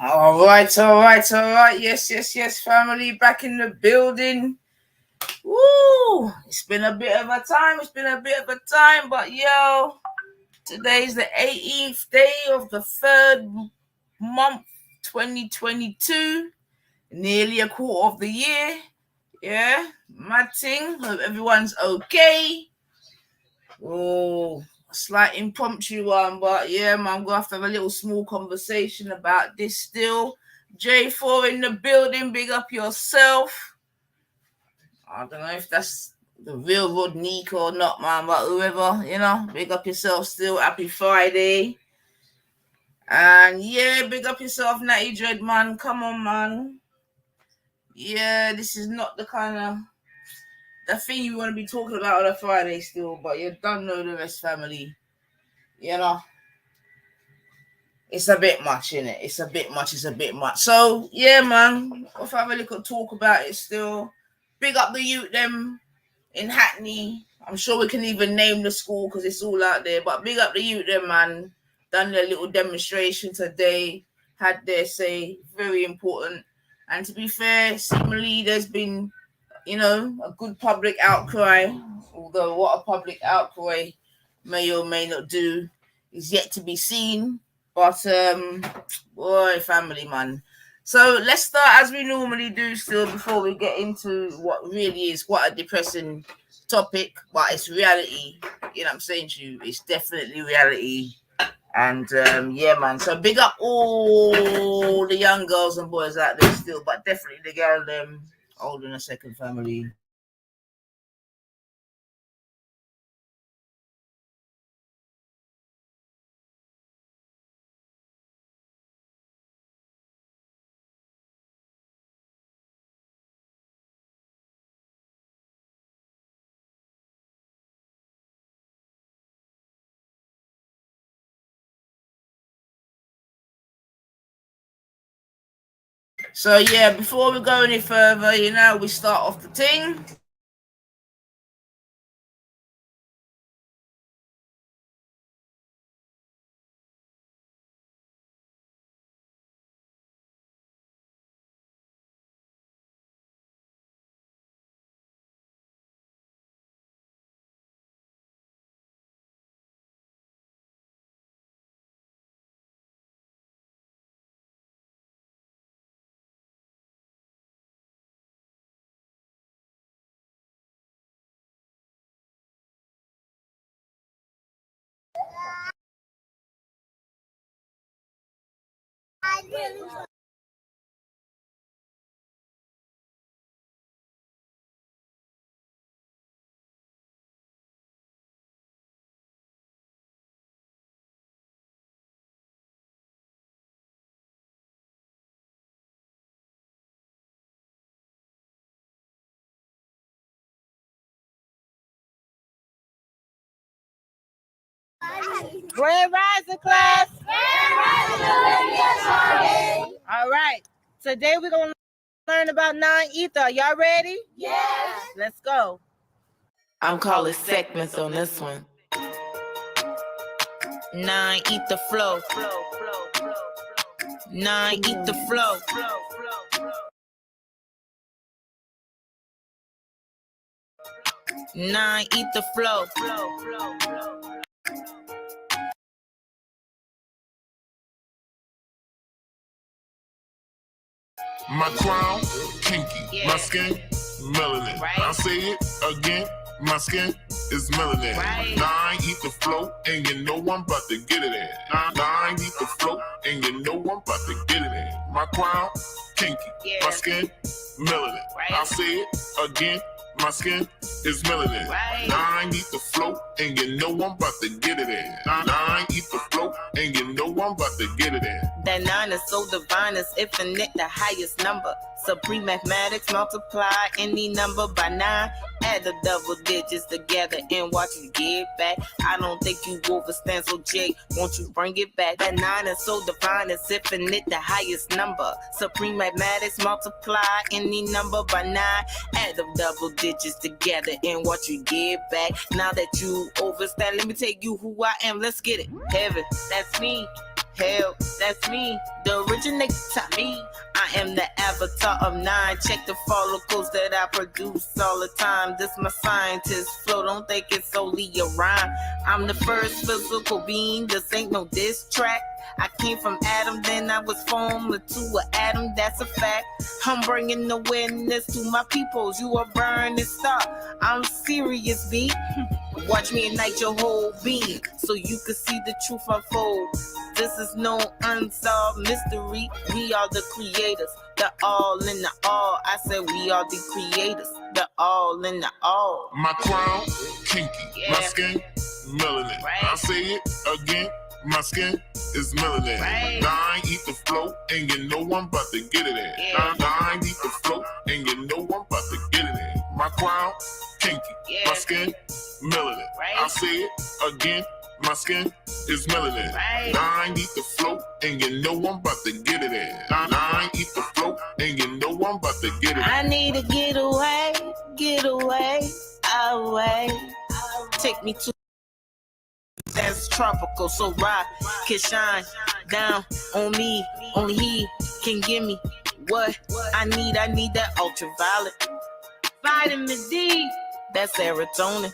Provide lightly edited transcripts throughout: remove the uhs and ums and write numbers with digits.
All right. Yes, family back in the building. Woo! It's been a bit of a time. But yo, today's the 18th day of the third month, 2022. Nearly a quarter of the year. Yeah, my thing. Hope everyone's okay. Oh, slight impromptu one, but yeah, man, I'm gonna have to have a little small conversation about this still. J4 in the building, big up yourself. I don't know if that's the real Rodneyko or not, man, but whoever, big up yourself still. Happy Friday. And yeah, big up yourself, Natty Dread, man. Come on, man. Yeah, this is not the kind of the thing you want to be talking about on a Friday still, but you don't know the rest, family. It's a bit much, innit? It's a bit much. So, yeah, man, if I have a little talk about it still, big up the youth, them in Hackney. I'm sure we can even name the school because it's all out there, but big up the youth, them, man. Done their little demonstration today, had their say, very important. And to be fair, seemingly there's been, a good public outcry, although what a public outcry may or may not do is yet to be seen. But boy, family, man. So let's start as we normally do still before we get into what really is quite a depressing topic, but it's reality. You know what I'm saying to you? It's definitely reality. And yeah, man. So big up all the young girls and boys out there still, but definitely the girl hold on a second, family. So yeah, before we go any further, we start off the thing. Grand Rising class. All right. Today we're going to learn about 9 ether. Y'all ready? Yes. Let's go. I'm calling segments on this one. 9 ether flow. 9 ether flow. 9 ether flow. My crown, kinky. Yeah. My skin, melanin. Right. I'll say it again. My skin is melanin. Right. 9 eat the flow, and you know I'm about to get it in. 9 eat the flow, and you know I'm about to get it in. My crown, kinky. Yeah. My skin, melanin. Right. I'll say it again. My skin is melanin. Right. 9 eat the flow, and you know I'm about to get it in. 9 eat the flow, and you know I'm about to get it in. That 9 is so divine, it's infinite, the highest number. Supreme mathematics, multiply any number by 9. Add the double digits together and watch you get back. I don't think you overstand, so Jay, won't you bring it back? That 9 is so divine, it's infinite, the highest number. Supreme mathematics, multiply any number by 9. Add the double digits together and watch you get back. Now that you overstand, let me tell you who I am, let's get it. Heaven, that's me. Hell, that's me, the originator, me. I am the avatar of 9. Check the follicles that I produce all the time. This my scientist flow, don't think it's only a rhyme. I'm the first physical being, this ain't no diss track. I came from Adam, then I was formed to an atom, that's a fact. I'm bringing awareness to my peoples, you a burning star. I'm serious, B. Watch me ignite your whole being, so you can see the truth unfold. This is no unsolved mystery. We are the creators, the all in the all. I said we are the creators, the all in the all. My crown, kinky. Yeah. My skin, melanin. Right. I'll say it again. My skin is melanin. Right. 9 eat the flow, and you know I'm about to get it in. Yeah. 9 eat the flow, and you know I'm about to get it in. My crown, kinky. Yeah. My skin, melanin. Right. I'll say it again. My skin is melanin. Right. 9 eat the flow, and you know I'm about to get it in. 9 eat the flow, and you know I'm about to get it in. I need to get away, away. Take me to that's tropical, so rock can shine down on me. Only he can give me what I need. I need that ultraviolet, vitamin D, that's serotonin.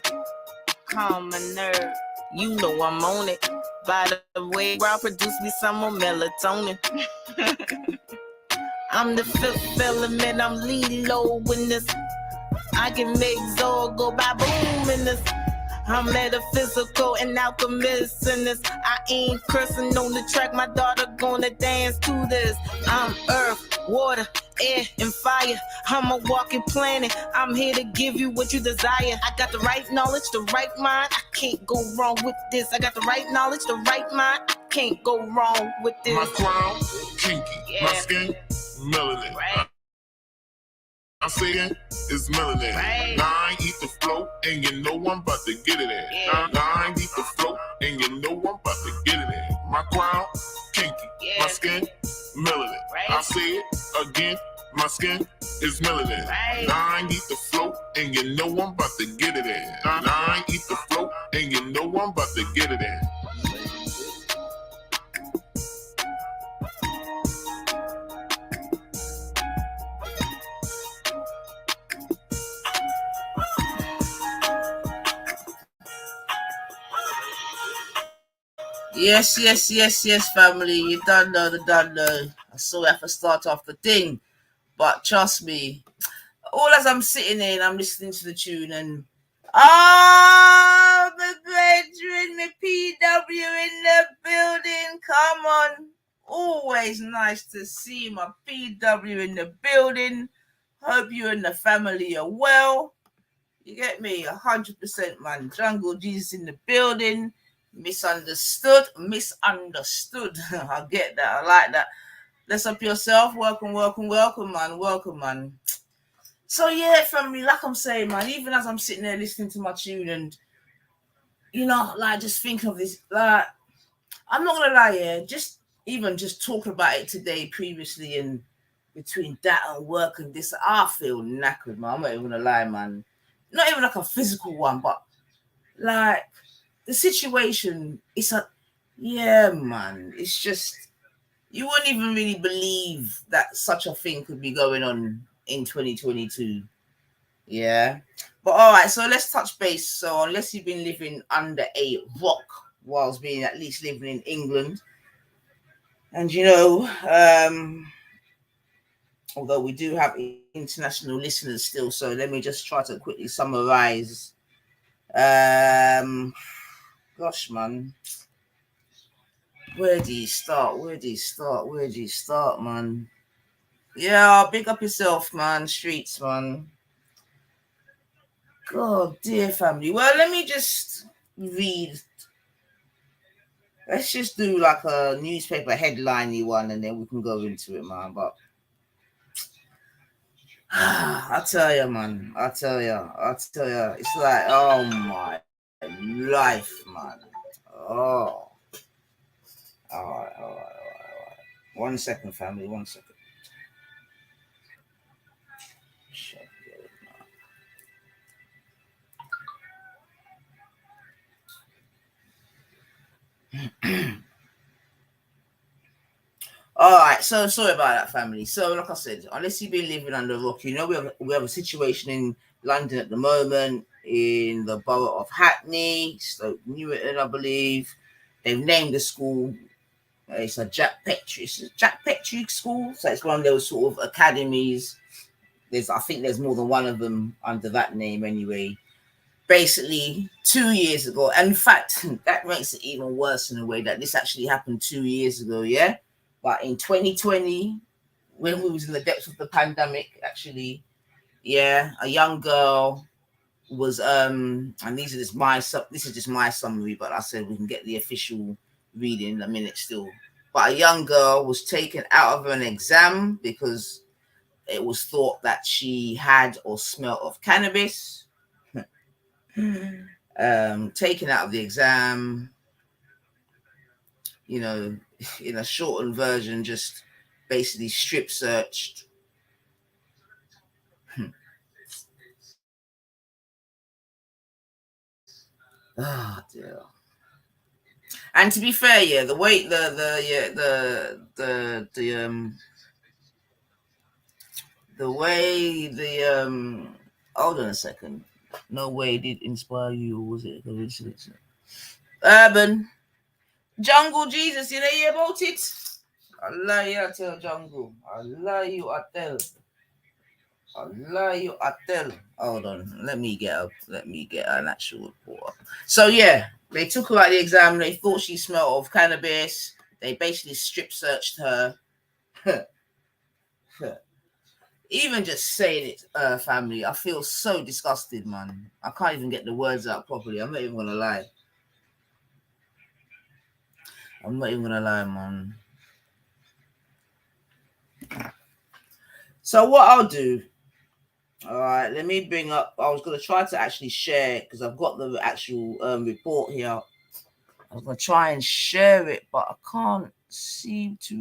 Calm my nerve, you know I'm on it. By the way, I'll produce me some more melatonin. I'm the fifth element, I'm Lilo in this. I can make Zor go by boom in this. I'm metaphysical and alchemist in this. I ain't cursing on the track, my daughter gonna dance to this. I'm earth, water, air, and fire. I'm a walking planet, I'm here to give you what you desire. I got the right knowledge, the right mind, I can't go wrong with this. I got the right knowledge, the right mind, I can't go wrong with this. My crown, kinky. Yeah. My skin, melanin. Right. I'm saying it's melanin. Right. 9 eat the flow, and you know I'm about to get it in. Yeah. 9 eat the flow, and you know I'm about to get it in. My crown, kinky. Yeah. My skin, melanin. Right. I'll say it again. My skin is melanin. Right. 9 eat the flow, and you know I'm about to get it in. 9 eat the flow, and you know I'm about to get it in. Yes, family. You don't know the don't know. I still have to start off the thing. But trust me, all as I'm sitting there and I'm listening to the tune and my brethren, my PW in the building. Come on. Always nice to see my PW in the building. Hope you and the family are well. You get me? 100%, man. Jungle Jesus in the building. Misunderstood. I get that. I like that. Bless up yourself. Welcome, man. Welcome, man. So, yeah, family, like I'm saying, man, even as I'm sitting there listening to my tune and, you know, like, just thinking of this, like, I'm not going to lie, yeah, just talking about it today previously and between that and work and this, I feel knackered, man. I'm not even going to lie, man. Not even like a physical one, but, like, the situation, yeah, man, it's just, you wouldn't even really believe that such a thing could be going on in 2022. Yeah. But all right, so let's touch base. So unless you've been living under a rock whilst being at least living in England, and you know, although we do have international listeners still, so let me just try to quickly summarize. Gosh, man. Where do you start, man? Yeah, big up yourself, man. Streets, man. God, dear family. Well, let me just read. Let's just do like a newspaper headline-y one, and then we can go into it, man. But I tell you, man. It's like, oh my life, man. Oh. All right. 1 second, family. 1 second. so sorry about that, family. So, like I said, unless you've been living under a rock, you know we have a situation in London at the moment, in the borough of Hackney, Stoke Newington, I believe. They've named the school. It's a Jack Petrie school, so it's one of those sort of academies. I think there's more than one of them under that name, anyway. Basically, 2 years ago, and in fact, that makes it even worse in a way that this actually happened 2 years ago, yeah. But in 2020, when we was in the depths of the pandemic, actually, yeah, a young girl was and this is just my summary, but I said we can get the official reading in a minute still. But a young girl was taken out of an exam because it was thought that she had or smelt of cannabis. Taken out of the exam, you know, in a shortened version, just basically strip searched. Oh dear. And to be fair, yeah, the way hold on a second. No way did inspire you, or was it a coincidence? Urban Jungle Jesus, you know hear about it? Allah you I tell Jungle. Allah you I tell. Allah you I tell. Hold on, let me get an actual report. So yeah, they took her out of the exam. They thought she smelled of cannabis. They basically strip searched her. Even just saying it, family, I feel so disgusted, man. I can't even get the words out properly. I'm not even gonna lie. Man. So what I'll do, all right, let me bring up. I was gonna try to actually share because I've got the actual report here. I was gonna try and share it, but I can't seem to.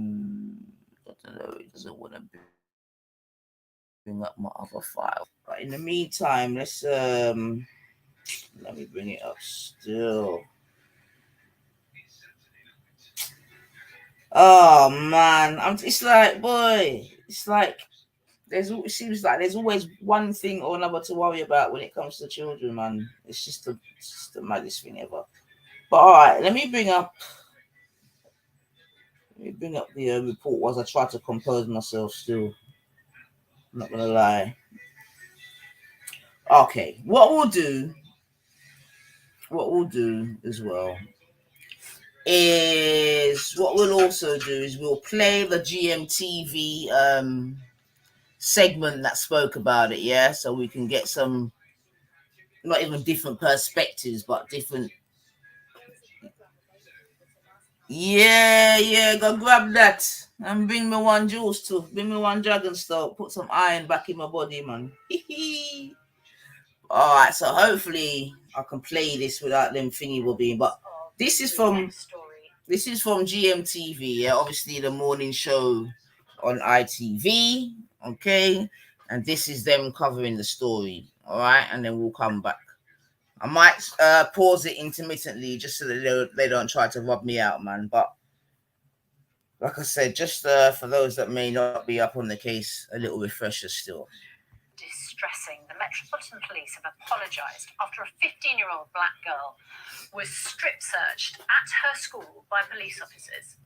I don't know. It doesn't want to bring up my other file. But in the meantime, let's let me bring it up still. Oh man, it's like, boy, it's like it seems like there's always one thing or another to worry about when it comes to children, man. It's just the maddest thing ever. But all right, let me bring up the report while I try to compose myself still. I'm not gonna lie. Okay, what we'll do as well is we'll play the GMTV segment that spoke about it, yeah, so we can get some, not even different perspectives, but different. Yeah, go grab that and bring me one juice too. Bring me one dragon stout. Put some iron back in my body, man. All right, so hopefully I can play this without them thingy wobbling. But this is from GMTV. Yeah, obviously the morning show on ITV. Okay, and this is them covering the story. All right, and then we'll come back. I might pause it intermittently just so that they don't try to rub me out, man. But like I said, just for those that may not be up on the case, a little refresher still. Distressing. The Metropolitan Police have apologised after a 15-year-old black girl was strip searched at her school by police officers.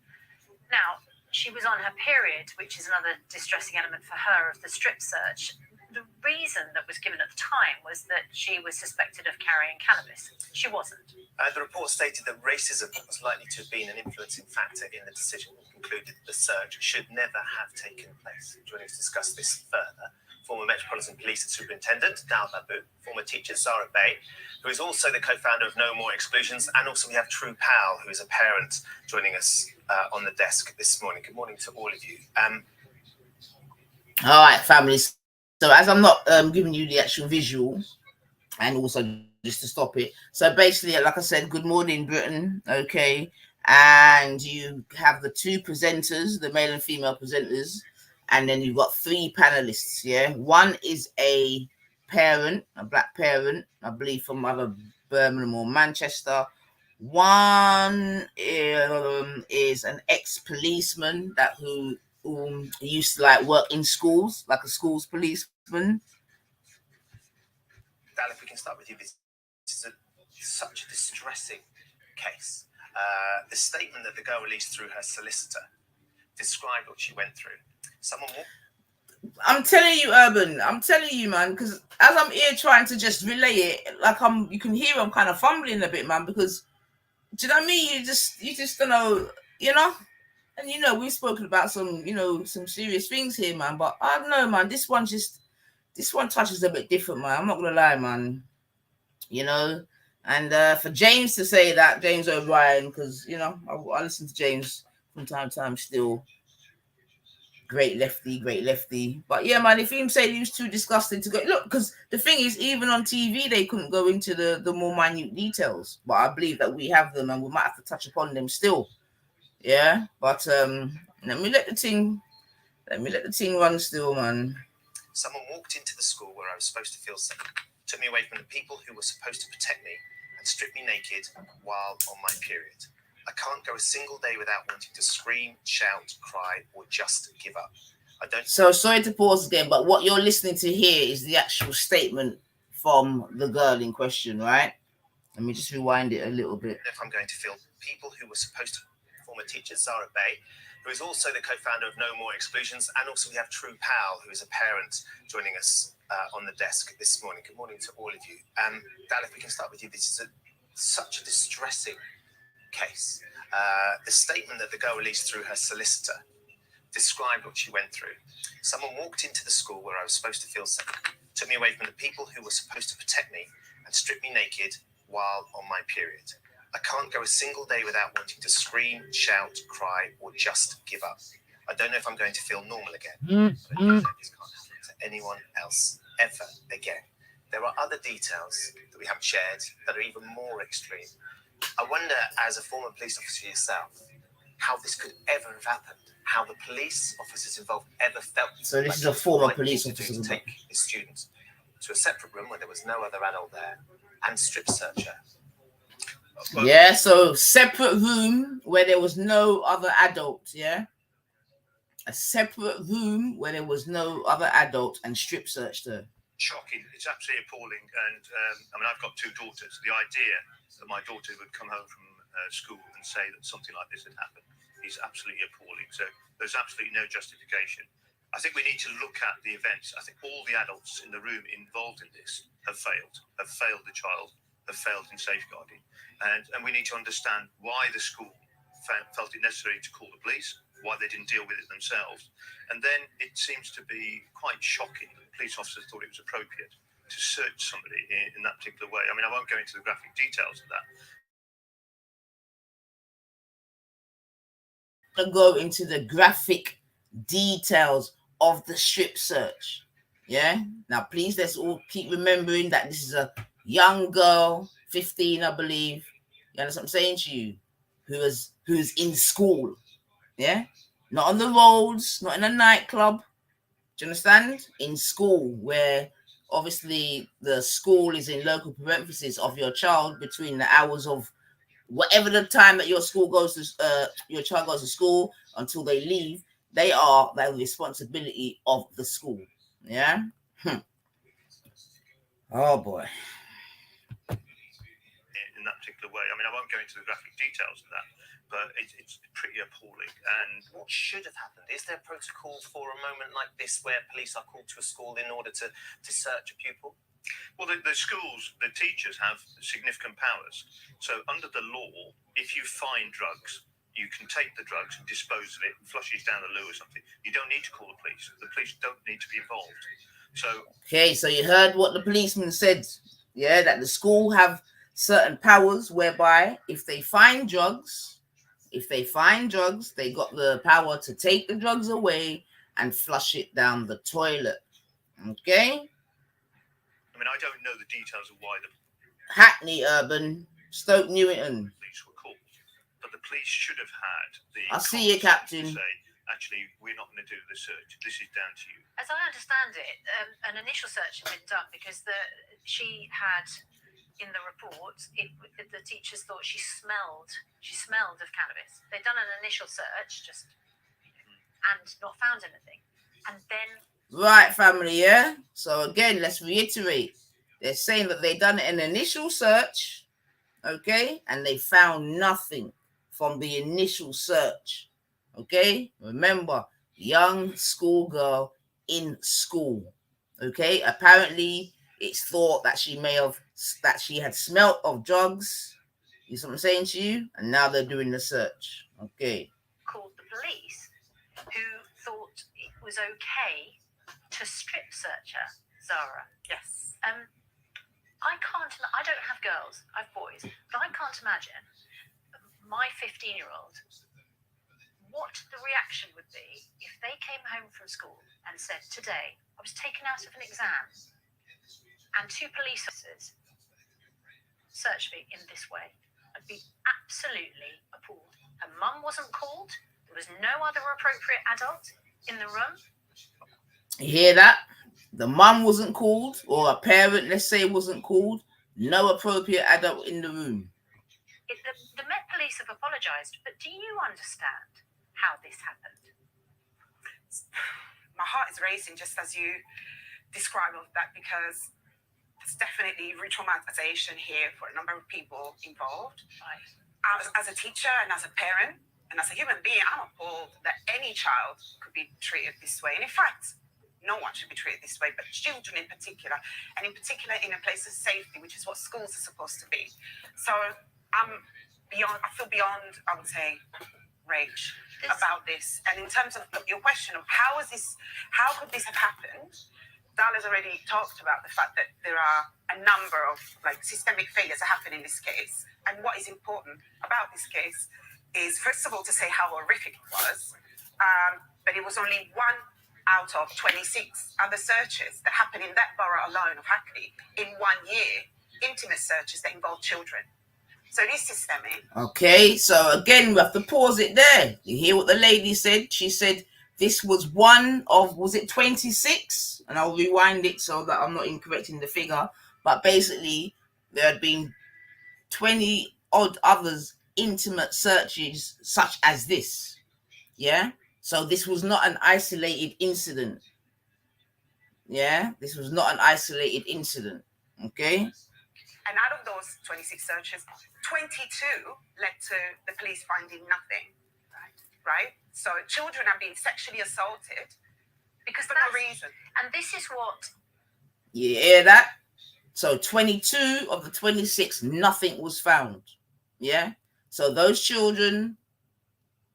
Now, she was on her period, which is another distressing element for her of the strip search. The reason that was given at the time was that she was suspected of carrying cannabis. She wasn't. The report stated that racism was likely to have been an influencing factor in the decision and concluded the search should never have taken place. Joining us to discuss this further, former Metropolitan Police Superintendent Dal Babu, former teacher Zara Bay, who is also the co-founder of No More Exclusions, and also we have True Powell, who is a parent, joining us on the desk this morning. Good morning to all of you. All right, families. So as I'm not giving you the actual visual, and also just to stop it. So basically, like I said, good morning, Britain. Okay. And you have the two presenters, the male and female presenters, and then you've got three panelists. Yeah. One is a parent, a black parent, I believe from either Birmingham or Manchester. One is an ex-policeman who he used to like work in schools, like a schools policeman. Dal, if we can start with you, this is such a distressing case. The statement that the girl released through her solicitor described what she went through. Someone walked. I'm telling you, Urban. I'm telling you, man. Because as I'm here trying to just relay it, like you can hear I'm kind of fumbling a bit, man. Because do you know what I mean? You just don't know, you know. And we've spoken about some, some serious things here, man. But I don't know, man. This one touches a bit different, man. I'm not gonna lie, man. And for James to say that, James O'Brien, because I listen to James from time to time still. Great lefty. But yeah, man, if him said he was too disgusting to go look, because the thing is, even on TV they couldn't go into the more minute details. But I believe that we have them, and we might have to touch upon them still. Yeah, but let me let the thing run still, man. Someone walked into the school where I was supposed to feel safe, took me away from the people who were supposed to protect me, and stripped me naked while on my period. I can't go a single day without wanting to scream, shout, cry, or just give up. So sorry to pause again, but what you're listening to here is the actual statement from the girl in question, right? Let me just rewind it a little bit. If I'm going to feel people who were supposed to, former teacher Zara Bay, who is also the co-founder of No More Exclusions, and also we have True Powell, who is a parent, joining us on the desk this morning. Good morning to all of you. Dal, if we can start with you, this is such a distressing case. The statement that the girl released through her solicitor described what she went through. Someone walked into the school where I was supposed to feel safe, took me away from the people who were supposed to protect me, and stripped me naked while on my period. I can't go a single day without wanting to scream, shout, cry, or just give up. I don't know if I'm going to feel normal again. But this can't happen to anyone else ever again. There are other details that we haven't shared that are even more extreme. I wonder, as a former police officer yourself, how this could ever have happened, how the police officers involved ever felt. So this is a former police officer to take his students to a separate room where there was no other adult there and strip search her. Yeah, so separate room where there was no other adult, yeah? A separate room where there was no other adult and strip searched her. Shocking. It's absolutely appalling. And I've got two daughters. The idea that my daughter would come home from school and say that something like this had happened is absolutely appalling. So there's absolutely no justification. I think we need to look at the events. I think all the adults in the room involved in this have failed the child, have failed in safeguarding. And we need to understand why the school felt it necessary to call the police, why they didn't deal with it themselves. And then it seems to be quite shocking that the police officers thought it was appropriate to search somebody in that particular way. I mean, I won't go into the graphic details of that. Go into the graphic details of the strip search. Yeah. Now, please, let's all keep remembering that this is a young girl, 15, I believe. You understand what I'm saying to you? Who's in school. Yeah. Not on the roads, not in a nightclub. Do you understand? In school, where obviously the school is in local parenthesis of your child between the hours of whatever the time that your child goes to school until they leave. They are the responsibility of the school. Yeah. Oh boy. In that particular way. I mean, I won't go into the graphic details of that, but it's pretty appalling. And what should have happened? Is there a protocol for a moment like this where police are called to a school in order to search a pupil? Well, the schools, the teachers have significant powers. So under the law, if you find drugs, you can take the drugs and dispose of it and flush it down the loo or something. You don't need to call the police. The police don't need to be involved. Okay, so you heard what the policeman said. Yeah, that the school have certain powers whereby if they find drugs, they got the power to take the drugs away and flush it down the toilet. Okay? I mean, I don't know the details of why the Hackney Urban, Stoke Newington. Police were called, but the police should have had the. I see you, Captain. Say, actually, we're not going to do the search. This is down to you. As I understand it, an initial search had been done because she had. In the report, the teachers thought she smelled of cannabis. They'd done an initial search, just and not found anything. And then Right, family, yeah? So again, let's reiterate. They're saying that they done an initial search, okay? And they found nothing from the initial search, okay? Remember, young schoolgirl in school, okay? Apparently, it's thought that she had smelt of drugs. You see what I'm saying to you? And now they're doing the search, okay? called the police, who thought it was okay to strip search her, Zara. Yes. I don't have girls, I have boys, but I can't imagine my 15-year-old what the reaction would be if they came home from school and said, today I was taken out of an exam and 2 police officers searched me in this way. I'd be absolutely appalled. Her mum wasn't called. There was no other appropriate adult in the room. You hear that? The mum wasn't called, or a parent, let's say, wasn't called. No appropriate adult in the room. The Met Police have apologised, but do you understand how this happened? My heart is racing just as you describe all of that, because there's definitely re-traumatization here for a number of people involved. Right. As a teacher and as a parent and as a human being, I'm appalled that any child could be treated this way. And in fact, no one should be treated this way, but children in particular, and in particular in a place of safety, which is what schools are supposed to be. So I feel beyond, I would say, rage about this. And in terms of your question of how could this have happened? Dal has already talked about the fact that there are a number of systemic failures that happen in this case. And what is important about this case is, first of all, to say how horrific it was, but it was only 1 out of 26 other searches that happened in that borough alone of Hackney in 1 year, intimate searches that involve children. So it is systemic. Okay, so again, we have to pause it there. You hear what the lady said? She said this was 1 of, was it 26? And I'll rewind it so that I'm not incorrect in the figure. But basically, there had been 20 odd others intimate searches such as this. Yeah? So this was not an isolated incident. Yeah? This was not an isolated incident. Okay? And out of those 26 searches, 22 led to the police finding nothing. Right? So children are being sexually assaulted Because for no reason. And this is what... You hear that? So 22 of the 26, nothing was found. Yeah? So those children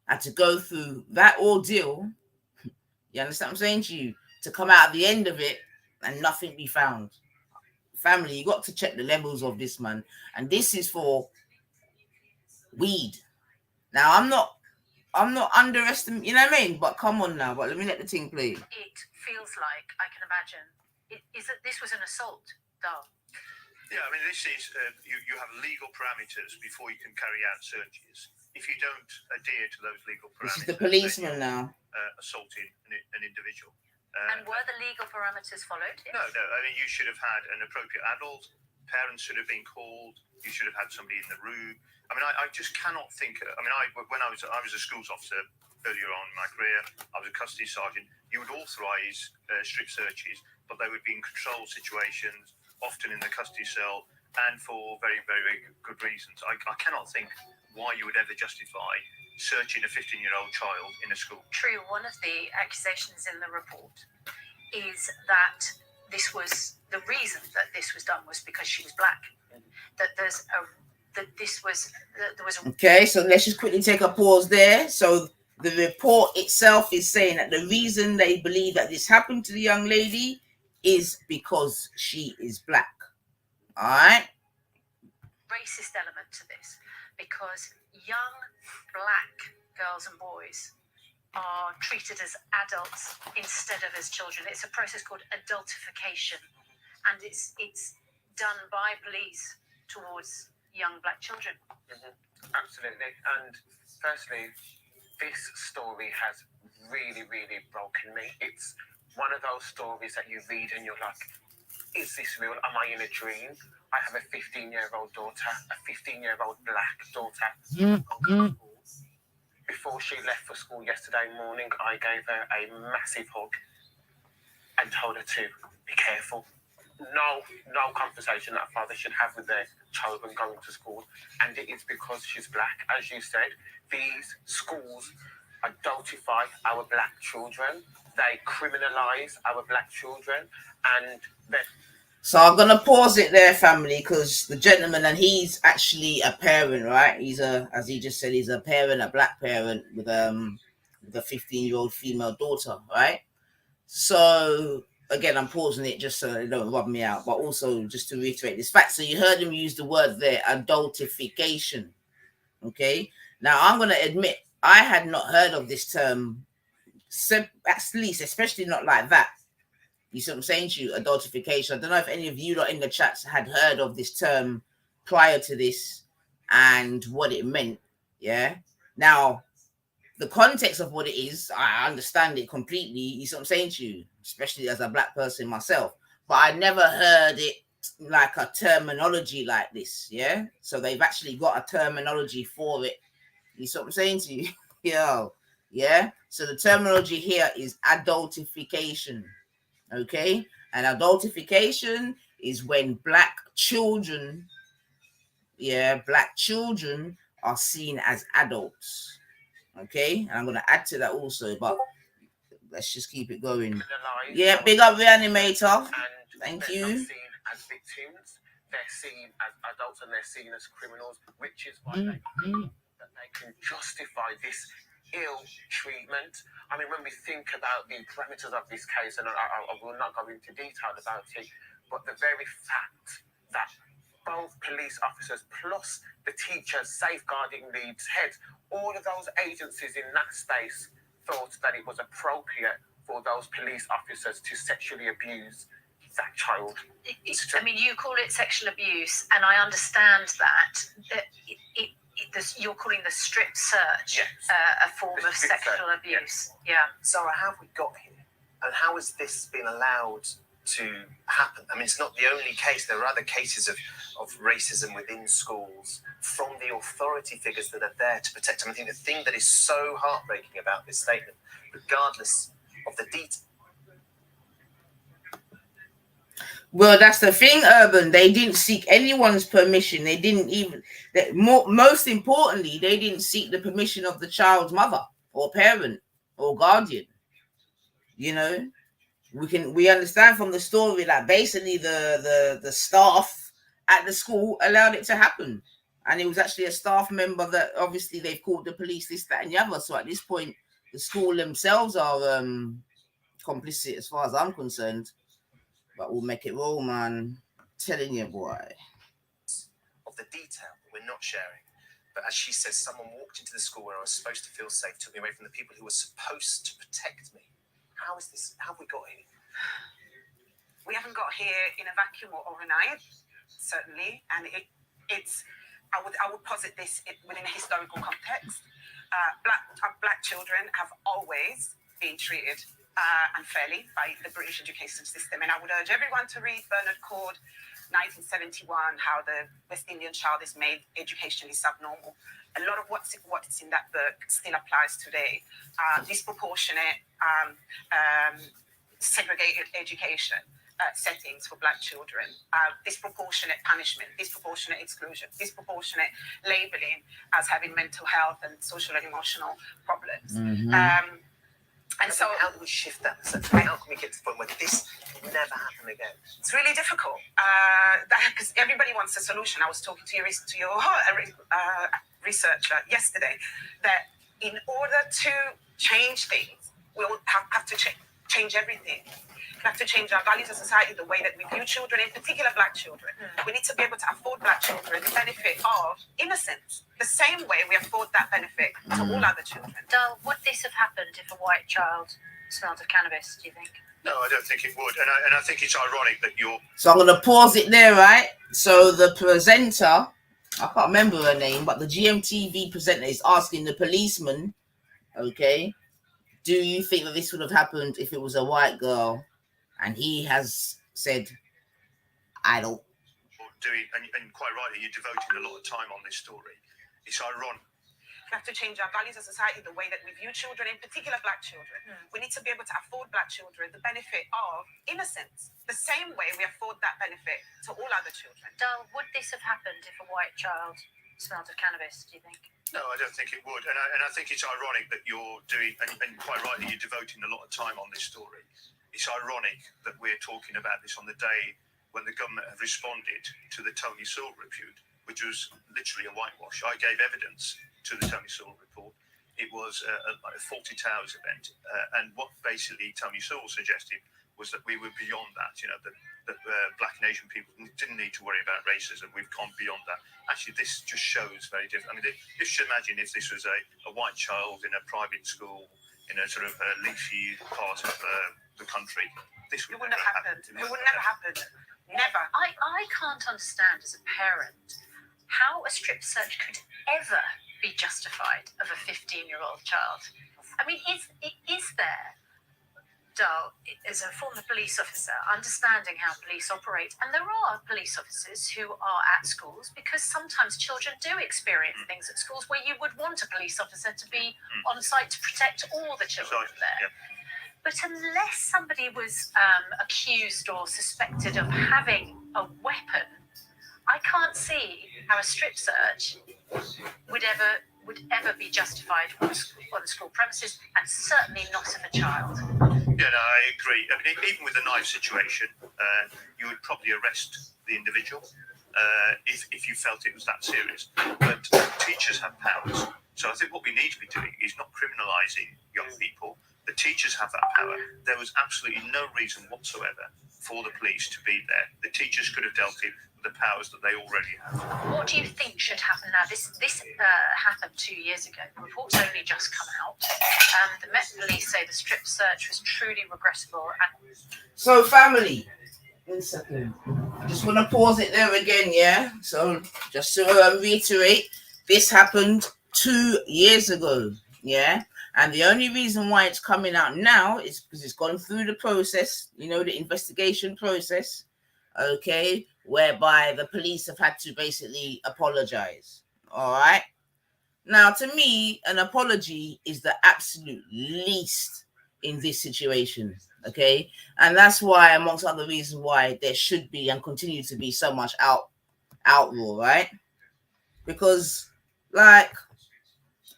had to go through that ordeal. You understand what I'm saying to you? To come out at the end of it and nothing be found. Family, you got to check the levels of this, man. And this is for weed. Now, I'm not underestimating, you know what I mean? But come on now, but let me let the thing play. It feels like, I can imagine, is that this was an assault, Dal? Yeah, I mean, this is, you have legal parameters before you can carry out searches. If you don't adhere to those legal parameters... This is the policeman now. Assaulting an individual. And were the legal parameters followed? No. I mean, you should have had an appropriate adult. Parents should have been called. You should have had somebody in the room. I mean, I just cannot think... I mean, when I was a schools officer earlier on in my career, I was a custody sergeant. You would authorise strip searches, but they would be in controlled situations, often in the custody cell, and for very, very, very good reasons. I cannot think why you would ever justify searching a 15-year-old child in a school. True. One of the accusations in the report is that this was the reason that this was done was because she was black. That there was a... Okay, so let's just quickly take a pause there. So the report itself is saying that the reason they believe that this happened to the young lady is because she is black. All right. racist element to this, because young black girls and boys are treated as adults instead of as children. It's a process called adultification, and it's done by police towards young black children. Mm-hmm. Absolutely. And firstly, this story has really, really broken me. It's one of those stories that you read and you're like, is this real? Am I in a dream? I have a 15-year-old daughter, a 15-year-old black daughter. Mm-hmm. Before she left for school yesterday morning, I gave her a massive hug and told her to be careful. No conversation that a father should have with their child when going to school. And it is because she's black. As you said, these schools adultify our black children. They criminalize our black children. And then... So I'm going to pause it there, family, because the gentleman, and he's actually a parent, right? He's as he just said, he's a parent, a black parent with a 15-year-old female daughter, right? So again, I'm pausing it just so they don't rub me out, but also just to reiterate this fact. So you heard him use the word there, adultification. Okay. Now I'm going to admit I had not heard of this term, at least, especially not like that. You see what I'm saying to you? Adultification. I don't know if any of you lot in the chats had heard of this term prior to this and what it meant. Yeah. Now, the context of what it is, I understand it completely. You see what I'm saying to you? Especially as a black person myself. But I never heard it like a terminology like this. Yeah. So they've actually got a terminology for it. You see what I'm saying to you? Yo. Yeah. So the terminology here is adultification. Okay, and adultification is when black children are seen as adults. Okay, and I'm going to add to that also, but let's just keep it going. Yeah, big up Reanimator. Thank you. They're not seen as victims, they're seen as adults, and they're seen as criminals, which is why they can justify this ill treatment. I mean, when we think about the parameters of this case, and I will not go into detail about it, but the very fact that both police officers plus the teachers, safeguarding leads, heads, all of those agencies in that space thought that it was appropriate for those police officers to sexually abuse that child. I mean, you call it sexual abuse, and I understand that you're calling the strip search a form of sexual abuse. Yeah. Zara, how have we got here? And how has this been allowed to happen? I mean, it's not the only case. There are other cases of racism within schools from the authority figures that are there to protect them. I think the thing that is so heartbreaking about this statement, regardless of the detail. Well, that's the thing, Urban. They didn't seek anyone's permission. They didn't even, most importantly, they didn't seek the permission of the child's mother or parent or guardian. You know, we understand from the story that basically the staff at the school allowed it to happen. And it was actually a staff member that obviously they've called the police, this, that, and the other. So at this point, the school themselves are complicit as far as I'm concerned. But we'll make it roll, man. I'm telling you, boy. Of the detail that we're not sharing. But as she says, someone walked into the school where I was supposed to feel safe, took me away from the people who were supposed to protect me. How is this? How have we got here? We haven't got here in a vacuum or overnight, certainly. And it's. I would posit this within a historical context. Black children have always been treated unfairly by the British education system. And I would urge everyone to read Bernard Cord, 1971, how the West Indian child is made educationally subnormal. A lot of what's in that book still applies today. Disproportionate, segregated education settings for black children, disproportionate punishment, disproportionate exclusion, disproportionate labeling as having mental health and social and emotional problems. And so, how do we shift that? How can we get to the point where this can never happen again? It's really difficult because everybody wants a solution. I was talking to your researcher yesterday that in order to change things, we'll have to change everything. We have to change our values as a society, the way that we view children, in particular black children. We need to be able to afford black children the benefit of innocence, the same way we afford that benefit to all other children. Dal, would this have happened if a white child smelled of cannabis, do you think? No, I don't think it would. And I think it's ironic that you're... So I'm going to pause it there, right? So the presenter, I can't remember her name, but the GMTV presenter is asking the policeman, okay, do you think that this would have happened if it was a white girl? And he has said, I don't. And quite rightly, you're devoting a lot of time on this story. It's ironic. We have to change our values as a society, the way that we view children, in particular black children. We need to be able to afford black children the benefit of innocence, the same way we afford that benefit to all other children. Dal, would this have happened if a white child smelled of cannabis, do you think? No, I don't think it would. And I think it's ironic that you're doing, and quite rightly, you're devoting a lot of time on this story. It's ironic that we're talking about this on the day when the government have responded to the Tony Sewell report, which was literally a whitewash. I gave evidence to the Tony Sewell report. It was a Fawlty Towers event. And what basically Tony Sewell suggested was that we were beyond that, that black and Asian people didn't need to worry about racism. We've gone beyond that. Actually, this just shows very different. I mean, you should imagine if this was a white child in a private school in a sort of leafy part of the country, this would never have happened. It would never happen. Never. I can't understand as a parent how a strip search could ever be justified of a 15-year-old child. I mean, is there, Dal, as a former police officer, understanding how police operate, and there are police officers who are at schools because sometimes children do experience things at schools where you would want a police officer to be on site to protect all the children there. Yeah. But unless somebody was accused or suspected of having a weapon, I can't see how a strip search would ever be justified on school premises, and certainly not of a child. Yeah, no, I agree. I mean, even with the knife situation, you would probably arrest the individual if you felt it was that serious. But teachers have powers. So I think what we need to be doing is not criminalising young people. The teachers have that power. There was absolutely no reason whatsoever for the police to be there. The teachers could have dealt with the powers that they already have. What do you think should happen now? This happened 2 years ago. The report's only just come out. The Met Police say the strip search was truly regrettable. So, family, 1 second. I just want to pause it there again, yeah? So, just to reiterate, this happened 2 years ago, yeah? And the only reason why it's coming out now is because it's gone through the process, the investigation process, okay, whereby the police have had to basically apologize, all right? Now, to me, an apology is the absolute least in this situation, okay? And that's why, amongst other reasons why there should be and continue to be so much outroar, right? Because,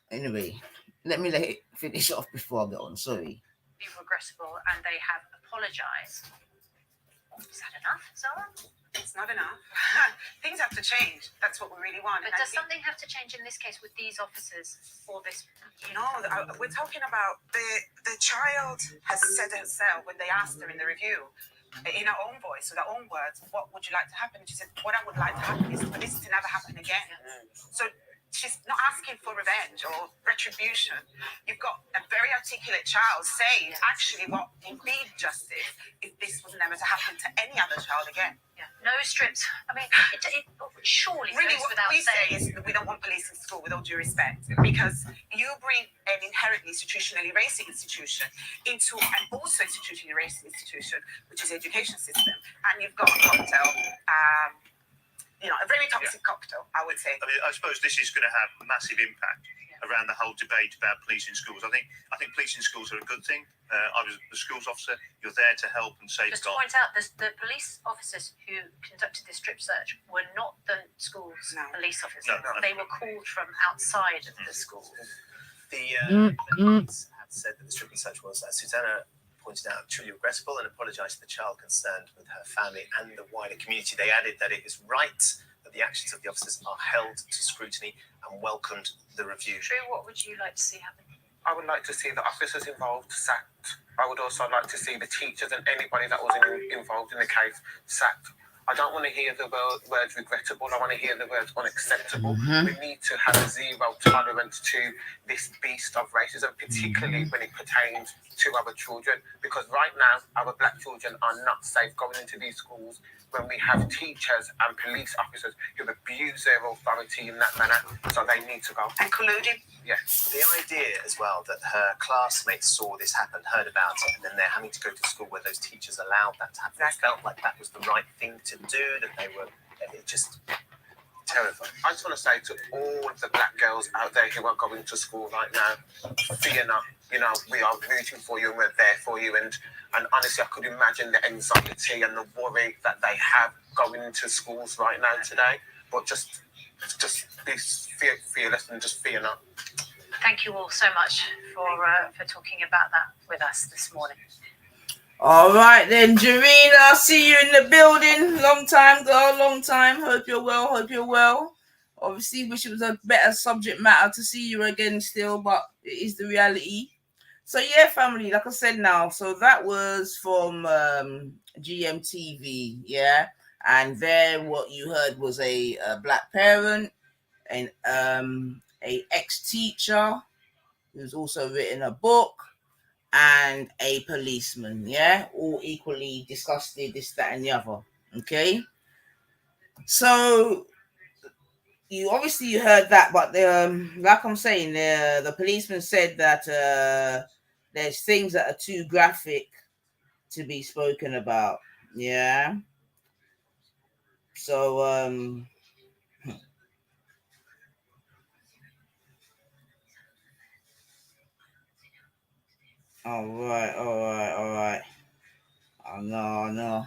anyway, let it finish off before I go on. Sorry. Be regrettable, and they have apologized. Is that enough, Zara? It's not enough. Things have to change. That's what we really want. But does something have to change in this case with these officers or this? No, we're talking about the child has said herself when they asked her in the review, in her own voice, with her own words, what would you like to happen? And she said, what I would like to happen is for this to never happen again. So she's not asking for revenge or retribution. You've got a very articulate child saying actually what would be justice if this was never to happen to any other child again. Yeah. No strips. I mean, it surely really goes what without we say saying. is that we don't want police in school, with all due respect, because you bring an inherently institutionally racist institution into an also institutionally racist institution, which is the education system, and you've got a cocktail. A very toxic cocktail, I would say. I mean, I suppose this is going to have a massive impact around the whole debate about police in schools. I think police in schools are a good thing. I was the schools officer. You're there to help and safeguard. Just to point out, the police officers who conducted this strip search were not the school's police officers. No. They were called from outside of the school. The police have said that the strip search was, as Susanna pointed out, truly regrettable, and apologised to the child concerned with her family and the wider community. They added that it is right that the actions of the officers are held to scrutiny and welcomed the review. Drew, what would you like to see happen? I would like to see the officers involved sacked. I would also like to see the teachers and anybody that was involved in the case sacked. I don't want to hear the words regrettable. I want to hear the words unacceptable. We need to have a zero tolerance to this beast of racism, particularly when it pertains to our children. Because right now, our black children are not safe going into these schools when we have teachers and police officers who abuse their authority in that manner. So they need to go. And colluding. Yes. The idea as well that her classmates saw this happen, heard about it, and then they're having to go to school where those teachers allowed that to happen. It felt like that was the right thing to do, that they were, it just terrifying. I just want to say to all of the black girls out there who are going to school right now, fear not. You know, we are rooting for you and we're there for you. And honestly, I could imagine the anxiety and the worry that they have going into schools right now today. But just be fearless and just fear not. Thank you all so much for talking about that with us this morning. All right then, Jareen, I'll see you in the building. Long time, girl, long time. Hope you're well. Obviously, wish it was a better subject matter to see you again still, but it is the reality. So yeah, family, like I said now, so that was from GMTV, yeah, and there what you heard was a black parent and a ex-teacher who's also written a book, and a policeman, yeah, all equally disgusted, this, that, and the other. Okay, so you heard that, but like I'm saying, the policeman said that there's things that are too graphic to be spoken about, yeah. So all right. Oh no.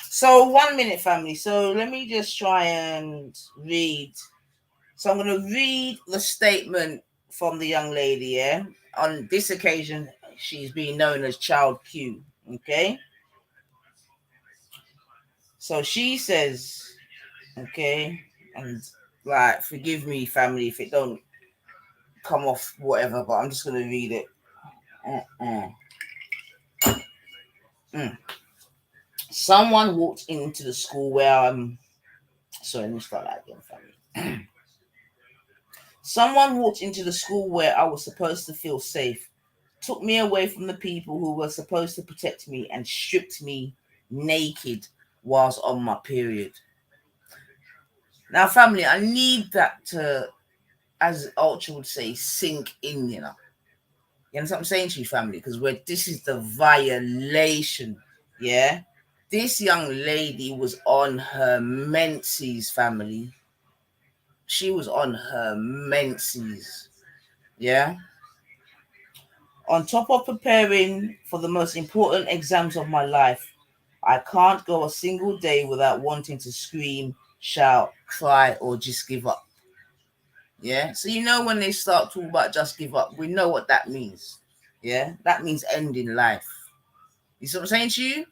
So 1 minute, family. So let me just try and read. So I'm going to read the statement from the young lady, yeah? On this occasion, she's being known as Child Q, okay? So she says, okay, and like, forgive me, family, if it don't come off whatever, but I'm just going to read it. Someone walked into the school where sorry, let me start that again, family. Someone walked into the school where I was supposed to feel safe, took me away from the people who were supposed to protect me, and stripped me naked whilst on my period. Now, family, I need that to, as Ultra would say, sink in, you know. You understand what I'm saying to you, family? Because this is the violation, yeah? This young lady was on her menses, family. She was on her menses, yeah? On top of preparing for the most important exams of my life, I can't go a single day without wanting to scream, shout, cry, or just give up. Yeah? So you know when they start talking about just give up, we know what that means. Yeah? That means ending life. You see what I'm saying to you?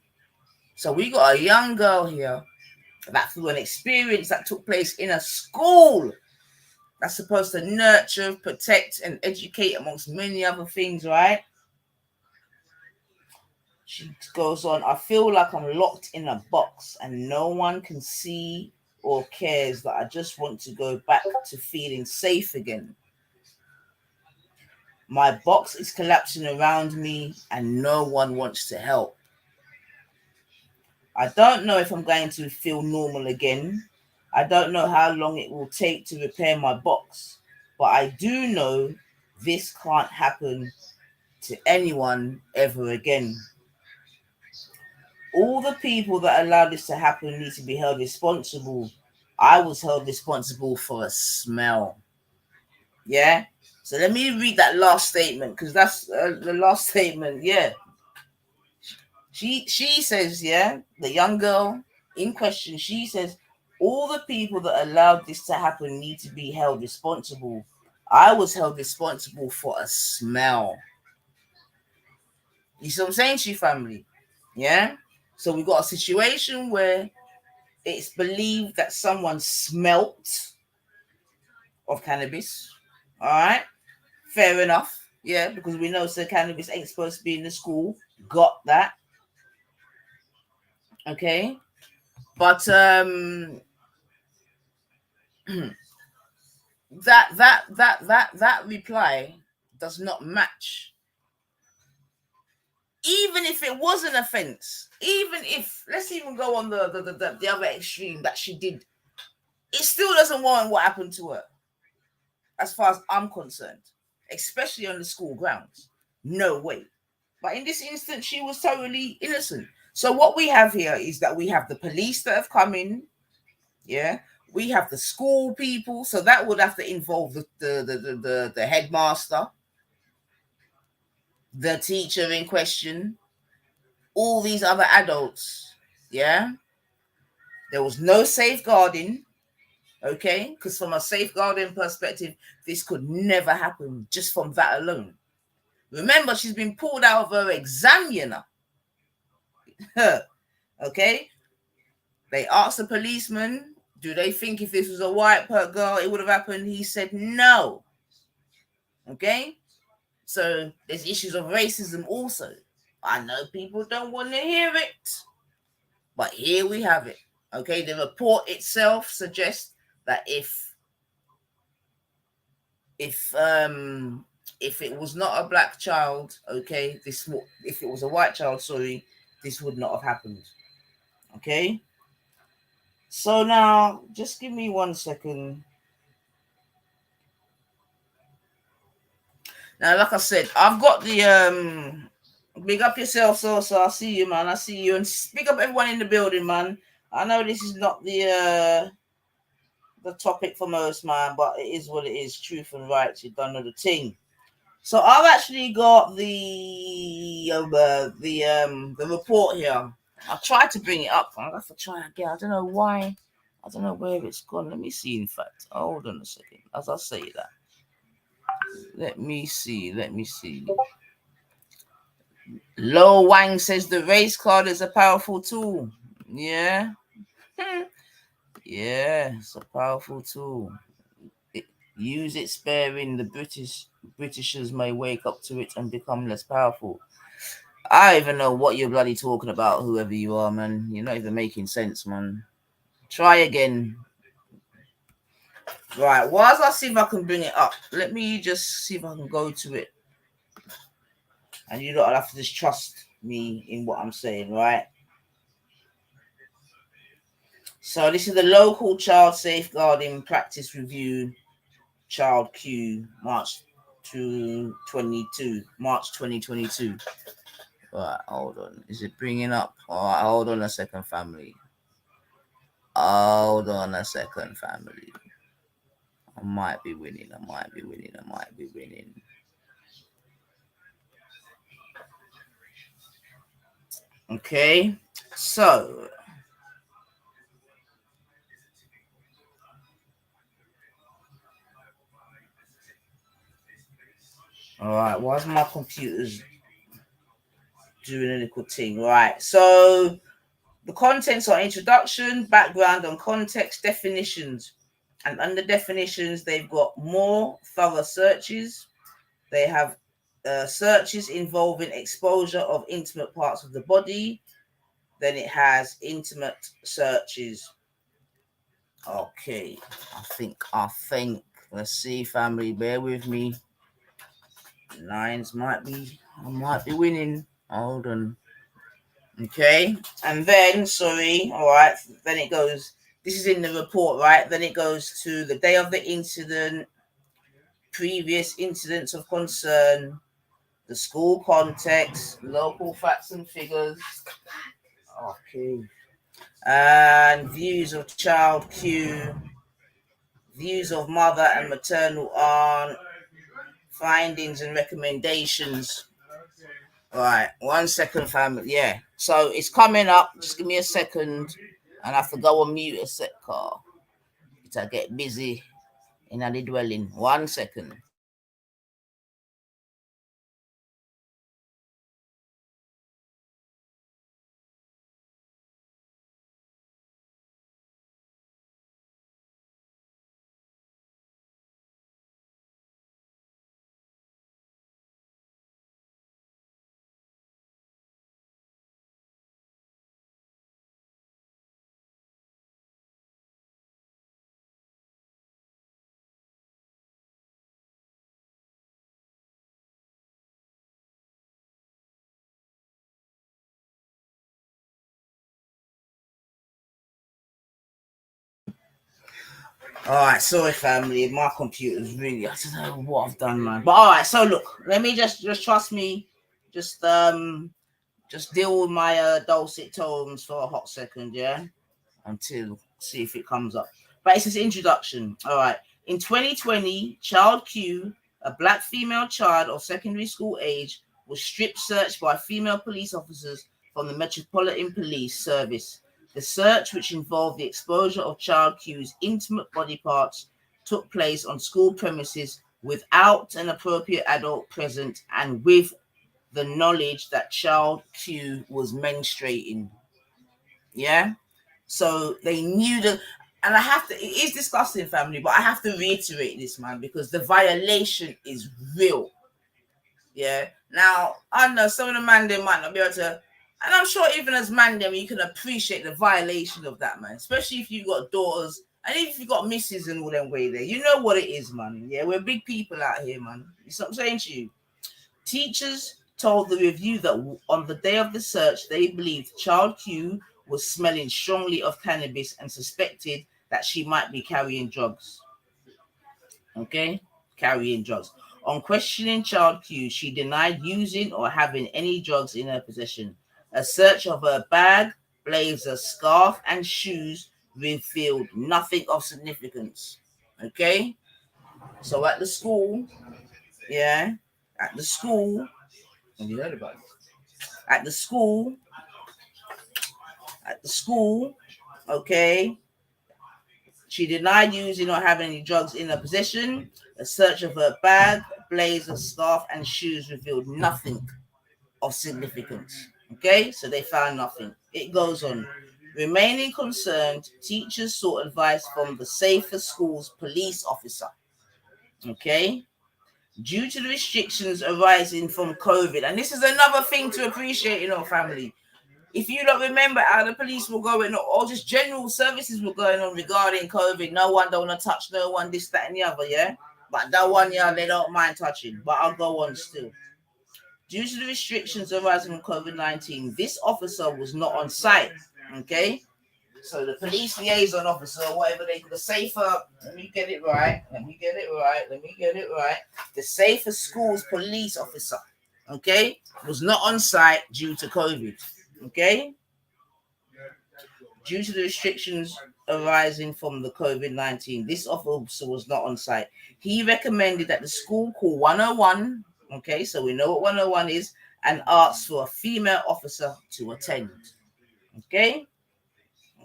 So we got a young girl here that through an experience that took place in a school that's supposed to nurture, protect, and educate amongst many other things, right? She goes on, I feel like I'm locked in a box and no one can see or cares that I just want to go back to feeling safe again. My box is collapsing around me and no one wants to help. I don't know if I'm going to feel normal again. I don't know how long it will take to repair my box, but I do know this can't happen to anyone ever again. All the people that allowed this to happen need to be held responsible. I was held responsible for a smell. Yeah? So let me read that last statement, because that's the last statement, yeah. She says, yeah, the young girl in question, she says, all the people that allowed this to happen need to be held responsible. I was held responsible for a smell. You see what I'm saying to you, family? Yeah? So we got a situation where it's believed that someone smelt of cannabis. All right? Fair enough. Yeah, because we know so cannabis ain't supposed to be in the school. Got that. Okay, but that reply does not match. Even if it was an offense, even if, let's even go on the other extreme that she did, it still doesn't warrant what happened to her, as far as I'm concerned, especially on the school grounds. No way. But in this instance, she was totally innocent. So what we have here is that we have the police that have come in, yeah. We have the school people, so that would have to involve the headmaster, the teacher in question, all these other adults. Yeah, there was no safeguarding. Okay, because from a safeguarding perspective, this could never happen just from that alone. Remember, she's been pulled out of her exam, you know. Okay, they asked the policeman, do they think if this was a white girl, it would have happened? He said no. Okay, so there's issues of racism also. I know people don't want to hear it, but here we have it. Okay, the report itself suggests that if it was not a black child, okay, if it was a white child, sorry, this would not have happened. Okay, so now just give me 1 second. Now, like I said, I've got the big up yourself, so I see you, man. I see you, and big up everyone in the building, man. I know this is not the topic for most, man, but it is what it is. Truth and rights, you don't know the thing. So I've actually got the report here. I tried to bring it up. I'll have to try again. I don't know why. I don't know where it's gone. Let me see. In fact, hold on a second. As I say that, let me see. Lo Wang says the race card is a powerful tool. Yeah. Yeah, it's a powerful tool. Use it sparing. The Britishers may wake up to it and become less powerful. I don't even know what you're bloody talking about, whoever you are, man. You're not even making sense, man. Try again. Right, whilst I see if I can bring it up, let me just see if I can go to it. And you don't have to just trust me in what I'm saying, right? So this is the local child safeguarding practice review, child Q, March 2022. Right, hold on. Is it bringing up? All right, hold on a second, family. Hold on a second, family. I might be winning. Okay, so all right, why is my computer's doing a little thing? Right, so the contents are introduction, background and context, definitions. And under definitions, they've got more thorough searches. They have searches involving exposure of intimate parts of the body. Then it has intimate searches. Okay, I think. Let's see, family, bear with me. I might be winning. Hold on. Okay, and then, all right, then it goes, this is in the report, right? Then it goes to the day of the incident, previous incidents of concern, the school context, local facts and figures. Okay. And views of child Q, views of mother and maternal aunt, findings and recommendations. All right, 1 second, family. Yeah, so it's coming up. Just give me a second, and I have to go on mute a sec, car. I get busy in the dwelling. 1 second. All right, sorry, family. My computer's really, I don't know what I've done, man. But all right, so look, let me just trust me. Just deal with my dulcet tones for a hot second, yeah, until see if it comes up. But it's his introduction. All right. In 2020, child Q, a black female child of secondary school age, was strip searched by female police officers from the Metropolitan Police Service. The search, which involved the exposure of child Q's intimate body parts, took place on school premises without an appropriate adult present and with the knowledge that child Q was menstruating. Yeah? So they knew that, and I have to, it is disgusting, family, but I have to reiterate this, man, because the violation is real. Yeah. Now, I know some of the man, they might not be able to, and I'm sure even as man, them, you can appreciate the violation of that, man, especially if you've got daughters, and even if you've got misses and all them way there. You know what it is, man. Yeah, we're big people out here, man. You see what I'm saying to you? Teachers told the review that on the day of the search, they believed child Q was smelling strongly of cannabis and suspected that she might be carrying drugs. Okay? Carrying drugs. On questioning child Q, she denied using or having any drugs in her possession. A search of her bag, blazer, scarf, and shoes revealed nothing of significance. Okay? So at the school, yeah, at the school, have you heard about it? At the school, okay, she denied using or having any drugs in her possession. A search of her bag, blazer, scarf, and shoes revealed nothing of significance. Okay, so they found nothing. It goes on. Remaining concerned, teachers sought advice from the Safer Schools police officer. Okay, due to the restrictions arising from COVID, and this is another thing to appreciate in our family. If you don't remember how the police were going, or just general services were going on regarding COVID, no one don't want to touch no one, this, that, and the other, yeah? But that one, yeah, they don't mind touching, but I'll go on still. Due to the restrictions arising from COVID-19, this officer was not on site, okay? So the police liaison officer, whatever they call the Safer, let me get it right. The Safer Schools police officer, okay, was not on site due to COVID. Okay, due to the restrictions arising from the COVID-19, this officer was not on site. He recommended that the school call 101, okay, so we know what 101 is, and ask for a female officer to attend. Okay,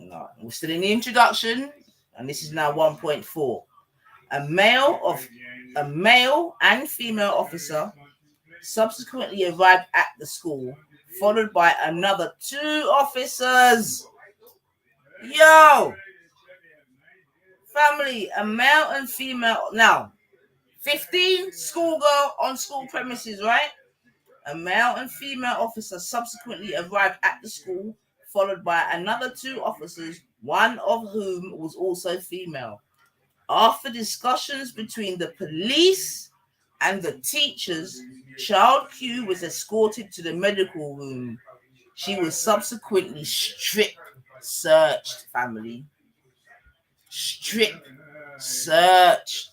no, we're still in the introduction, and this is now 1.4. A male and female officer subsequently arrived at the school, followed by another 2 officers. Yo, family, a male and female. Now, 15 schoolgirl on school premises, right? A male and female officer subsequently arrived at the school, followed by another 2 officers, one of whom was also female. After discussions between the police and the teachers, child Q was escorted to the medical room. She was subsequently strip searched, family. Strip searched.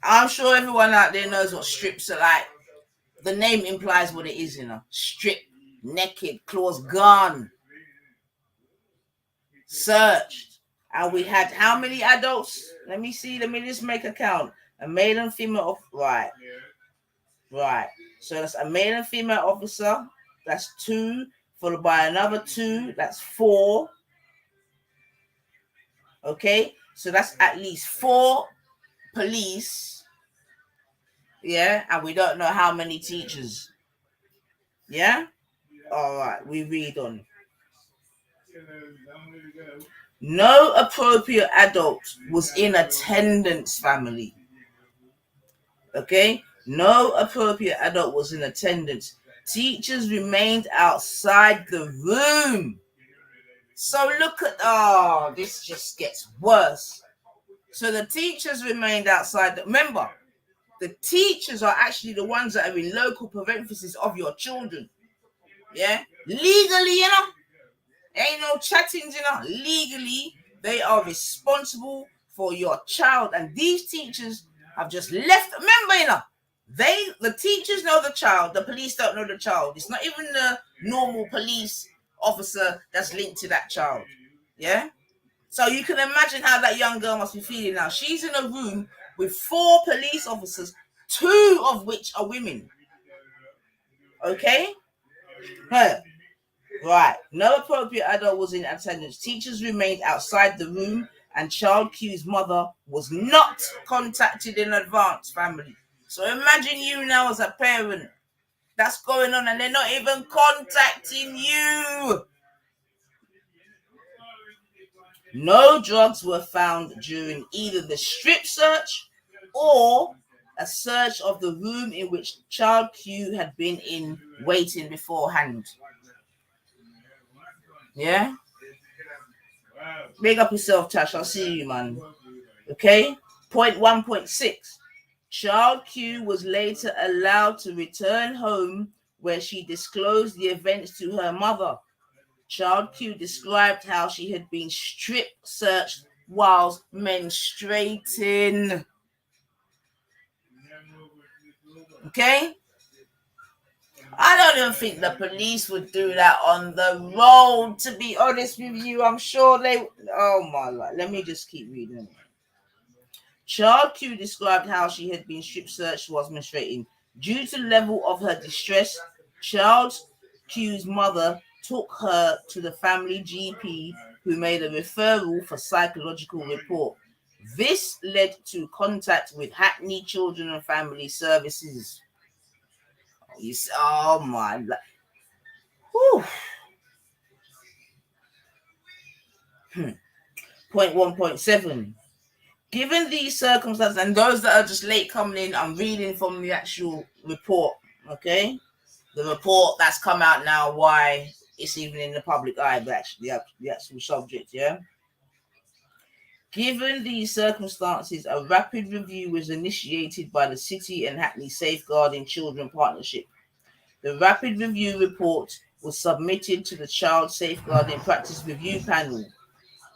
I'm sure everyone out there knows what strips are like. The name implies what it is, you know. Strip, naked, claws gone. Searched. And we had how many adults? Let me just make a count. A male and female, right. So that's a male and female officer. That's 2, followed by another 2. That's 4. Okay, so that's at least 4 police. Yeah, and we don't know how many teachers. Yeah. All right, we read on. No appropriate adult was in attendance, family. Okay, no appropriate adult was in attendance. Teachers remained outside the room. So look at, this just gets worse. So the teachers remained outside. Remember, the teachers are actually the ones that are in local parentheses of your children. Yeah, legally, you know, ain't no chattings, you know. Legally, they are responsible for your child, and these teachers have just left. Remember, you know, the teachers know the child, the police don't know the child. It's not even the normal police officer that's linked to that child. Yeah, So you can imagine how that young girl must be feeling now. She's in a room with 4 police officers, 2 of which are women. Okay? Right. No appropriate adult was in attendance. Teachers remained outside the room, and child Q's mother was not contacted in advance, family. So imagine you now as a parent. That's going on, and they're not even contacting you. No drugs were found during either the strip search or a search of the room in which child Q had been in waiting beforehand. Yeah? Big up yourself, Tash. I'll see you, man. Okay? Point 1.6. Child Q was later allowed to return home where she disclosed the events to her mother. Child Q described how she had been strip searched whilst menstruating. Okay? I don't even think the police would do that on the road, to be honest with you. I'm sure they... Oh my God. Let me just keep reading. Child Q described how she had been strip searched whilst menstruating. Due to the level of her distress, Child Q's mother took her to the family GP, who made a referral for psychological report. This led to contact with Hackney Children and Family Services. Oh my. Whew. Point 1.7. Given these circumstances, and those that are just late coming in, I'm reading from the actual report, okay? The report that's come out now, why it's even in the public eye, but actually the actual subject, yeah? Given these circumstances, a rapid review was initiated by the City and Hackney Safeguarding Children Partnership. The rapid review report was submitted to the Child Safeguarding Practice Review Panel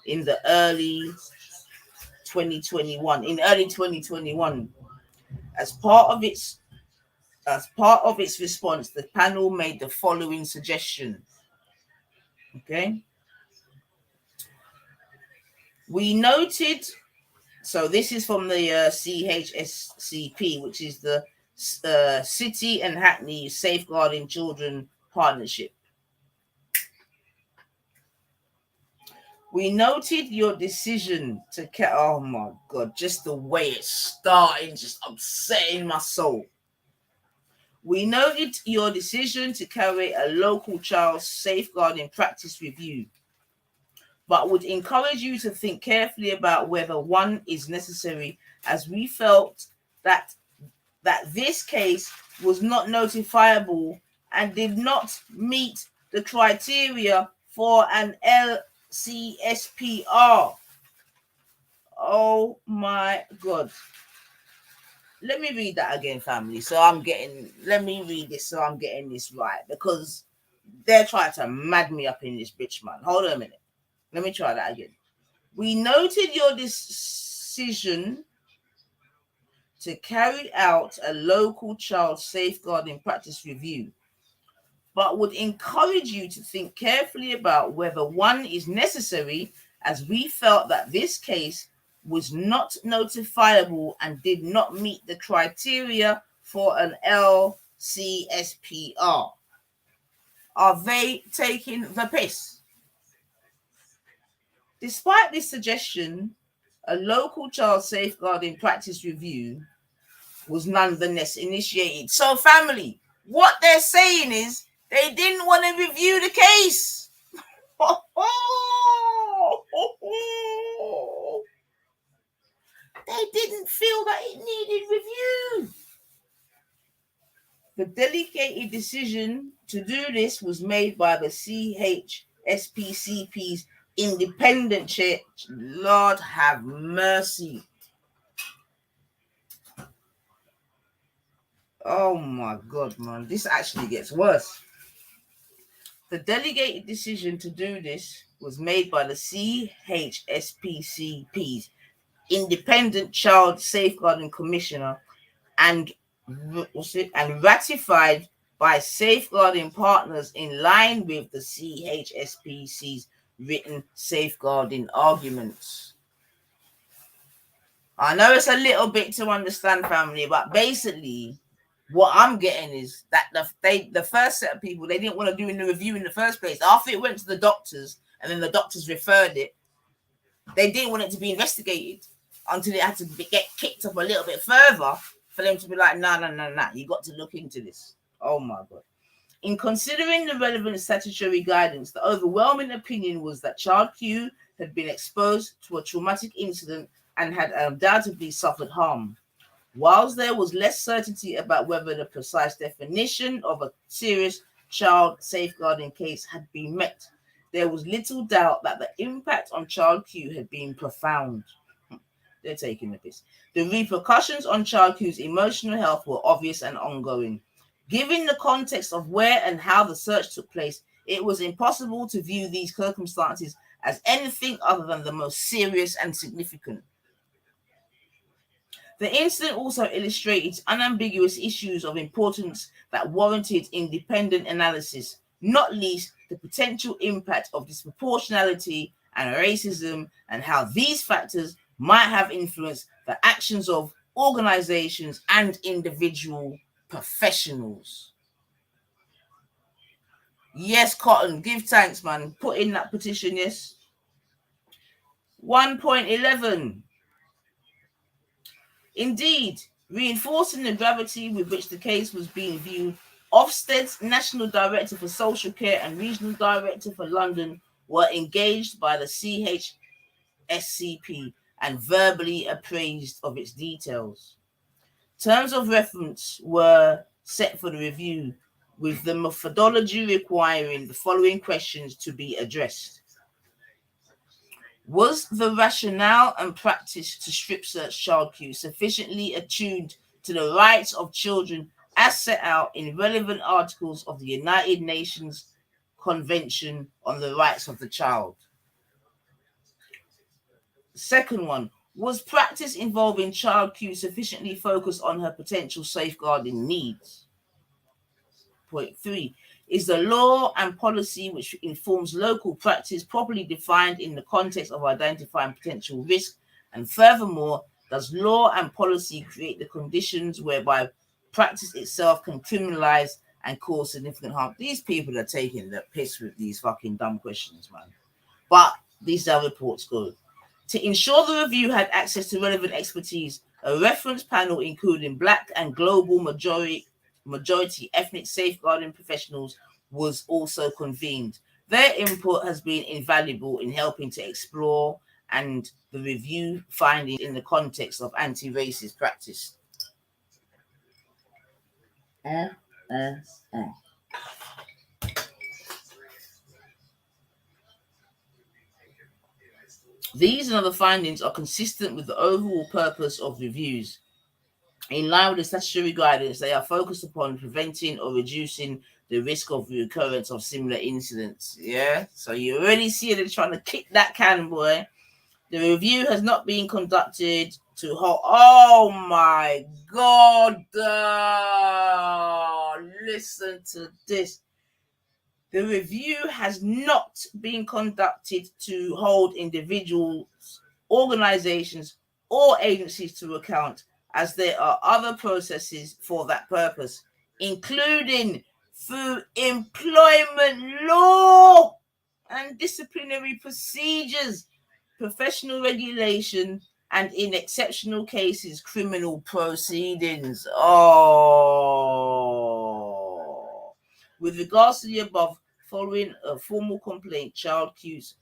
in early 2021. As part of its response, the panel made the following suggestion. Okay. We noted, so this is from the CHSCP, which is the City and Hackney Safeguarding Children Partnership. We noted your decision to oh my God, just the way it started, just upsetting my soul. We noted your decision to carry a local child safeguarding practice review, but would encourage you to think carefully about whether one is necessary, as we felt that this case was not notifiable and did not meet the criteria for an LCSPR. Oh my God. Let me read that again, family. Let me read this so I'm getting this right, because they're trying to mad me up in this bitch, man. Hold on a minute. Let me try that again. We noted your decision to carry out a local child safeguarding practice review, but would encourage you to think carefully about whether one is necessary, as we felt that this case was not notifiable and did not meet the criteria for an LCSPR. Are they taking the piss? Despite this suggestion, a local child safeguarding practice review was nonetheless initiated. So, family, what they're saying is they didn't want to review the case. They didn't feel that it needed review. The delegated decision to do this was made by the CHSPCP's independent chair. Lord have mercy. Oh my God, man. This actually gets worse. The delegated decision to do this was made by the CHSPCP's independent child safeguarding commissioner and ratified by safeguarding partners in line with the CHSPC's written safeguarding arguments. I know it's a little bit to understand, family, but basically what I'm getting is that the first set of people, they didn't want to do in the review in the first place. After it went to the doctors and then the doctors referred it, they didn't want it to be investigated until it had to get kicked up a little bit further for them to be like, nah, you got to look into this. Oh my God. In considering the relevant statutory guidance, the overwhelming opinion was that Child Q had been exposed to a traumatic incident and had undoubtedly suffered harm. Whilst there was less certainty about whether the precise definition of a serious child safeguarding case had been met, there was little doubt that the impact on Child Q had been profound. They're taking the piss. The repercussions on Child Q's emotional health were obvious and ongoing. Given the context of where and how the search took place, it was impossible to view these circumstances as anything other than the most serious and significant. The incident also illustrated unambiguous issues of importance that warranted independent analysis, not least the potential impact of disproportionality and racism and how these factors might have influenced the actions of organizations and individual professionals. Yes, Cotton, give thanks, man. Put in that petition, yes. 1.11. Indeed, reinforcing the gravity with which the case was being viewed, Ofsted's National Director for Social Care and Regional Director for London were engaged by the CHSCP and verbally appraised of its details. Terms of reference were set for the review, with the methodology requiring the following questions to be addressed. Was the rationale and practice to strip search Child Q sufficiently attuned to the rights of children as set out in relevant articles of the United Nations Convention on the Rights of the Child? Second one, was practice involving Child Q sufficiently focused on her potential safeguarding needs? Point 3, is the law and policy which informs local practice properly defined in the context of identifying potential risk? And furthermore, does law and policy create the conditions whereby practice itself can criminalize and cause significant harm? These people are taking the piss with these fucking dumb questions, man. But these are reports go. To ensure the review had access to relevant expertise, a reference panel including Black and global majority ethnic safeguarding professionals was also convened. Their input has been invaluable in helping to explore and the review findings in the context of anti-racist practice. These and other findings are consistent with the overall purpose of reviews. In line with the statutory guidance, they are focused upon preventing or reducing the risk of recurrence of similar incidents. Yeah, so you already see they're trying to kick that can, boy. The review has not been conducted to hold. Oh my God! Listen to this. The review has not been conducted to hold individuals, organizations, or agencies to account, as there are other processes for that purpose, including through employment law and disciplinary procedures, professional regulation, and in exceptional cases, criminal proceedings. Oh. With regards to the above, following a formal complaint, Child Q's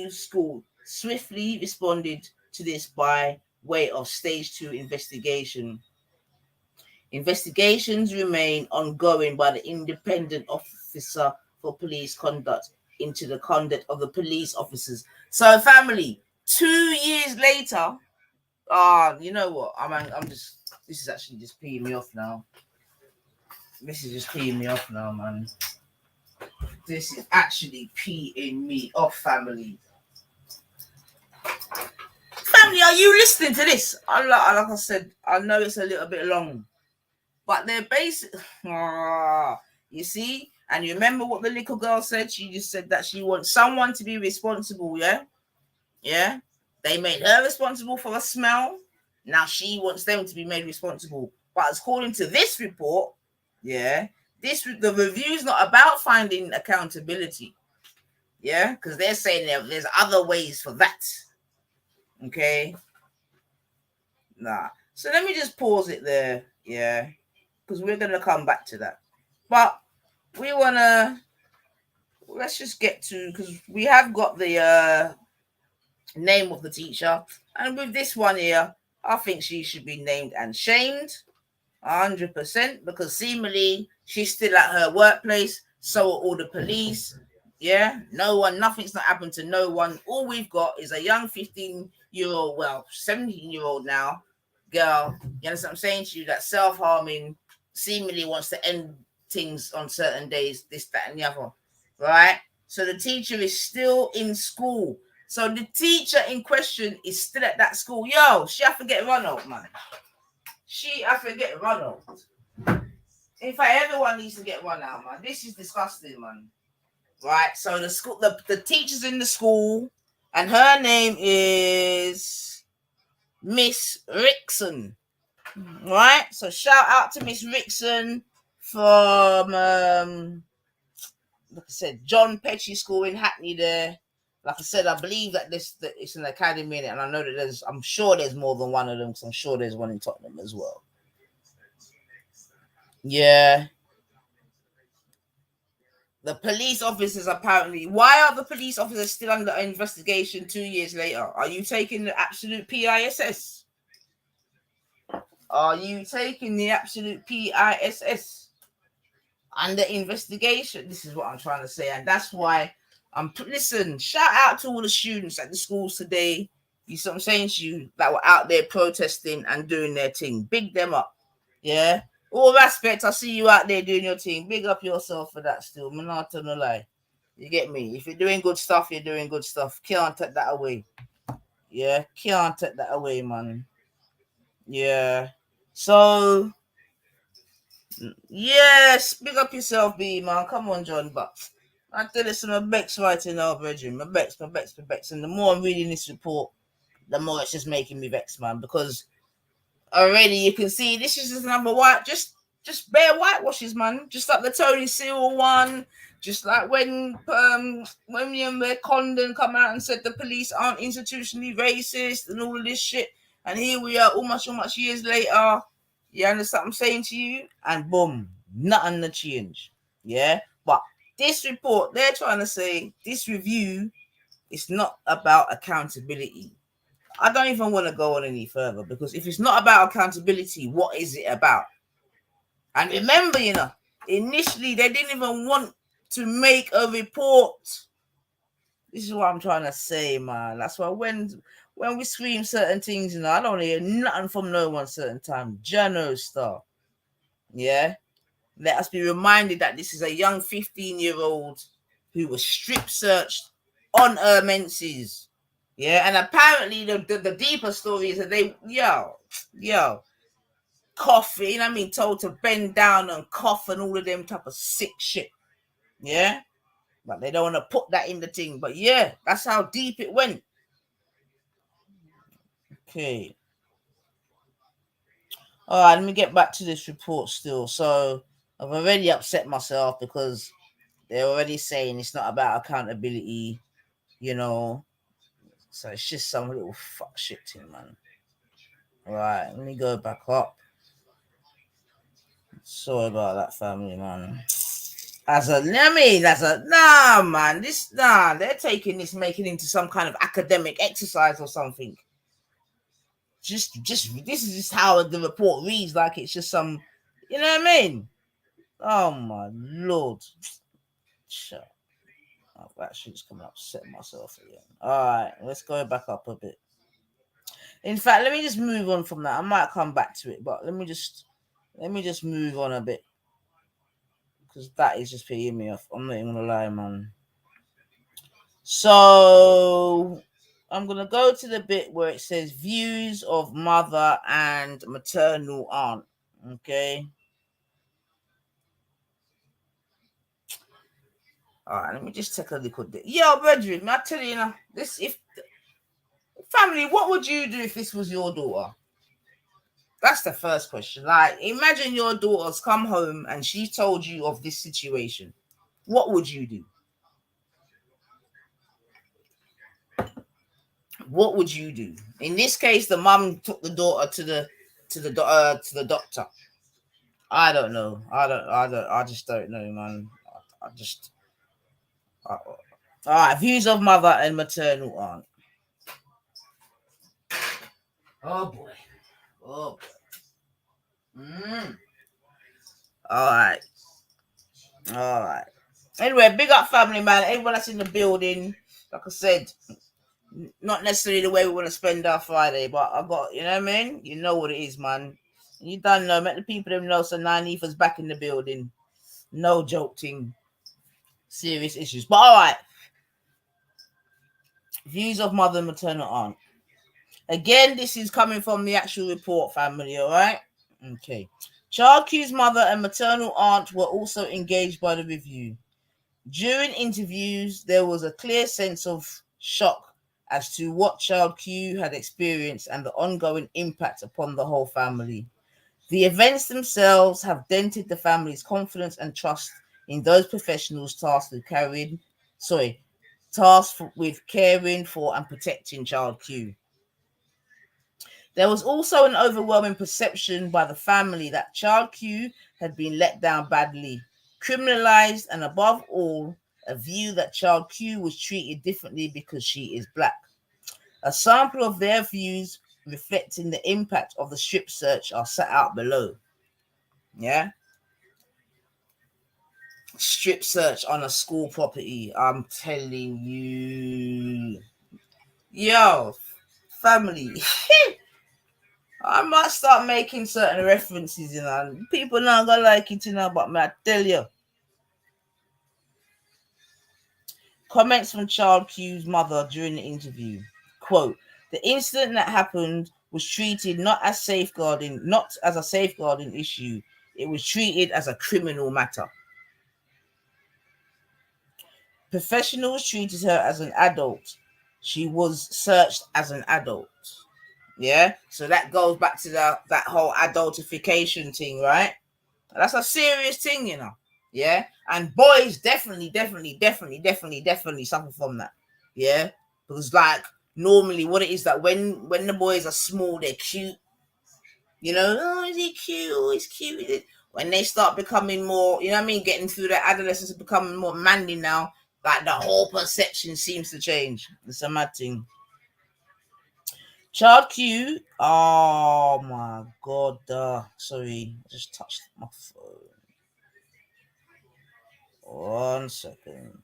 school swiftly responded to this by way of stage 2 investigation. Investigations remain ongoing by the independent officer for police conduct into the conduct of the police officers. So, family, 2 years later, you know what? This is actually just peeing me off now. This is just peeing me off now, man. This is actually peeing me off, family. Family, are you listening to this? Like I said, I know it's a little bit long, but they're basic. You see, And you remember what the little girl said? She just said that she wants someone to be responsible, yeah? Yeah? They made her responsible for a smell. Now she wants them to be made responsible. But according to this report, yeah, the review is not about finding accountability. Yeah? Because they're saying there's other ways for that. Okay? Nah. So let me just pause it there. Yeah? Because we're going to come back to that. But we want to... Let's just get to... Because we have got the... name of the teacher, and with this one here, I think she should be named and shamed 100%, because seemingly she's still at her workplace, so are all the police. Yeah, nothing's not happened to no one. All we've got is a young 15-year-old, well, 17-year-old now girl, you understand what I'm saying to you, that self-harming, seemingly wants to end things on certain days, this, that, and the other, right? So the teacher is still in school. So the teacher in question is still at that school. Yo, she have to get run out, man. She have to get run out. In fact, everyone needs to get run out, man. This is disgusting, man. Right? So the school, the teacher's in the school, and her name is Miss Rickson. Right? So shout out to Miss Rickson from, like I said, John Petrie School in Hackney there. Like I said, I believe that it's an academy in it, and I know that I'm sure there's more than one of them, because I'm sure there's one in Tottenham as well. Yeah. The police officers apparently... Why are the police officers still under investigation 2 years later? Are you taking the absolute PISS? Are you taking the absolute PISS? Under investigation. This is what I'm trying to say, and that's why... listen, shout out to all the students at the schools today. You see what I'm saying to you, that were out there protesting and doing their thing. Big them up. Yeah. All respect. I see you out there doing your thing. Big up yourself for that still. I'm not gonna lie. You get me? If you're doing good stuff, you're doing good stuff. Can't take that away. Yeah. Can't take that away, man. Yeah. So yes, big up yourself, B, man. Come on, John. But I tell you, some of Beck's right now, Virgin. My Beck's. And the more I'm reading this report, the more it's just making me vexed, man. Because already you can see this is just another white, just bare whitewashes, man. Just like the Tony Sewell one, just like when Condon come out and said the police aren't institutionally racist and all of this shit. And here we are, almost years later. You understand what I'm saying to you? And boom, nothing to change. Yeah, but this report, they're trying to say this review is not about accountability. I don't even want to go on any further, because if it's not about accountability, what is it about? And remember, you know, initially they didn't even want to make a report. This is what I'm trying to say, man. That's why when we scream certain things, you know, I don't hear nothing from no one certain time. Journo stuff. Yeah. Let us be reminded that this is a young 15-year-old who was strip searched on her menses. Yeah, and apparently the deeper story is that they, cough, you know what I mean, told to bend down and cough and all of them type of sick shit. Yeah, but they don't want to put that in the thing. But yeah, that's how deep it went. Okay. All right, let me get back to this report still. So I've already upset myself because they're already saying it's not about accountability, you know. So it's just some little fuck shit thing, man. All right, let me go back up. Sorry about that, family, man. They're taking this, making it into some kind of academic exercise or something. Just this is just how the report reads, like it's just some, you know what I mean? Oh my lord. Shut up. Oh, that shit's coming up, setting myself again. All right, let's go back up a bit. In fact, let me just move on from that. I might come back to it, but let me just move on a bit, because that is just pissing me off. I'm not even gonna lie, man. So I'm gonna go to the bit where it says views of mother and maternal aunt. Okay. All right, let me just take a look at this. Yo, brethren, I tell you now, family, what would you do if this was your daughter? That's the first question. Like, imagine your daughter's come home and she told you of this situation. What would you do? What would you do? In this case, the mum took the daughter to the doctor. I don't know. I just don't know, man. All right, views of mother and maternal aunt. Oh boy. All right. Anyway, big up family, man. Everyone that's in the building. Like I said, not necessarily the way we want to spend our Friday, but I got, you know what I mean? You know what it is, man. You done know. Let the people them know. So 9Etha's back in the building. No joking. Serious issues. But all right. Views of mother and maternal aunt. Again, this is coming from the actual report, family, all right? Okay. Child Q's mother and maternal aunt were also engaged by the review. During interviews, there was a clear sense of shock as to what Child Q had experienced and the ongoing impact upon the whole family. The events themselves have dented the family's confidence and trust in those professionals tasked with caring for and protecting Child Q. There was also an overwhelming perception by the family that Child Q had been let down badly, criminalized, and above all, a view that Child Q was treated differently because she is black. A sample of their views reflecting the impact of the strip search are set out below. Yeah? Strip search on a school property. I'm telling you. Yo, family. I might start making certain references, you know. People not gonna like it, you know, but I tell you. Comments from Child Q's mother during the interview. Quote, the incident that happened was treated not as a safeguarding issue. It was treated as a criminal matter. Professionals treated her as an adult. She was searched as an adult. Yeah, so that goes back to that whole adultification thing, right? That's a serious thing, you know. Yeah, and boys definitely suffer from that. Yeah, because like normally, what it is that when the boys are small, they're cute. You know, oh, is he cute? Oh, he's cute. When they start becoming more, you know what I mean, getting through their adolescence, becoming more manly now, like the whole perception seems to change. It's a mad thing. Child Q, oh my god, sorry, I just touched my phone. 1 second.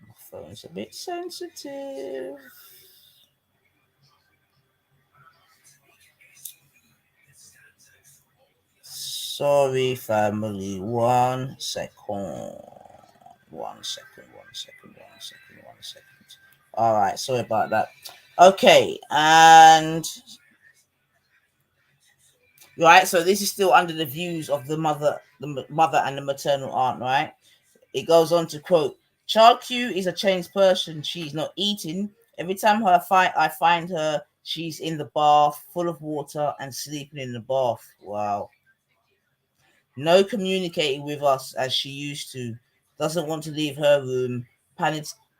My phone's a bit sensitive. Sorry, family, 1 second. 1 second. All right, sorry about that. Okay, and right, so this is still under the views of the mother and the maternal aunt, right? It goes on to quote, Child Q is a changed person. She's not eating. Every time I find her, she's in the bath, full of water and sleeping in the bath. Wow. No communicating with us as she used to. Doesn't want to leave her room.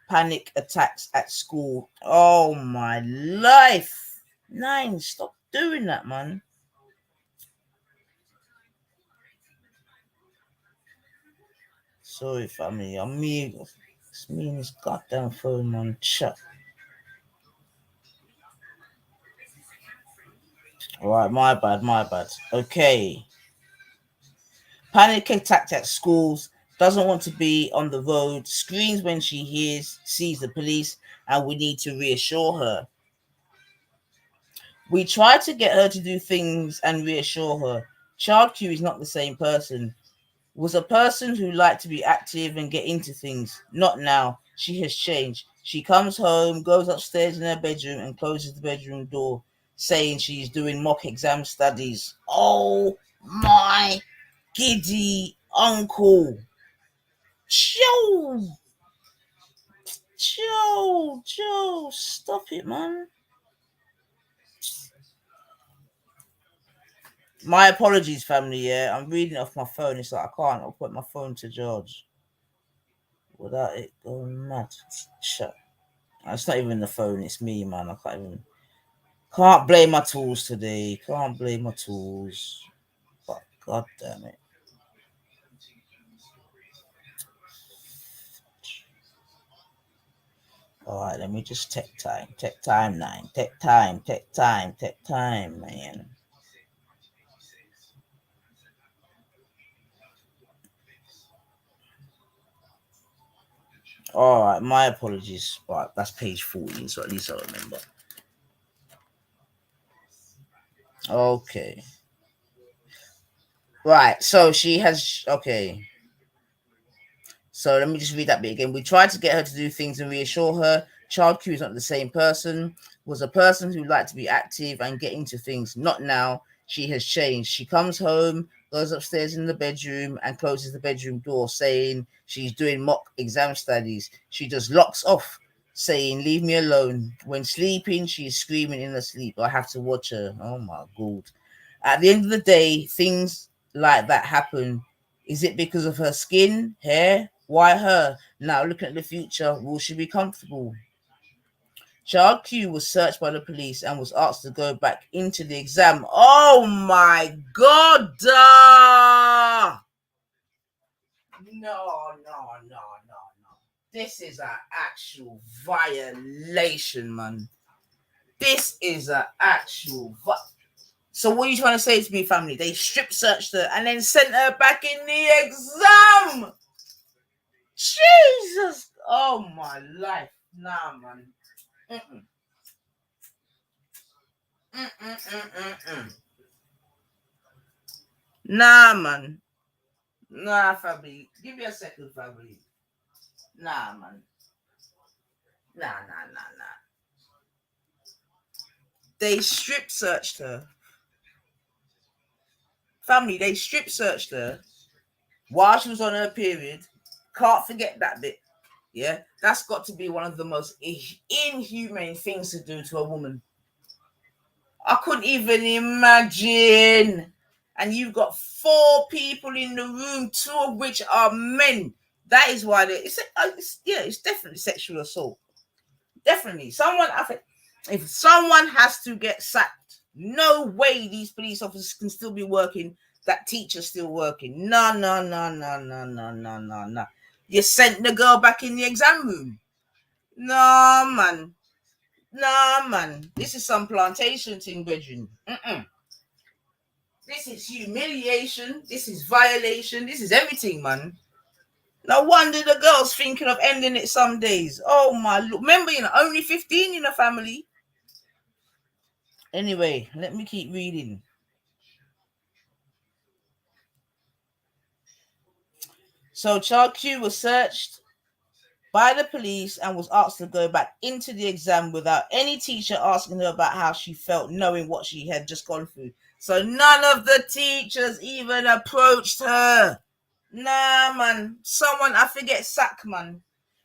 Panic attacks at school. Oh my life. 9, stop doing that, man. Sorry, family. It's me and this goddamn phone, man. Shut. Alright, my bad. Okay. Panic attack at schools. Doesn't want to be on the road. Screams when she sees the police, and we need to reassure her. We try to get her to do things and reassure her. Child Q is not the same person. Was a person who liked to be active and get into things. Not now. She has changed. She comes home, goes upstairs in her bedroom and closes the bedroom door, saying she's doing mock exam studies. Oh my giddy uncle. Joe, stop it, man. My apologies, family. Yeah, I'm reading off my phone. It's like I can't. I'll put my phone to George without it going mad. Shut. It's not even the phone. It's me, man. I can't blame my tools today. Can't blame my tools. But god damn it. Alright, let me just take time, man. Alright, my apologies. But that's page 14, so at least I remember. Okay. Right, so she has okay. So let me just read that bit again. We tried to get her to do things and reassure her. Child Q is not the same person. Was a person who liked to be active and get into things. Not now. She has changed. She comes home, goes upstairs in the bedroom and closes the bedroom door, saying she's doing mock exam studies. She just locks off, saying, leave me alone. When sleeping, she's screaming in her sleep. I have to watch her. Oh my God. At the end of the day, things like that happen. Is it because of her skin, hair? Why her? Now looking at the future, will she be comfortable? Child Q was searched by the police and was asked to go back into the exam. Oh my God! No. This is an actual violation, man. This is an actual So what are you trying to say to me, family? They strip searched her and then sent her back in the exam. Jesus. Oh, my life. Nah, man. Nah, man. Nah, family. Give me a second, family. Nah, man. Nah. They strip searched her. Family, they strip searched her while she was on her period. Can't forget that bit. Yeah, that's got to be one of the most inhumane things to do to a woman. I couldn't even imagine. And you've got 4 people in the room, 2 of which are men. That is why it's definitely sexual assault. Definitely. If someone has to get sacked, no way these police officers can still be working. That teacher's still working. No. You sent the girl back in the exam room. No, man. This is some plantation thing, brethren. This is humiliation. This is violation. This is everything, man. No wonder the girl's thinking of ending it some days. Oh, my Lord. Remember, only 15 in the family. Anyway, let me keep reading. So Child Q was searched by the police and was asked to go back into the exam without any teacher asking her about how she felt, knowing what she had just gone through. So none of the teachers even approached her. Nah, man. Someone, I forget, sack, man.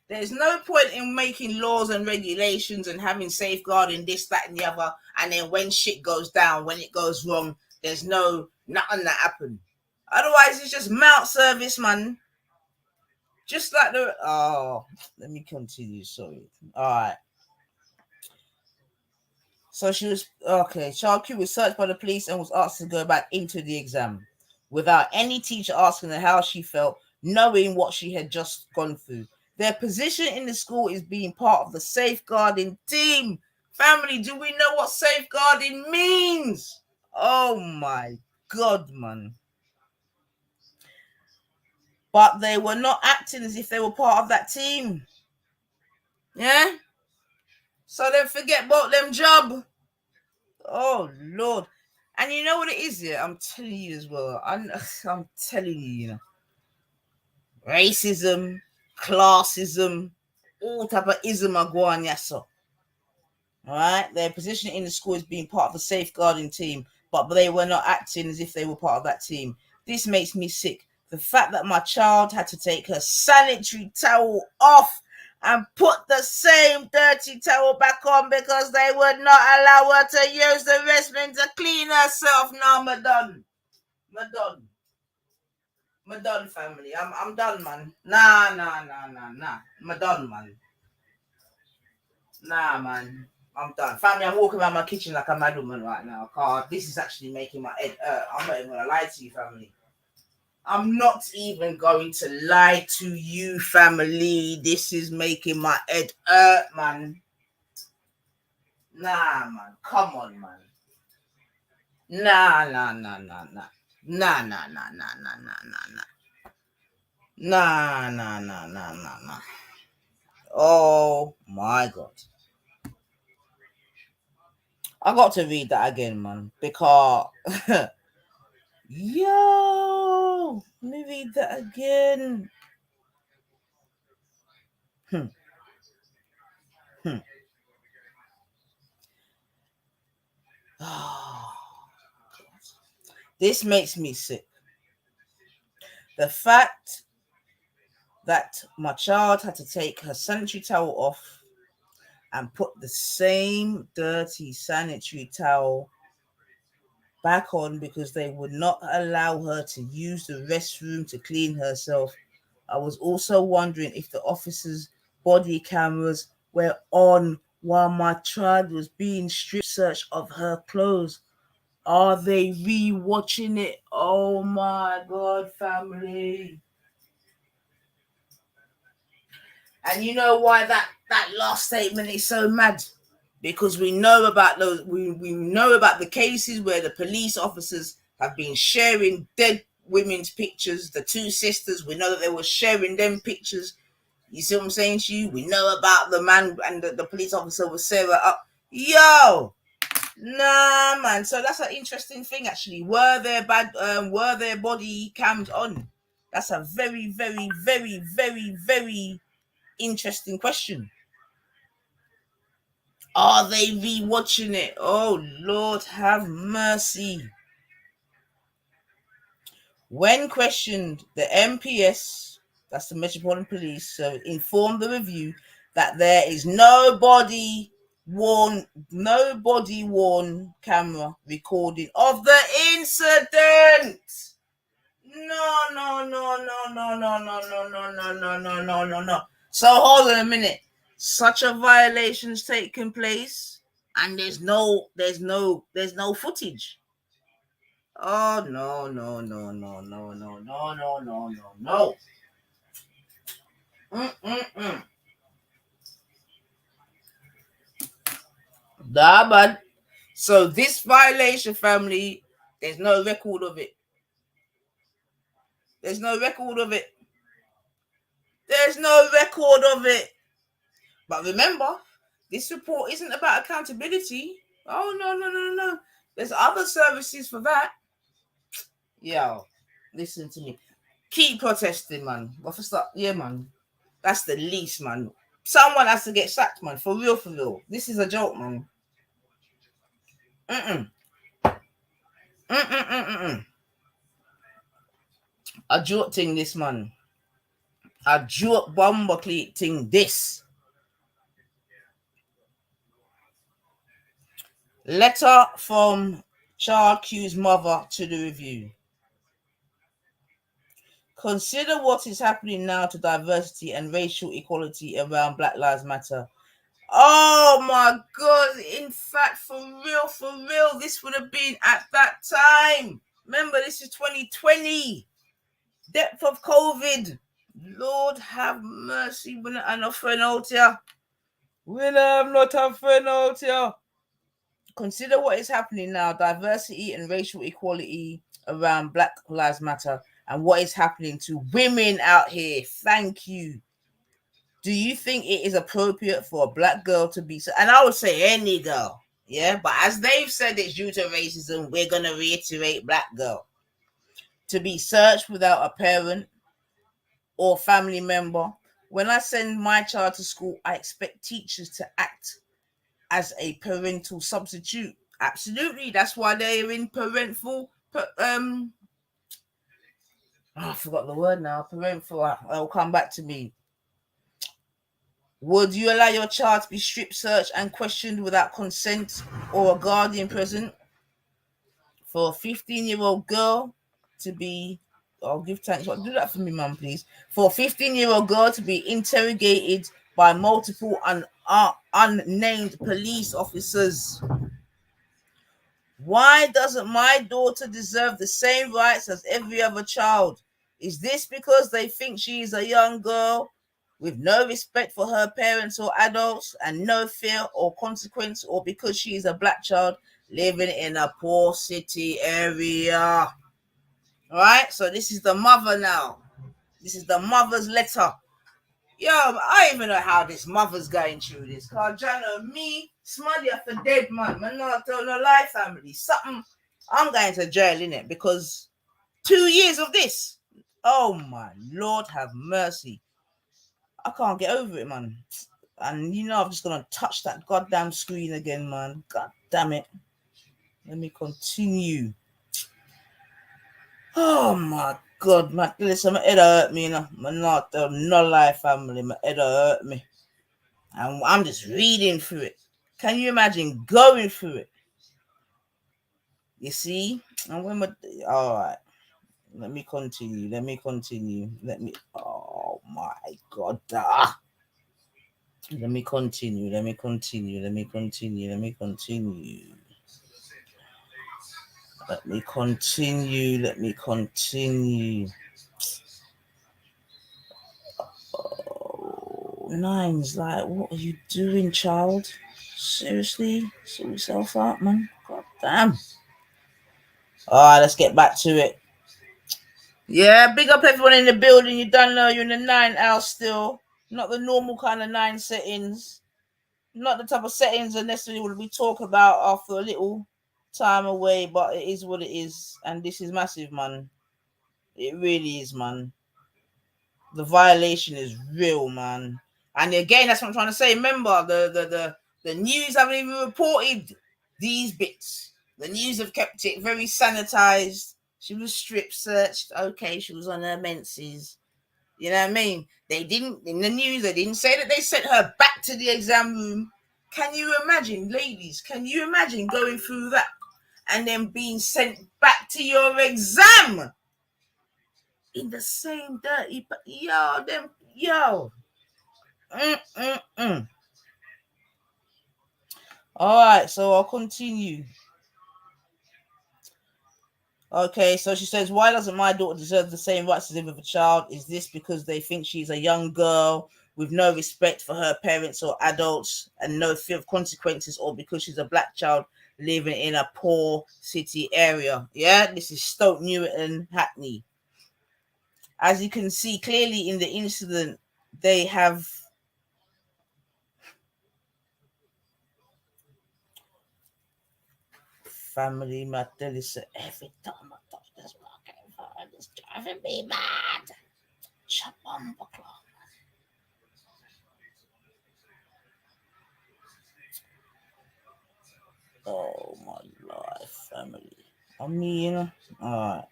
There's no point in making laws and regulations and having safeguarding this, that, and the other. And then when shit goes down, when it goes wrong, there's nothing that happen. Otherwise, it's just mount service, man. Just like let me continue. Sorry. All right. So she was okay. Child Q was searched by the police and was asked to go back into the exam without any teacher asking her how she felt, knowing what she had just gone through. Their position in the school is being part of the safeguarding team. Family, do we know what safeguarding means? Oh my God, man. But they were not acting as if they were part of that team. Yeah? So then forget about them job. Oh, Lord. And you know what it is, yeah? I'm telling you as well. I'm telling you, racism, classism, all type of ism are going, yes, sir. All right? Their position in the school is being part of the safeguarding team, but they were not acting as if they were part of that team. This makes me sick. The fact that my child had to take her sanitary towel off and put the same dirty towel back on because they would not allow her to use the restroom to clean herself. No, I'm done. I'm done, family. I'm done, man. Nah. I'm done, man. Nah, man. I'm done. Family, I'm walking around my kitchen like a mad woman right now. God, this is actually making my head hurt. I'm not even going to lie to you, family. I'm not even going to lie to you, family. This is making my head hurt, man. Nah, man. Come on, man. Nah. Nah. Oh my God. I got to read that again, man, because yo, let me read that again. Oh, this makes me sick. The fact that my child had to take her sanitary towel off and put the same dirty sanitary towel back on because they would not allow her to use the restroom to clean herself. I was also wondering if the officers' body cameras were on while my child was being strip searched of her clothes. Are they re-watching it? Oh my God, family. And you know why that last statement is so mad? Because we know about those, we know about the cases where the police officers have been sharing dead women's pictures. The two sisters, we know that they were sharing them pictures. You see what I'm saying to you? We know about the man and the police officer with Sarah up. Yo, nah, man. So that's an interesting thing, actually. Were their body cams on? That's a very, very, very, very, very interesting question. Are they re-watching it? Oh, Lord have mercy. When questioned, the MPS, that's the Metropolitan Police, informed the review that there is no body worn camera recording of the incident. No. So hold on a minute. Such a violation's taken place, and there's no footage. Oh no. Nah, man. So this violation, family, there's no record of it. There's no record of it. But remember, this report isn't about accountability. Oh, no. There's other services for that. Yo, listen to me. Keep protesting, man. Yeah, man. That's the least, man. Someone has to get sacked, man. For real. This is a joke, man. A joke thing, this, man. A joke bomber thing, this. Letter from child Q's mother to the review. Consider what is happening now to diversity and racial equality around Black Lives Matter. Oh my God. In fact, for real, this would have been at that time. Remember, this is 2020. Depth of COVID. Lord have mercy. We're not enough friend out here. Consider what is happening now, diversity and racial equality around Black Lives Matter, and what is happening to women out here. Thank you. Do you think it is appropriate for a Black girl to be, and I would say any girl, yeah, but as they've said it's due to racism, we're going to reiterate Black girl, to be searched without a parent or family member? When I send my child to school, I expect teachers to act as a parental substitute. Absolutely. That's why they're in parental I forgot the word now. Parental. It'll come back to me. Would you allow your child to be strip searched and questioned without consent or a guardian present? For a 15-year-old girl to be, I'll give thanks. Do that for me, mum, please. For a 15-year-old girl to be interrogated by multiple unnamed police officers. Why doesn't my daughter deserve the same rights as every other child? Is this because they think she is a young girl with no respect for her parents or adults and no fear or consequence, or because she is a black child living in a poor city area? All right, so this is the mother now. This is the mother's letter. Yo, I don't even know how this mother's going through this. Cause Jana, me, Smuddy for dead man. Man, no, no lie, family. Something. I'm going to jail, innit? Because 2 years of this. Oh my Lord, have mercy. I can't get over it, man. And you know, I'm just gonna touch that goddamn screen again, man. God damn it. Let me continue. Oh my God, man. Listen, my head hurt me, you know. No lie, family. My head hurt me. And I'm just reading through it. Can you imagine going through it? You see? And when all right. Let me continue. Oh my God. Let me continue. Oh, Nines, like, what are you doing, child? Seriously? Sort yourself out, man. God damn. Alright, let's get back to it. Yeah, big up everyone in the building. You don't know you're in the 9 hours still. Not the normal kind of 9 settings. Not the type of settings that necessarily we talk about after a little time away, but it is what it is. And this is massive, man. It really is, man. The violation is real, man. And again, that's what I'm trying to say. Remember, the news haven't even reported these bits. The news have kept it very sanitized. She was strip searched. Okay, she was on her menses. You know what I mean? They didn't, in the news, they didn't say that they sent her back to the exam room. Can you imagine, ladies? Can you imagine going through that and then being sent back to your exam in the same dirty, yo. All right, so I'll continue. Okay, so she says, why doesn't my daughter deserve the same rights as every other child? Is this because they think she's a young girl with no respect for her parents or adults and no fear of consequences, or because she's a black child living in a poor city area? Yeah, this is Stoke Newington, Hackney. As you can see clearly in the incident, they have family matter. Listen, every time I touch this fucking phone, it's driving me mad. Oh my life, family. I mean, all right.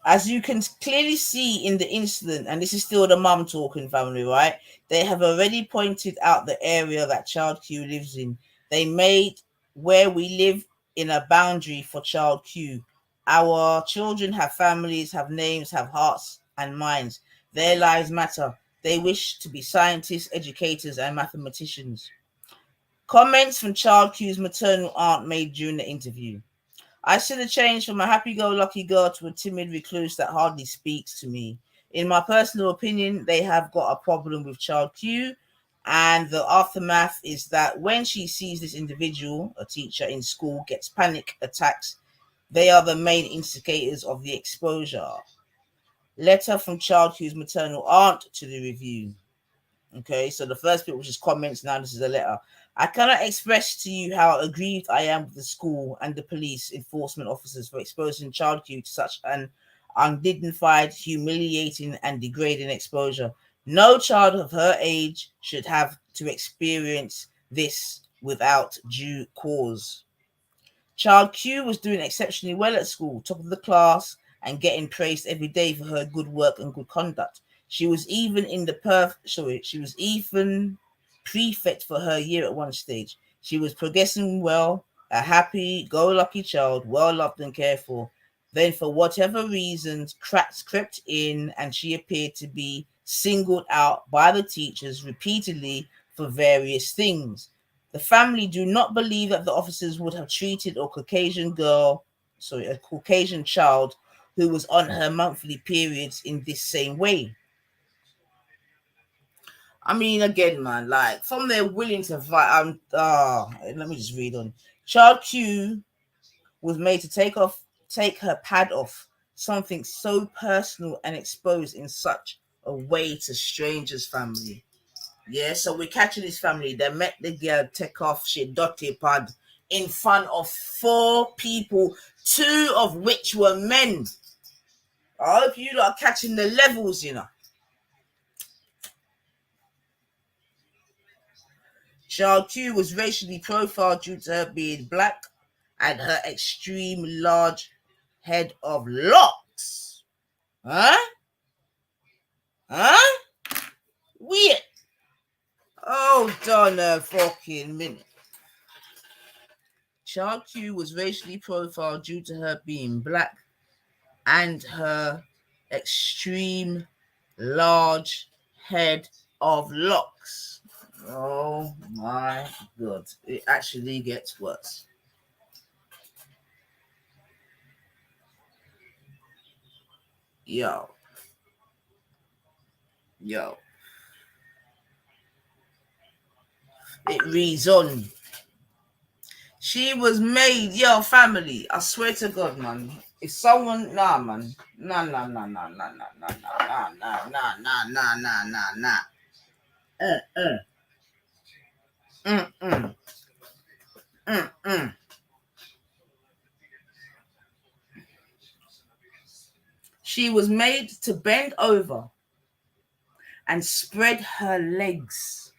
As you can clearly see in the incident, and this is still the mum talking, family, right? They have already pointed out the area that Child Q lives in. They made where we live in a boundary for Child Q. Our children have families, have names, have hearts and minds. Their lives matter. They wish to be scientists, educators, and mathematicians. Comments from Child Q's maternal aunt made during the interview. I see the change from a happy-go-lucky girl to a timid recluse that hardly speaks to me. In my personal opinion, they have got a problem with Child Q, and the aftermath is that when she sees this individual, a teacher in school, gets panic attacks, they are the main instigators of the exposure. Letter from Child Q's maternal aunt to the review. Okay, so the first bit was just comments, now this is a letter. I cannot express to you how aggrieved I am with the school and the police enforcement officers for exposing Child Q to such an undignified, humiliating, and degrading exposure. No child of her age should have to experience this without due cause. Child Q was doing exceptionally well at school, top of the class, and getting praised every day for her good work and good conduct. She was even prefect for her year at one stage. She was progressing well, a happy-go-lucky child, well loved and cared for. Then, for whatever reasons, cracks crept in, and she appeared to be singled out by the teachers repeatedly for various things. The family do not believe that the officers would have treated a Caucasian child who was on her monthly periods in this same way. I mean, again, man, like, from their willing to fight, let me just read on. Child Q was made to take her pad off, something so personal and exposed in such a way to strangers' family. Yeah, so we're catching this family. They met the girl take off she dirty pad in front of 4 people, 2 of which were men. I hope you lot are catching the levels, you know. Child Q was racially profiled due to her being black and her extreme large head of locks. Huh? Weird. Oh, darn a fucking minute. Child Q was racially profiled due to her being black and her extreme large head of locks. Oh my God. It actually gets worse. Yo. It reads on. She was made, family. I swear to God, man. If someone, man. Nah. She was made to bend over and spread her legs.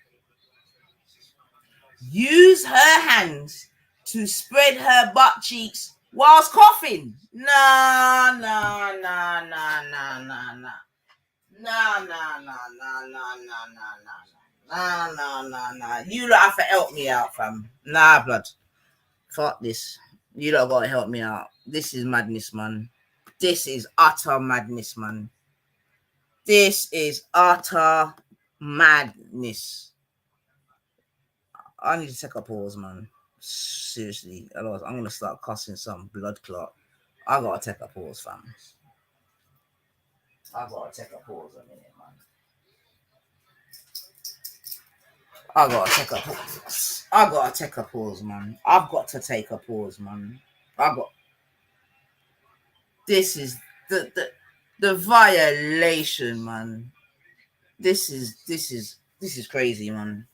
Use her hands to spread her butt cheeks whilst coughing. Nah. You lot have to help me out, fam. Nah, blood. Fuck this. You lot gotta help me out. This is madness, man. This is utter madness, man. This is utter madness. I need to take a pause, man. Seriously. Otherwise, I'm gonna start cussing some blood clot. I gotta take a pause, fam. I gotta take a pause a minute, man. I gotta take a pause, man. I've got to take a pause, man. This is the violation, man. This is crazy, man.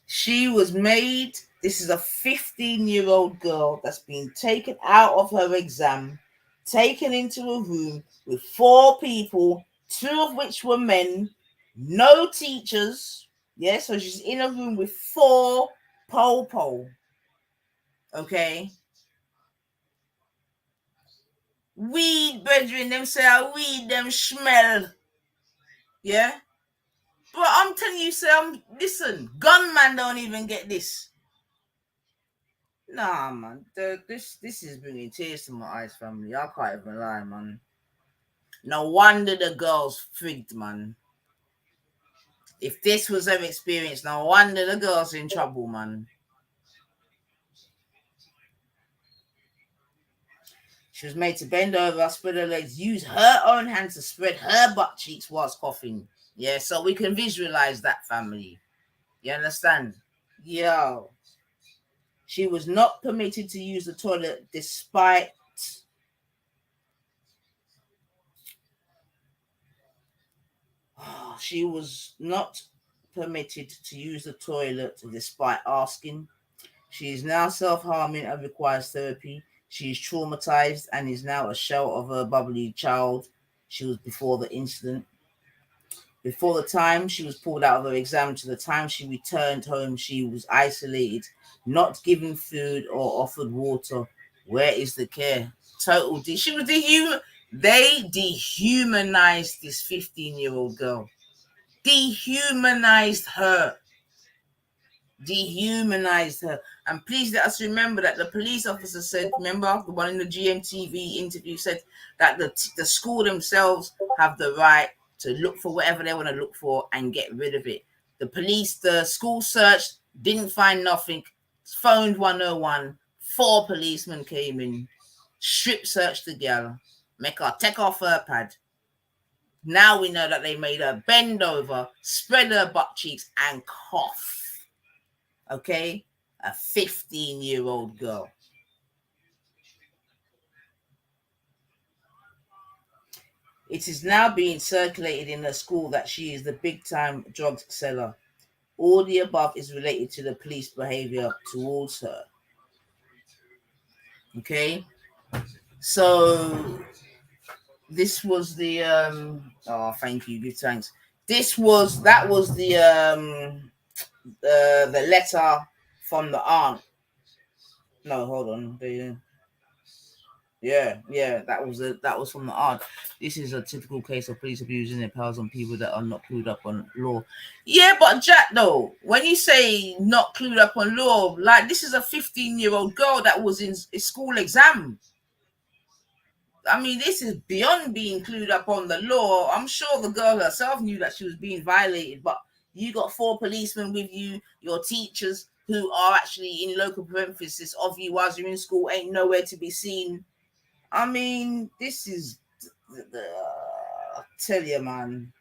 She was made, this is a 15-year-old girl that's been taken out of her exam, taken into a room with 4 people, 2 of which were men, no teachers. Yeah, so she's in a room with 4 po. Okay. Weed, brethren, them say a weed, them smell. Yeah. But I'm telling you, listen, gunman don't even get this. Nah, man. This is bringing tears to my eyes, family. I can't even lie, man. No wonder the girls frigged, man. If this was their experience, no wonder the girls in trouble, man. She was made to bend over, spread her legs, use her own hands to spread her butt cheeks whilst coughing. Yeah, so we can visualize that, family. You understand? Yo. She was not permitted to use the toilet despite... She was not permitted to use the toilet despite asking. She is now self-harming and requires therapy. She is traumatized and is now a shell of her bubbly child she was before the incident. Before the time she was pulled out of her exam to the time she returned home, she was isolated, not given food or offered water. Where is the care? Total. She was They dehumanized this 15-year-old girl. Dehumanized her. And please let us remember that the police officer said, remember the one in the GMTV interview said that the school themselves have the right to look for whatever they want to look for and get rid of it. The school searched, didn't find nothing, phoned 101, 4 policemen came in, strip searched the girl, make her take off her pad. Now we know that they made her bend over, spread her butt cheeks and cough. Okay, a 15-year-old girl. It is now being circulated in the school that she is the big-time drug seller. All the above is related to the police behavior towards her. Okay, so this was the thank you, good thanks. That was the letter from the aunt. No, hold on. That was from the aunt. This is a typical case of police abusing their powers on people that are not clued up on law. Yeah, but Jack, though, when you say not clued up on law, like this is a 15-year-old girl that was in a school exam. I mean, this is beyond being clued up on the law. I'm sure the girl herself knew that she was being violated, but you got 4 policemen with you, your teachers who are actually in local parenthesis of you whilst you're in school, ain't nowhere to be seen. I mean, this is, I tell you, man.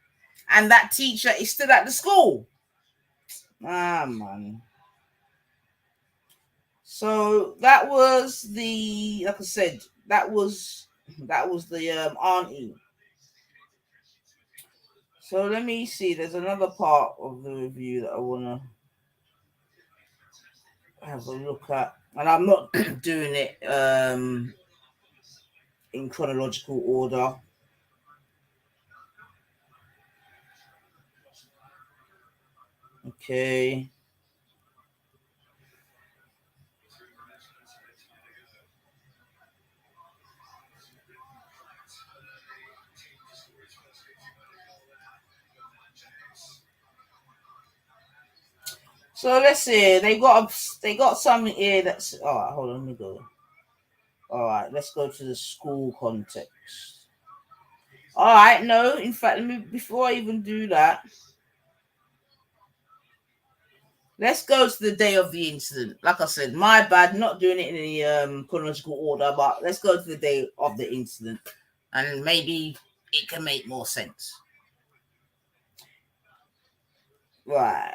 And that teacher is still at the school. Man. So that was like I said, that was the auntie. So let me see. There's another part of the review that I want to have a look at, and I'm not doing it in chronological order. Okay. So let's see. They got something here that's all right. Hold on, let me go. All right, let's go to the school context. All right, no, in fact, before I even do that, let's go to the day of the incident. Like I said, my bad, not doing it in the chronological order, but let's go to the day of the incident, and maybe it can make more sense. Right.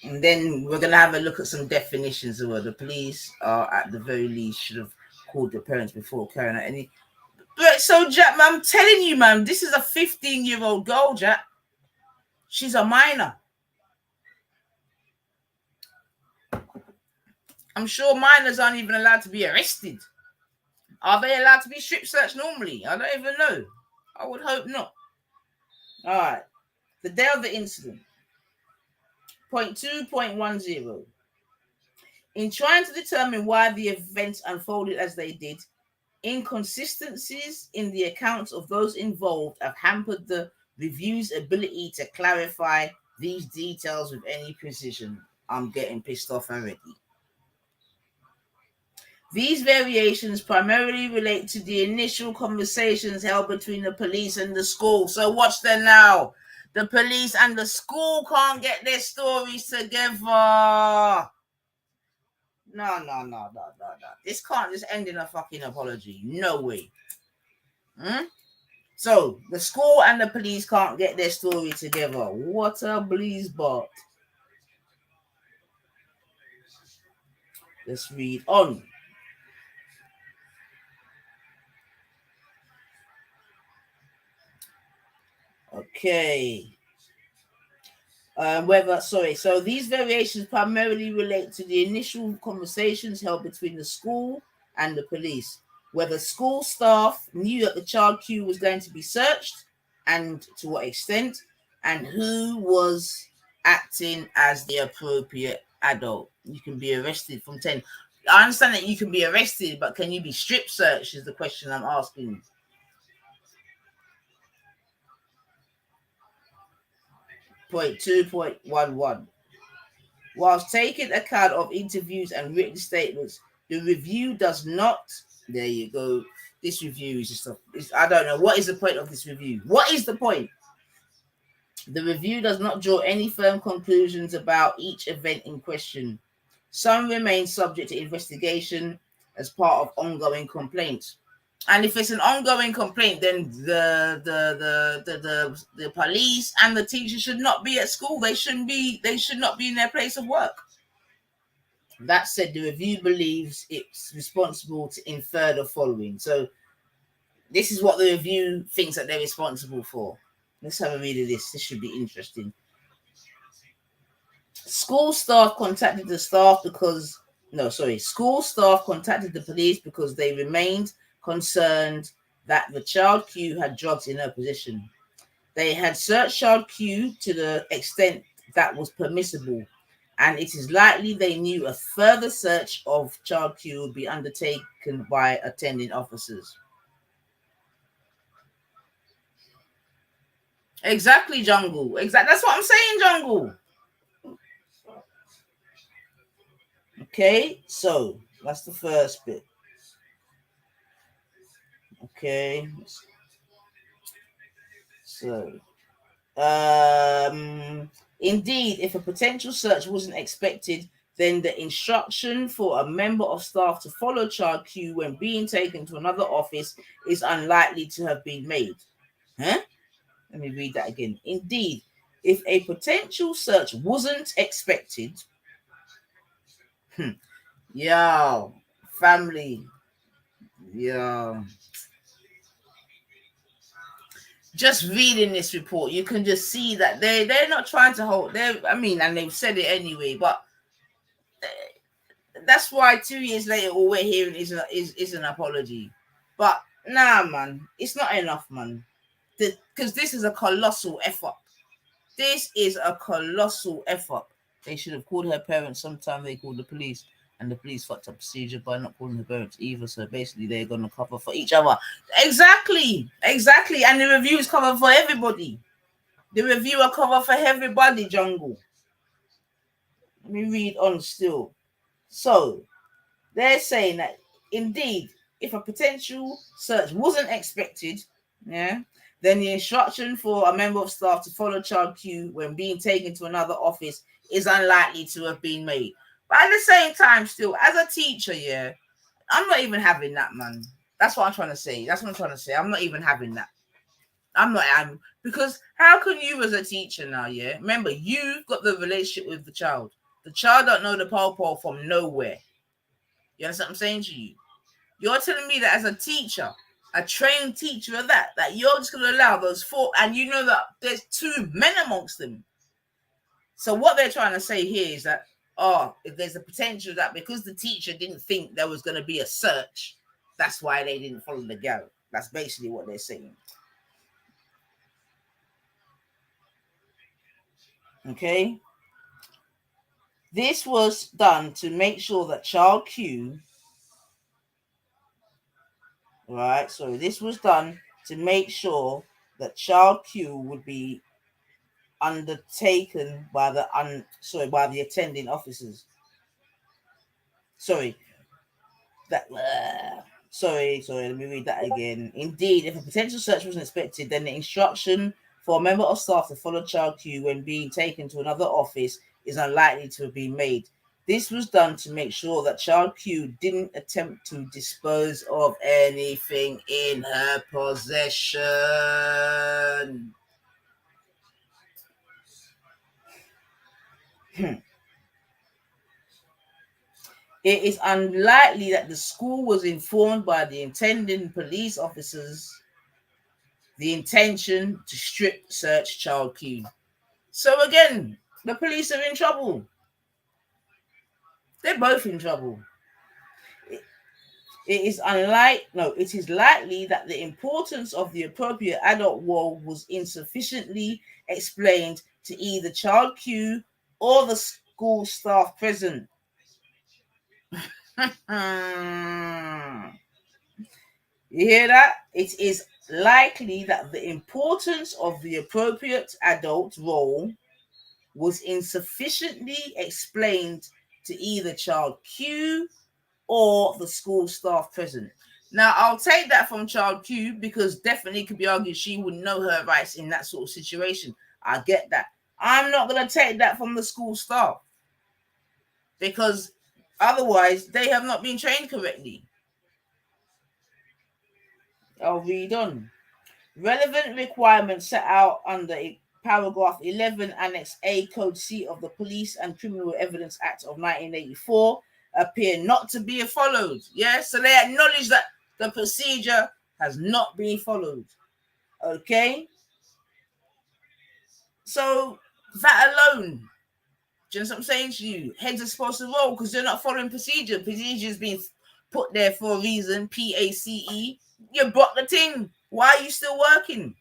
And then we're going to have a look at some definitions of what the police are, at the very least, should have called the parents before carrying out any. But so, Jack, I'm telling you, man, this is a 15-year-old girl, Jack. She's a minor. I'm sure minors aren't even allowed to be arrested. Are they allowed to be strip searched normally? I don't even know. I would hope not. All right. The day of the incident. Point 2.10. In trying to determine why the events unfolded as they did, inconsistencies in the accounts of those involved have hampered the review's ability to clarify these details with any precision. I'm getting pissed off already. These variations primarily relate to the initial conversations held between the police and the school. So watch them now. The police and the school can't get their stories together. No. This can't just end in a fucking apology. No way. So the school and the police can't get their story together. What a bleazebot. Let's read on. Okay. So these variations primarily relate to the initial conversations held between the school and the police, whether school staff knew that the child Q was going to be searched and to what extent, and who was acting as the appropriate adult. You can be arrested from 10. I understand that you can be arrested, but can you be strip searched is the question I'm asking. Point 2.11. Whilst taking account of interviews and written statements, the review does not. There you go. This review is just I don't know. What is the point of this review? What is the point? The review does not draw any firm conclusions about each event in question. Some remain subject to investigation as part of ongoing complaints. And if it's an ongoing complaint, then the police and the teacher should not be at school. They should not be in their place of work. That said, the review believes it's responsible to infer the following. So this is what the review thinks that they're responsible for. Let's have a read of this. This should be interesting. School staff contacted the police because they remained concerned that the child Q had drugs in her possession. They had searched child Q to the extent that was permissible, and it is likely they knew a further search of child Q would be undertaken by attending officers. Exactly, Jungle. Exactly. That's what I'm saying, Jungle. Okay, so that's the first bit. Okay. So, indeed, if a potential search wasn't expected, then the instruction for a member of staff to follow child Q when being taken to another office is unlikely to have been made. Huh? Let me read that again. Indeed, if a potential search wasn't expected, yo, family, yo. Just reading this report, you can just see that they're not trying to hold. And they've said it anyway, but that's why 2 years later, all we're hearing is an apology. But nah, man, it's not enough, man. Because this is a colossal effort. This is a colossal effort. They should have called her parents. Sometime they called the police, and the police fucked up procedure by not calling the parents either. So basically, they're going to cover for each other. Exactly. And the reviews cover for everybody. The reviewer cover for everybody, Jungle. Let me read on still. So they're saying that indeed, if a potential search wasn't expected, then the instruction for a member of staff to follow child Q when being taken to another office is unlikely to have been made. But at the same time, still, as a teacher, I'm not even having that, man. That's what I'm trying to say. I'm not even having that. Because how can you as a teacher now, remember, you've got the relationship with the child. The child don't know the pole from nowhere. You understand what I'm saying to you? You're telling me that as a teacher, a trained teacher of that you're just going to allow those 4, and you know that there's 2 men amongst them. So what they're trying to say here is that, if there's a potential that because the teacher didn't think there was going to be a search, that's why they didn't follow the girl. That's basically what they're saying. Okay. This was done to make sure that child Q, right? So this was done to make sure that child Q would be undertaken by the attending officers. Let me read that again. Indeed, if a potential search wasn't expected, then the instruction for a member of staff to follow child Q when being taken to another office is unlikely to have been made. This was done to make sure that child Q didn't attempt to dispose of anything in her possession. It is unlikely that the school was informed by the attending police officers the intention to strip search child Q. So again, The police are in trouble. They're both in trouble. It is likely that the importance of the appropriate adult role was insufficiently explained to either child Q or the school staff present. You hear that? It is likely that the importance of the appropriate adult role was insufficiently explained to either child Q or the school staff present. Now, I'll take that from child Q because definitely could be argued she wouldn't know her rights in that sort of situation. I get that. I'm not going to take that from the school staff because otherwise they have not been trained correctly. I'll read on. Relevant requirements set out under paragraph 11 Annex A Code C of the Police and Criminal Evidence Act of 1984 appear not to be followed. Yeah, so they acknowledge that the procedure has not been followed. Okay? So that alone, do you know what I'm saying to you? Heads are supposed to roll because they're not following procedure. Procedure's been put there for a reason, PACE. You broke the thing. Why are you still working?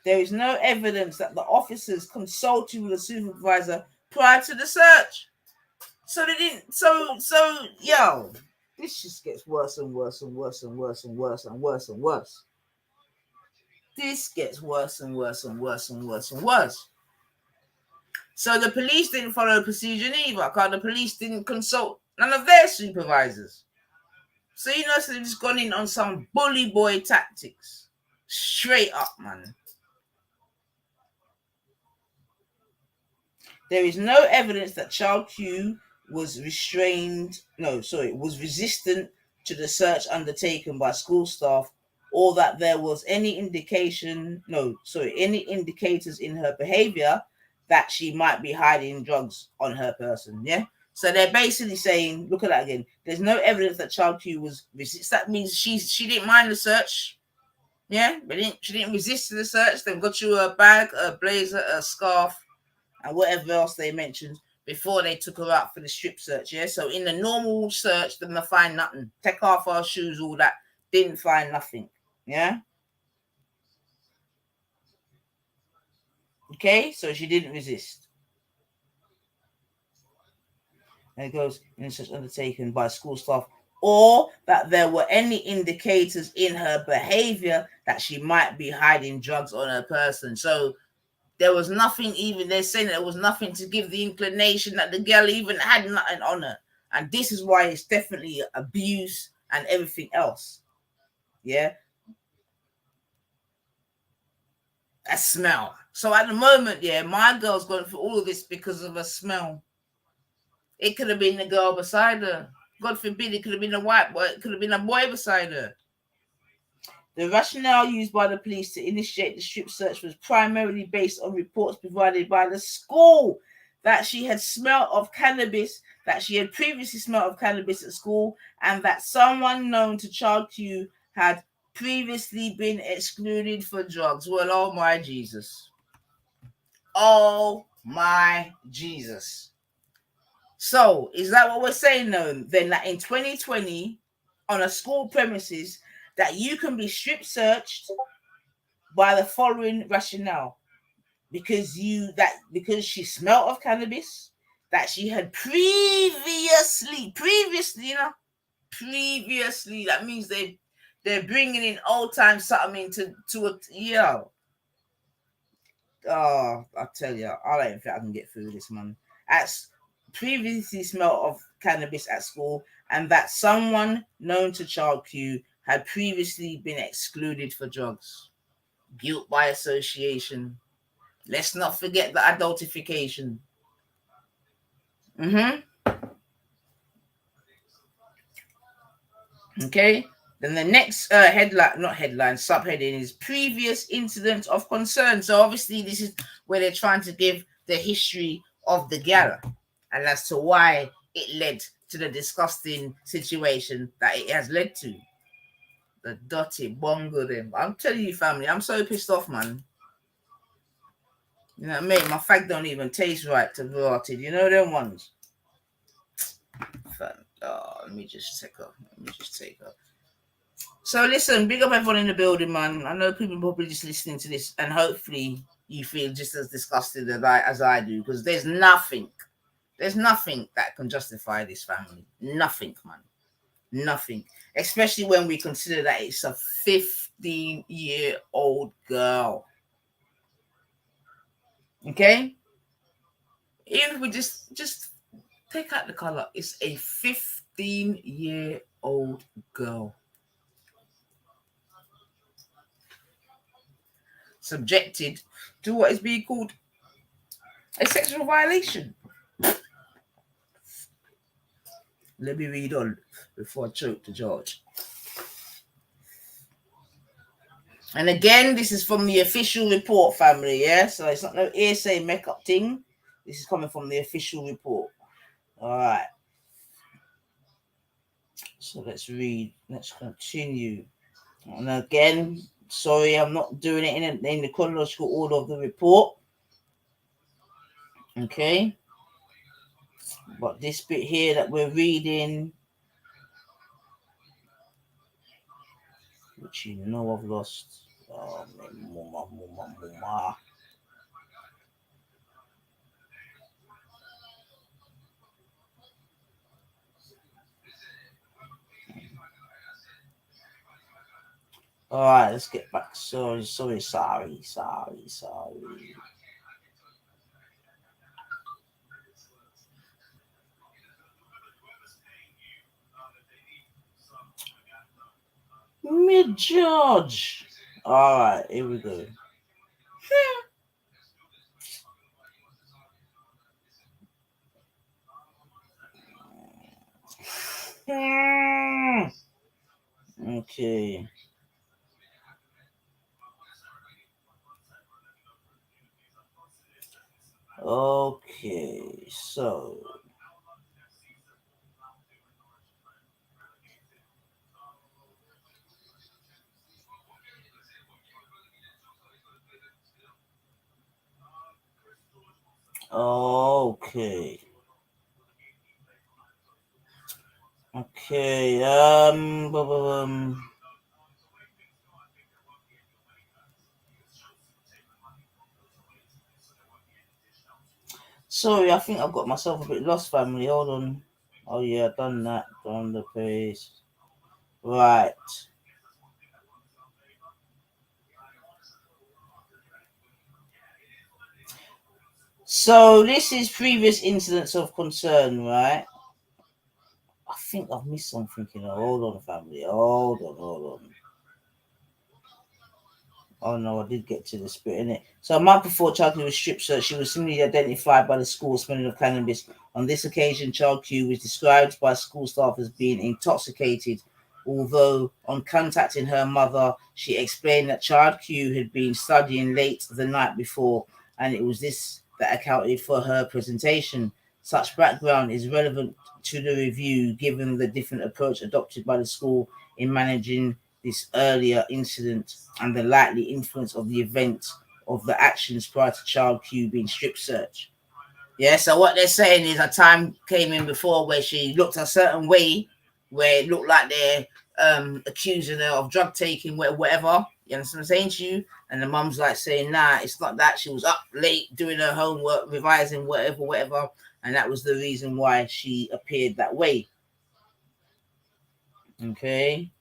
There is no evidence that the officers consulted with the supervisor prior to the search. So they didn't. So yo, this just gets worse and worse and worse and worse and worse and worse and worse. This gets worse and worse and worse and worse and worse. So the police didn't follow the procedure either, because the police didn't consult none of their supervisors. So so they've just gone in on some bully boy tactics. Straight up, man. There is no evidence that child Q was resistant to the search undertaken by school staff, or that there was any indicators in her behavior that she might be hiding drugs on her person. Yeah. So they're basically saying, look at that again. There's no evidence that child Q was resist. That means she didn't mind the search. Yeah, but she didn't resist the search. They've got you a bag, a blazer, a scarf, and whatever else they mentioned before they took her out for the strip search. Yeah. So in the normal search, they're gonna find nothing. Take off our shoes, all that. Didn't find nothing. Yeah. Okay, so she didn't resist. And it goes in such undertaken by school staff, or that there were any indicators in her behavior that she might be hiding drugs on her person. So there was nothing, even they're saying that there was nothing to give the inclination that the girl even had nothing on her. And this is why it's definitely abuse and everything else. Yeah. A smell. So at the moment, yeah, my girl's going through all of this because of a smell. It could have been the girl beside her. God forbid, it could have been a white boy. It could have been a boy beside her. The rationale used by the police to initiate the strip search was primarily based on reports provided by the school that she had smelled of cannabis, that she had previously smelled of cannabis at school, and that someone known to child Q had previously been excluded for drugs. Well, oh my Jesus. Oh my Jesus. So, is that what we're saying though? Then that in 2020, on a school premises, that you can be strip searched by the following rationale. Because she smelled of cannabis, that she had previously, that means they're bringing in old time something to a yo. Oh, I tell you, I don't think I can get through this, man. As previously smelled of cannabis at school, and that someone known to child Q had previously been excluded for drugs. Guilt by association. Let's not forget the adultification. Okay. Then the next subheading is previous incidents of concern. So obviously this is where they're trying to give the history of the gala and as to why it led to the disgusting situation that it has led to. The dirty bongo them. I'm telling you, family, I'm so pissed off, man. You know what I mean? My fag don't even taste right to be rotted. You know them ones? Oh, let me just take her. So listen, big up everyone in the building, man. I know people probably just listening to this, and hopefully you feel just as disgusted as I do, because there's nothing that can justify this family. Nothing, man. Nothing. Especially when we consider that it's a 15-year-old girl. Okay? Even if we just take out the color, it's a 15-year-old girl. Subjected to what is being called a sexual violation. Let me read on before I choke the judge. And again, this is from the official report, family, yeah? So it's not no hearsay make-up thing. This is coming from the official report. All right. So let's read. Let's continue. And again, sorry, I'm not doing it in the chronological order of the report. Okay. But this bit here that we're reading, which you know I've lost. All right, let's get back. Sorry. Mid-George. All right, here we go. Okay. Okay, so okay. Sorry, I think I've got myself a bit lost, family. Hold on. Oh yeah, done that. Done the page. Right. So this is previous incidents of concern, right? I think I've missed something, you know. Hold on, family. Hold on. Oh no, I did get to this bit, innit? So a month before Child Q was strip searched, she was similarly identified by the school smelling of cannabis. On this occasion, Child Q was described by school staff as being intoxicated, although on contacting her mother, she explained that Child Q had been studying late the night before, and it was this that accounted for her presentation. Such background is relevant to the review, given the different approach adopted by the school in managing this earlier incident and the likely influence of the event of the actions prior to Child Q being strip searched. Yeah, so what they're saying is a time came in before where she looked a certain way, where it looked like they're accusing her of drug taking, whatever. You understand what I'm saying to you? And the mum's like saying, nah, it's not that. She was up late doing her homework, revising, whatever. And that was the reason why she appeared that way. Okay.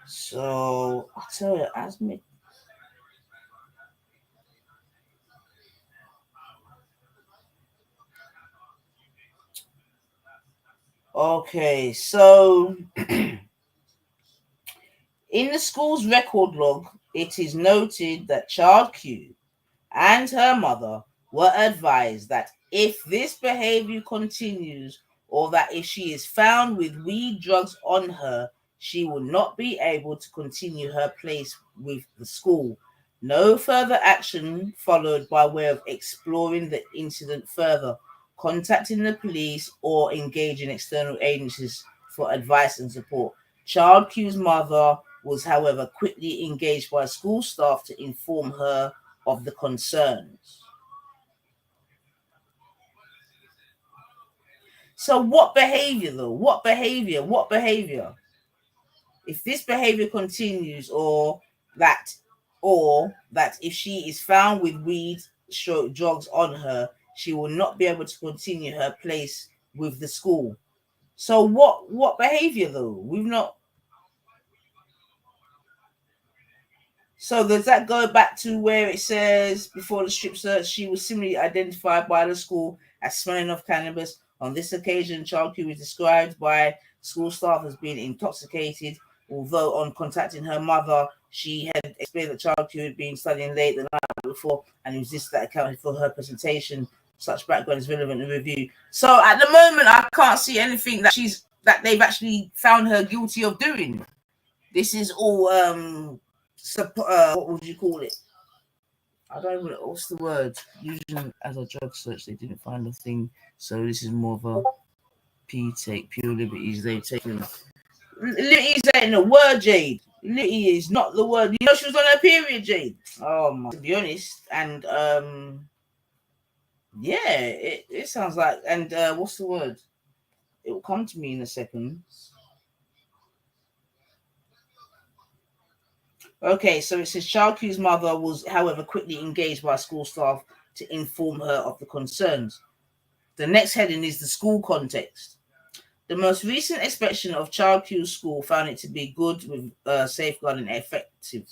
So I tell you, as me. Okay, so in the school's record log, it is noted that Child Q and her mother were advised that if this behavior continues, or that if she is found with weed drugs on her, she will not be able to continue her place with the school. No further action followed by way of exploring the incident further, contacting the police, or engaging external agencies for advice and support. Child Q's mother was, however, quickly engaged by school staff to inform her of the concerns. So what behavior though? What behavior? If this behavior continues, or that if she is found with weed / drugs on her, she will not be able to continue her place with the school. So what behavior though? We've not. So does that go back to where it says before the strip search, she was similarly identified by the school as smelling of cannabis? On this occasion, Child Q was described by school staff as being intoxicated, although on contacting her mother, she had explained that Child Q had been studying late the night before, and it was this that accounted for her presentation. Such background is relevant in review. So at the moment, I can't see anything that they've actually found her guilty of doing. This is all what would you call it? I don't know what's the word. Using as a drug search, they didn't find a thing. So this is more of a pure liberties. They've taken liberties ain't the word, Jade. Liberty is not the word. You know she was on her period, Jade. Oh my, to be honest. And yeah, it sounds like, and what's the word? It will come to me in a second. Okay, so it says Child Q's mother was, however, quickly engaged by school staff to inform her of the concerns. The next heading is the school context. The most recent inspection of Child Q's school found it to be good with safeguarding effective.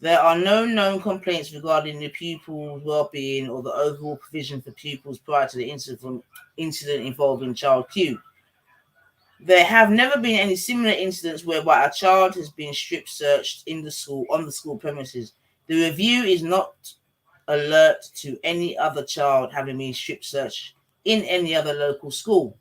There are no known complaints regarding the pupils' well-being or the overall provision for pupils prior to the incident involving Child Q. There have never been any similar incidents whereby a child has been strip searched in the school on the school premises. The review is not alert to any other child having been strip searched in any other local school.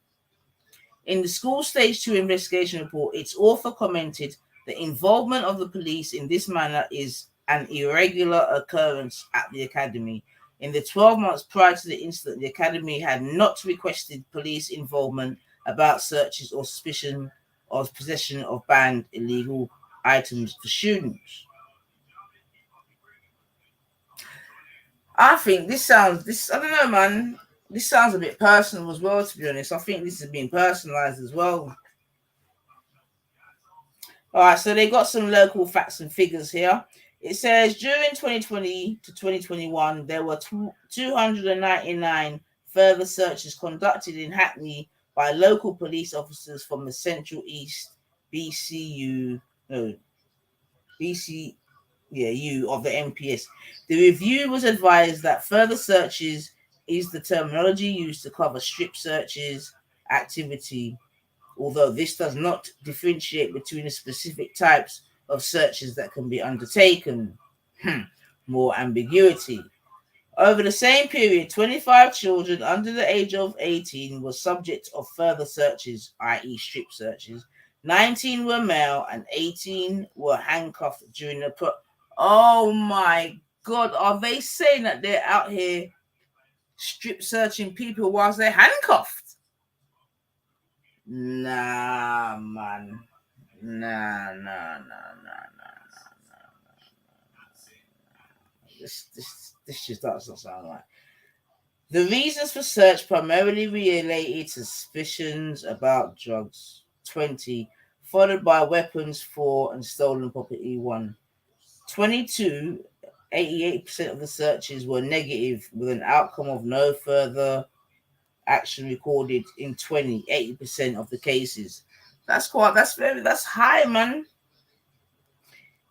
In the school stage 2 investigation report, its author commented the involvement of the police in this manner is an irregular occurrence at the academy. In the 12 months prior to the incident, the academy had not requested police involvement about searches or suspicion of possession of banned illegal items for students. I think I don't know, man. This sounds a bit personal as well, to be honest. I think this has been personalized as well. All right, so they got some local facts and figures here. It says during 2020 to 2021, there were 299 further searches conducted in Hackney by local police officers from the Central East BCU of the MPS. The review was advised that further searches is the terminology used to cover strip searches activity, although this does not differentiate between the specific types of searches that can be undertaken. More ambiguity. Over the same period, 25 children under the age of 18 were subject of further searches, i.e. strip searches. 19 were male and 18 were handcuffed during the Oh my God, are they saying that they're out here strip searching people whilst they're handcuffed? Nah, man. Nah. This just doesn't sound right. The reasons for search primarily related to suspicions about drugs, 20, followed by weapons, 4, and stolen property, 1. 22, 88% of the searches were negative, with an outcome of no further action recorded in 80% of the cases. That's high, man.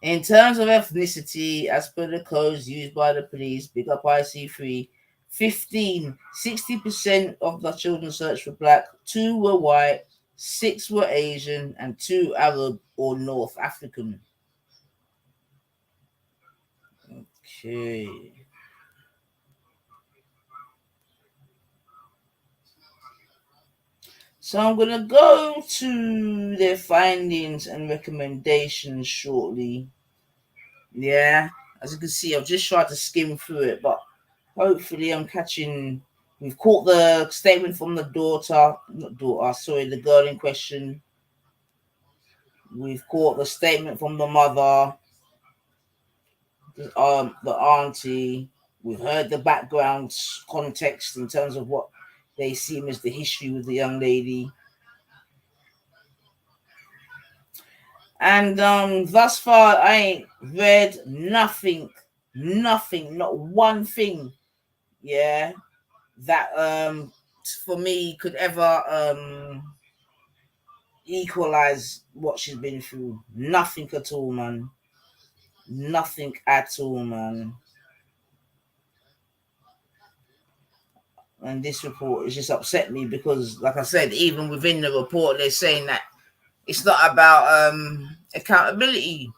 In terms of ethnicity, as per the codes used by the police, big up IC3, 60% of the children searched for black, 2 were white, 6 were Asian, and 2 Arab or North African. Okay. So I'm going to go to their findings and recommendations shortly. Yeah, as you can see, I've just tried to skim through it, but hopefully I'm catching. We've caught the statement from the the girl in question. We've caught the statement from the mother. the auntie. We've heard the background context in terms of what they seem as the history with the young lady. And thus far, I ain't read nothing, not one thing, yeah, that for me could ever equalize what she's been through. Nothing at all, man. Nothing at all, man. And this report has just upset me because, like I said, even within the report, they're saying that it's not about accountability.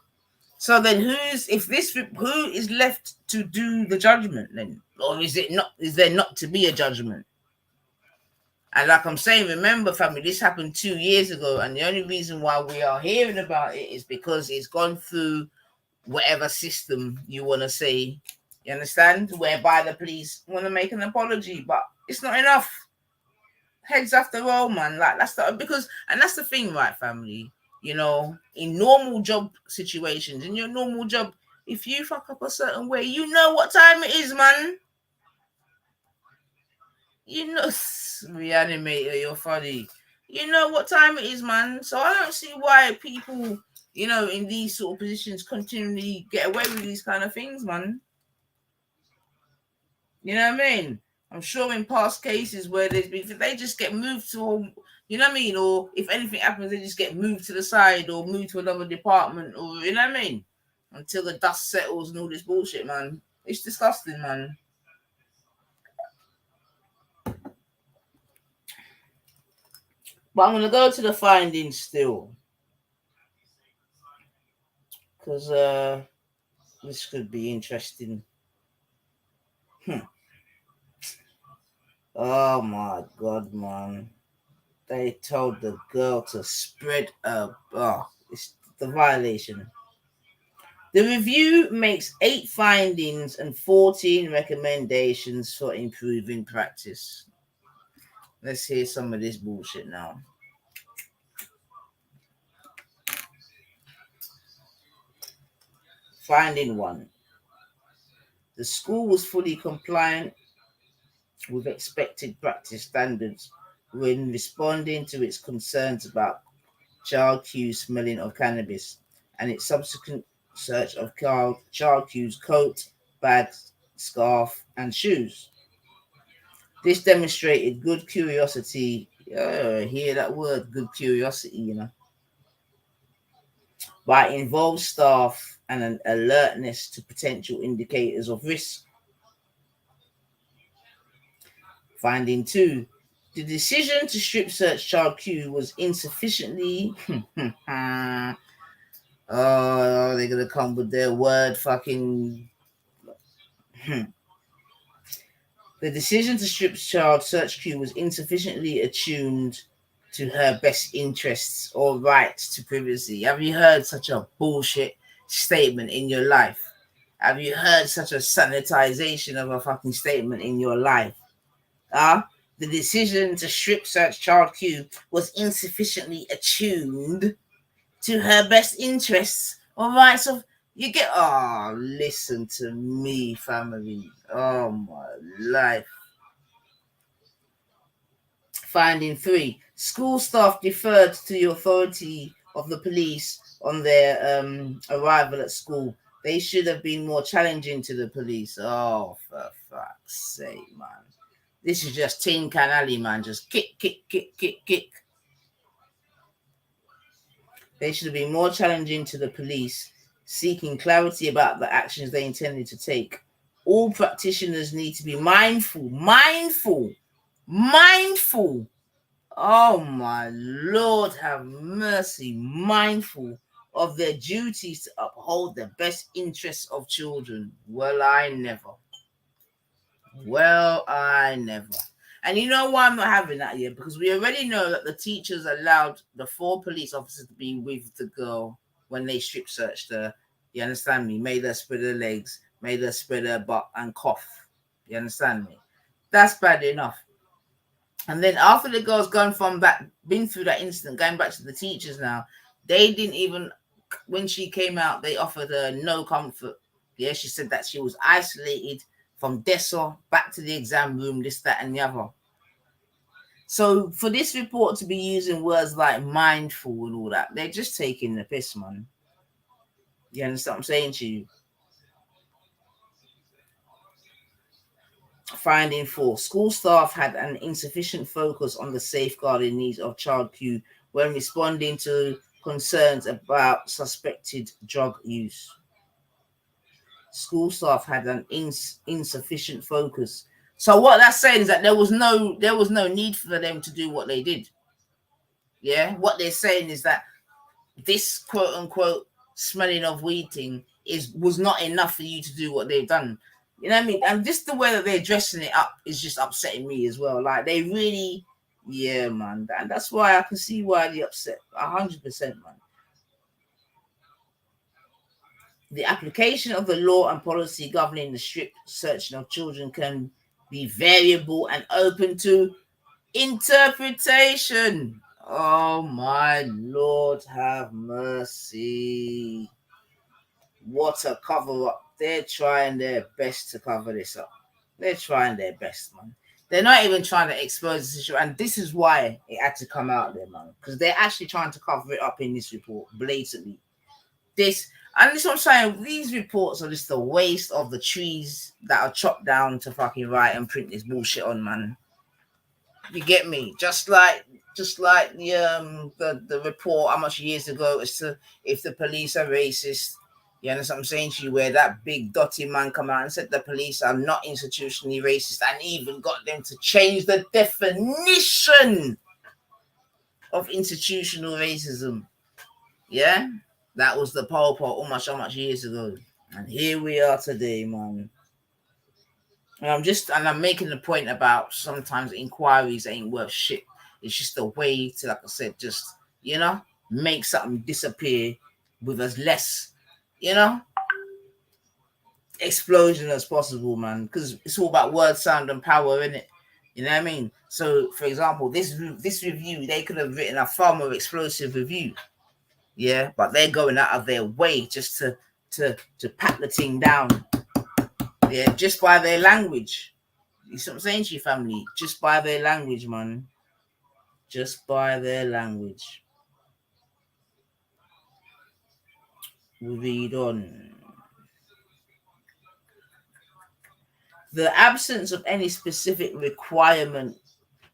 So then who is left to do the judgment then? Or is there not to be a judgment? And like I'm saying, remember, family, this happened 2 years ago, and the only reason why we are hearing about it is because it's gone through whatever system you want to say, you understand, whereby the police want to make an apology, but it's not enough. Heads after roll, man. Like that's the thing, right, family? You know, in normal job situations, in your normal job, if you fuck up a certain way, you know what time it is, man. You know, Reanimator, you're funny. You know what time it is, man. So I don't see why people, you know, in these sort of positions continually get away with these kind of things, man. You know what I mean? I'm sure in past cases where there's been, they just get moved to, you know what I mean? Or if anything happens, they just get moved to the side or moved to another department, or, you know what I mean? Until the dust settles and all this bullshit, man. It's disgusting, man. But I'm going to go to the findings still. Because this could be interesting. Oh my God, man. They told the girl to spread it's the violation. The review makes 8 findings and 14 recommendations for improving practice. Let's hear some of this bullshit now. Finding 1. The school was fully compliant with expected practice standards when responding to its concerns about Child Q's smelling of cannabis and its subsequent search of Child Q's coat, bags, scarf, and shoes. This demonstrated good curiosity. Hear that word, good curiosity, you know, by involved staff and an alertness to potential indicators of risk. Finding 2, the decision to strip search Child Q was insufficiently they're gonna come with their word fucking The decision to strip Child Search Q was insufficiently attuned to her best interests or rights to privacy. Have you heard such a bullshit statement in your life? Have you heard such a sanitization of a fucking statement in your life? The decision to strip search Child Q was insufficiently attuned to her best interests or rights of you get listen to me, family. Oh my life. Finding 3. School staff deferred to the authority of the police on their arrival at school. They should have been more challenging to the police. Oh, for fuck's sake, man. This is just Tin Can Alley, man. Just kick. They should have been more challenging to the police, seeking clarity about the actions they intended to take. All practitioners need to be mindful. Oh my Lord, have mercy. Mindful of their duties to uphold the best interests of children. Well, I never. And you know why I'm not having that yet? Because we already know that the teachers allowed the 4 police officers to be with the girl when they strip searched her. You understand me? Made her spread her legs, made her spread her butt and cough. You understand me? That's bad enough. And then after the girl's been through that incident, going back to the teachers now, they didn't even, when she came out, they offered her no comfort. Yeah, she said that she was isolated from DESA back to the exam room, this, that, and the other. So for this report to be using words like mindful and all that, they're just taking the piss, man. You understand what I'm saying to you? Finding 4. School staff had an insufficient focus on the safeguarding needs of child Q when responding to concerns about suspected drug use. School staff had an insufficient focus. So what that's saying is that there was no need for them to do what they did. Yeah, what they're saying is that this quote unquote smelling of weed thing was not enough for you to do what they've done. You know what I mean? And just the way that they're dressing it up is just upsetting me as well. Like they really, yeah, man. And that's why I can see why they're upset. 100%, man. The application of the law and policy governing the strict searching of children can be variable and open to interpretation. Oh my Lord, have mercy. What a cover up. They're trying their best to cover this up. They're trying their best, man. They're not even trying to expose this issue. And this is why it had to come out there, man. Because they're actually trying to cover it up in this report blatantly. And this is what I'm saying. These reports are just a waste of the trees that are chopped down to fucking write and print this bullshit on, man. You get me? Just like the report how much years ago as to if the police are racist. You understand what I'm saying to you? Where that big dotty man come out and said the police are not institutionally racist and even got them to change the definition of institutional racism. Yeah? That was the Pol Pot how much years ago. And here we are today, man. And I'm making the point about sometimes inquiries ain't worth shit. It's just a way to, like I said, just, make something disappear with as less, explosion as possible, man. Because it's all about word, sound, and power, innit? You know what I mean? So, for example, this review, they could have written a far more explosive review. Yeah, but they're going out of their way just to pat the thing down. Yeah, just by their language. You see what I'm saying to you, family? Just by their language, man. Just by their language. We read on. The absence of any specific requirement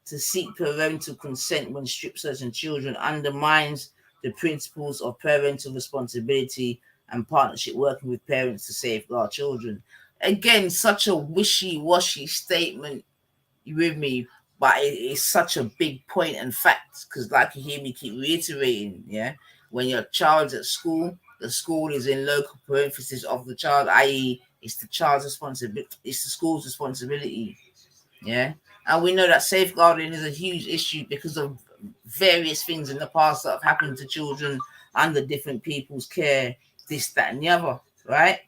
to seek parental consent when strip searching children undermines the principles of parental responsibility and partnership working with parents to safeguard children. Again, such a wishy-washy statement, you with me, but it is such a big point and fact, because like you hear me keep reiterating, yeah, when your child's at school, the school is in local parenthesis of the child, i.e. it's the child's responsibility, it's the school's responsibility, yeah. And we know that safeguarding is a huge issue because of various things in the past that have happened to children under different people's care, this, that, and the other, right?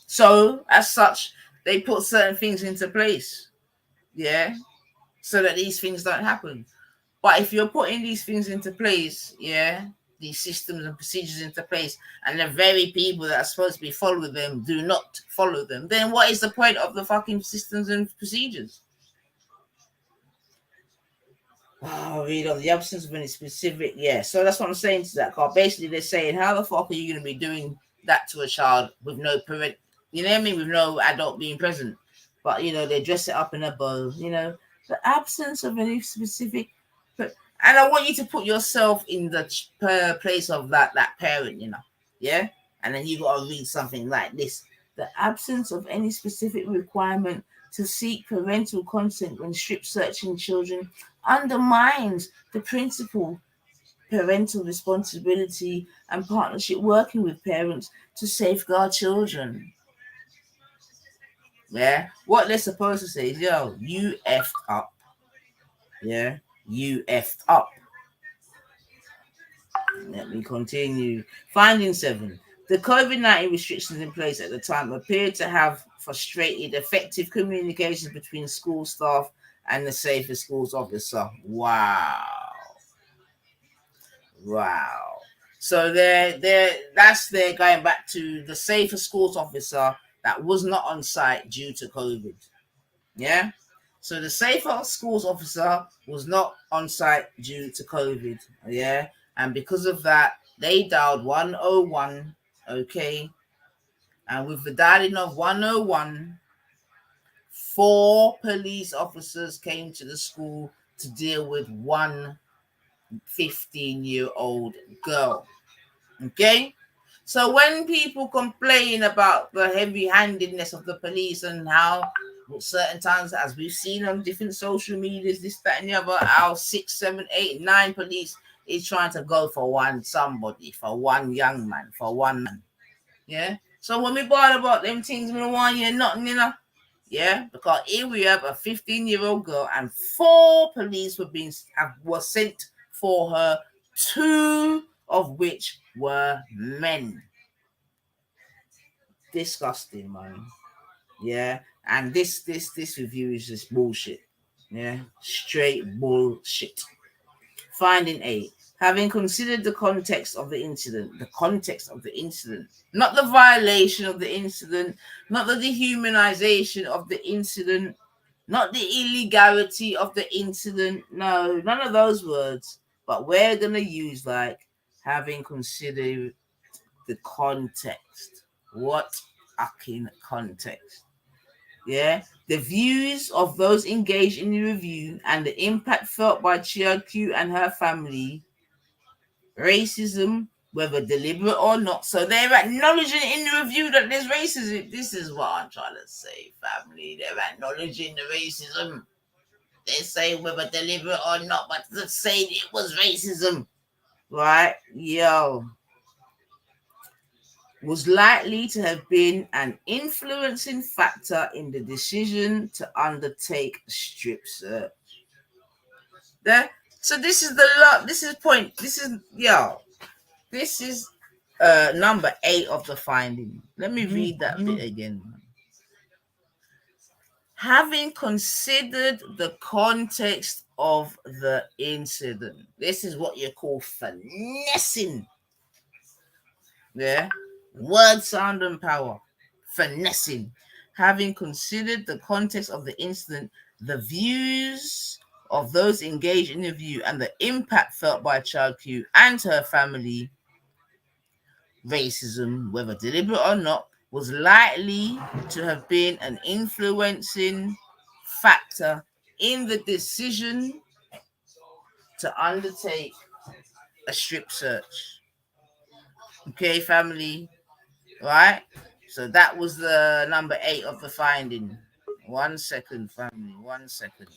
So, as such, they put certain things into place, yeah, so that these things don't happen. But if you're putting these things into place, yeah, these systems and procedures into place, and the very people that are supposed to be following them do not follow them, then what is the point of the fucking systems and procedures? Oh, read on the absence of any specific, yeah. So that's what I'm saying to that car. Basically, they're saying, how the fuck are you going to be doing that to a child with no parent, you know what I mean, with no adult being present? But, they dress it up in a bow, the absence of any specific, and I want you to put yourself in the place of that parent, yeah? And then you got to read something like this. The absence of any specific requirement to seek parental consent when strip searching children undermines the principle parental responsibility and partnership working with parents to safeguard children. Yeah, what they're supposed to say is, yo, you effed up. Yeah, you effed up. Let me continue. Finding 7. The COVID-19 restrictions in place at the time appeared to have frustrated effective communication between school staff and the Safer Schools officer. Wow. So they're going back to the safer schools officer that was not on site due to COVID. Yeah. So the safer schools officer was not on site due to COVID. Yeah. And because of that, they dialed 101. Okay. And with the dialing of 101, 4 police officers came to the school to deal with one 15-year-old girl. Okay. So when people complain about the heavy-handedness of the police and how certain times, as we've seen on different social medias, this, that, and the other, how 6, 7, 8, 9 police is trying to go for one young man, for one man. Yeah. So when we bother about them things, we don't want you nothing, you know. Yeah, because here we have a 15-year-old girl, and 4 police were sent for her, 2 of which were men. Disgusting, man. Yeah, and this review is just bullshit. Yeah, straight bullshit. Finding A. Having considered the context of the incident, not the violation of the incident, not the dehumanization of the incident, not the illegality of the incident. No, none of those words. But we're going to use having considered the context. What fucking context? Yeah. The views of those engaged in the review and the impact felt by Chiaki and her family, racism, whether deliberate or not. So they're acknowledging in the review that there's racism. This is what I'm trying to say, family. They're acknowledging the racism. They say whether deliberate or not, but they say it was racism. Right? Yo. Was likely to have been an influencing factor in the decision to undertake a strip search. So this is number 8 of the finding. Let me read that bit again. Having considered the context of the incident, this is what you call finessing. Yeah, word, sound, and power. Finessing. Having considered the context of the incident, the views of those engaged in the review, and the impact felt by Child Q and her family, racism, whether deliberate or not, was likely to have been an influencing factor in the decision to undertake a strip search. Okay, family, right? So that was the number 8 of the finding. 1 second, family, 1 second.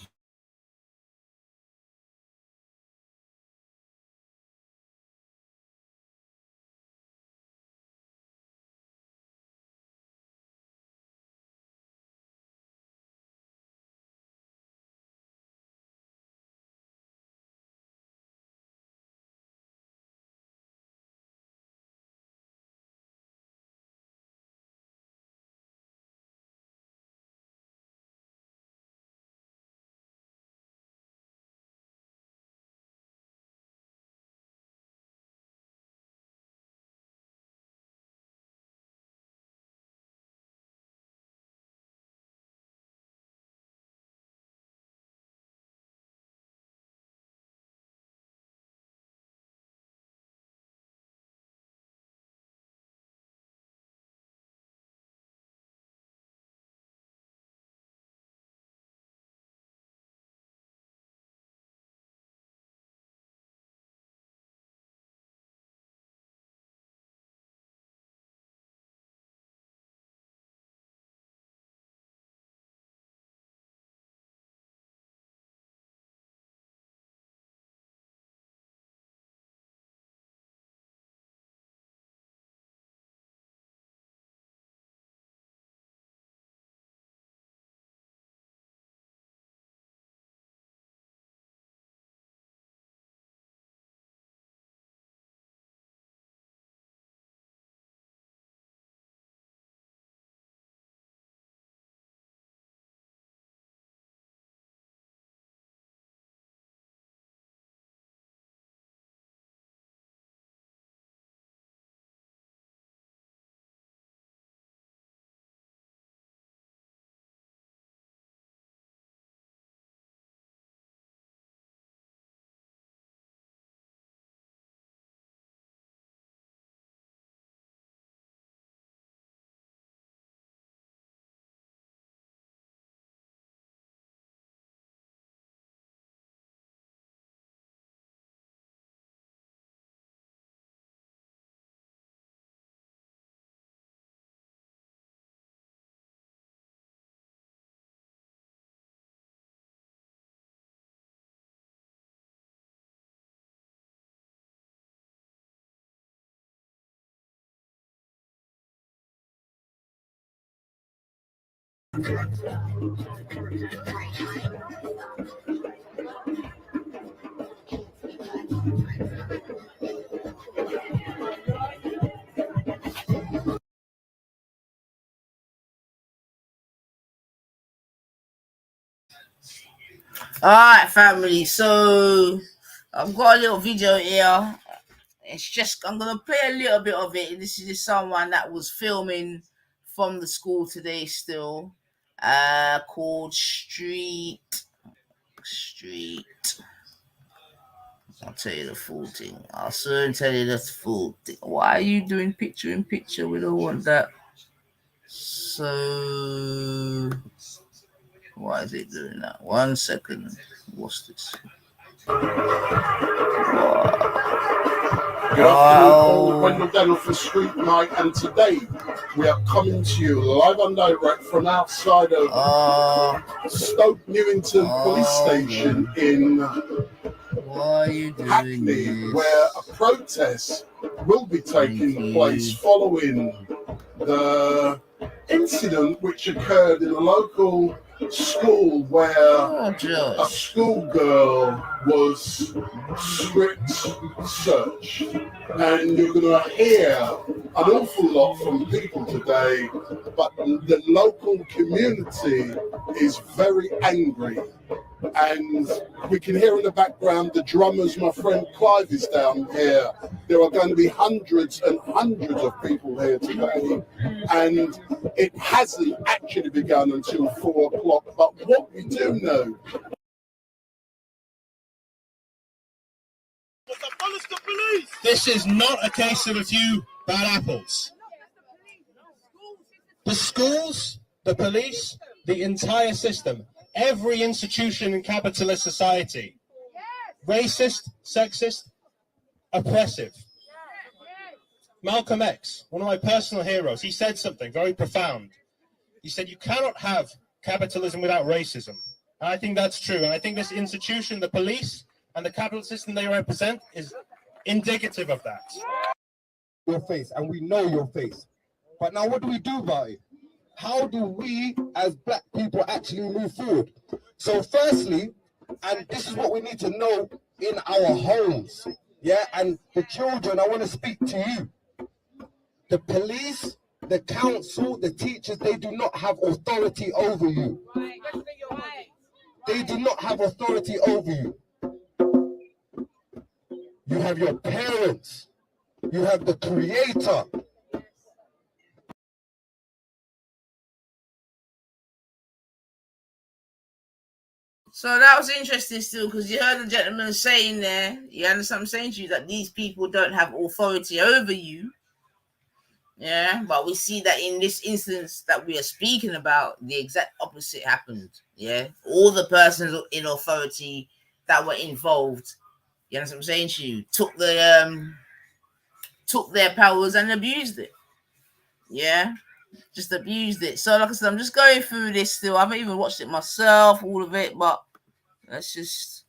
Alright, family. So I've got a little video here. It's just I'm gonna play a little bit of it. This is just someone that was filming from the school today still. Called Street. I'll tell you the full thing. I'll soon tell you the full thing. Why are you doing picture in picture? We don't want that. So why is it doing that? 1 second. What's this? Good afternoon, Wendell Daniel for Street Night, and today we are coming to you live and direct from outside of Stoke Newington Police Station in Hackney, where a protest will be taking place following the incident which occurred in a local school where a schoolgirl was strip searched, and you're going to hear an awful lot from people today, but the local community is very angry. And we can hear in the background the drummers. My friend Clive is down here. There are going to be hundreds and hundreds of people here today, and it hasn't actually begun until 4 o'clock. But what we do know, this is not a case of a few bad apples. The schools, the police, the entire system, every institution in capitalist society, racist, sexist, oppressive. Malcolm X, one of my personal heroes, he said something very profound. He said, you cannot have capitalism without racism. And I think that's true. And I think this institution, the police, and the capitalist system they represent is indicative of that. Your face, and we know your face. But now what do we do about it? How do we as black people actually move forward? So firstly, and this is what we need to know in our homes, yeah, and the children, I want to speak to you. The police, the council, the teachers, they do not have authority over you. They do not have authority over you. You have your parents. You have the creator. So that was interesting still, because you heard the gentleman saying there, you understand what I'm saying to you, that these people don't have authority over you. Yeah, but we see that in this instance that we are speaking about, the exact opposite happened. Yeah, all the persons in authority that were involved, you understand what I'm saying to you, took their powers and abused it. Yeah, just abused it. So like I said, I'm just going through this still. I haven't even watched it myself, all of it, but let's just,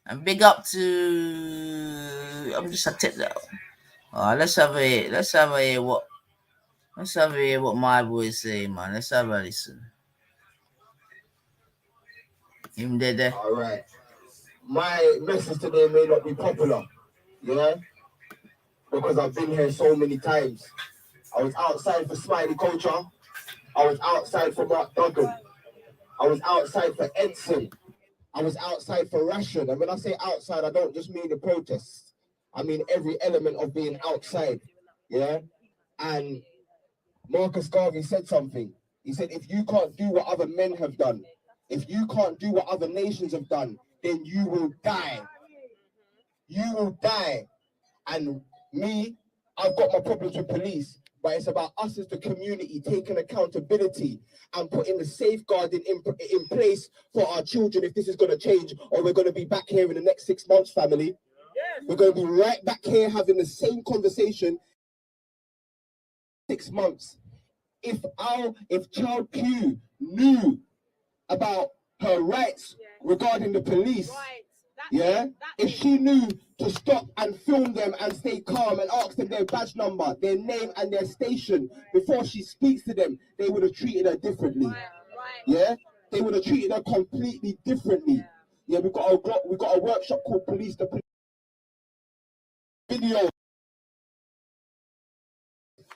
and big up to, I'm just a tip that. All right, let's have a what my boys say, man. Let's have a listen. Him there. All right. My message today may not be popular, yeah, because I've been here so many times. I was outside for Smiley Culture. I was outside for Mark Duggan. I was outside for Edson. I was outside for Ration. And when I say outside, I don't just mean the protests. I mean every element of being outside, yeah? And Marcus Garvey said something. He said, if you can't do what other men have done, if you can't do what other nations have done, then you will die. You will die. And me, I've got my problems with police, but it's about us as the community taking accountability and putting the safeguarding in place for our children if this is going to change, or we're going to be back here in the next 6 months, family. We're going to be right back here having the same conversation 6 months. If Child Q knew about her rights regarding the police, yeah, if she knew to stop and film them and stay calm and ask them their badge number, their name and their station before she speaks to them, they would have treated her differently. yeah, they would have treated her completely differently. Yeah, we got a workshop called Police the Police video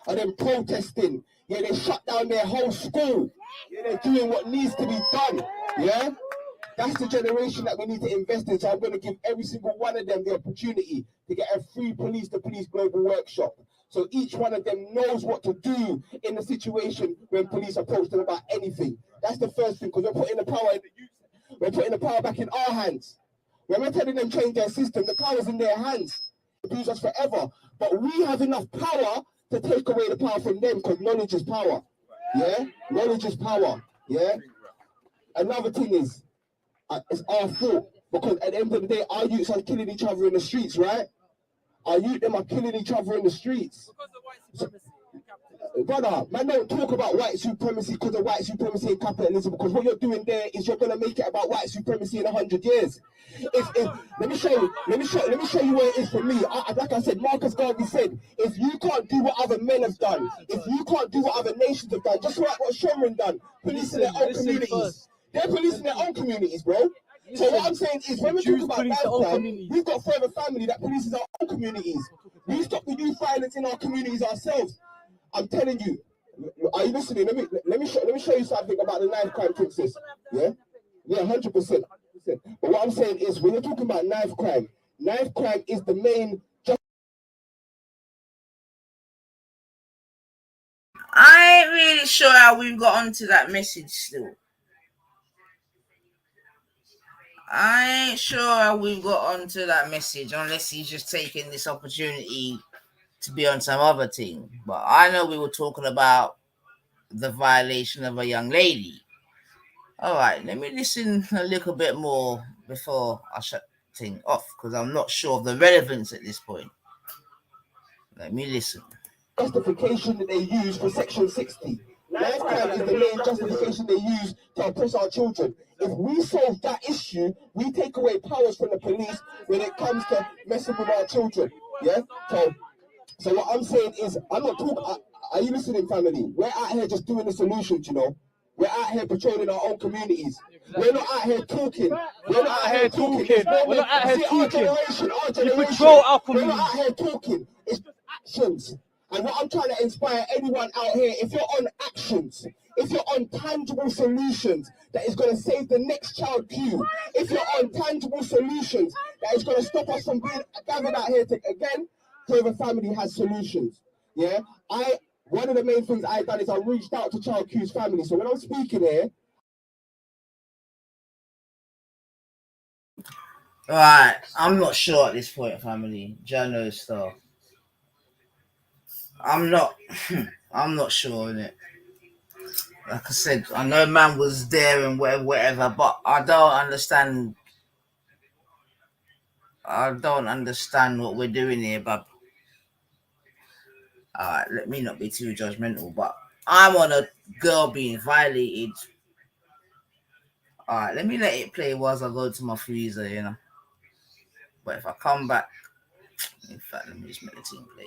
of them protesting. Yeah, they shut down their whole school. Yeah, they're doing what needs to be done. Yeah, that's the generation that we need to invest in. So I'm going to give every single one of them the opportunity to get a free Police the Police global workshop. So each one of them knows what to do in the situation when police approach them about anything. That's the first thing, because we're putting the power in the youth. We're putting the power back in our hands. When we're telling them change their system, the power's in their hands. Abuse us forever. But we have enough power to take away the power from them, because knowledge is power. Yeah? Knowledge is power. Yeah? Another thing is, it's our fault, because at the end of the day, our youths are killing each other in the streets, right? Our youth them are killing each other in the streets. Brother, man, don't talk about white supremacy because of white supremacy and capitalism, because what you're doing there is you're gonna make it about white supremacy in 100 years. Let me show you what it is for me. Like I said, Marcus Garvey said, if you can't do what other men have done, if you can't do what other nations have done, just like what Shomron done, policing their own communities. They're policing their own communities, bro. So what I'm saying is, when we're talking about knife crime, we've got further family that polices our own communities. We stop the youth violence in our communities ourselves. I'm telling you. Are you listening? Let me show you something about the knife crime, princess. Yeah, 100%. But what I'm saying is, when you're talking about knife crime is the main. I ain't really sure how we've got onto that message still. I ain't sure how we've got onto that message, unless he's just taking this opportunity to be on some other thing. But I know we were talking about the violation of a young lady. All right, let me listen a little bit more before I shut thing off, because I'm not sure of the relevance at this point. Let me listen. Justification that they use for Section 60. Knife crime is the main justification they use to oppress our children. If we solve that issue, we take away powers from the police when it comes to messing with our children. Yeah? So what I'm saying is, I'm not talking. Are you listening, family? We're out here just doing the solutions, you know. We're out here patrolling our own communities. We're not out here talking. We're not out here talking. We're not out here talking. Our generation, we patrol our communities. We're not out here talking. It's just actions. And what I'm trying to inspire anyone out here, if you're on actions, if you're on tangible solutions that is going to save the next child Q, if you're on tangible solutions that is going to stop us from being gathered out here to, again, Forever Family has solutions. Yeah, one of the main things I've done is I reached out to Child Q's family. So when I'm speaking here, Right, I'm not sure at this point, family. Jono Star. I'm not sure in it. Like I said, I know man was there and whatever, but I don't understand what we're doing here, but let me not be too judgmental, but I'm on a girl being violated. Alright, let me let it play whilst I go to my freezer, you know. But if I come back, in fact, let me just make the team play.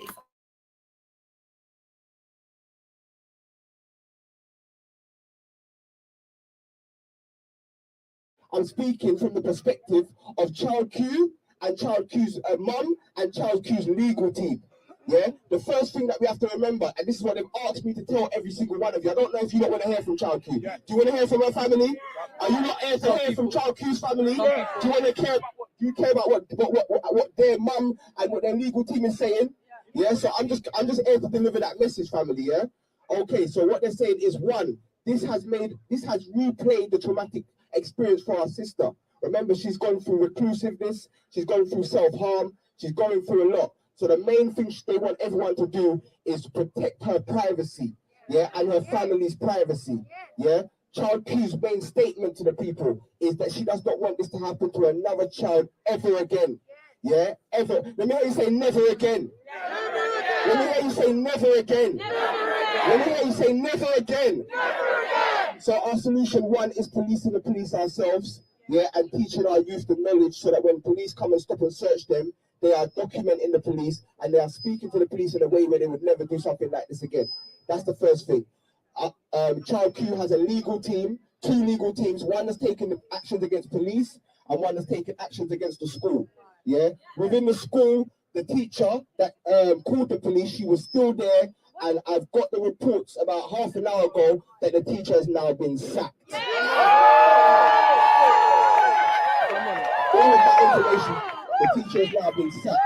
I'm speaking from the perspective of Child Q and Child Q's mum and Child Q's legal team. Yeah, the first thing that we have to remember, and this is what they've asked me to tell every single one of you. I don't know if you don't want to hear from Child Q. Do you want to hear from her family? Are you not here to hear from Child Q's family? Do you want to care? Do you care about what their mum and what their legal team is saying? Yeah, so I'm just here to deliver that message, family. Yeah. Okay, so what they're saying is, one, this has replayed the traumatic experience for our sister. Remember, she's gone through reclusiveness, she's gone through self-harm, she's going through a lot. So the main thing they want everyone to do is protect her privacy, yeah, and her family's privacy, yeah. Child Q's main statement to the people is that she does not want this to happen to another child ever again, yeah, ever. Let me hear you say never again. Let me hear you say never again. Let me hear you say never again. So our solution one is policing the police ourselves, yeah, and teaching our youth the knowledge so that when police come and stop and search them, they are documenting the police and they are speaking to the police in a way where they would never do something like this again. That's the first thing. Child Q has a legal team two legal teams, one that's taken actions against police and one that's taken actions against the school. Yeah, within the school, the teacher that called the police, she was still there, and I've got the reports about half an hour ago that the teacher has now been sacked. All of that information, the teacher has now been sacked.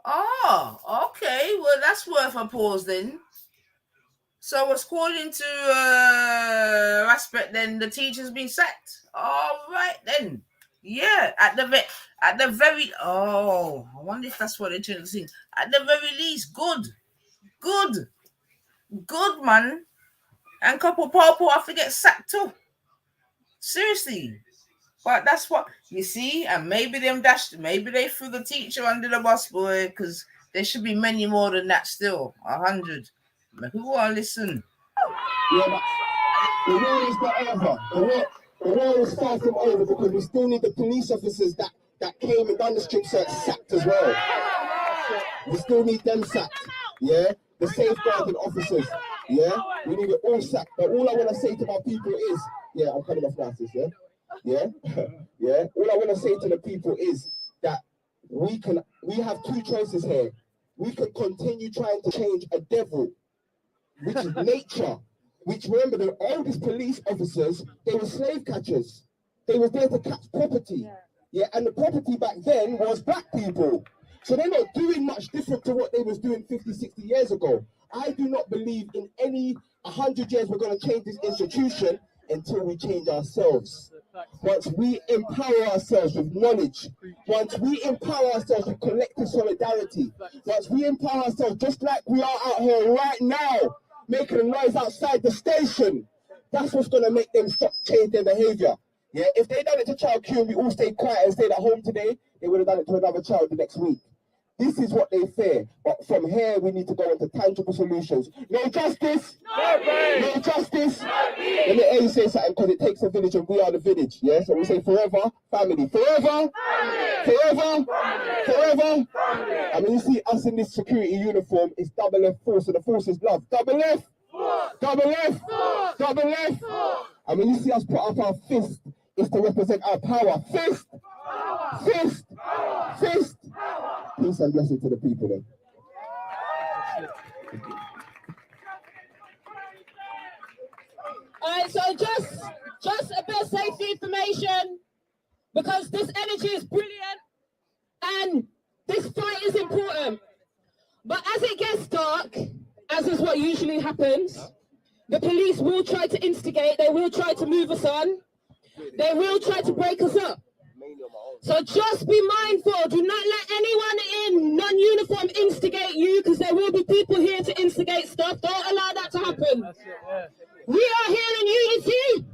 Oh, okay. Well, that's worth a pause then. So, according to aspect, then the teacher's been sacked. All right, then. Yeah, at the very. Oh, I wonder if that's what they're trying to sing. At the very least, good, man. And couple people have to get sacked too. Seriously. But that's what you see, and maybe they threw the teacher under the bus, boy, because there should be many more than that still. 100. Who will listen? Yeah, but the war is not over. The war is far from over because we still need the police officers that came and done the strip search sacked as well. We still need them sacked. Yeah, the safeguarding officers. Yeah, we need it all sacked. But all I want to say to my people is, yeah, I'm cutting off now, sis, yeah? Yeah, yeah. All I want to say to the people is that we have two choices here. We can continue trying to change a devil, which is nature. Which, remember, the oldest police officers, they were slave catchers. They were there to catch property. Yeah, and the property back then was black people. So they're not doing much different to what they was doing 50, 60 years ago. I do not believe in any 100 years we're going to change this institution until we change ourselves. Once we empower ourselves with knowledge, once we empower ourselves with collective solidarity, once we empower ourselves just like we are out here right now, making a noise outside the station, that's what's going to make them change their behavior. Yeah, if they done it to Child Q and we all stayed quiet and stayed at home today, they would have done it to another child the next week. This is what they fear. But from here, we need to go into tangible solutions. No justice. No justice. Let me hear you say something, because it takes a village and we are the village. Yeah, so we say forever, family. Forever, forever, forever. I mean, you see us in this security uniform, it's double F force, and the force is love. Double F, double F, double F. I mean, you see us put up our fist, it's to represent our power. Fist, fist, fist. Peace and blessing to the people then. Alright, so just a bit of safety information, because this energy is brilliant and this fight is important. But as it gets dark, as is what usually happens, the police will try to instigate, they will try to move us on, they will try to break us up. So just be mindful, do not let anyone in non-uniform instigate you, because there will be people here to instigate stuff. Don't allow that to happen. We are here in unity,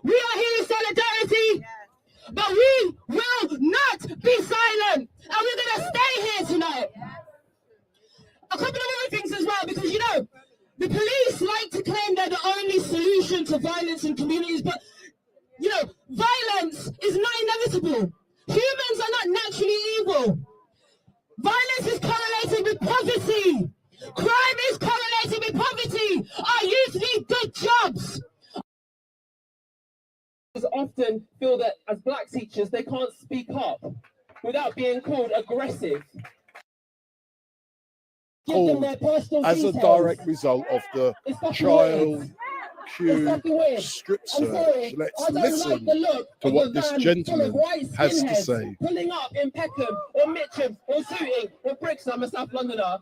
we are here in solidarity, but we will not be silent, and we're going to stay here tonight. A couple of other things as well, because you know, the police like to claim they're the only solution to violence in communities, but you know, violence is not inevitable. Humans are not naturally evil. Violence is correlated with poverty. Crime is correlated with poverty. Our youth need good jobs. Often feel that as black teachers, they can't speak up without being called aggressive. Give them their personal as details. a direct result of the Child Q strip search. Let's listen to what this gentleman has to say. Pulling up in Peckham or Mitcham or Tooting or Brixton, I'm a South Londoner,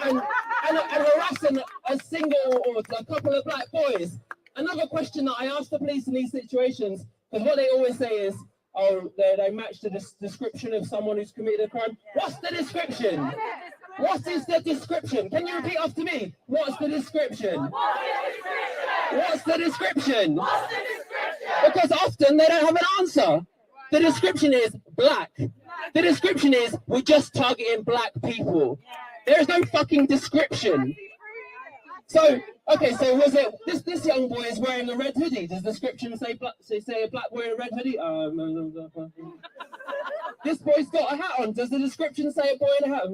and harassing a single or a couple of black boys. Another question that I ask the police in these situations, because what they always say is, oh, they match the description of someone who's committed a crime. What's the description? What is the description? Can you repeat after me? What's the description? What's the description? Because often they don't have an answer. The description is black. The description is we're just targeting black people. There is no fucking description. So, okay, so was it this young boy is wearing a red hoodie? Does the description say a black boy in a red hoodie? This boy's got a hat on. Does the description say a boy in a hat?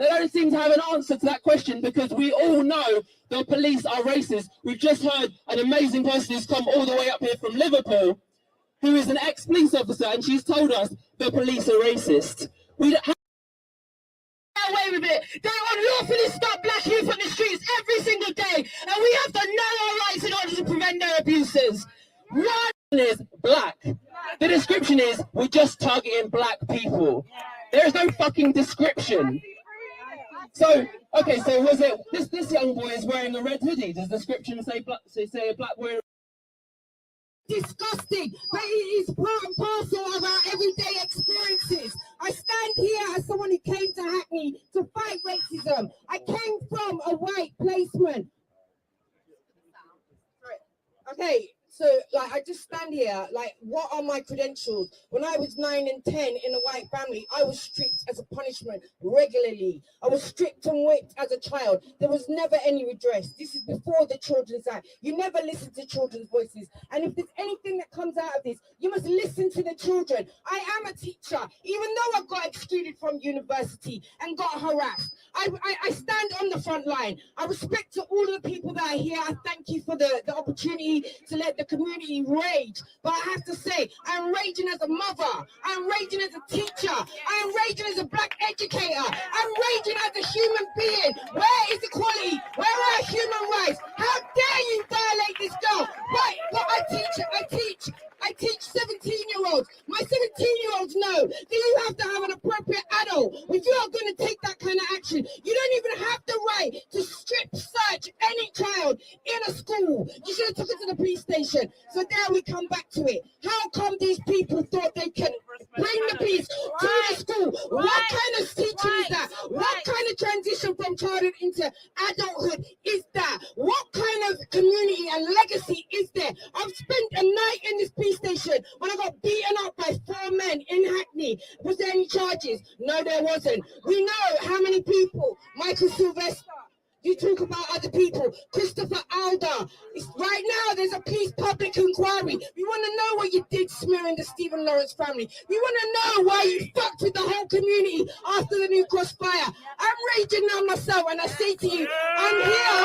They don't seem to have an answer to that question because we all know the police are racist. We've just heard an amazing person who's come all the way up here from Liverpool, who is an ex-police officer, and she's told us the police are racist. We don't have away with it. They unlawfully stop black youth on the streets every single day, and we have to know our rights in order to prevent their abuses. One is black. The description is we're just targeting black people. There is no fucking description. So, okay, so was it this young boy is wearing a red hoodie? Does the description say a black boy? Disgusting, but it is part and parcel of our everyday experiences. I stand here as someone who came to Hackney to fight racism. I came from a white placement. Okay, so like I just stand here, like what are my credentials? When I was 9 and 10 in a white family, I was stripped as a punishment regularly. I was stripped and whipped as a child. There was never any redress. This is before the Children's Act. You never listen to children's voices. And if there's anything that comes out of this, you must listen to the children. I am a teacher, even though I got excluded from university and got harassed. I stand on the front line. I respect to all of the people that are here. I thank you for the opportunity to let the community rage. But I have to say, I'm raging as a mother. I'm raging as a teacher. I'm raging as a black educator. I'm raging as a human being. Where is equality? Where are human rights? How dare you violate this girl? Right, but I teach 17-year-olds. My 17-year-olds know that you have to have an appropriate adult. If you are going to take that kind of action, you don't even have the right to strip search any child in a school. You should have took it to the police station. So there we come back to it. How come these people thought they can bring the police to the school? What kind of teaching is that? What kind of transition from childhood into adulthood is that? What kind of community and legacy is there? I've spent a night in this police station when I got beaten up by 4 men in Hackney. Was there any charges? No, there wasn't. We know how many people. Michael Sylvester. You talk about other people. Christopher Alder. Right now, there's a police public inquiry. We want to know what you did smearing the Stephen Lawrence family. We want to know why you fucked with the whole community after the New Cross fire. I'm raging now myself, and I say to you, I'm here,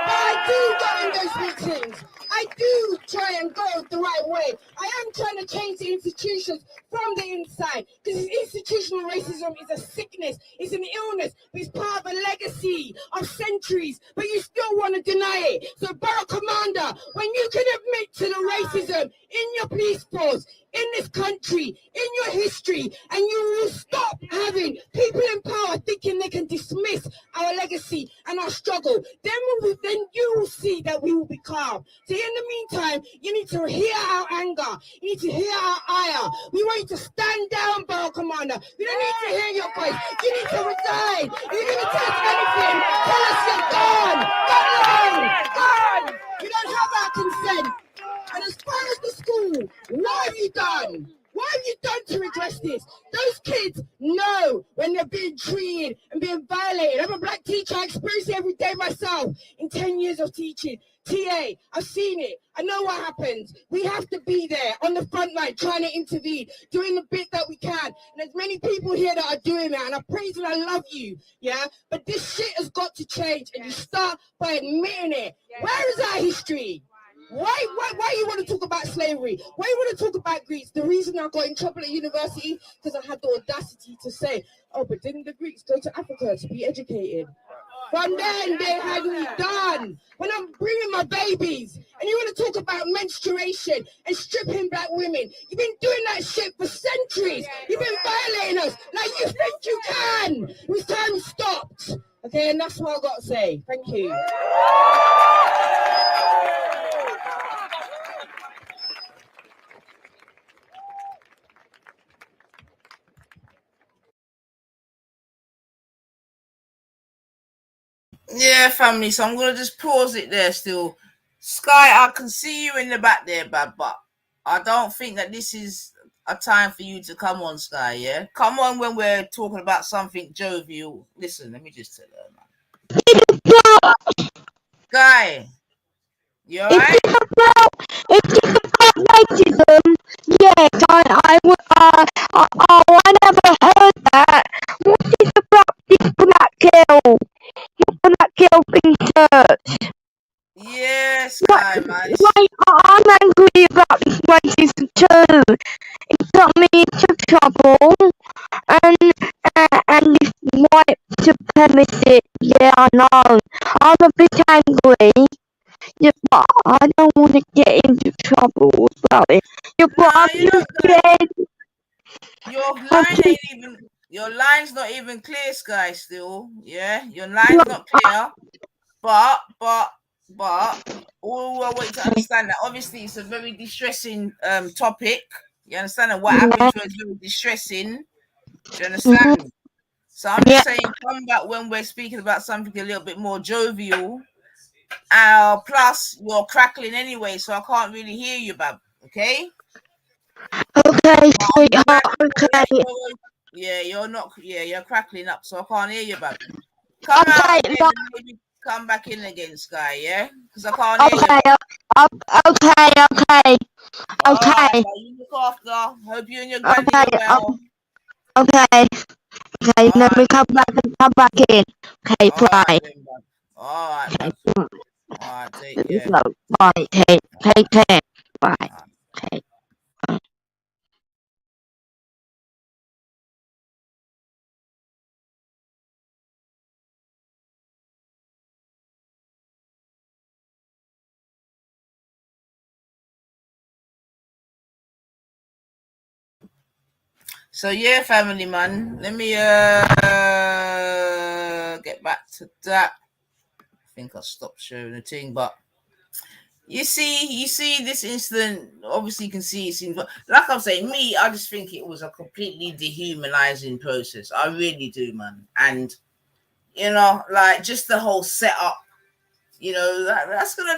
but I do go in those meetings. I do try and go the right way. I am trying to change the institutions from the inside, because institutional racism is a sickness, it's an illness, it's part of a legacy of centuries, but you still want to deny it. So Borough Commander, when you can admit to the racism in your police force, in this country, in your history, and you will stop having people in power thinking they can dismiss our legacy and our struggle, then you will see that we will be calm. So in the meantime, you need to hear our anger. You need to hear our ire. We want you to stand down, Borough Commander. We don't need to hear your voice. You need to resign. You need to take anything. Tell us you're gone. Gone. You don't have our consent. And as far as the school, what have you done? What have you done to redress this? Those kids know when they're being treated and being violated. I'm a black teacher. I experience it every day myself in 10 years of teaching. TA, I've seen it. I know what happens. We have to be there on the front line trying to intervene, doing the bit that we can. And there's many people here that are doing that, and I praise and I love you, yeah? But this shit has got to change, and you start by admitting it. Where is our history? Why you want to talk about slavery? Why you want to talk about Greeks? The reason I got in trouble at university, because I had the audacity to say, oh, but didn't the Greeks go to Africa to be educated? From then, they had me done. When I'm bringing my babies, and you want to talk about menstruation and stripping black women, you've been doing that shit for centuries. You've been violating us like you think you can. It's time it stopped. Okay, and that's what I've got to say. Thank you. Yeah, family. So I'm gonna just pause it there. Still, Sky, I can see you in the back there, but I don't think that this is a time for you to come on, Sky. Yeah, come on when we're talking about something jovial. Listen, let me just tell her, man. Sky, you alright? It's about racism. Yes, I never heard that. What is about helping church. Yes, Sky, man. Like, I'm angry about this racism too. It got me into trouble, and this white supremacist. Yeah, I know. I'm a bit angry. Yeah, but I don't want to get into trouble about it. Yeah, but I'm just scared. Your line's not even clear, Sky. Still, yeah, your line's not clear. But all I want you to understand that obviously it's a very distressing topic. You understand that what happened to us is very distressing. Do you understand? So I'm just saying, come back when we're speaking about something a little bit more jovial. Plus, you're crackling anyway, so I can't really hear you, Bab. Okay? Okay, sweetheart. Okay. Yeah, you're not. Yeah, you're crackling up, so I can't hear you, Bab. Come out again and maybe come back in again, Sky. Yeah, because I can't hear you. Okay. Right, you look after. Hope you and your granny are well. Okay. Let me come back in. Okay, bye. All right. All right, take care. Bye. Take care. Bye. Okay. So yeah, family man, let me get back to that. I think I stopped sharing the thing, but you see this incident. Obviously, you can see it seems like I'm saying. Me, I just think it was a completely dehumanizing process. I really do, man. And you know, like just the whole setup. You know, that's gonna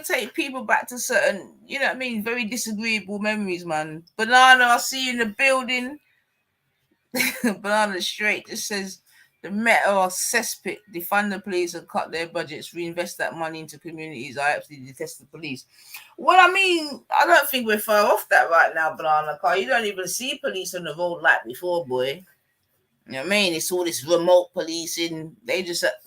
take people back to certain, you know what I mean, very disagreeable memories, man. Banana, I'll see you in the building. Banana Straight just says the Met or cesspit defund the police and cut their budgets, reinvest that money into communities. I absolutely detest the police. Well, I mean, I don't think we're far off that right now, Banana Car. You don't even see police on the road like before, boy. You know what I mean? It's all this remote policing. They're just at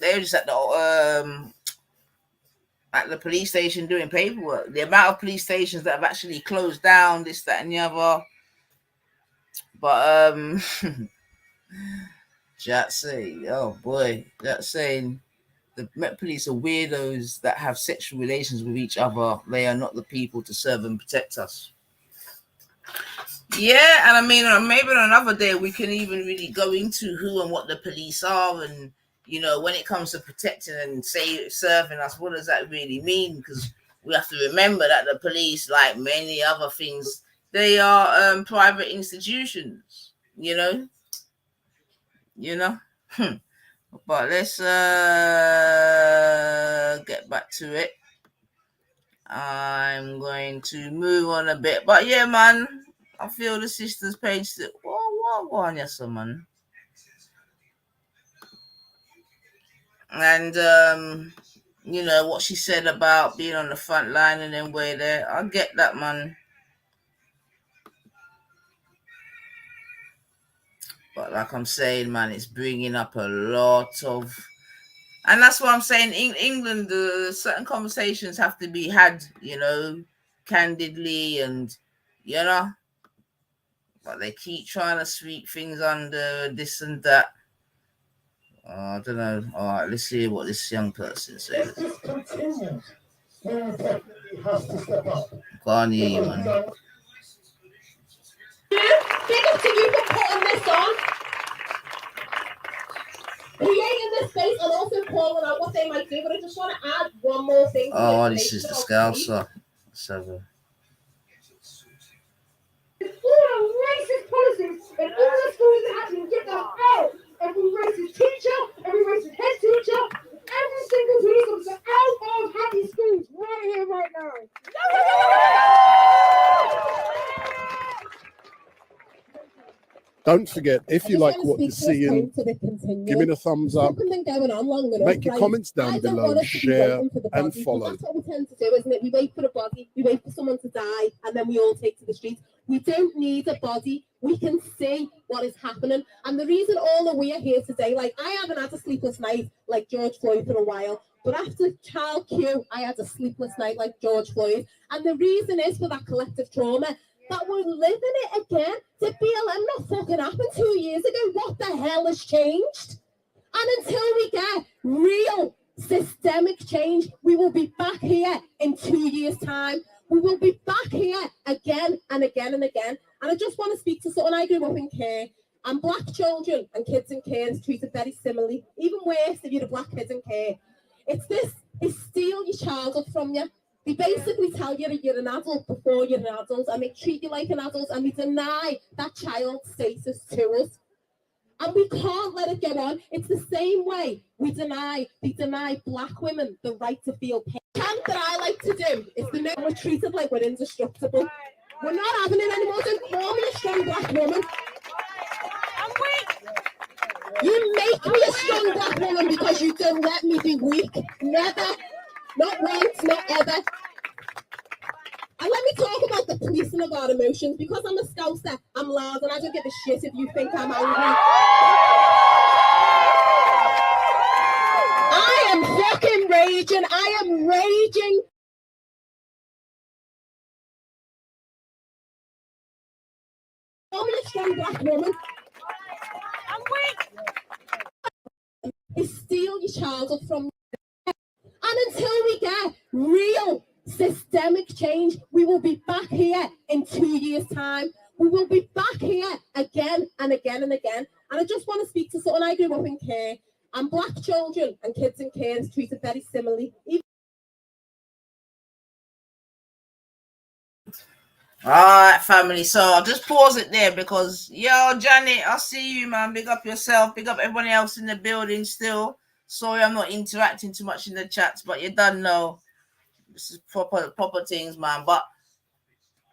the police station doing paperwork. The amount of police stations that have actually closed down, this, that, and the other. But Jack say, oh boy, Jack's saying the Met Police are weirdos that have sexual relations with each other. They are not the people to serve and protect us. Yeah, and I mean, maybe on another day we can even really go into who and what the police are, and you know, when it comes to protecting and serving us, what does that really mean? Because we have to remember that the police, like many other things, they are private institutions. You know. But let's get back to it. I'm going to move on a bit, but yeah, man, I feel the sister's page. What, yes, man. And you know what she said about being on the front line and then way there. I get that, man. But like I'm saying, man, it's bringing up a lot of, and that's what I'm saying. In England, certain conversations have to be had, you know, candidly, and you know, but they keep trying to sweep things under this and that. I don't know. All right, let's see what this young person says. Can't hear you, man. Big up to you for putting this on, creating this space, and also calling out what they might do. But I just want to add one more thing. Oh, this is the Scouser. So. Racist policies in all the schools that actually get them out. Every racist teacher, every racist head teacher, every single police officer out of happy schools right here, right now. Don't forget, if you like what you're seeing, give me the thumbs up, make your comments down below, share and follow. That's what we tend to do, isn't it? We wait for the body, we wait for someone to die, and then we all take to the streets. We don't need a body. We can see what is happening. And the reason all that we are here today, like I haven't had a sleepless night like George Floyd for a while, but after Child Q, I had a sleepless night like George Floyd. And the reason is for that collective trauma that we're living it again. Did BLM not fucking happen 2 years ago? What the hell has changed? And until we get real systemic change, we will be back here in 2 years' time. We will be back here again and again and again. And I just want to speak to someone. I grew up in care, and black children and kids in care is treated very similarly. Even worse if you're a black kid in care. It's this, they steal your childhood from you. They basically tell you that you're an adult before you're an adult, and they treat you like an adult, and they deny that child status to us. And we can't let it go on. It's the same way they deny black women the right to feel pain. The chant that I like to do is to know we're treated like we're indestructible. We're not having it anymore. Don't call me a strong black woman. You make me a strong black woman because you don't let me be weak. Never. Not once, not ever. And let me talk about the policing of our emotions. Because I'm a Scouser, I'm loud, and I don't give a shit if you think I'm angry. I am fucking raging. I am raging. I'm a strong black woman. I'm weak. They steal your childhood from you. And until we get real systemic change, we will be back here in 2 years' time. We will be back here again and again and again. And I just want to speak to someone. I grew up in care, and black children and kids in care is treated very similarly. All right, family. So I'll just pause it there because, yo, Janet, I see you, man. Big up yourself. Big up everyone else in the building still. Sorry, I'm not interacting too much in the chats, but you don't know. This is proper things, man. But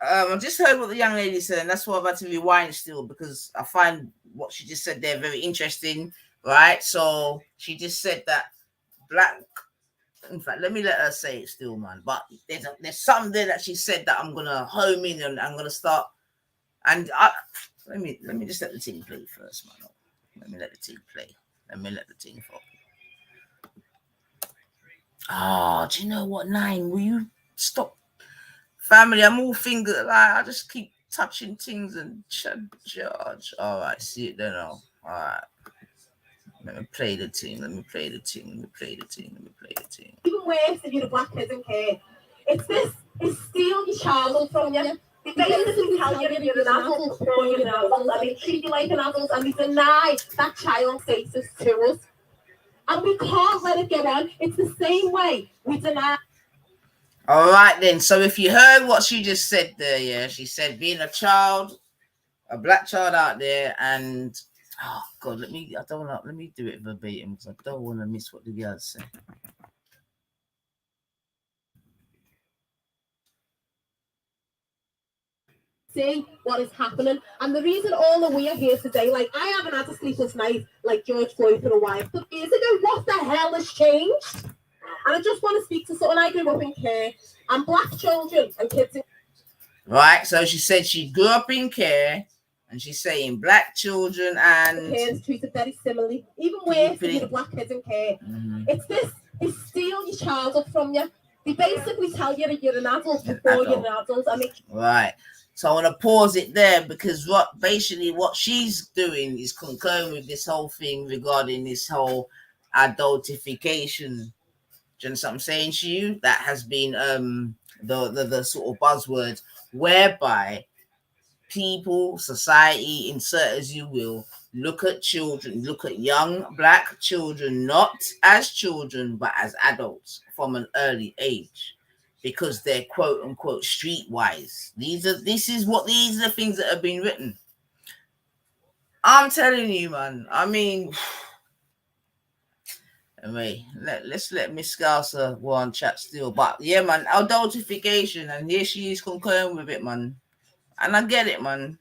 I just heard what the young lady said, and that's why I've had to rewind still because I find what she just said there very interesting, right? So she just said that black. In fact, let me let her say it still, man. But there's something there that she said that I'm gonna home in and I'm gonna start. And let me just let the team play first, man. Let me let the team play. Let me let the team fall. Oh, do you know what, Nine? Will you stop? Family, I'm all finger. Like, I just keep touching things and charge. All right, see it then. All right. Let me play the team. Let me play the team. Let me play the team. Let me play the team. Even worse if you're a black kid in care. It's this. They steal your childhood from you. They basically tell you that you're an adult before you're an adult, and they treat you like an adult, and they deny that child status to us. And we can't let it go on. It's the same way we deny. All right, then. So if you heard what she just said there, yeah, she said being a child, a black child out there, and oh God, let me do it verbatim because I don't want to miss what the girls say. See what is happening. And the reason all that we are here today, like I haven't had a sleepless night like George Floyd for a while. 2 years ago, what the hell has changed? And I just want to speak to someone. I grew up in care, and black children and kids in. Right, so she said she grew up in care, and she's saying black children and care is treated very similarly. Even worse if you're black kids in care. It's this. They steal your childhood from you. They basically tell you that you're an adult before you're an adult. I mean, right. So I want to pause it there because what she's doing is concurring with this whole thing regarding this whole adultification. Do you understand what I'm saying to you? That has been the sort of buzzword whereby people, society, insert as you will, look at children, look at young black children, not as children, but as adults from an early age. Because they're quote unquote streetwise. These are the things that have been written. I'm telling you, man. I mean, anyway, let's let Miss Scouser go on chat still. But yeah, man, adultification, and here she is concurring with it, man. And I get it, man.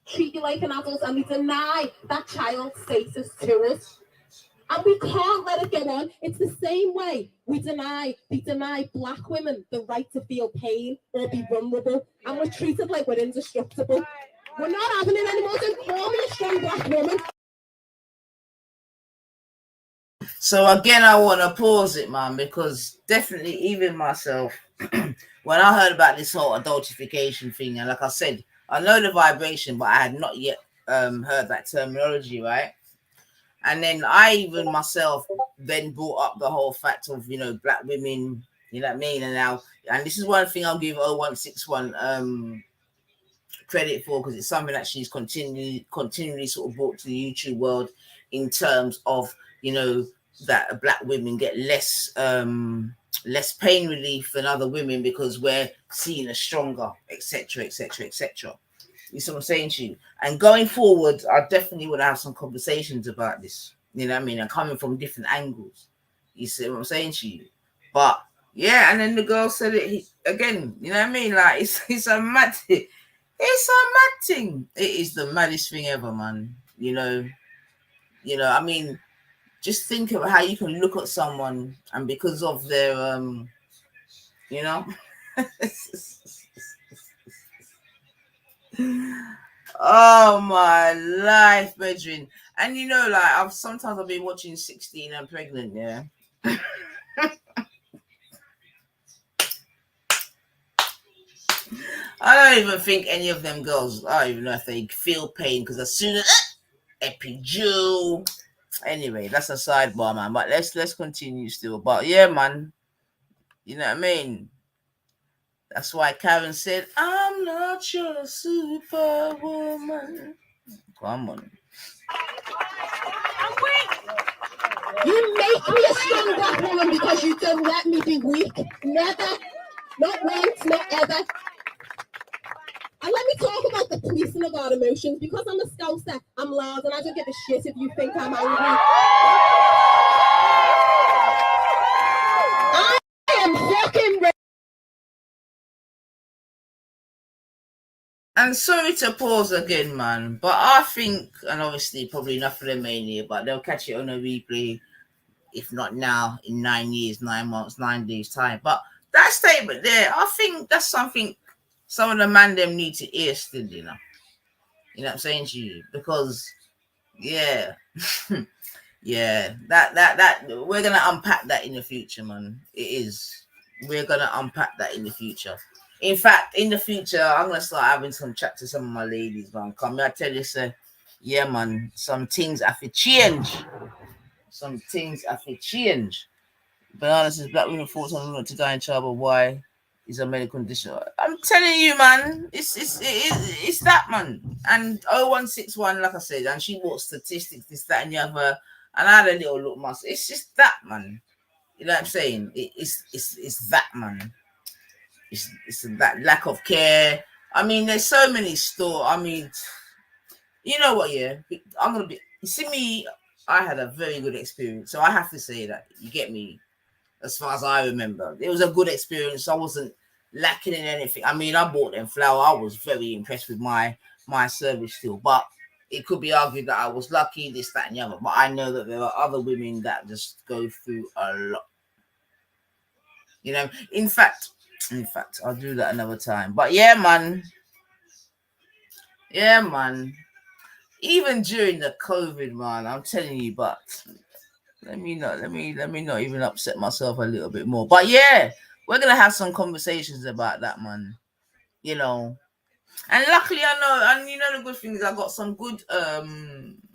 Treat you like an adult, and we deny that child status to us. And we can't let it go on. It's the same way they deny black women the right to feel pain or be vulnerable. And we're treated like we're indestructible. We're not having it anymore. Don't call me a strong black woman. So again, I want to pause it, man, because definitely even myself, when I heard about this whole adultification thing, and like I said, I know the vibration, but I had not yet heard that terminology, right? And then I even myself then brought up the whole fact of, you know, black women, you know what I mean? And this is one thing I'll give 0161 credit for, because it's something that she's continually sort of brought to the YouTube world in terms of, you know, that black women get less pain relief than other women because we're seen as stronger, etc., etc., etc. You see what I'm saying to you? And going forward, I definitely would have some conversations about this. You know what I mean? And coming from different angles. You see what I'm saying to you? But yeah, and then the girl said it again. You know what I mean? Like it's a mad thing. It's a mad thing. It is the maddest thing ever, man. You know. I mean, just think of how you can look at someone and because of their, you know. Oh my life, brethren. And you know, like sometimes I've been watching 16 and Pregnant, yeah. I don't even think any of them girls, I don't even know if they feel pain, because as soon as epidural. Anyway, that's a sidebar, man. But let's continue still. But yeah, man, you know what I mean? That's why Karen said, I'm not your superwoman. Come on. You make me a strong black woman because you don't let me be weak. Never. Not once, not ever. And let me talk about the policing of our emotions. Because I'm a scouser, I'm loud, and I don't give a shit if you think I'm angry. I am fucking ready. And sorry to pause again, man, but I think, and obviously probably enough of them ain't here, but they'll catch it on a replay, if not now, in 9 years, 9 months, 9 days time. But that statement there, I think that's something some of the man them need to hear still, you know. You know what I'm saying to you? Because, yeah, yeah, that we're gonna unpack that in the future, man. It is. We're gonna unpack that in the future. In fact, in the future, I'm gonna start having some chat to some of my ladies, man. Come here, I tell you, sir. Yeah, man. Some things have to change. Some things have to change. Banana says black women force on women to die in childbirth. Why? Is a medical condition. I'm telling you, man. It's that, man. And 0161, like I said, and she brought statistics, this, that, and the other. And I had a little look myself. It's just that, man. You know what I'm saying? It's that, man. It's that lack of care. I mean, there's so many I mean, you know what, yeah? I'm going to be... You see me, I had a very good experience. So I have to say that. You get me? As far as I remember. It was a good experience. I wasn't lacking in anything. I mean, I bought them flour. I was very impressed with my service still. But it could be argued that I was lucky, this, that, and the other. But I know that there are other women that just go through a lot. You know? In fact, I'll do that another time. But yeah, man. Yeah, man. Even during the COVID, man, I'm telling you, but let me not even upset myself a little bit more. But yeah, we're gonna have some conversations about that, man. You know. And luckily I know, and you know the good thing is I got some good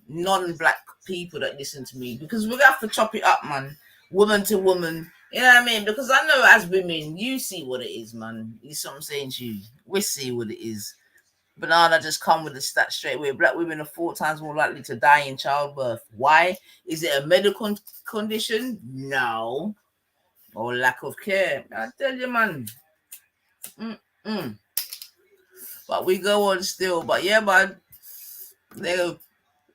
non-black people that listen to me, because we're gonna have to chop it up, man. Woman to woman. You know what I mean? Because I know as women, you see what it is, man. You see what I'm saying to you? We see what it is. Banana just come with the stats straight away. Black women are 4 times more likely to die in childbirth. Why? Is it a medical condition? No. Or lack of care? I tell you, man. But we go on still. But yeah, man.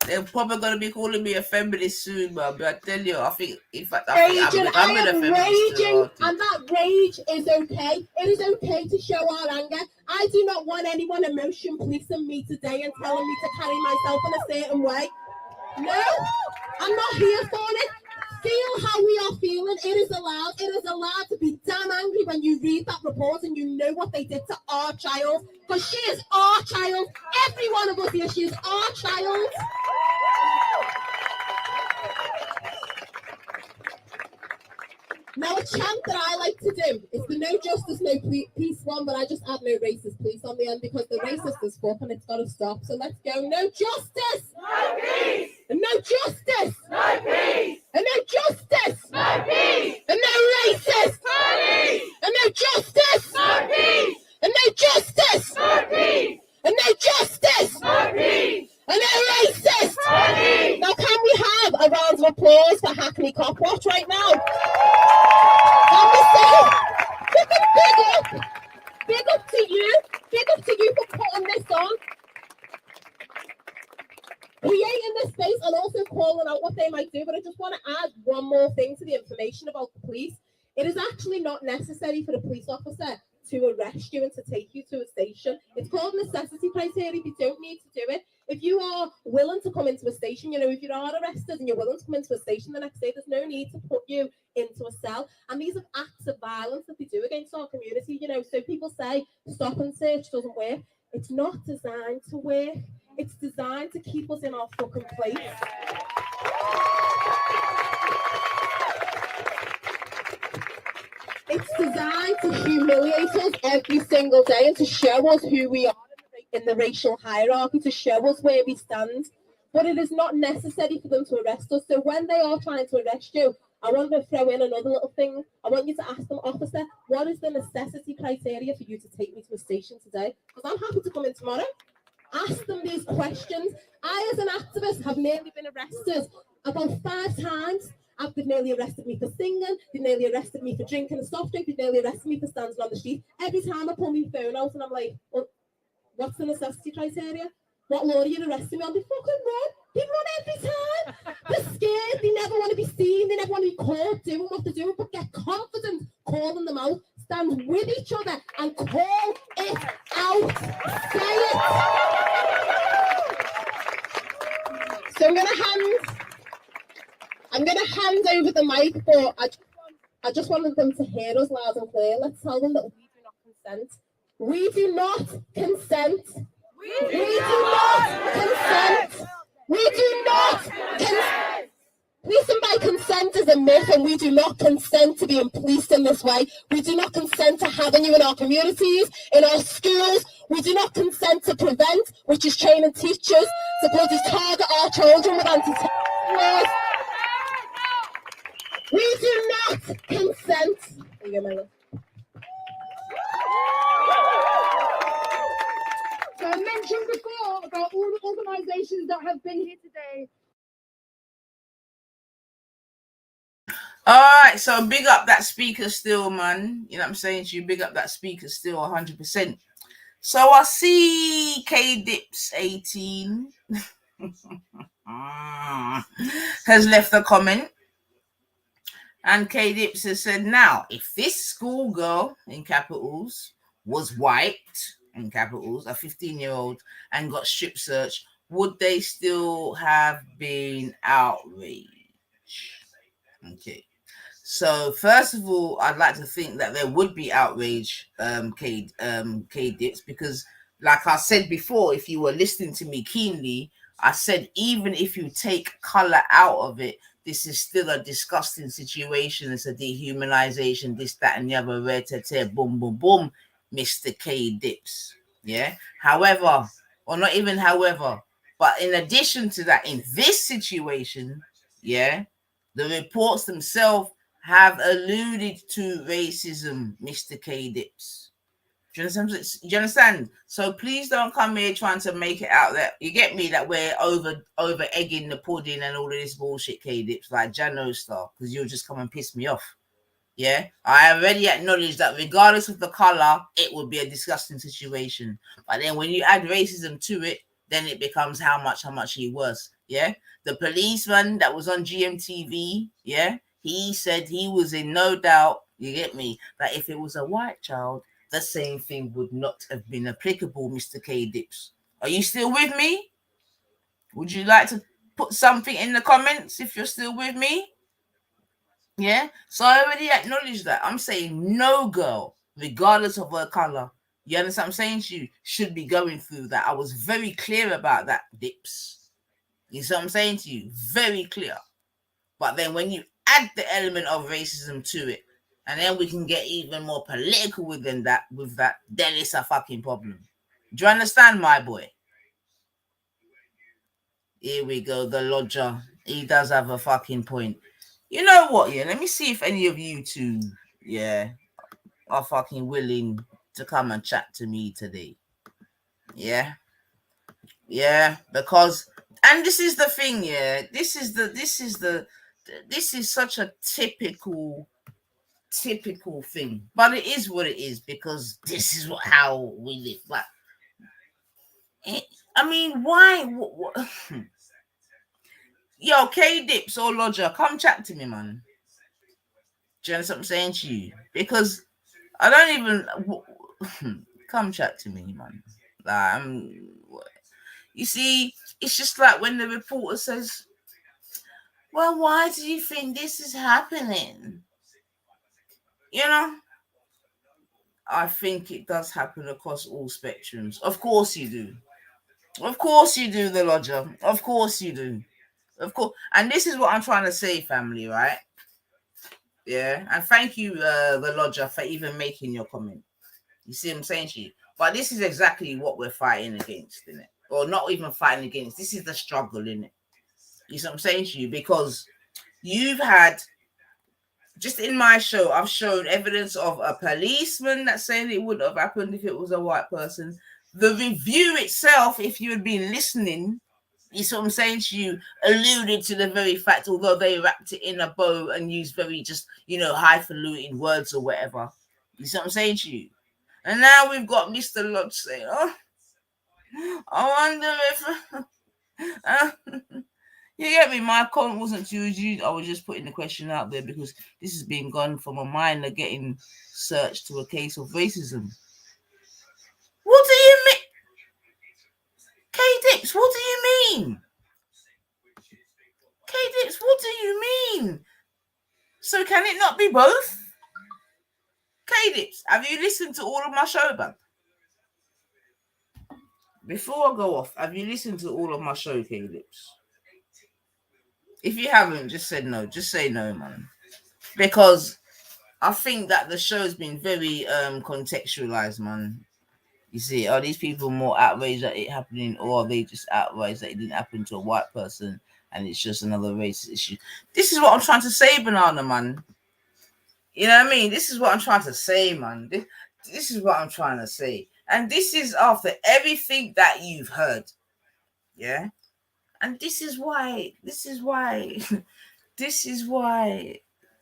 They're probably going to be calling me a feminist soon, man. But I tell you, I think, in fact, I'm raging, and that rage is okay. It is okay to show our anger. I do not want anyone emotion policing me today and telling me to carry myself in a certain way. No, I'm not here for it. Feel how we are feeling. It is allowed. It is allowed to be damn angry when you read that report and you know what they did to our child. Because she is our child. Every one of us here, she is our child. Now, a chant that I like to do is the no justice, no peace one, but I just add no racist police on the end because the racist is fuck and it's got to stop. So let's go. No justice! No peace! And no justice! No peace! And no justice! No peace! And no racist! Police! And no justice! No peace! And no justice! No peace! And no justice! No peace! And no racist! Police! Now, can we have a round of applause for Hackney Cop Watch right now? Big up to you for putting this on, creating this space and also calling out what they might do. But I just want to add one more thing to the information about the police. It is actually not necessary for the police officer to arrest you and to take you to a station. It's called necessity criteria. You don't need to do it. If you are willing to come into a station, if you are arrested and you're willing to come into a station the next day, there's no need to put you into a cell. And these are acts of violence that they do against our community, So people say stop and search doesn't work. It's not designed to work. It's designed to keep us in our fucking place. It's designed to humiliate us every single day and to show us who we are in the racial hierarchy, to show us where we stand. But it is not necessary for them to arrest us. So when they are trying to arrest you, I want to throw in another little thing. I want you to ask them, officer, what is the necessity criteria for you to take me to a station today? Because I'm happy to come in tomorrow. Ask them these questions. I, as an activist, have nearly been arrested about 5 times. They've nearly arrested me for singing. They've nearly arrested me for drinking a soft drink. They've nearly arrested me for standing on the street. Every time I pull my phone out and I'm like, well, what's the necessity criteria? What law are you arresting me on? They fucking run. They run every time. They're scared. They never want to be seen. They never want to be caught doing what they're doing. But get confident calling them out. Stand with each other and call it out. Say it. So I'm going to hand over the mic, but I just wanted them to hear us loud and clear. Let's tell them that we do not consent. We do not consent. We do not consent. We do not consent. Policing by consent is a myth, and we do not consent to being policed in this way. We do not consent to having you in our communities, in our schools. We do not consent to prevent, which is training teachers to bloody target our children with anti-terrorism laws. We do not consent. There you go, Mela. So I mentioned before about all the organisations that have been here today. All right, so big up that speaker still, man. You know what I'm saying to you? Big up that speaker still 100%. So I see K-Dips 18 has left a comment. And K-Dips has said, now, if this schoolgirl, in capitals, was white, in capitals, a 15-year-old, and got strip searched, would they still have been outraged? Okay. So, first of all, I'd like to think that there would be outrage, K-Dips, because, like I said before, if you were listening to me keenly, I said even if you take color out of it, this is still a disgusting situation. It's a dehumanization, this, that, and the other, boom, boom, boom, Mr. K-Dips. Yeah. However, or not even however, but in addition to that, in this situation, yeah, the reports themselves have alluded to racism, Mr. K-Dips. Do you understand? So please don't come here trying to make it out that, you get me, that we're over egging the pudding and all of this bullshit, K-Dips, like Jano stuff, because you'll just come and piss me off. Yeah, I already acknowledge that regardless of the color, it would be a disgusting situation. But then when you add racism to it, then it becomes how much he was. Yeah, the policeman that was on GMTV, yeah, he said he was in no doubt, you get me, that if it was a white child, the same thing would not have been applicable, Mr. K-Dips. Are you still with me? Would you like to put something in the comments if you're still with me. Yeah, so I already acknowledged that. I'm saying no girl, regardless of her color. You understand what I'm saying to you? Should be going through that. I was very clear about that, Dips. You see what I'm saying to you? Very clear. But then when you add the element of racism to it, and then we can get even more political within that, then it's a fucking problem. Do you understand, my boy? Here we go, the lodger. He does have a fucking point. You know what, yeah? Let me see if any of you two, yeah, are fucking willing to come and chat to me today. Yeah? Yeah, because, and this is the thing, yeah. This is such a typical thing. But it is what it is, because this is how we live. But, I mean, why? What? Yo, K-Dips or Lodger, come chat to me, man. Do you understand what I'm saying to you? Because I don't even come chat to me, man. Like, you see, it's just like when the reporter says, well, why do you think this is happening? You know, I think it does happen across all spectrums. Of course you do. Of course you do, the Lodger. Of course you do. Of course. And this is what I'm trying to say, family, right? Yeah. And thank you, the Lodger, for even making your comment. You see what I'm saying to you? But this is exactly what we're fighting against, isn't it? Or not even fighting against. This is the struggle, isn't it? You see what I'm saying to you? Because you've had, just in my show, I've shown evidence of a policeman that's saying it would have happened if it was a white person. The review itself, if you had been listening, you see what I'm saying to you, alluded to the very fact, although they wrapped it in a bow and used very just, highfalutin words or whatever. You see what I'm saying to you? And now we've got Mr. Lodge saying, oh, I wonder if... you get me? My comment wasn't to you. I was just putting the question out there because this has been gone from a minor getting searched to a case of racism. What do you mean? K-Dips, what do you mean? K-Dips, what do you mean? So can it not be both? K-Dips, have you listened to all of my show, man? Before I go off, have you listened to all of my show, K-Dips? If you haven't, just say no. Just say no, man. Because I think that the show's been very contextualized, man. You see, are these people more outraged at it happening, or are they just outraged that it didn't happen to a white person and it's just another racist issue? This is what I'm trying to say, Banana, man. You know what I mean? This is what I'm trying to say, man. This is what I'm trying to say. And this is after everything that you've heard. Yeah? And this is why.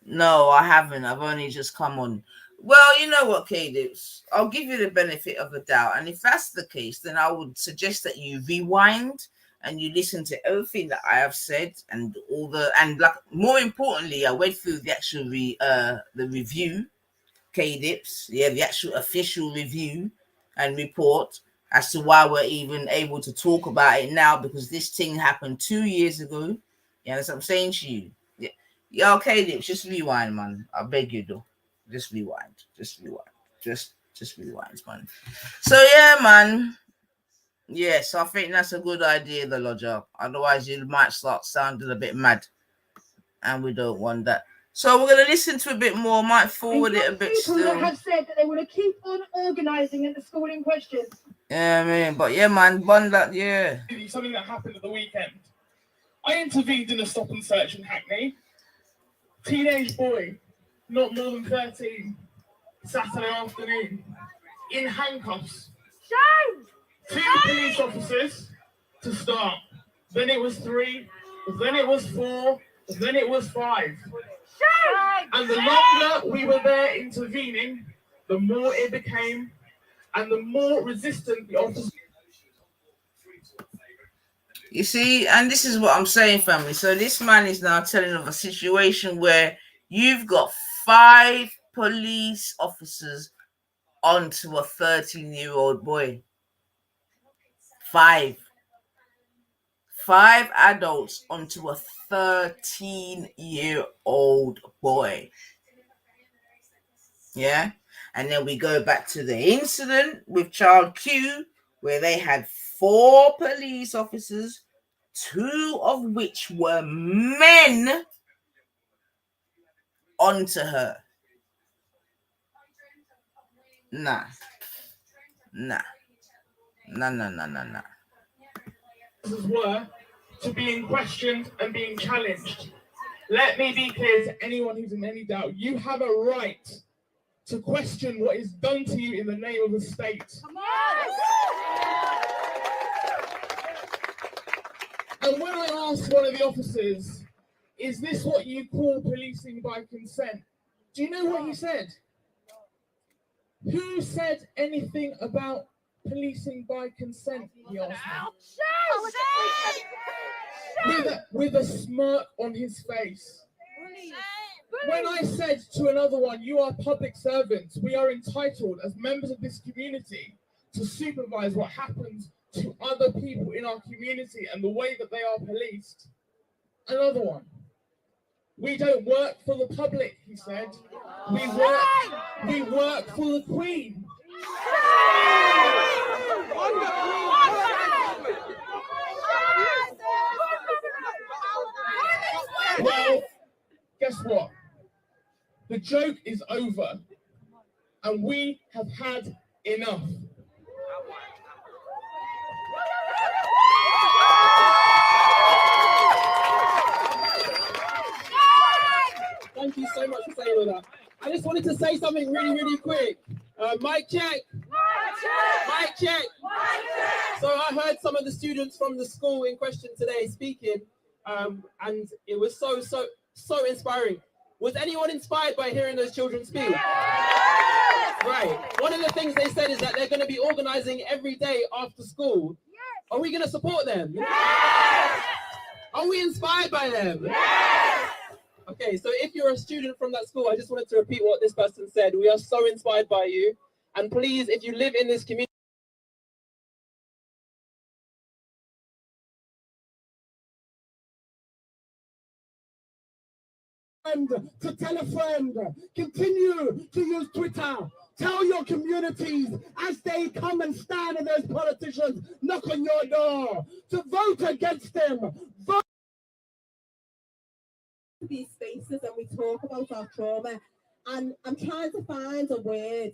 No, I haven't. I've only just come on. Well, you know what, K-Dips? I'll give you the benefit of the doubt. And if that's the case, then I would suggest that you rewind and you listen to everything that I have said and more importantly, I went through the actual the review, K-Dips, the actual official review and report as to why we're even able to talk about it now, because this thing happened 2 years ago. You know what I'm saying to you? Yeah, K-Dips, just rewind, man. I beg you, though. Just rewind. Just rewind, man. So, yeah, man. Yes, I think that's a good idea, the Lodger. Otherwise, you might start sounding a bit mad. And we don't want that. So we're going to listen to a bit more. Might forward it a bit still. People have said that they want to keep on organising at the school in question. Yeah, man. But yeah, man. Yeah. Something that happened at the weekend. I intervened in a stop and search in Hackney. Teenage boy, not more than 13, Saturday afternoon, in handcuffs. Shame! 2 police officers to start. Then it was 3, then it was 4, then it was 5. Shame! And the longer we were there intervening, the more it became, and the more resistant the officers. You see, and this is what I'm saying, family. So this man is now telling of a situation where you've got 5 police officers onto a 13-year-old boy. 5. 5 adults onto a 13-year-old boy. Yeah. And then we go back to the incident with child Q, where they had 4 police officers, 2 of which were men, onto her. Nah. Were to being questioned and being challenged. Let me be clear to anyone who's in any doubt. You have a right to question what is done to you in the name of the state. And when I asked one of the officers, is this what you call policing by consent? Do you know what he said? Who said anything about policing by consent? He asked me. With a smirk on his face. When I said to another one, you are public servants, we are entitled as members of this community to supervise what happens to other people in our community and the way that they are policed. Another one. We don't work for the public, he said. We work for the Queen. Well, guess what? The joke is over, and we have had enough. Thank you so much for saying all that. I just wanted to say something really quick. Mic check. Mic check. So I heard some of the students from the school in question today speaking, and it was so inspiring. Was anyone inspired by hearing those children speak? Right. One of the things they said is that they're going to be organizing every day after school. Are we going to support them? Are we inspired by them? Okay, so if you're a student from that school, I just wanted to repeat what this person said. We are so inspired by you. And please, if you live in this community, to tell a friend, continue to use Twitter. Tell your communities as they come and stand and those politicians knock on your door to vote against them. Vote these spaces and we talk about our trauma, and I'm trying to find a word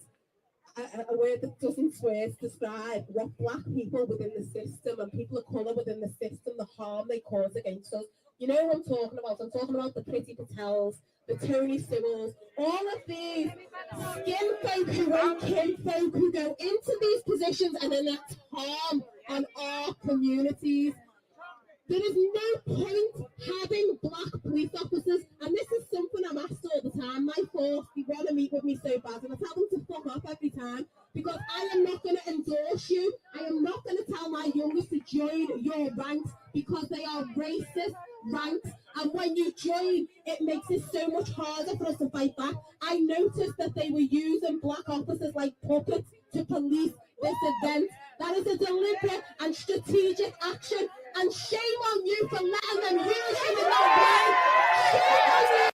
that doesn't swear to describe what black people within the system and people of colour within the system, the harm they cause against us. You know what I'm talking about? I'm talking about the Priti Patels, the Tony Sewells, all of these skin folk who ain't kin folk who go into these positions and enact harm on our communities. There is no point having black police officers, and this is something I'm asked all the time. My force, they want to meet with me so bad, and I tell them to fuck off every time, because I am not going to endorse you. I am not going to tell my youngest to join your ranks, because they are racist ranks, and when you join, it makes it so much harder for us to fight back. I noticed that they were using black officers like puppets to police this event. That is a deliberate and strategic action, and shame on you for letting them use you in that way. Shame on you.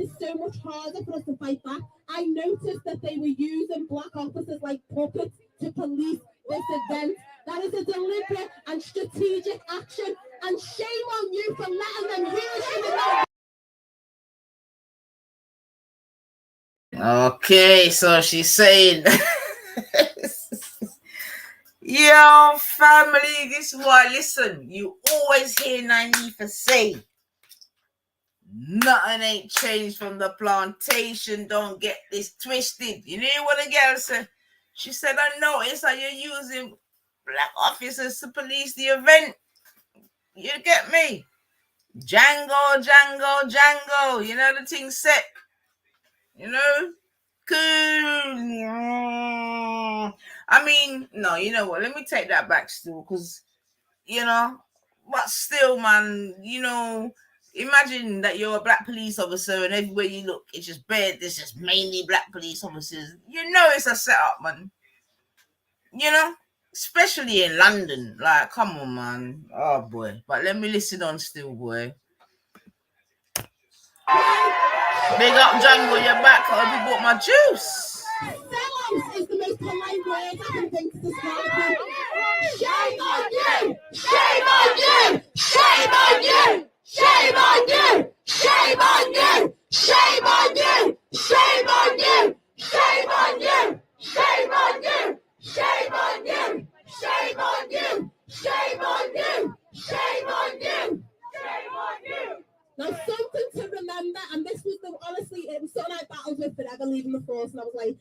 It's so much harder for us to fight back. I noticed that they were using black officers like puppets to police this event. That is a deliberate and strategic action, and shame on you for letting them use you in that way. Okay, so she's saying, yo, family, this is why, listen, you always hear Naifa say, nothing ain't changed from the plantation, don't get this twisted. You know what the girl said? She said, I noticed that you're using black officers to police the event. You get me? Django, you know the thing set. You know? Cool. I mean, no, you know what? Let me take that back still, because, you know, but still, man, you know, imagine that you're a black police officer and everywhere you look, it's just bad. There's just mainly black police officers. You know it's a setup, man. You know? especially in London. Like, come on, man. Oh boy. But let me listen on still, boy. Big up Django, you're back. I hope you bought my juice. Sellout is the most polite word I can think to describe it. Shame on you! Shame on you! Shame on you! Shame on you! Shame on you! Shame on you! Shame on you! Shame on you! Shame on you! Shame on you! Shame on you! Shame on you! Shame on you! Shame on you! Now, something to remember, and this was honestly, it was something I battled with forever leaving the force, and I was like,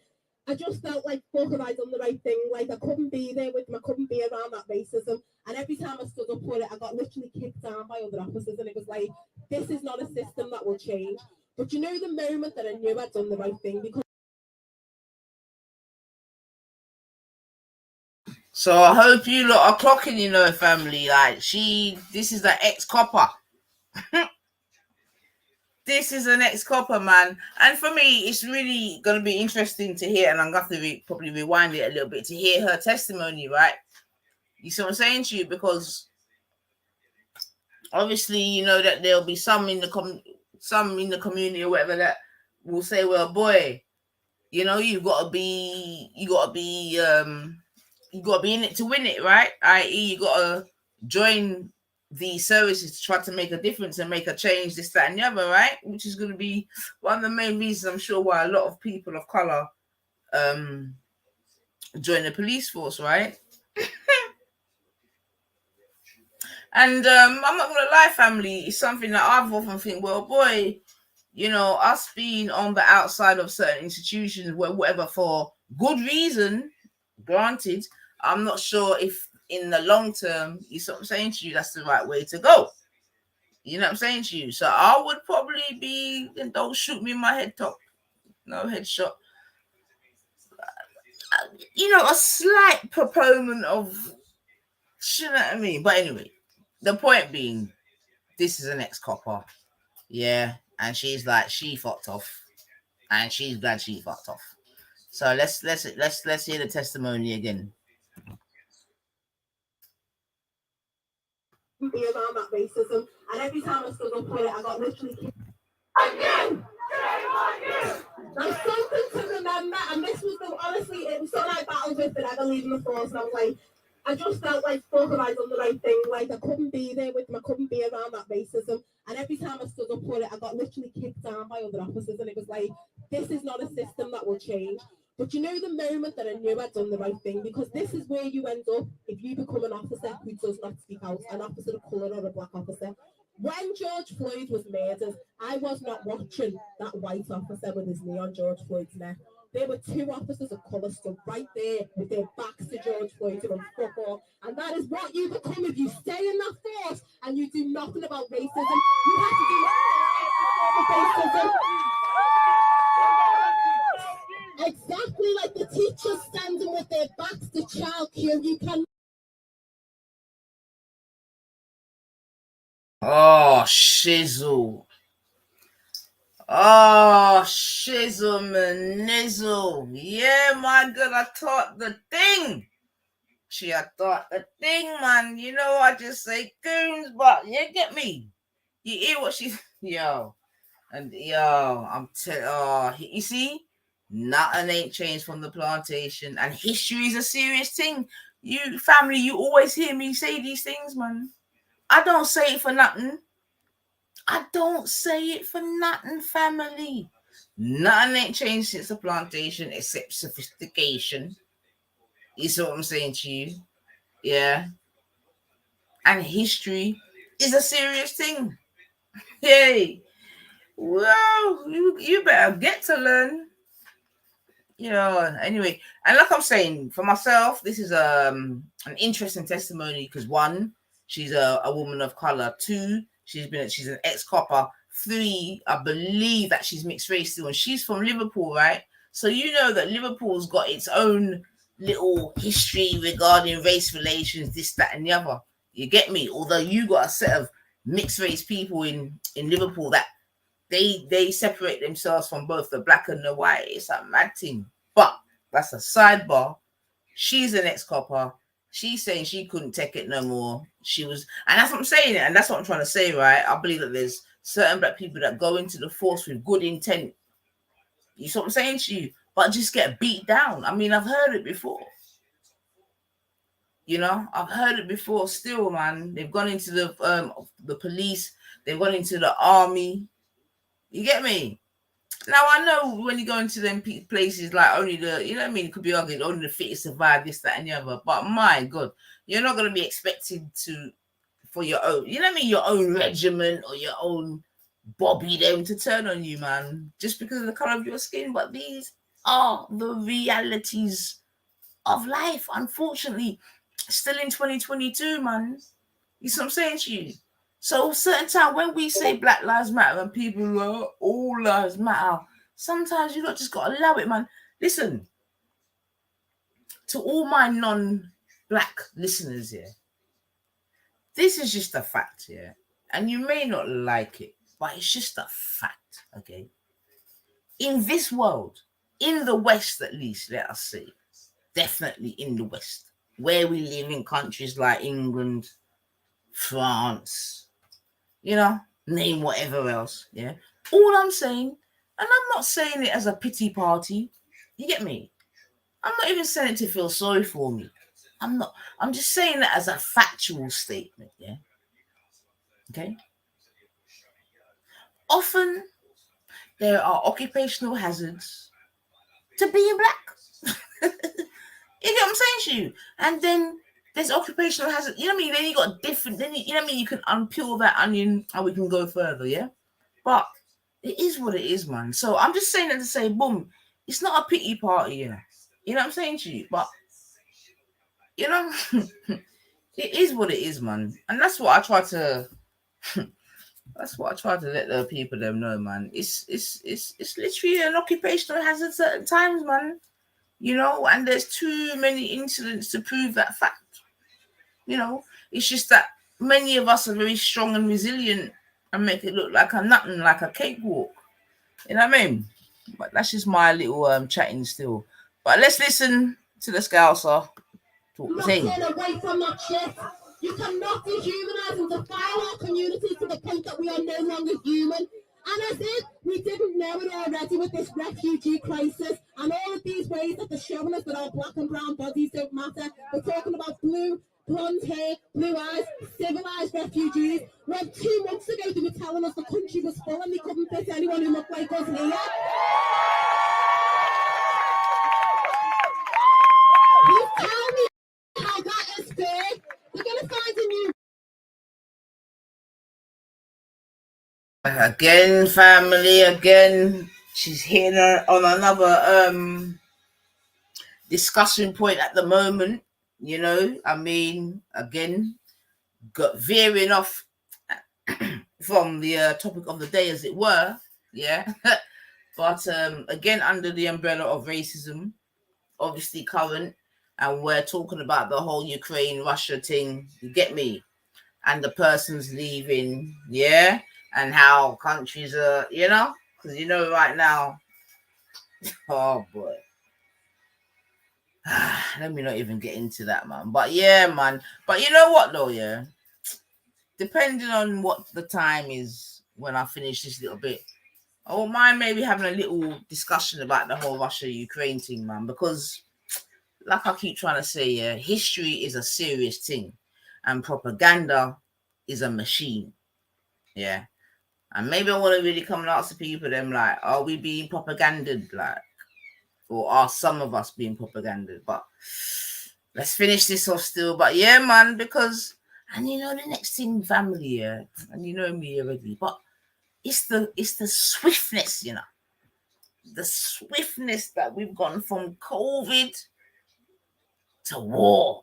I just felt like, fuck, have I done the right thing? Like, I couldn't be there with them, I couldn't be around that racism, and every time I stood up for it, I got literally kicked down by other officers, and it was like, this is not a system that will change. But you know the moment that I knew I'd done the right thing, because so I hope you lot are clocking, you know, family. Like, this is the ex-copper. This is an ex-copper, man. And for me, it's really going to be interesting to hear, and I'm going to have to probably rewind it a little bit to hear her testimony, right? You see what I'm saying to you? Because obviously, you know that there'll be some in the community or whatever that will say, well, boy, you know, you got to be in it to win it, right? I.e., you got to join the services to try to make a difference and make a change, this, that, and the other, right? Which is going to be one of the main reasons, I'm sure, why a lot of people of color join the police force, right? And I'm not going to lie, family, it's something that I've often think, well, boy, you know, us being on the outside of certain institutions, whatever, for good reason, granted, I'm not sure if in the long term, you see what I'm saying to you, that's the right way to go. You know what I'm saying to you? So I would probably be, and don't shoot me in my head top, no headshot. You know, a slight proponent of, you know what I mean? But anyway, the point being, this is an ex-copper, yeah, and she's like, she fucked off, and she's glad she fucked off. So let's hear the testimony again. Be around that racism, and every time I stood up for it, I got literally kicked. Again! Now, something to remember, and this was honestly, it was something I battled with forever leaving the force, and I was like, I just felt like, fuck, have I done the right thing? Like, I couldn't be there with them, I couldn't be around that racism, and every time I stood up for it, I got literally kicked down by other officers, and it was like, this is not a system that will change. But you know the moment that I knew I'd done the right thing, because this is where you end up if you become an officer who does not speak out, an officer of colour or a black officer. When George Floyd was murdered, I was not watching that white officer with his knee on George Floyd's neck. There were two officers of colour stood right there with their backs to George Floyd to fuck off. And that is what you become if you stay in that force and you do nothing about racism. You have to do nothing about racism. Exactly like the teachers standing with their backs to childcare, you can. Oh, shizzle. Oh, shizzle, manizzle. Yeah, my God, I taught the thing. She had taught the thing, man. You know, I just say goons, but you get me. You hear what she, yo. And yo, you see? Nothing ain't changed from the plantation, and history is a serious thing. You family, you always hear me say these things, man. I don't say it for nothing. I don't say it for nothing, family. Nothing ain't changed since the plantation except sophistication. You see what I'm saying to you? Yeah. And history is a serious thing. Hey, well, you better get to learn. You know, anyway, and like I'm saying, for myself, this is an interesting testimony because one, she's a woman of color. Two, she's an ex-copper. Three, I believe that she's mixed race too, and she's from Liverpool, right? So you know that Liverpool's got its own little history regarding race relations, this, that, and the other. You get me? Although you got a set of mixed race people in Liverpool that they separate themselves from both the black and the white. It's a mad thing. But that's a sidebar. She's an ex-copper. She's saying she couldn't take it no more. She was, and that's what I'm saying, and that's what I'm trying to say, right? I believe that there's certain black people that go into the force with good intent. You see what I'm saying to you? But just get beat down. I mean, I've heard it before. You know, I've heard it before still, man. They've gone into the police. They've gone into the army. You get me? Now, I know when you go into them places, like only the, you know what I mean? It could be argued, only the fittest survive, this, that, and the other. But my God, you're not going to be expected to, for your own, you know what I mean? Your own regiment or your own Bobby them to turn on you, man, just because of the color of your skin. But these are the realities of life, unfortunately. Still in 2022, man. You see what I'm saying to you? So certain time when we say Black Lives Matter and people are all lives matter, sometimes you not just gotta allow it, man. Listen, to all my non-black listeners here, this is just a fact, yeah. And you may not like it, but it's just a fact, okay? In this world, in the West at least, let us say, definitely in the West, where we live in countries like England, France, you know, name whatever else, yeah. All I'm saying, and I'm not saying it as a pity party, you get me? I'm not even saying it to feel sorry for me. I'm just saying it as a factual statement, yeah. Okay. Often there are occupational hazards to being black. You get what I'm saying to you? And then there's occupational hazard. You know what I mean? Then you got different. Then you know what I mean? You can unpeel that onion and we can go further, yeah. But it is what it is, man. So I'm just saying that to say, boom, it's not a pity party, you know. You know what I'm saying to you? But you know, it is what it is, man. And that's what I try to. That's what I try to let the people them know, man. It's literally an occupational hazard at certain times, man. You know, and there's too many incidents to prove that fact. You know, it's just that many of us are very strong and resilient and make it look like a nothing, like a cakewalk. You know what I mean? But that's just my little chatting still. But let's listen to the Scouser talk the thing. Away from that shit. You cannot dehumanize and defile our community to the point that we are no longer human. And as if we didn't know it already with this refugee crisis and all of these ways that they're showing us that our black and brown bodies don't matter. We're talking about blonde hair, blue eyes, civilized refugees. When 2 months ago they were telling us the country was full and they couldn't fit anyone who looked like us here. You tell me how that is fair. They're going to find a new... Again, family, again, she's hitting on another discussion point at the moment. You know, I mean, again, got veering off from the topic of the day, as it were, yeah. But again, under the umbrella of racism, obviously current, and we're talking about the whole Ukraine-Russia thing, you get me? And the person's leaving, yeah? And how countries are, you know? Because you know right now, oh boy. Let me not even get into that, man. But yeah, man. But you know what, though, yeah? Depending on what the time is when I finish this little bit, I won't mind maybe having a little discussion about the whole Russia-Ukraine thing, man. Because, like I keep trying to say, yeah, history is a serious thing. And propaganda is a machine. Yeah. And maybe I want to really come and ask the people, them, like, are we being propagandized, like? Or are some of us being propagandized? But let's finish this off still. But yeah, man, because, and you know, the next thing, family, yeah, and you know me already, but it's the swiftness, you know, the swiftness that we've gone from COVID to war.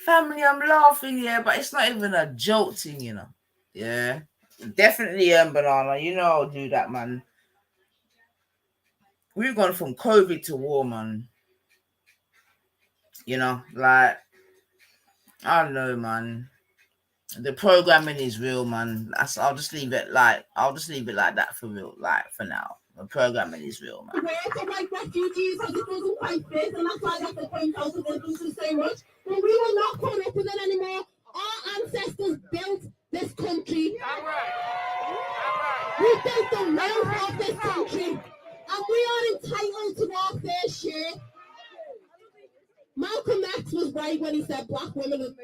Family, I'm laughing, yeah, but it's not even a joke thing, you know. Yeah. Definitely, Banana. You know I'll do that, man. We've gone from COVID to war, man. You know, like, I don't know, man. The programming is real, man. I'll just leave it like that for real, like, for now. The programming is real, man. Where to like refugees as it doesn't quite fit, and that's why I have to point out the differences so much. But we will not put up with it anymore. Our ancestors built this country. We built the wealth of this country, and we are entitled to our fair share. Malcolm X was right when he said black women are the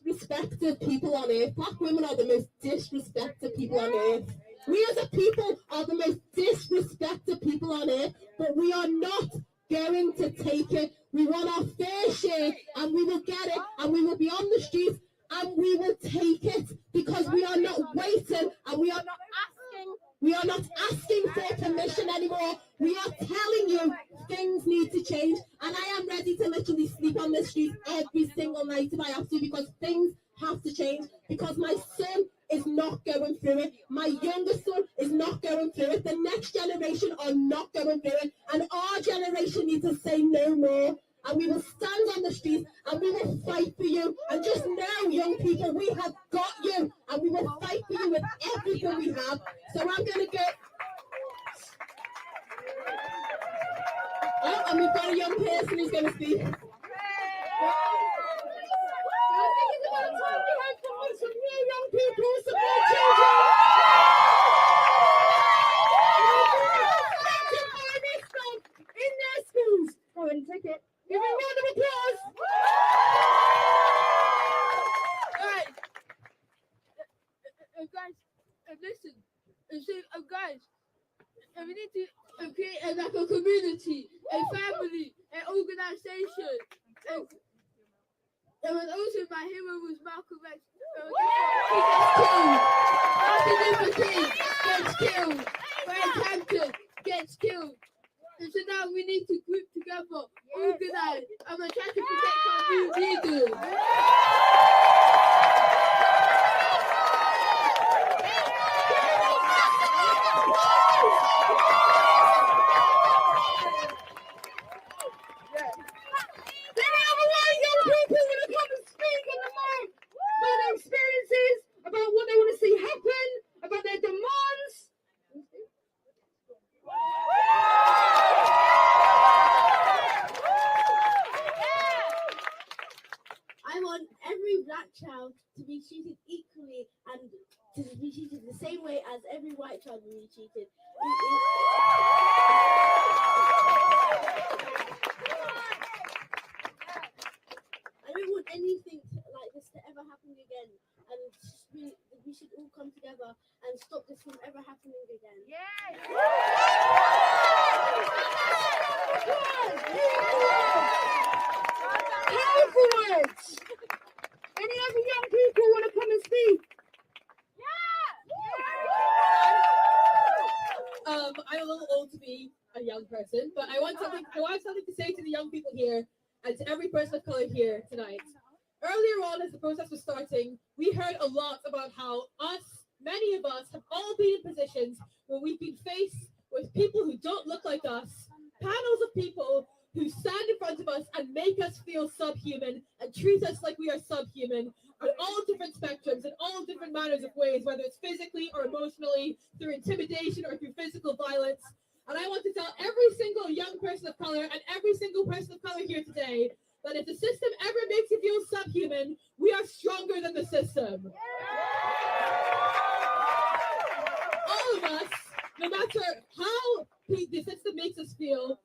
most disrespected people on earth. Black women are the most disrespected people on earth. We as a people are the most disrespected people on earth, but we are not going to take it. We want our fair share, and we will get it, and we will be on the streets, and we will take it, because we are not waiting, and we are not asking for permission anymore. We are telling you things need to change, and I am ready to literally sleep on the streets every single night if I have to, because things have to change, because my son is not going through it. My youngest son is not going through it. The next generation are not going through it, and our generation needs to say no more. And we will stand on the streets, and we will fight for you. And just know, young people, we have got you, and we will fight for you with everything we have. So I'm going to go. Oh, and we've got a young person who's going to speak. Some new young people who support children. In their schools. Go and take it. Give a round of applause. Guys, listen. Guys, we need to create like a community, a family, an organization. There was also my hero was Malcolm X. Martin Luther King gets killed. Frank Hampton gets killed. And so now we need to group together, organize, and we're trying to protect our new leaders. About their experiences, about what they want to see happen, about their demands. I want every black child to be treated equally and to be treated the same way as every white child will be treated. I don't want anything like this to ever happen again, and we should all come together and stop this from ever happening again. Powerful words. Any other young people want to come and speak? I'm a little old to be a young person, but I want something to say to the young people here and to every person of color here tonight. Earlier on, as the protest was starting, we heard a lot about how many of us have all been in positions where we've been faced with people who don't look like us, panels of people who stand in front of us and make us feel subhuman and treat us like we are subhuman on all different spectrums and all different manners of ways, whether it's physically or emotionally, through intimidation or through physical violence. And I want to tell every single young person of color and every single person of color here today that if the system ever makes you feel subhuman, we are stronger than the system. All of us, no matter how the system makes us feel,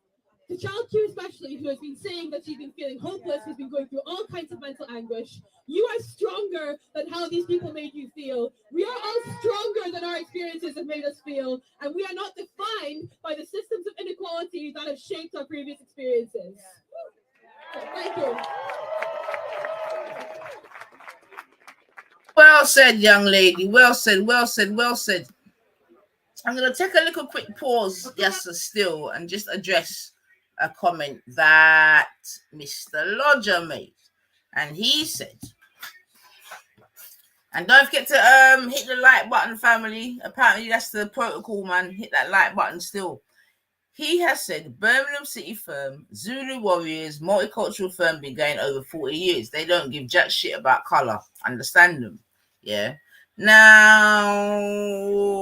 the child Q especially, who has been saying that she's been feeling hopeless, who's been going through all kinds of mental anguish, you are stronger than how these people made you feel. We are all stronger than our experiences have made us feel, and we are not defined by the systems of inequality that have shaped our previous experiences. So, thank you. Well said, young lady. Well said, well said, well said. I'm going to take a little quick pause, yes, still, and just address a comment that Mr. Lodger made. And he said, and don't forget to hit the like button, family. Apparently that's the protocol, man. Hit that like button still. He has said Birmingham City firm, Zulu Warriors, multicultural firm, been going over 40 years. They don't give jack shit about colour. Understand them. Yeah. Now,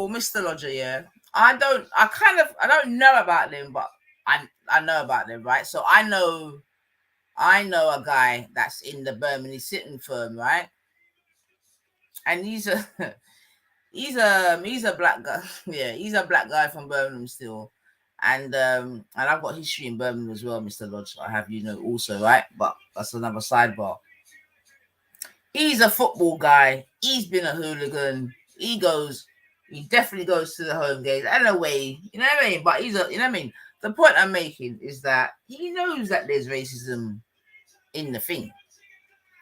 Mr. Lodger, yeah. I don't know about them, but I know about them, right? So I know a guy that's in the Birmingham sitting firm, right? And he's a black guy. Yeah, he's a black guy from Birmingham still. And I've got history in Birmingham as well, Mr. Lodge. I have, also, right? But that's another sidebar. He's a football guy. He's been a hooligan. He definitely goes to the home games. I don't know way, you know what I mean? But the point I'm making is that he knows that there's racism in the thing.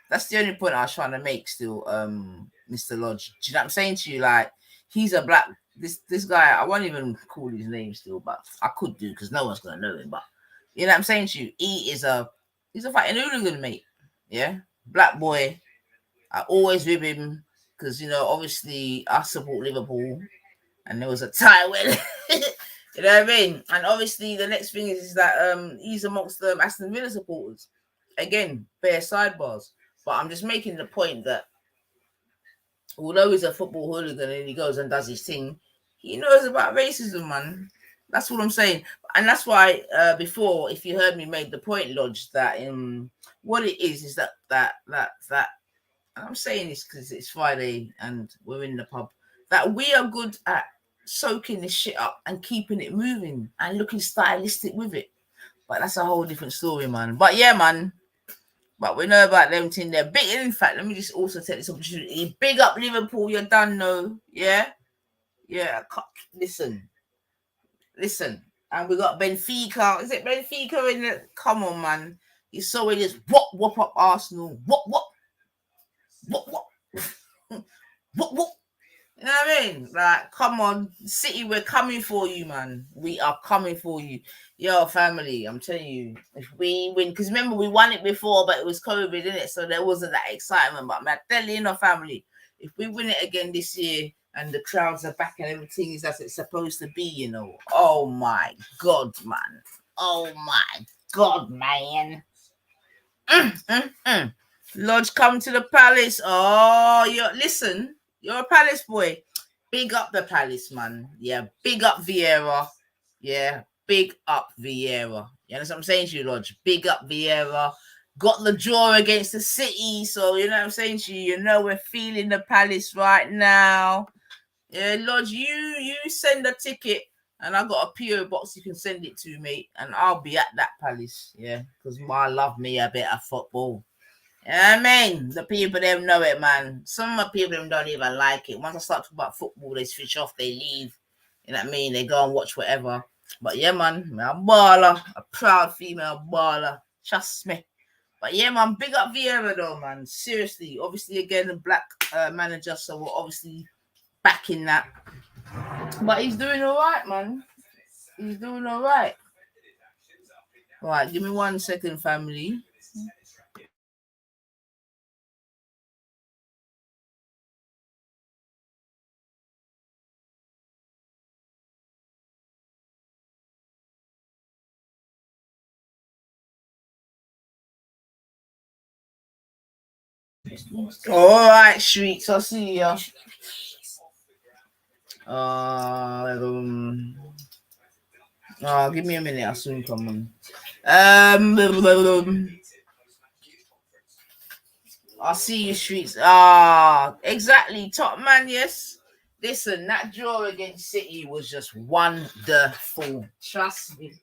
That's the only point I was trying to make still, Mr. Lodge. Do you know what I'm saying to you? Like, he's a black, this guy, I won't even call his name still, but I could do because no one's going to know him. But, you know what I'm saying to you? He's a fighting hooligan, mate. Yeah? Black boy. I always with him because, obviously I support Liverpool and there was a time when, you know what I mean? And obviously the next thing is that he's amongst the Aston Villa supporters. Again, bare sidebars. But I'm just making the point that although he's a football hooligan and he goes and does his thing, he knows about racism, man. That's what I'm saying. And that's why before, if you heard me make the point, Lodge, that what it is that and I'm saying this because it's Friday and we're in the pub, that we are good at soaking this shit up and keeping it moving and looking stylistic with it. But that's a whole different story, man. But yeah, man. But we know about them thing there. Big, in fact, let me just also take this opportunity. Big up Liverpool, you're done, no? Yeah? Yeah, listen. And we got Benfica. Is it Benfica in the... Come on, man. You saw it just whop up Arsenal. Whop. You know what I mean? Like, come on, City, we're coming for you, man. We are coming for you. Yo, family, I'm telling you, if we win, because remember, we won it before, but it was COVID, innit? So there wasn't that excitement. But I'm telling you, family, if we win it again this year and the crowds are back and everything is as it's supposed to be, oh my God, man. Oh my God, man. Lodge, come to the Palace. Oh, you're a Palace boy. Big up the Palace, man. Yeah, big up Vieira. Yeah, big up Vieira. You understand what I'm saying to you, Lodge? Big up Vieira. Got the draw against the City, so you know what I'm saying to you. We're feeling the Palace right now. Yeah, Lodge, you send a ticket, and I got a PO box you can send it to, mate, and I'll be at that Palace. Yeah, because I love me a bit of football. Yeah, I mean, the people them know it, man. Some of my people them don't even like it. Once I start talking about football, they switch off, they leave. You know what I mean? They go and watch whatever. But yeah, man, I'm a baller, a proud female baller. Trust me. But yeah, man, big up Vieira though, man. Seriously. Obviously, again, the black manager, so we're obviously backing that. But he's doing all right, man. He's doing all right. All right, give me 1 second, family. All right, streets. I'll see ya. Give me a minute. I'll soon come on. I'll see you, streets. Exactly. Top man, yes. Listen, that draw against City was just wonderful. Trust me.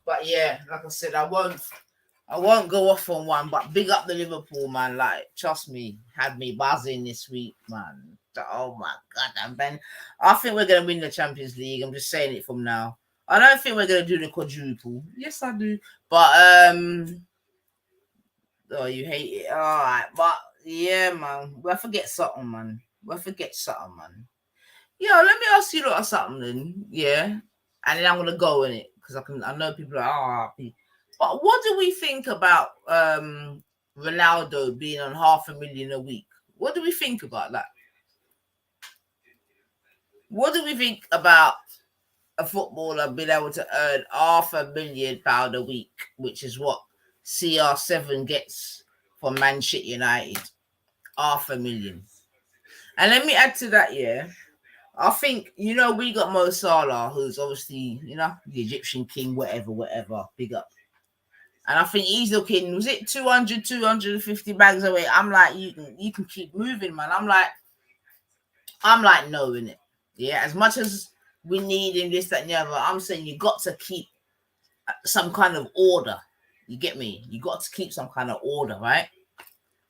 But yeah, like I said, I won't go off on one, but big up the Liverpool, man. Like, trust me, had me buzzing this week, man. Oh my God, Ben. I think we're gonna win the Champions League. I'm just saying it from now. I don't think we're gonna do the quadruple. Yes, I do. But oh, you hate it. All right, but yeah, man. We'll forget something, man. Yo, let me ask you something then. Yeah, and then I'm gonna go in it because I know people are happy. But what do we think about Ronaldo being on $500,000 a week? What do we think about that? What do we think about a footballer being able to earn £500,000 a week, which is what CR7 gets from Manchester United? $500,000. And let me add to that, yeah. I think, you know, we got Mo Salah, who's obviously, you know, the Egyptian king, whatever, big up. And I think he's looking, was it 200, 250 bags away? I'm like, you can keep moving, man. I'm like, no, innit? Yeah, as much as we need in this, that, and the other, I'm saying you got to keep some kind of order. You get me? You got to keep some kind of order, right?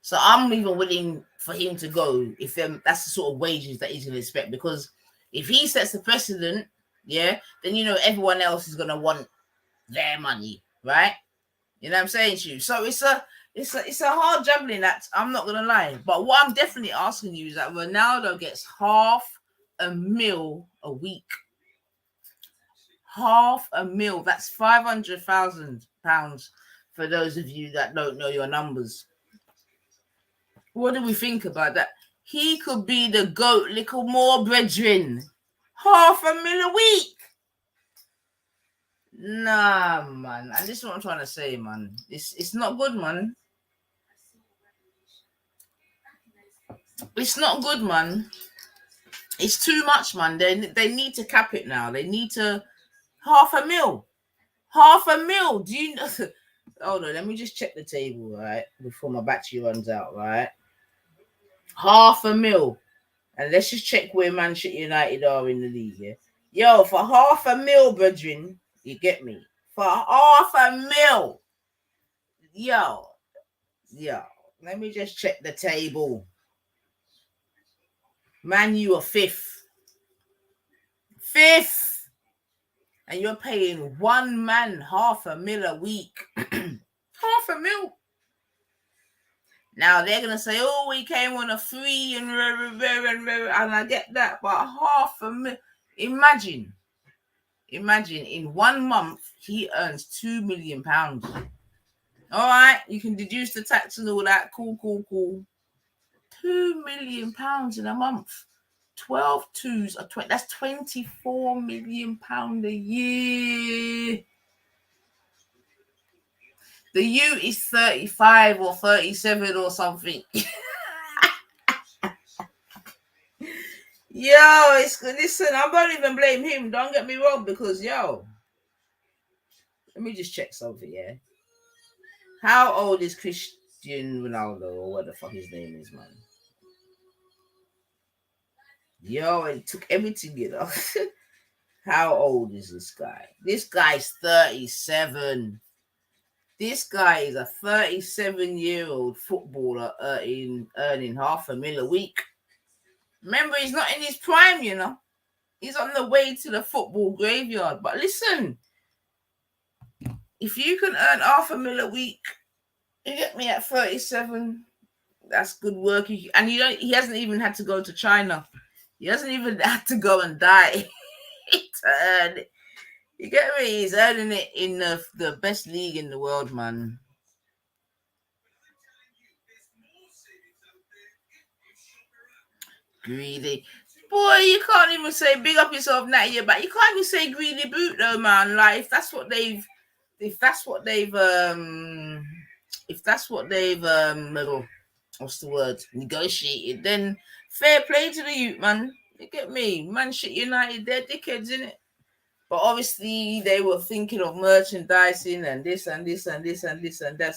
So I'm even willing for him to go if that's the sort of wages that he's going to expect. Because if he sets the precedent, yeah, then, you know, everyone else is going to want their money, right? You know what I'm saying to you? So it's a hard juggling act. I'm not going to lie. But what I'm definitely asking you is that Ronaldo gets $500,000 a week. $500,000. That's £500,000 for those of you that don't know your numbers. What do we think about that? He could be the GOAT, little more brethren. $500,000 a week. Nah, man. And this is what I'm trying to say, man. It's not good, man. It's not good, man. It's too much, man. They need to cap it now. They need to $500,000. $500,000. Do you know? Hold on, let me just check the table, right? Before my battery runs out, right? $500,000. And let's just check where Manchester United are in the league, yeah? Yo, for $500,000, brethren, you get me? For $500,000. Yo. Let me just check the table. Man, you are fifth. And you're paying one man $500,000 a week. $500,000. Now they're gonna say, "Oh, we came on a free and I get that," but $500,000. Imagine in 1 month he earns £2 million. All right, you can deduce the tax and all that. Cool. £2 million in a month. 12 twos are 20. That's £24 million a year. The U is 35 or 37 or something. Yo, listen, I don't even blame him. Don't get me wrong, because let me just check something, yeah. How old is Cristiano Ronaldo, or what the fuck his name is, man? Yo, it took everything, you know. How old is this guy? This guy's 37. This guy is a 37-year-old footballer earning $500,000 a week. Remember, he's not in his prime, you know. He's on the way to the football graveyard. But listen, if you can earn $500,000 a week, you get me at 37. That's good work. And he hasn't even had to go to China. He hasn't even had to go and die to earn it. You get me? He's earning it in the best league in the world, man. Greedy. Boy, you can't even say big up yourself now, yeah, but you can't even say greedy boot though, man. Like if that's what they've what's the word? Negotiated, then fair play to the youth, man. You get me? Manchester United, they're dickheads, innit? But obviously they were thinking of merchandising and this and this and this and this and that.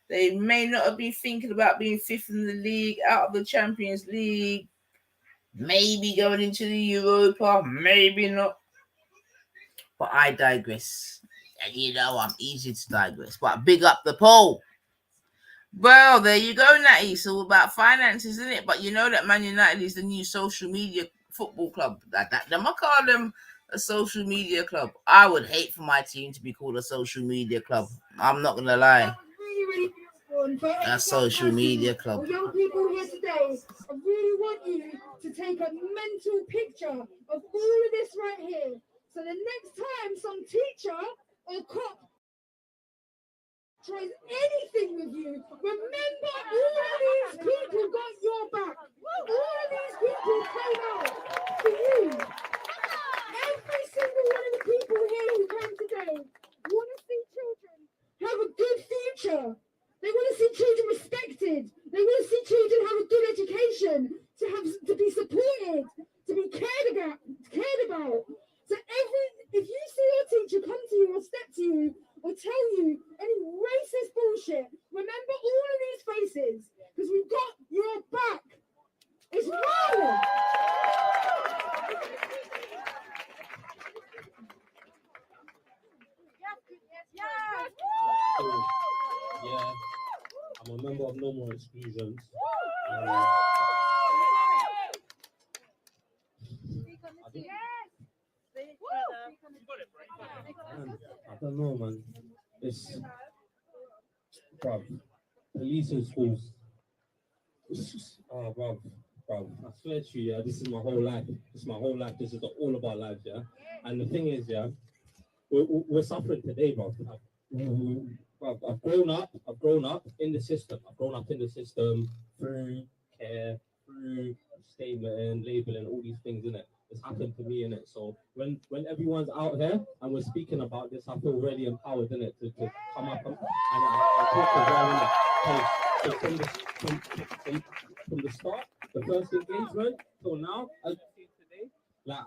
They may not have been thinking about being fifth in the league, out of the Champions League, maybe going into the Europa, maybe not. But I digress. And you know I'm easy to digress. But big up the poll. Well, there you go, Natty. It's all about finances, isn't it? But you know that Man United is the new social media football club. That them I call them a social media club. I would hate for my team to be called a social media club. I'm not gonna lie. A social media club. Well, young people here today, I really want you to take a mental picture of all of this right here. So the next time some teacher or cop tries anything with you, remember all of these people got your back. All of these people came out for you. Every single one of the people here who came today want to see children have a good future. They want to see children respected. They want to see children have a good education, to be or step to you or tell you any racist bullshit, remember all of these faces because we've got your back. It's wrong. Yeah, I'm a member of No More Exclusions. I don't know, man. It's bruv, police in schools. Oh, bruv. I swear to you, yeah, this is my whole life. This is my whole life. This is all of our lives, yeah. And the thing is, yeah, we're suffering today, bruv. I've grown up in the system. I've grown up in the system through care, through statement, labeling, all these things, innit? It's happened to me, innit? So when everyone's out here and we're speaking about this, I feel really empowered, innit, to come up and talk as well, innit? So from the start, the first engagement till now, as you see today, like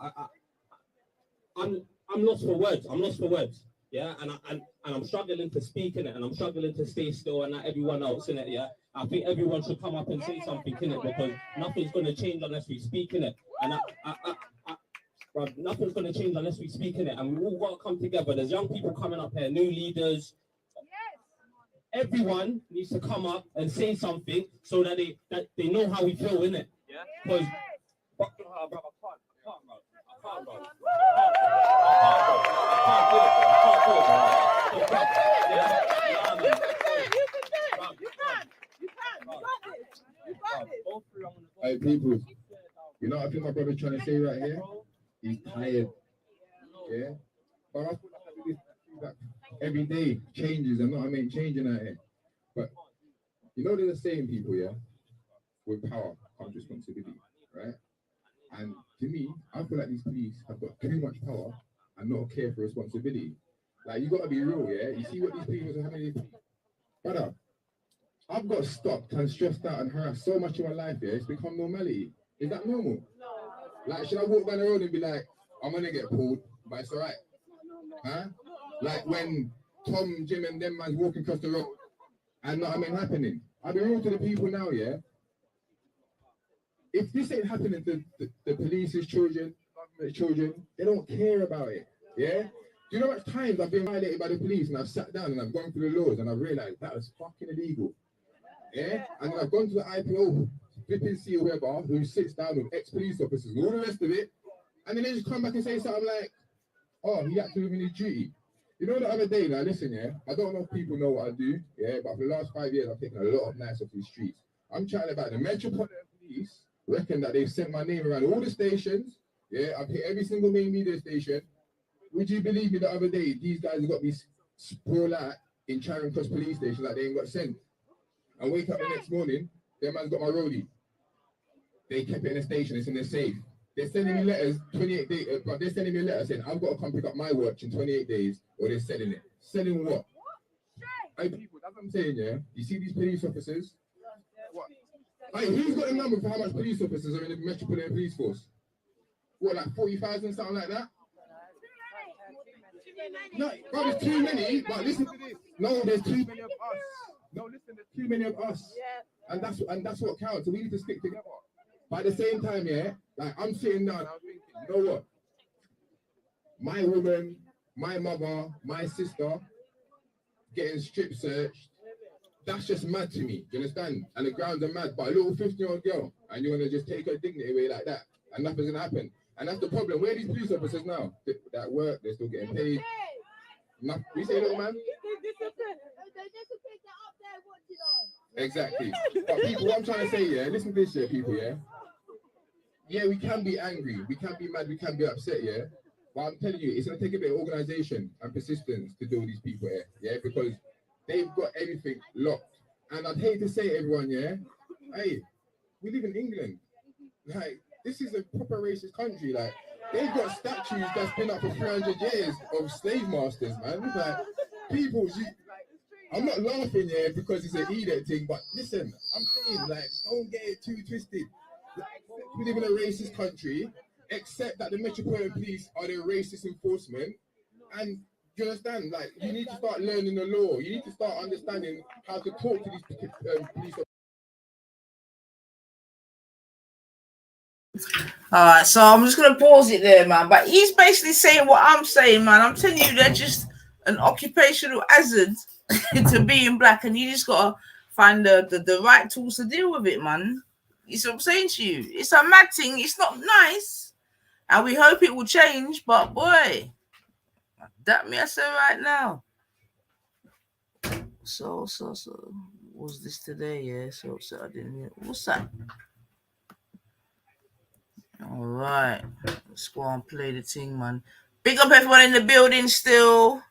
I'm lost for words. I'm lost for words. Yeah, and I'm struggling to speak in it, and I'm struggling to stay still, and not everyone else in it. Yeah, I think everyone should come up and say something in it because nothing's going to change unless we speak in it, and nothing's going to change unless we speak in it, and we all got to come together. There's young people coming up here, new leaders. Everyone needs to come up and say something so that they know how we feel in it. Yeah, because. Hey people, you know what I think my brother's trying to say right here? He's tired. Yeah? But I feel like every day changes, and what I mean changing out here. But you know there's a saying, people, yeah? With power comes responsibility, right? And to me, I feel like these police have got too much power and not care for responsibility. Like, you got to be real, yeah? You see what these people are having? Brother, I've got stopped and stressed out and harassed so much in my life, yeah? It's become normality. Is that normal? Like, should I walk down the road and be like, I'm going to get pulled, but it's all right? Huh? Like when Tom, Jim, and them man's walking across the road and not happening. I'll be real to the people now, yeah? If this ain't happening to the police's children, government children, they don't care about it, yeah? Do you know how much times I've been violated by the police and I've sat down and I've gone through the laws and I've realised that was fucking illegal, yeah? And then I've gone to the IPO, flipping C or whoever, who sits down with ex-police officers and all the rest of it, and then they just come back and say something like, oh, he acted within his duty. You know, the other day, now listen, yeah, I don't know if people know what I do, yeah, but for the last 5 years, I've taken a lot of nights off these streets. I'm chatting about the Metropolitan Police, reckon that they've sent my name around all the stations, yeah, I've hit every single main media station. Would you believe me the other day, these guys have got me sprawl out in Charing Cross police station like they ain't got sent. And wake up the next morning, their man's got my roadie. They kept it in the station, it's in the safe. They're sending me letters, 28 days, but they're sending me a letter saying, I've got to come pick up my watch in 28 days, or they're selling it. Selling what? Hey, people, that's what I'm saying, yeah? You see these police officers? What? Hey, who's got a number for how much police officers are in the Metropolitan Police Force? What, like 40,000, something like that? No, bro, there's too many, but listen to this. No, there's too many of us. No, listen, there's too many of us. And that's what counts, so we need to stick together. But at the same time, yeah, like I'm sitting down, I'm thinking, you know what? My woman, my mother, my sister getting strip searched, that's just mad to me. Do you understand? And the grounds are mad. But a little 15-year-old girl, and you're gonna just take her dignity away like that, and nothing's gonna happen. And that's the problem. Where are these police officers now? That work, they're still getting paid. We say, little man? Exactly. But people, what I'm trying to say, yeah, listen to this here, people, yeah? Yeah, we can be angry, we can be mad, we can be upset, yeah? But I'm telling you, it's going to take a bit of organization and persistence to deal with these people here, yeah? Because they've got everything locked. And I'd hate to say it, everyone, yeah? Hey, we live in England. Like, this is a proper racist country. Like, they've got statues that's been up for 300 years of slave masters, man. Like, people, I'm not laughing, yeah, because it's an edict thing, but listen, I'm saying, like, don't get it too twisted. We live in a racist country, except that the Metropolitan Police are the racist enforcement, and Do you understand? Like, you need to start learning the law. You need to start understanding how to talk to these police officers. All right, so I'm just gonna pause it there, man. But he's basically saying what I'm saying, man. I'm telling you, they're just an occupational hazard to being black, and you just gotta find the right tools to deal with it, man. You see what I'm saying to you? It's a mad thing. It's not nice, and we hope it will change. But boy, that me I say right now. So was this today? Yeah. So I didn't. What's that? All right, let's go and play the thing, man. Big up everyone in the building still.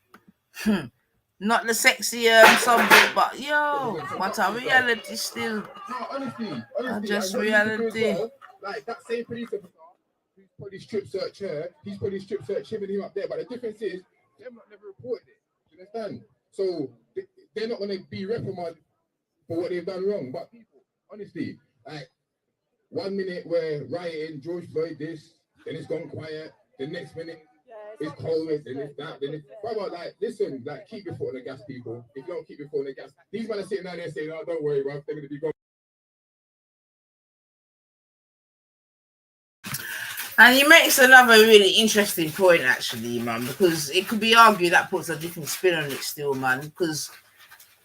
Not the sexier subject, but yo, what a reality still. No, honestly, just reality. Like that same police officer who's probably strip search her, he's probably strip search him and him up there. But the difference is, they've not never reported it. You understand? So they're not going to be reprimanded for what they've done wrong. But people, honestly, like 1 minute we're rioting, George Floyd this, then it's gone quiet. The next minute it's cold, then it's that, then it's... Brother, like, listen, like, keep your foot on the gas, people. If you don't keep your foot on the gas, these men are sitting down there saying, oh, don't worry, bro, they're going to be gone. And he makes another really interesting point, actually, man, because it could be argued that puts a different spin on it still, man, because,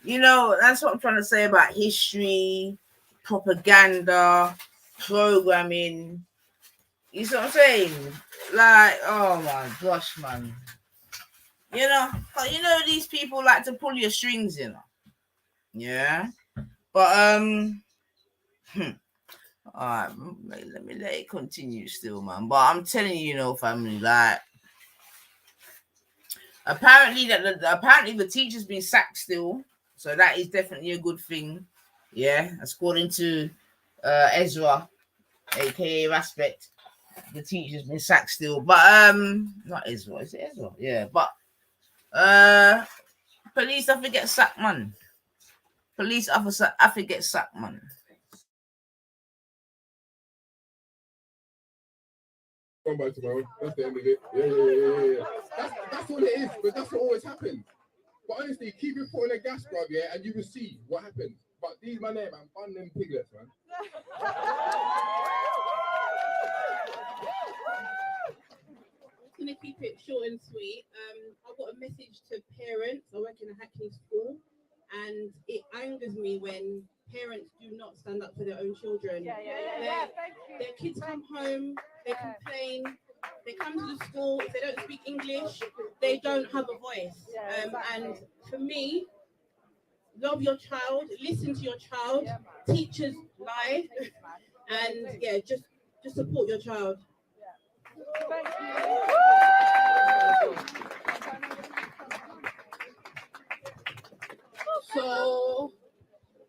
you know, that's what I'm trying to say about history, propaganda, programming. You see what I'm saying? Like, oh my gosh, man. You know, these people like to pull your strings, you know. Yeah. But all right, let me let it continue still, man. But I'm telling you, you know, family, like apparently the teacher's been sacked still, so that is definitely a good thing. Yeah, according to Ezra, aka Respect, the teacher's been sacked still. But not Ezra, is it Ezra? Yeah, but police officer get sacked, man. Police officer after get sacked, man. Come back tomorrow. That's the end of it. Yeah. That's all it is, but that's what always happens. But honestly, keep your foot on the gas, bruv, yeah, and you will see what happens. But these man there, man, fun them piglets, man. I'm going to keep it short and sweet. I've got a message to parents. I work in a Hackney school, and it angers me when parents do not stand up for their own children. Their kids come home, they complain, they come to the school, if they don't speak English, they don't have a voice. And for me, love your child, listen to your child, teachers lie, and yeah, just support your child. So,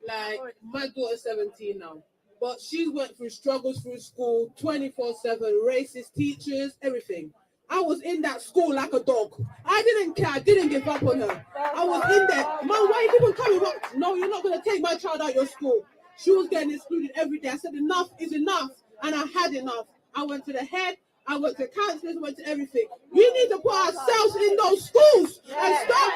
like, my daughter's 17 now, but she went through struggles through school, 24/7, racist teachers, everything. I was in that school like a dog. I didn't care. I didn't give up on her. I was in there. Mom, why are you people coming up? No, you're not going to take my child out of your school. She was getting excluded every day. I said, enough is enough. And I had enough. I went to the head. I went to counselors, went to everything. We need to put ourselves in those schools and stop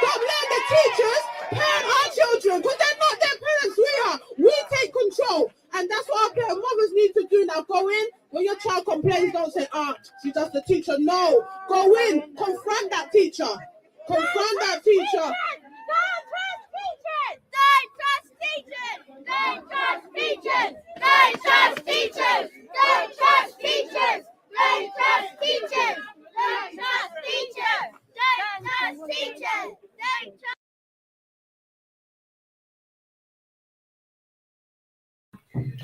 letting the teachers parent our children, because they're not their parents. We are. We take control. And that's what our parent mothers need to do now. Go in. When your child complains, don't say, she's just a teacher. No. Go in. Confront that teacher. Confront that teacher. Don't trust teachers! Don't trust teachers! Don't trust teachers! Don't trust teachers! Don't trust teachers! Don't trust teachers! Don't trust teachers! Don't trust teachers! Don't trust.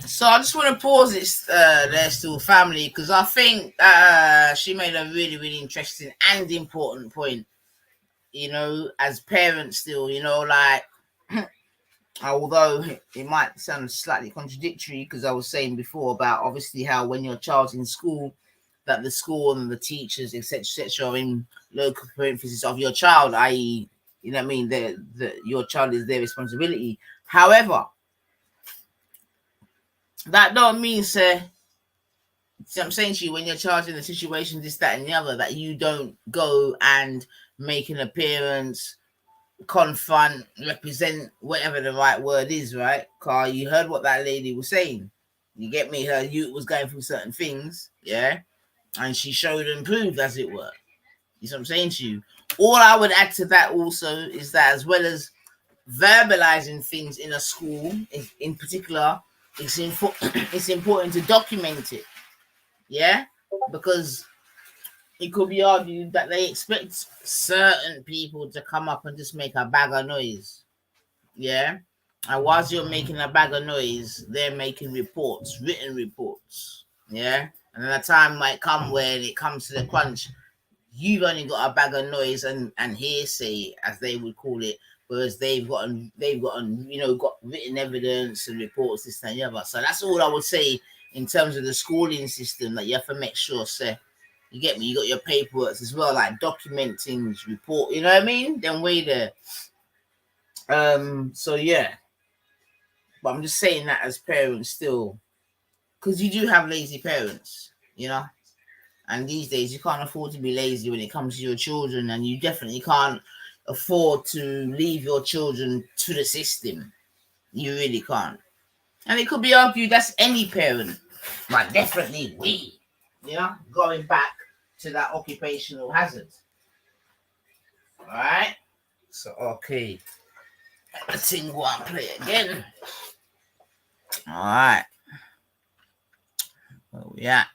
So I just want to pause it there still, family, because I think she made a really, really interesting and important point. You know, as parents still, you know, like, although it might sound slightly contradictory, because I was saying before about obviously how when your child's in school, that the school and the teachers, etc., are in local parentheses of your child, i.e., you know what I mean, your child is their responsibility. However, that don't mean, sir, I'm saying to you, when your child's in a situation, this, that, and the other, that you don't go and make an appearance, confront, represent, whatever the right word is, right? Carl, you heard what that lady was saying. You get me? Her youth was going through certain things, yeah? And she showed and proved, as it were. You know what I'm saying to you? All I would add to that also is that as well as verbalizing things in a school, in particular, it's important to document it, yeah? Because it could be argued that they expect certain people to come up and just make a bag of noise, yeah? And whilst you're making a bag of noise, they're making reports, written reports, yeah? And then a time might come when it comes to the crunch, you've only got a bag of noise and hearsay, as they would call it, whereas they've got got written evidence and reports, this and the other. So that's all I would say in terms of the schooling system, that you have to make sure, say, you get me, you got your paperwork as well, like documenting, report, you know what I mean? Then way there. So yeah. But I'm just saying that as parents still, because you do have lazy parents, you know? And these days you can't afford to be lazy when it comes to your children, and you definitely can't afford to leave your children to the system. You really can't. And it could be argued that's any parent, but definitely we, you know, going back to that occupational hazard. All right. So, okay. Let's see go and play again. All right. Where we at?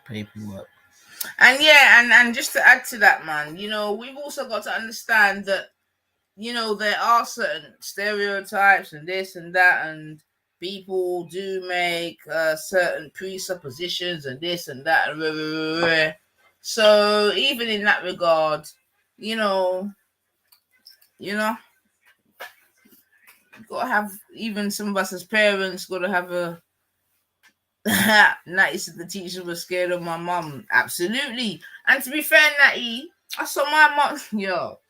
Paperwork. And yeah, and just to add to that, man, you know, we've also got to understand that, you know, there are certain stereotypes and this and that, and people do make certain presuppositions and this and that. And so even in that regard, you know, got to have, even some of us as parents, got to have a Natty said the teacher was scared of my mum. Absolutely. And to be fair, Natty, I saw my mum. Yo,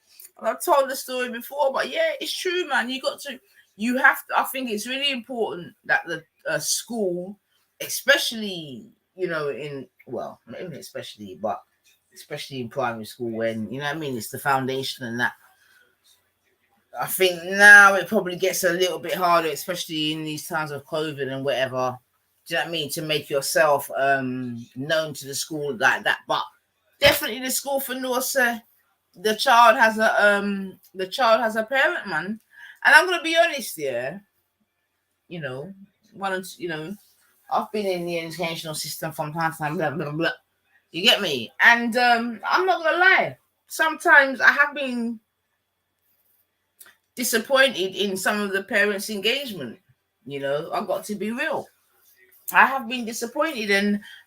I've told the story before, but yeah, it's true, man. You have to. I think it's really important that the school, especially, you know, not even especially, but especially in primary school, when, you know what I mean, it's the foundation and that. I think now it probably gets a little bit harder, especially in these times of COVID and whatever. Do you know what I mean? To make yourself known to the school like that. But definitely the school for Norsa, the child has a parent, man. And I'm gonna be honest here, you know, I've been in the educational system from time to time, blah blah blah. You get me? And I'm not gonna lie, sometimes I have been disappointed in some of the parents' engagement. You know, I've got to be real. I have been disappointed,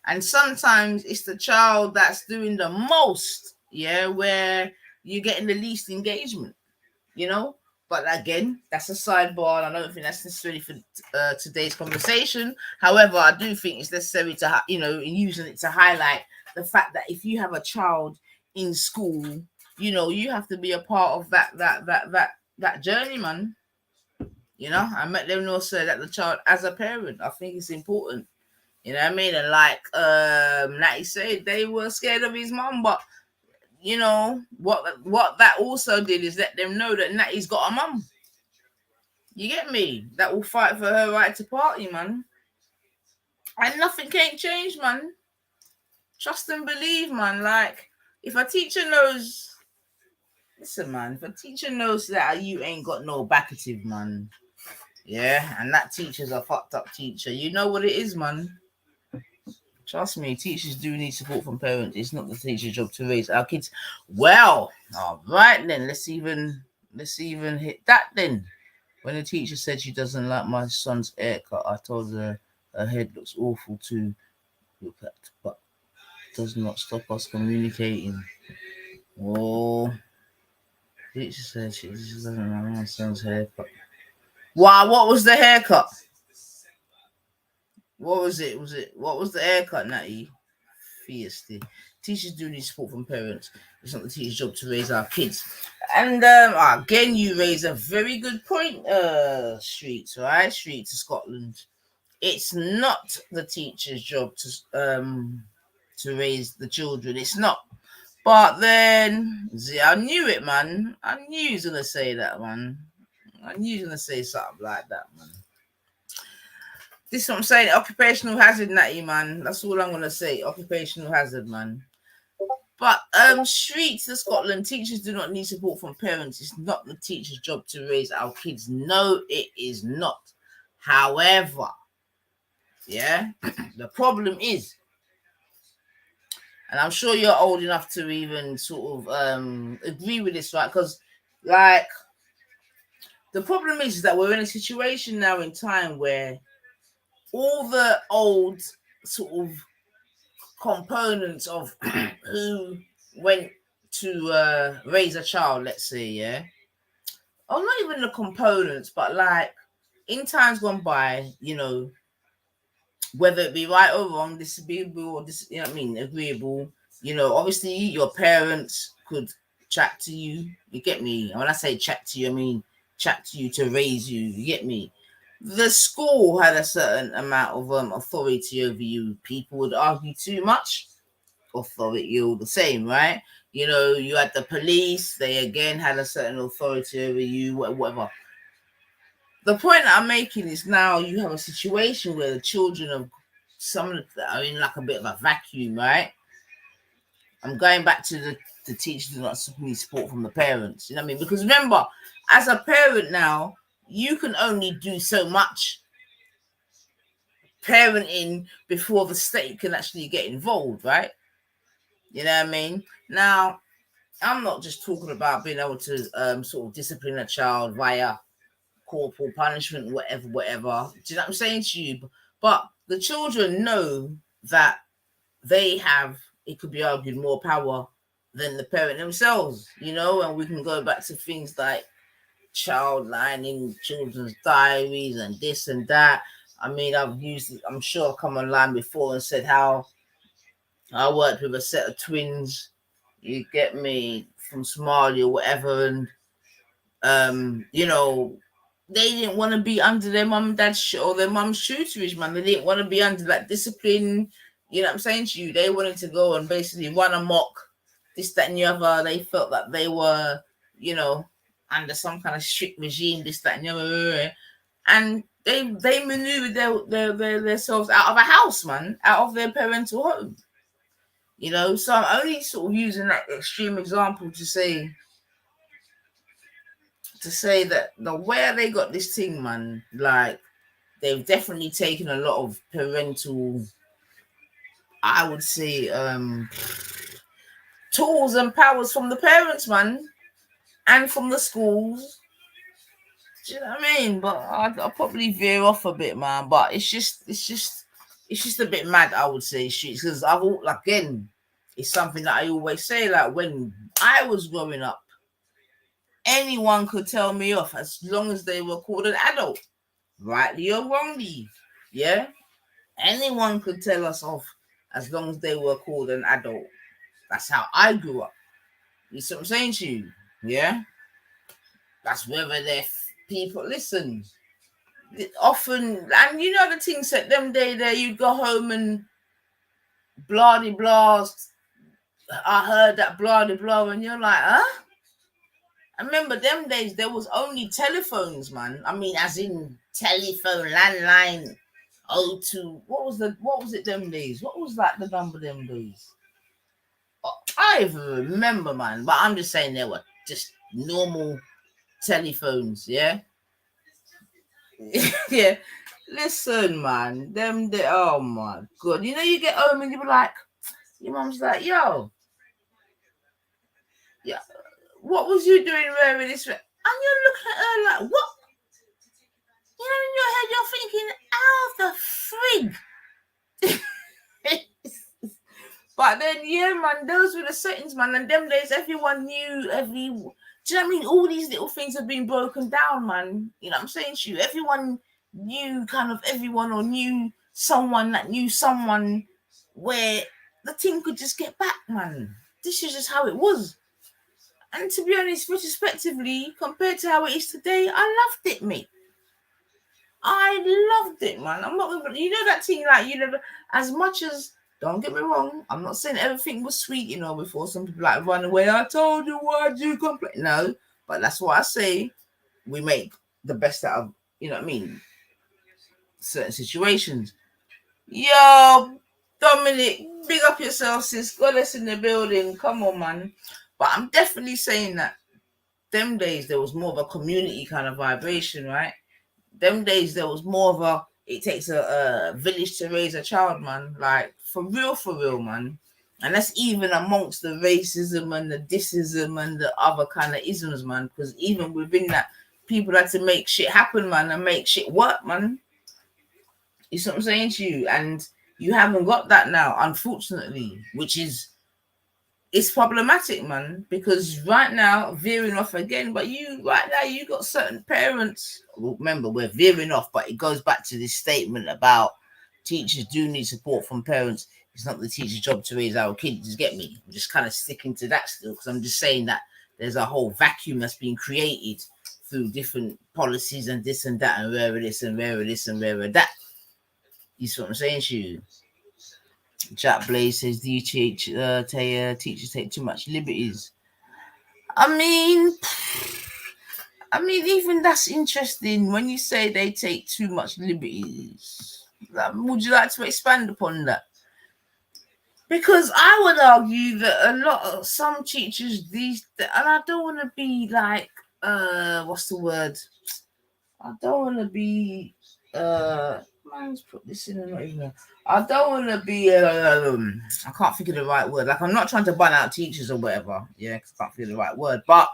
and sometimes it's the child that's doing the most, yeah, where you're getting the least engagement, you know. But again, that's a sidebar, and I don't think that's necessarily for today's conversation. However, I do think it's necessary to, you know, in using it to highlight the fact that if you have a child in school, you know, you have to be a part of that journey, man. You know, I met them also that the child as a parent, I think it's important. You know what I mean? And like Natty said, they were scared of his mum, but you know what that also did is let them know that Natty's got a mum. You get me? That will fight for her right to party, man. And nothing can't change, man. Trust and believe, man. Like, if a teacher knows, listen, man, if a teacher knows that you ain't got no backative, man, yeah, and that teacher's a fucked up teacher, you know what it is, man. Trust me, teachers do need support from parents. It's not the teacher's job to raise our kids. Well, all right then, let's even hit that then. When the teacher said she doesn't like my son's haircut, I told her her head looks awful to look at, but does not stop us communicating. Oh, teacher said she doesn't like my son's haircut. Wow, what was the haircut? What was it? What was the haircut, Natty? Fiercely. Teachers do need support from parents. It's not the teacher's job to raise our kids. And again, you raise a very good point, Street, right? Street to Scotland. It's not the teacher's job to raise the children. It's not. But then, see, I knew it, man. I knew he was gonna say that, man. I knew he was gonna say something like that, man. This is what I'm saying. Occupational hazard, Natty, man. That's all I'm gonna say. Occupational hazard, man. But streets of Scotland, teachers do not need support from parents. It's not the teacher's job to raise our kids. No, it is not. However, yeah, the problem is, and I'm sure you're old enough to even sort of agree with this, right? Because, like, the problem is that we're in a situation now in time where all the old sort of components of who went to raise a child, let's say, yeah, or not even the components, but like in times gone by, you know, whether it be right or wrong, disagreeable or you know what I mean, agreeable, you know, obviously your parents could chat to you get me? And when I say chat to you, I mean chat to you to raise you get me? The school had a certain amount of authority over you. People would argue too much, authority all the same, right? You know, you had the police, they again had a certain authority over you, whatever. The point that I'm making is now you have a situation where the children of some are in like a bit of a vacuum, right? I'm going back to the teachers do not need support from the parents, you know what I mean? Because remember, as a parent now, you can only do so much parenting before the state can actually get involved, right? You know what I mean? Now, I'm not just talking about being able to sort of discipline a child via corporal punishment, whatever. Do you know what I'm saying to you? But the children know that they have, it could be argued, more power than the parent themselves, you know, and we can go back to things like child line in children's diaries and this and that. I mean, I'm sure I've come online before and said how I worked with a set of twins, you get me, from Somalia or whatever, and you know, they didn't want to be under their mum and dad's or their mum's tutorage, man. They didn't want to be under that discipline. You know what I'm saying to you? They wanted to go and basically run amok, this, that, and the other. They felt that they were, you know, under some kind of strict regime, this, that, and the other. And they maneuvered themselves out of a house, man, out of their parental home. You know, so I'm only sort of using that extreme example to say that the where they got this thing, man, like they've definitely taken a lot of parental, I would say, tools and powers from the parents, man, and from the schools. Do you know what I mean? But I'll probably veer off a bit, man. But it's just a bit mad, I would say, streets, because again, it's something that I always say, like when I was growing up, anyone could tell me off as long as they were called an adult, rightly or wrongly. Yeah, anyone could tell us off as long as they were called an adult. That's how I grew up. You see what I'm saying to you? Yeah, that's whether they're people. Listen, often, and you know the things that them day there, you'd go home and blah de blah. I heard that blah de blah, and you're like, huh? I remember them days there was only telephones, man. I mean, as in telephone, landline, O2. What was it them days? What was that the number them days? I even remember, man. But I'm just saying they were just normal telephones, yeah? Yeah. Listen, man. Oh my God. You know, you get home and you be like, your mum's like, yo, yeah, what was you doing wearing this? And you're looking at her like, what? You know, in your head, you're thinking, how the frig? But then, yeah, man, those were the settings, man. And them days, everyone knew do you know what I mean? All these little things have been broken down, man. You know what I'm saying to you? Everyone knew kind of everyone, or knew someone that knew someone, where the thing could just get back, man. This is just how it was. And to be honest, retrospectively, compared to how it is today, I loved it, mate. I loved it, man. I'm not gonna, you know that thing, like, you know, as much as Don't get me wrong. I'm not saying everything was sweet, you know, before some people like run away. I told you, why'd you complain? No, but that's why I say we make the best out of, you know what I mean, certain situations. Yo, Dominic, big up yourself, sis. Goddess in the building. Come on, man. But I'm definitely saying that them days there was more of a community kind of vibration, right? Them days there was more of a, it takes a village to raise a child, man. Like, for real, man. And that's even amongst the racism and the disism and the other kind of isms, man. Because even within that, people had to make shit happen, man, and make shit work, man. You see what I'm saying to you? And you haven't got that now, unfortunately, which is, it's problematic, man, because right now, veering off again, but you got certain parents, well, remember, we're veering off, but it goes back to this statement about teachers do need support from parents. It's not the teacher's job to raise our kids, just get me? I'm just kind of sticking to that still, because I'm just saying that there's a whole vacuum that's been created through different policies and this and that, and rare this and rare this and rare that. You see what I'm saying to you? Jack Blaze says, do you teachers take too much liberties? I mean, even that's interesting when you say they take too much liberties. Would you like to expand upon that? Because I would argue that some teachers and I don't want to be like, what's the word? I don't want to be, man's put this in and not even. I don't want to be, I can't think of the right word. Like, I'm not trying to ban out teachers or whatever. Yeah, because I can't think of the right word. But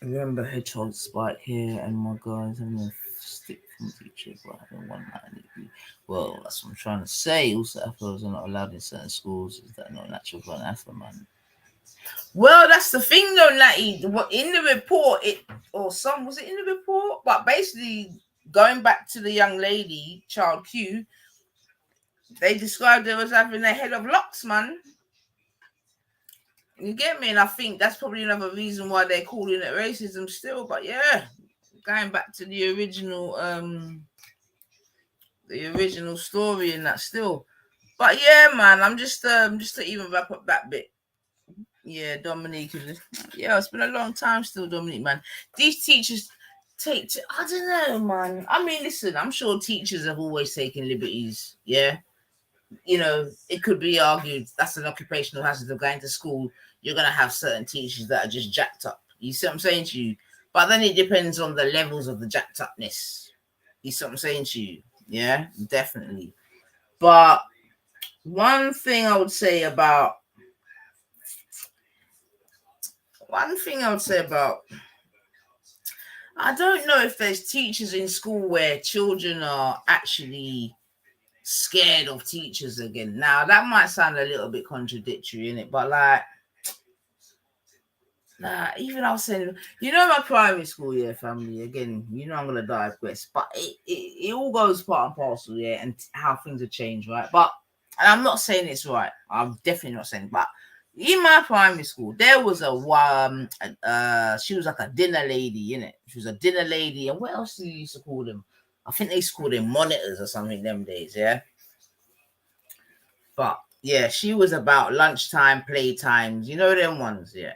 remember, hedgehog spike here, and my guys having a stick from teacher, but I don't want that. Well, that's what I'm trying to say. Also, Afros are not allowed in certain schools. Is that not natural for an Afro man? Well, that's the thing, though, Natty. In the report, was it in the report? But basically, going back to the young lady, Child Q, they described her as having a head of locks, man. You get me? And I think that's probably another reason why they're calling it racism still. But yeah, going back to the original story and that still. But yeah, man, I'm just to even wrap up that bit. Yeah, Dominique. Yeah, it's been a long time still, Dominique, man. These teachers I don't know, man. I mean, listen, I'm sure teachers have always taken liberties. Yeah. You know, it could be argued that's an occupational hazard of going to school. You're going to have certain teachers that are just jacked up. You see what I'm saying to you? But then it depends on the levels of the jacked upness. You see what I'm saying to you? Yeah, definitely. But one thing I would say about I don't know if there's teachers in school where children are actually scared of teachers again. Now, that might sound a little bit contradictory, innit? But like, even I was saying, you know, my primary school, yeah, family, again, you know I'm going to digress, but it all goes part and parcel, yeah, and how things have changed, right? But, and I'm not saying it's right. I'm definitely not saying, but in my primary school, there was she was like a dinner lady, innit? She was a dinner lady, and what else do you used to call them? I think they used to call them monitors or something them days, yeah? But, yeah, she was about lunchtime, playtimes, you know them ones, yeah?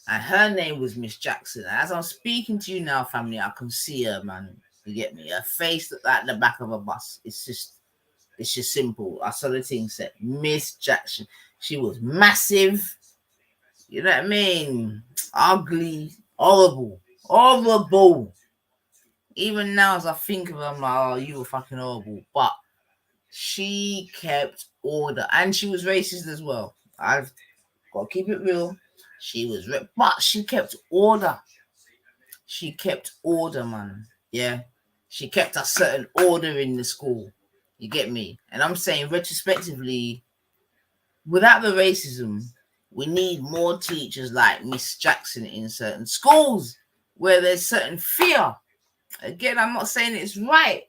And her name was Miss Jackson. And as I'm speaking to you now, family, I can see her, man. You get me? Her face looked like the back of a bus. It's just simple. I saw the thing said, Miss Jackson. She was massive. You know what I mean? Ugly. Horrible. Even now, as I think of her, I'm like, oh, you were fucking horrible. But she kept order. And she was racist as well. I've got to keep it real. She was, but she kept order. She kept order, man. Yeah. She kept a certain order in the school. You get me? And I'm saying retrospectively, without the racism, we need more teachers like Miss Jackson in certain schools where there's certain fear. Again, I'm not saying it's right.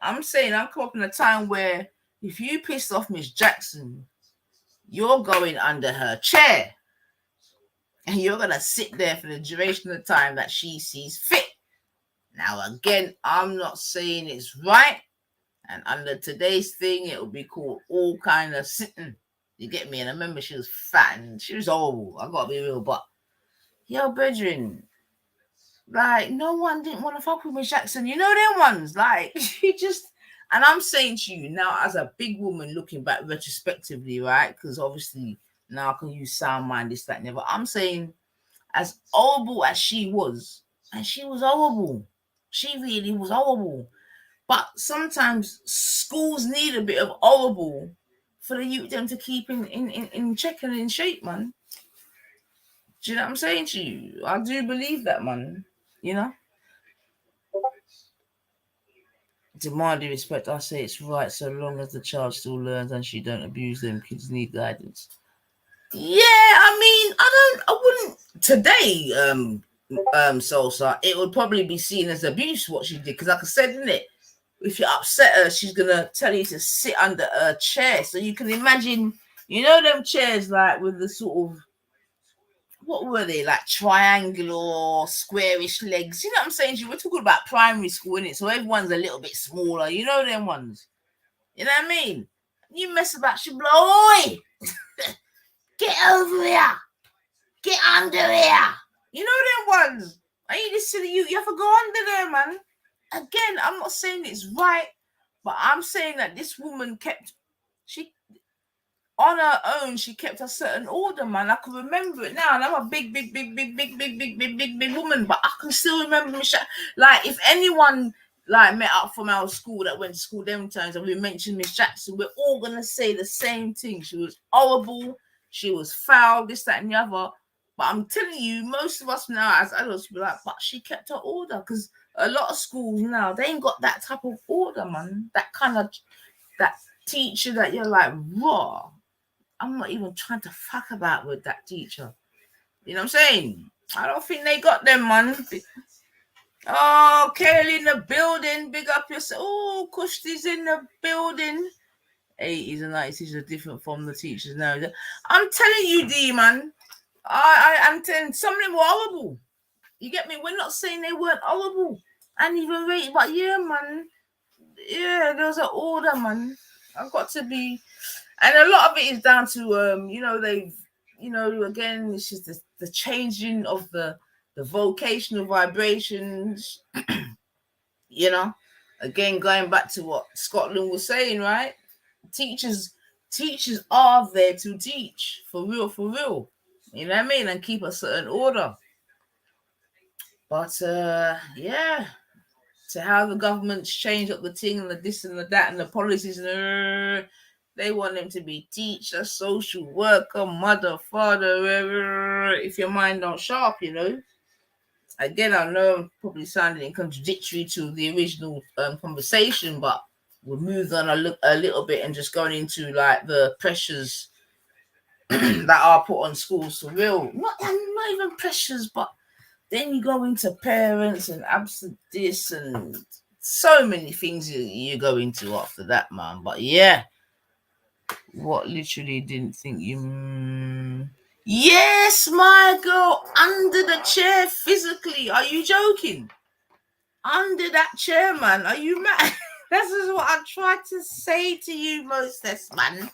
I'm saying I'm coping a time where if you pissed off Miss Jackson, you're going under her chair. And you're going to sit there for the duration of the time that she sees fit. Now, again, I'm not saying it's right. And under today's thing, it would be called all kind of sitting. You get me? And I remember she was fat and she was horrible. I gotta be real, but yo, brethren, like no one didn't want to fuck with Miss Jackson. You know them ones, like she just. And I'm saying to you now, as a big woman looking back retrospectively, right? Because obviously now I can use sound mind, this, that, never. I'm saying, as horrible as she was, and she was horrible. She really was horrible. But sometimes schools need a bit of horrible for the youth them to keep in check and in shape, man. Do you know what I'm saying to you? I do believe that, man. You know? Demanding respect, I say it's right so long as the child still learns and she don't abuse them. Kids need guidance. Yeah, I wouldn't today, Salsa, it would probably be seen as abuse what she did, because like I said, isn't it? If you upset her, she's gonna tell you to sit under a chair. So you can imagine, you know, them chairs like with the sort of, what were they, like triangular or squarish legs? You know what I'm saying? We're talking about primary school, innit? So everyone's a little bit smaller. You know them ones. You know what I mean? You mess about, she blow, oi! Get over here! Get under here! You know them ones. I ain't this silly you have to go under there, man. Again, I'm not saying it's right, but I'm saying that this woman on her own, she kept a certain order, man. I can remember it now, and I'm a big woman, but I can still remember Michelle. Like, if anyone like met up from our school that went to school them times, and we mentioned Miss Jackson, we're all gonna say the same thing. She was horrible, she was foul, this, that, and the other. But I'm telling you, most of us now as adults be like, but she kept her order, because a lot of schools now, they ain't got that type of order, man. That kind of that teacher that you're like, raw. I'm not even trying to fuck about with that teacher. You know what I'm saying? I don't think they got them, man. Oh, Kaylee in the building. Big up yourself. Oh, Kushti's in the building. 80s and 90s are different from the teachers now. I'm telling you, D, man. I'm telling some of them were horrible. You get me? We're not saying they weren't horrible and even rated, but yeah, man. Yeah, there was an order, man. I've got to be. And a lot of it is down to, you know, they've, you know, again, it's just the changing of the vocational vibrations, you know, again, going back to what Scotland was saying, right? Teachers are there to teach, for real, you know what I mean? And keep a certain order. But, yeah, to how the government's changed up the thing and the this and the that and the policies and they want them to be teacher, social worker, mother, father, if your mind not sharp, you know. Again, I know I'm probably sounding contradictory to the original conversation, but we'll move on a little bit and just going into like the pressures that are put on schools for real. Not even pressures, but then you go into parents and absent this and so many things you go into after that, man. But yeah. What literally didn't think you... Yes, my girl, under the chair physically. Are you joking? Under that chair, man. Are you mad? This is what I tried to say to you, Moses, man.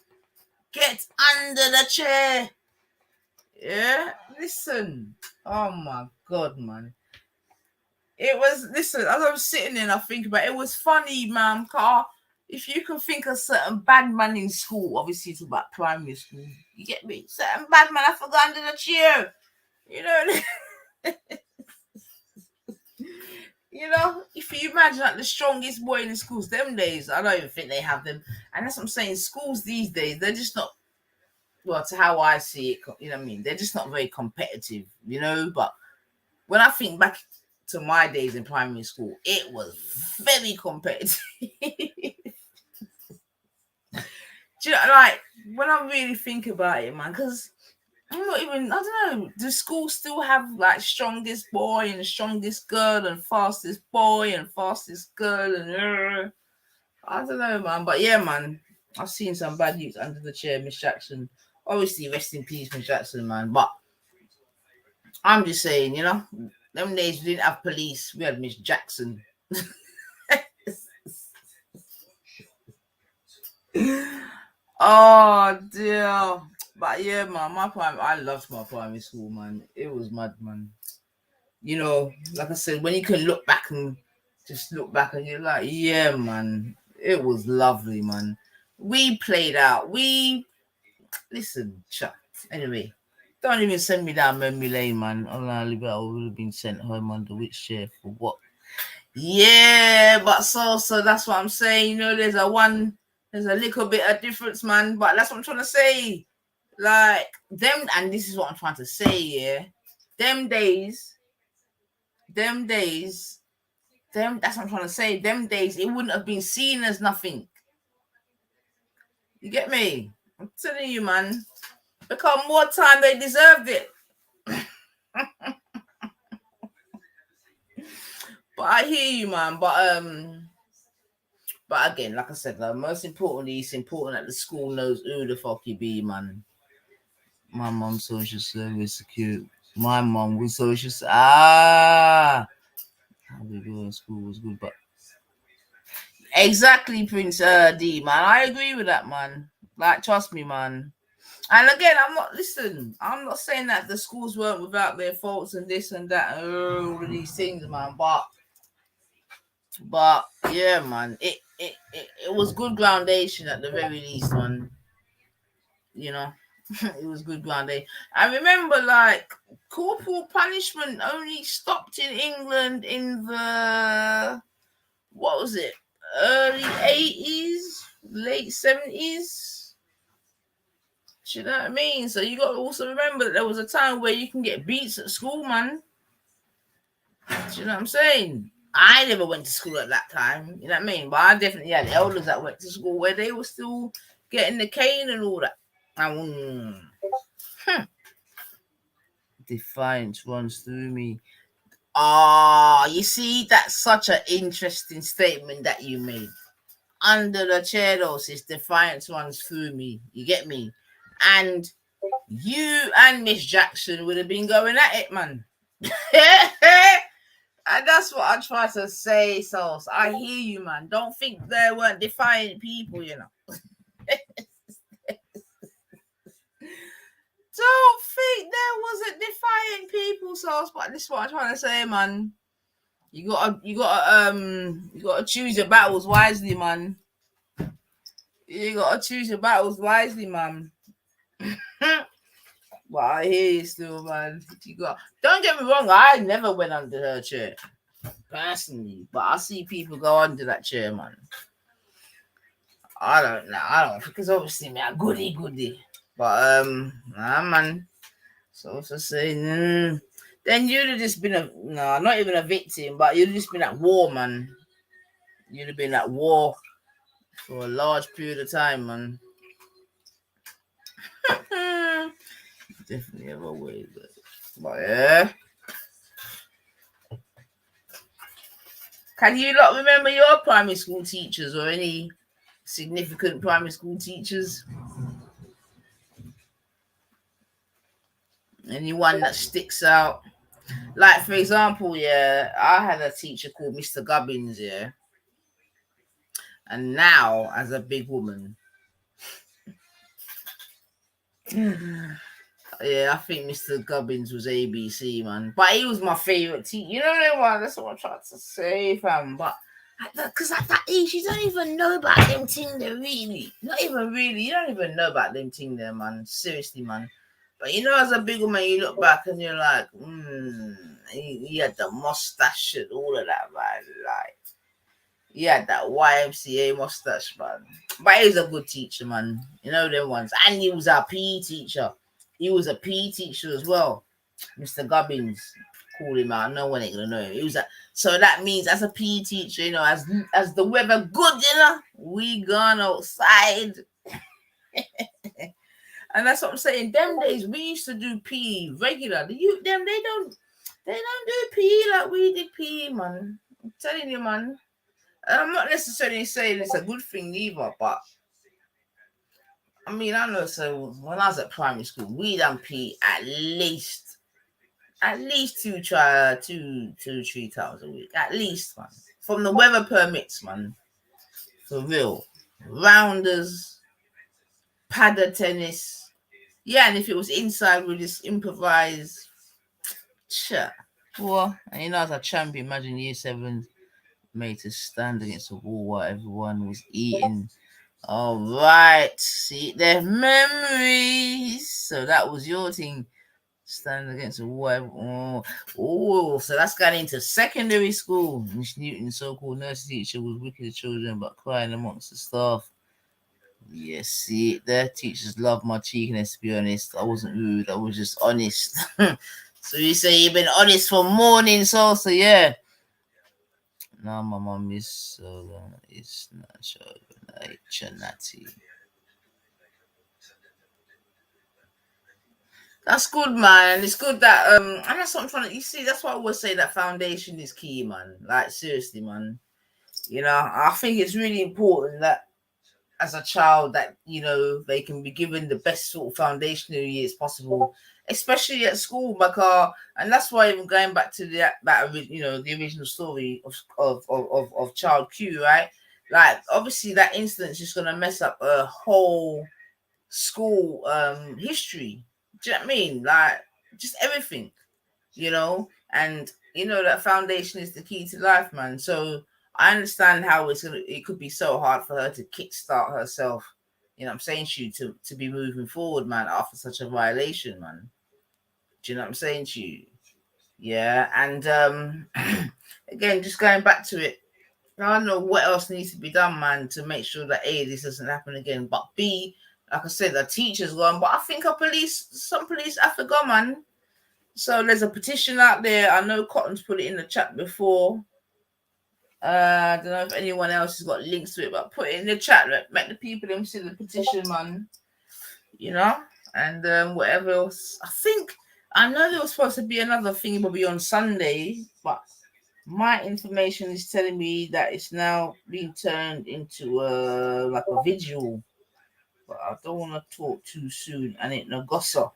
Get under the chair. Yeah, listen. Oh my God, man. It was, listen, as I was sitting there and I think about it, it was funny, man, Carl. If you can think of certain bad man in school, obviously it's about primary school, you get me? Certain bad man, I forgot under the chair. You know? You know, if you imagine like the strongest boy in the schools them days, I don't even think they have them. And that's what I'm saying, schools these days, they're just not, well, to how I see it, you know what I mean? They're just not very competitive, you know? But when I think back to my days in primary school, it was very competitive. Do you know, like, when I really think about it, man, because I'm not even, I don't know, do schools still have, like, strongest boy and strongest girl and fastest boy and fastest girl and, I don't know, man, but yeah, man, I've seen some bad youths under the chair, Miss Jackson. Obviously, rest in peace, Miss Jackson, man, but I'm just saying, you know, them days we didn't have police, we had Miss Jackson. Oh dear. But yeah, man, I loved my primary school, man. It was mad, man. You know, like I said, when you can look back and just look back and you're like, yeah, man, it was lovely, man. We played out. Listen, chat. Anyway, don't even send me down memory lane, man. I would have been sent home under which chair for what? Yeah, but so that's what I'm saying. You know, there's a little bit of difference, man. But that's what I'm trying to say. Like them, and this is what I'm trying to say. Yeah, them days. That's what I'm trying to say. Them days, it wouldn't have been seen as nothing. You get me? I'm telling you, man. Because more time, they deserved it. But I hear you, man. But again, like I said, most importantly, it's important that the school knows who the fuck you be, man. My mum social service cute. My mum was social. How we go in school was good, but exactly, Prince D, man. I agree with that, man. Like, trust me, man. And again, I'm not saying that the schools weren't without their faults and this and that and all of these things, man. But yeah, man, it was good groundation at the very least, man. You know, it was good groundation. I remember, like, corporal punishment only stopped in England in the, what was it, early 80s, late 70s. Do you know what I mean? So you got to also remember that there was a time where you can get beats at school, man. Do you know what I'm saying? I never went to school at that time. You know what I mean? But I definitely had elders that went to school where they were still getting the cane and all that. Defiance runs through me. You see, that's such an interesting statement that you made. Under the chair, though, says defiance runs through me. You get me? And you and Miss Jackson would have been going at it, man. And that's what I try to say, so I hear you, man. Don't think there weren't defiant people, you know. Don't think there wasn't defiant people, so but this is what I'm trying to say, man. You gotta choose your battles wisely, man. You gotta choose your battles wisely, man. But I hear you still, man. Don't get me wrong, I never went under her chair personally, but I see people go under that chair, man. I don't because obviously me a goody. But nah, man. So to say, then you'd have just been not even a victim, but you'd have just been at war, man. You'd have been at war for a large period of time, man. Definitely have a way, but yeah. Can you not remember your primary school teachers or any significant primary school teachers? Anyone that sticks out? Like, for example, yeah, I had a teacher called Mr. Gubbins, yeah. And now, as a big woman, yeah, I think Mr. Gubbins was ABC, man. But he was my favorite teacher. You know what? That's what I'm trying to say, fam. But because at that age, you don't even know about them thing there, really. Not even really. You don't even know about them thing there, man. Seriously, man. But you know, as a big woman, you look back and you're like, he had the mustache and all of that, man. Like, he had that YMCA mustache, man. But he was a good teacher, man. You know them ones. And he was our PE teacher. He was a PE teacher as well. Mr. Gubbins, call him out. No one ain't gonna know him. He was so that means as a PE teacher, you know, as the weather good, you know, we gone outside. And that's what I'm saying. Them days we used to do PE regular. They don't do PE like we did PE, man. I'm telling you, man. And I'm not necessarily saying it's a good thing either, but I mean, I know. So when I was at primary school, we done PE at least 3 times a week, at least, man. From the weather permits, man. For real. rounders, paddle tennis. Yeah, and if it was inside, we just improvise. Sure. Well, and you know, as a champion, imagine year 7 made to stand against the wall while everyone was eating. All right, see their memories. So that was your thing, stand against the wall. Oh, so that's got into secondary school. Miss Newton's so-called nurse teacher was wicked to children but crying amongst the staff. Yes, see, their teachers love my cheekiness. To be honest, I wasn't rude. I was just honest. So you say you've been honest for mornings also, yeah. No, my mom is so it's not sure nature natty. That's good, man. It's good that and that's what I'm trying to you see, that's why I always say that foundation is key, man. Like seriously, man. You know, I think it's really important that as a child that, you know, they can be given the best sort of foundational years possible, especially at school, because and that's why even going back to that you know, the original story of Child Q, right? Like obviously that incident's just gonna mess up a whole school history. Do you know what I mean? Like just everything, you know, and you know that foundation is the key to life, man. So I understand how it could be so hard for her to kickstart herself, you know what I'm saying, to be moving forward, man, after such a violation, man. Do you know what I'm saying to you? Yeah, and again, just going back to it, I don't know what else needs to be done, man, to make sure that A, this doesn't happen again, but B, like I said, the teacher's gone, but I think some police have to go, man. So there's a petition out there. I know Cotton's put it in the chat before. I don't know if anyone else has got links to it, but put it in the chat. Make the people them see the petition, man. You know, and whatever else. I know there was supposed to be another thing, will be on Sunday, but my information is telling me that it's now being turned into like a vigil. But I don't want to talk too soon, and it no gossip.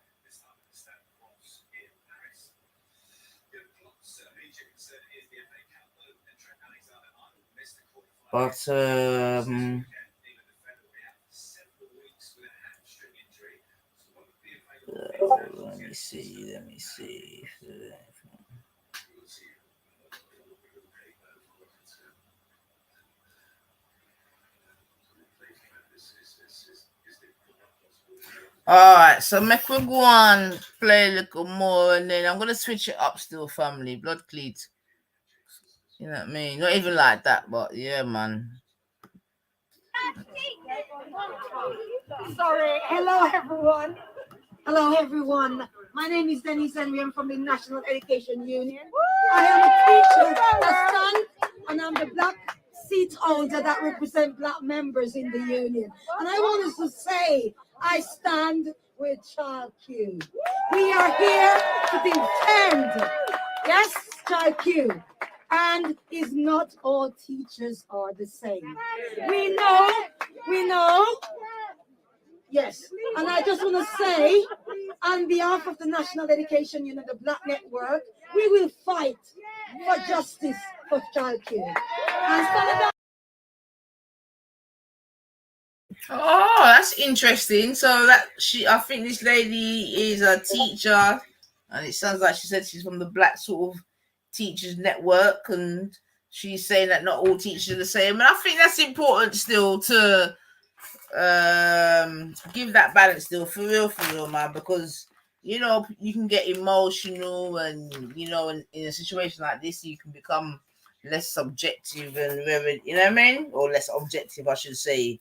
But let me see. All right, so make we go on play a little more, and then I'm gonna switch it up still, family. Blood cleat. You know what I mean? Not even like that, but yeah, man. Sorry. Hello, everyone. Hello, everyone. My name is Denise Henry. I'm from the National Education Union. I am a teacher, a son, and I'm the black seat holder that represent black members in the union. And I wanted to say, I stand with Child Q. We are here to defend, yes, Child Q. And is not all teachers are the same. We know. Yes, and I just want to say, on behalf of the National Education Union, the Black Network, we will fight for justice for Child Q. Oh, that's interesting. So I think this lady is a teacher, and it sounds like she said she's from the Black sort of Teachers Network, and she's saying that not all teachers are the same. And I think that's important still to give that balance still, for real, man, because you know you can get emotional, and you know in a situation like this you can become less subjective and very, you know what I mean, or less objective, I should say.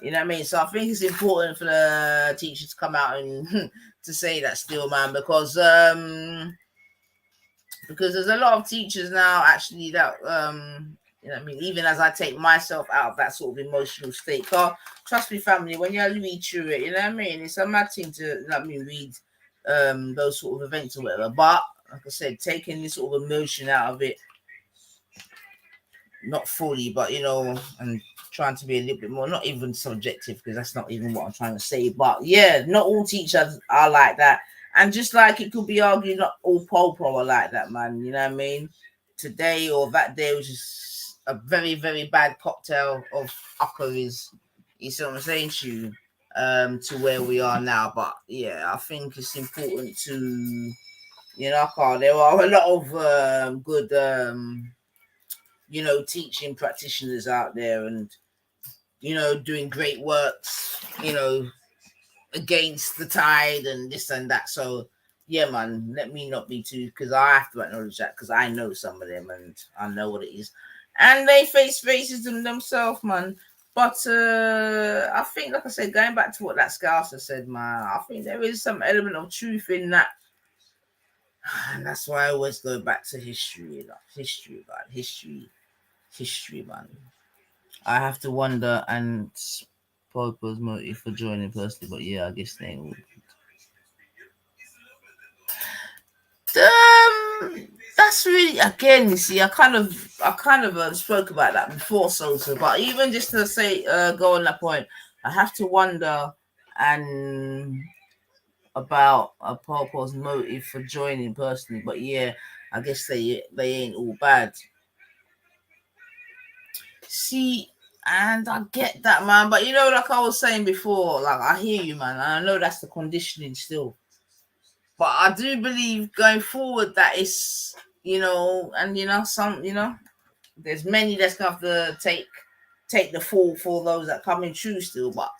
You know what I mean? So I think it's important for the teachers to come out and to say that still, man, because there's a lot of teachers now actually that you know what I mean, even as I take myself out of that sort of emotional state. Because trust me, family, when you read through it, you know what I mean, it's a mad thing to, you know what I mean, read those sort of events or whatever. But like I said, taking this sort of emotion out of it, not fully, but you know, and trying to be a little bit more, not even subjective, because that's not even what I'm trying to say. But yeah, not all teachers are like that. And just like it could be argued, not all Popo are like that, man. You know what I mean? Today or that day was just a very, very bad cocktail of fuckeries. You see what I'm saying to you? To where we are now. But yeah, I think it's important to, you know, there are a lot of good, you know, teaching practitioners out there and, you know, doing great works, you know, against the tide and this and that. So yeah, man, let me not be too, because I have to acknowledge that because I know some of them and I know what it is. And they face racism themselves, man. But I think, like I said, going back to what that Scouser said, man, I think there is some element of truth in that. And that's why I always go back to history, like history, man. I have to wonder, and Popo's motive for joining personally, but yeah, I guess they ain't all. That's really, again, you see, I kind of spoke about that before, Sosa, but even just to say, go on that point, I have to wonder and about Popo's motive for joining personally, but yeah, I guess they ain't all bad. See, and I get that, man, but you know, like I was saying before, like I hear you, man, and I know that's the conditioning still. But I do believe going forward that is, you know, and you know, some, you know, there's many that's gonna have to take the fall for those that come in true still. But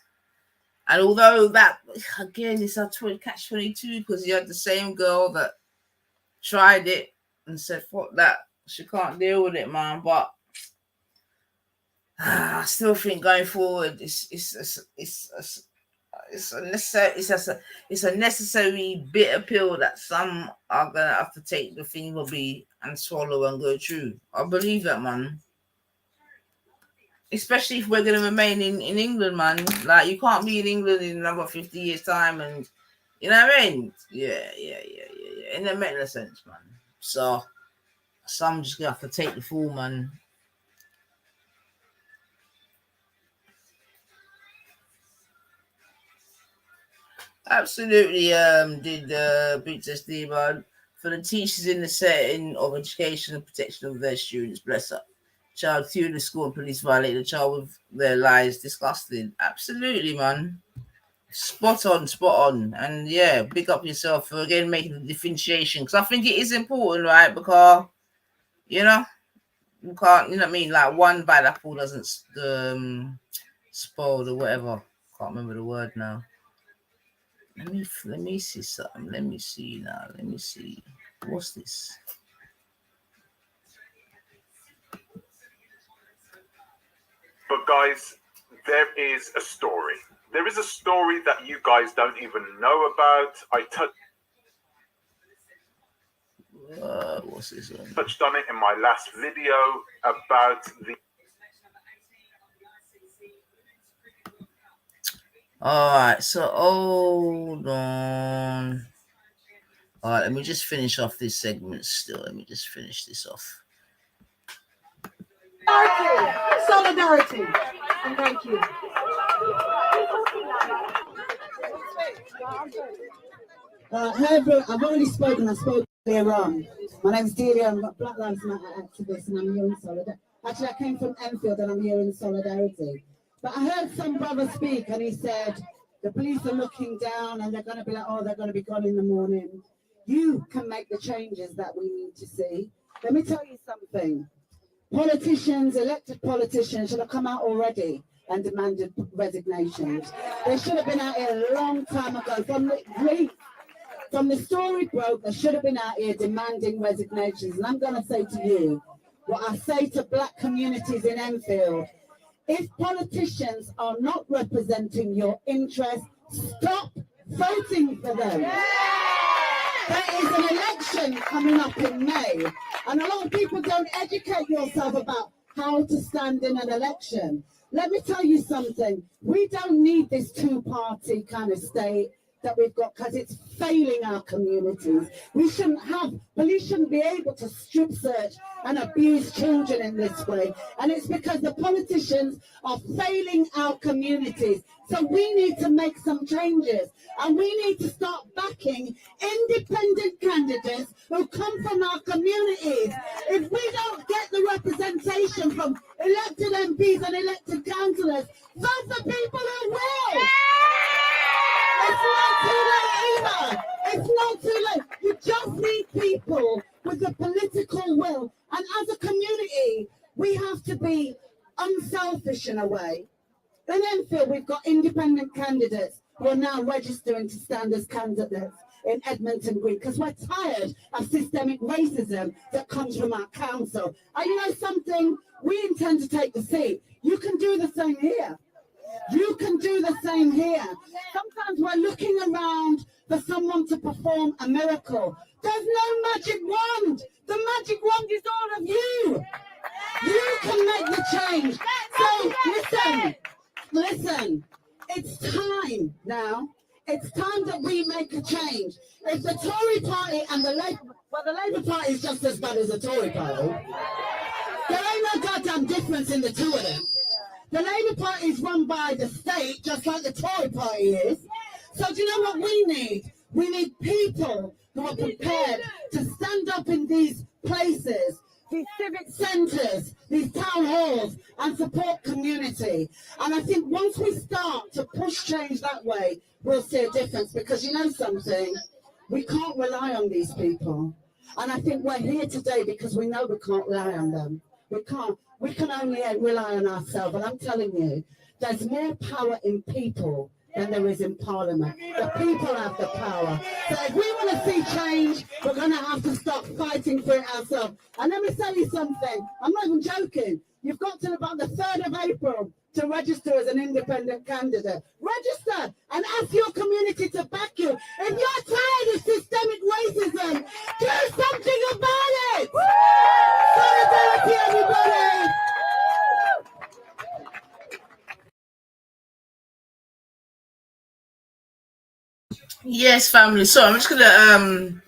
and although that again is a catch-22 because you had the same girl that tried it and said, "Fuck that, she can't deal with it, man." But I still think going forward, it's a necessary bitter pill that some are gonna have to take the thing and swallow and go through. I believe that, man. Especially if we're gonna remain in England, man. Like you can't be in England in another 50 years time, and you know what I mean? Yeah. In a mental sense, man. So some just gonna have to take the fall, man. Absolutely, did Boots SD, man. For the teachers in the setting of education and protection of their students, bless up. Child through the school and police violate the child with their lies, disgusting. Absolutely, man. Spot on. And yeah, big up yourself for again making the differentiation. Because I think it is important, right? Because, you know, you can't, you know what I mean? Like one bad apple doesn't spoil or whatever. Can't remember the word now. Let me see something. Let me see now. Let me see. What's this? But guys, there is a story. There is a story that you guys don't even know about. What's this one? Touched on it in my last video about the. All right, so hold on. All right, let me just finish off this segment still. Let me just finish this off. Solidarity. And thank you. I've already spoken. I spoke earlier on. My name's Delia. I'm a Black Lives Matter activist, and I'm here in Solidarity. Actually, I came from Enfield, and I'm here in Solidarity. But I heard some brother speak, and he said the police are looking down, and they're going to be like, oh, they're going to be gone in the morning. You can make the changes that we need to see. Let me tell you something. Politicians, elected politicians, should have come out already and demanded resignations. They should have been out here a long time ago. From the story broke, they should have been out here demanding resignations. And I'm going to say to you, what I say to Black communities in Enfield, if politicians are not representing your interests, stop voting for them. There is an election coming up in May, and a lot of people don't educate yourself about how to stand in an election. Let me tell you something. We don't need this two-party kind of state that we've got because it's failing our communities. Police shouldn't be able to strip search and abuse children in this way. And it's because the politicians are failing our communities. So we need to make some changes, and we need to start backing independent candidates who come from our communities. If we don't get the representation from elected MPs and elected councillors. Vote for people who will. It's not too late either. It's not too late. You just need people with the political will. And as a community, we have to be unselfish in a way. In Enfield, we've got independent candidates who are now registering to stand as candidates in Edmonton Green because we're tired of systemic racism that comes from our council. And you know something? We intend to take the seat. You can do the same here. You can do the same here. Sometimes we're looking around for someone to perform a miracle. There's no magic wand. The magic wand is all of you. You can make the change. So listen, it's time now. It's time that we make a change. If the Tory party and the Labour Party is just as bad as the Tory party, there ain't no goddamn difference in the two of them. The Labour Party is run by the state, just like the Tory party is. So do you know what we need? We need people who are prepared to stand up in these places, these civic centres, these town halls, and support community. And I think once we start to push change that way, we'll see a difference. Because you know something? We can't rely on these people. And I think we're here today because we know we can't rely on them. We can't. We can only rely on ourselves. And I'm telling you, there's more power in people than there is in Parliament. The people have the power. So if we want to see change, we're going to have to stop fighting for it ourselves. And let me tell you something. I'm not even joking. You've got till about the 3rd of April to register as an independent candidate. Register and ask your community to back you. If you're tired of systemic racism, do something about it. Solidarity, everybody. Yes, family. So I'm just gonna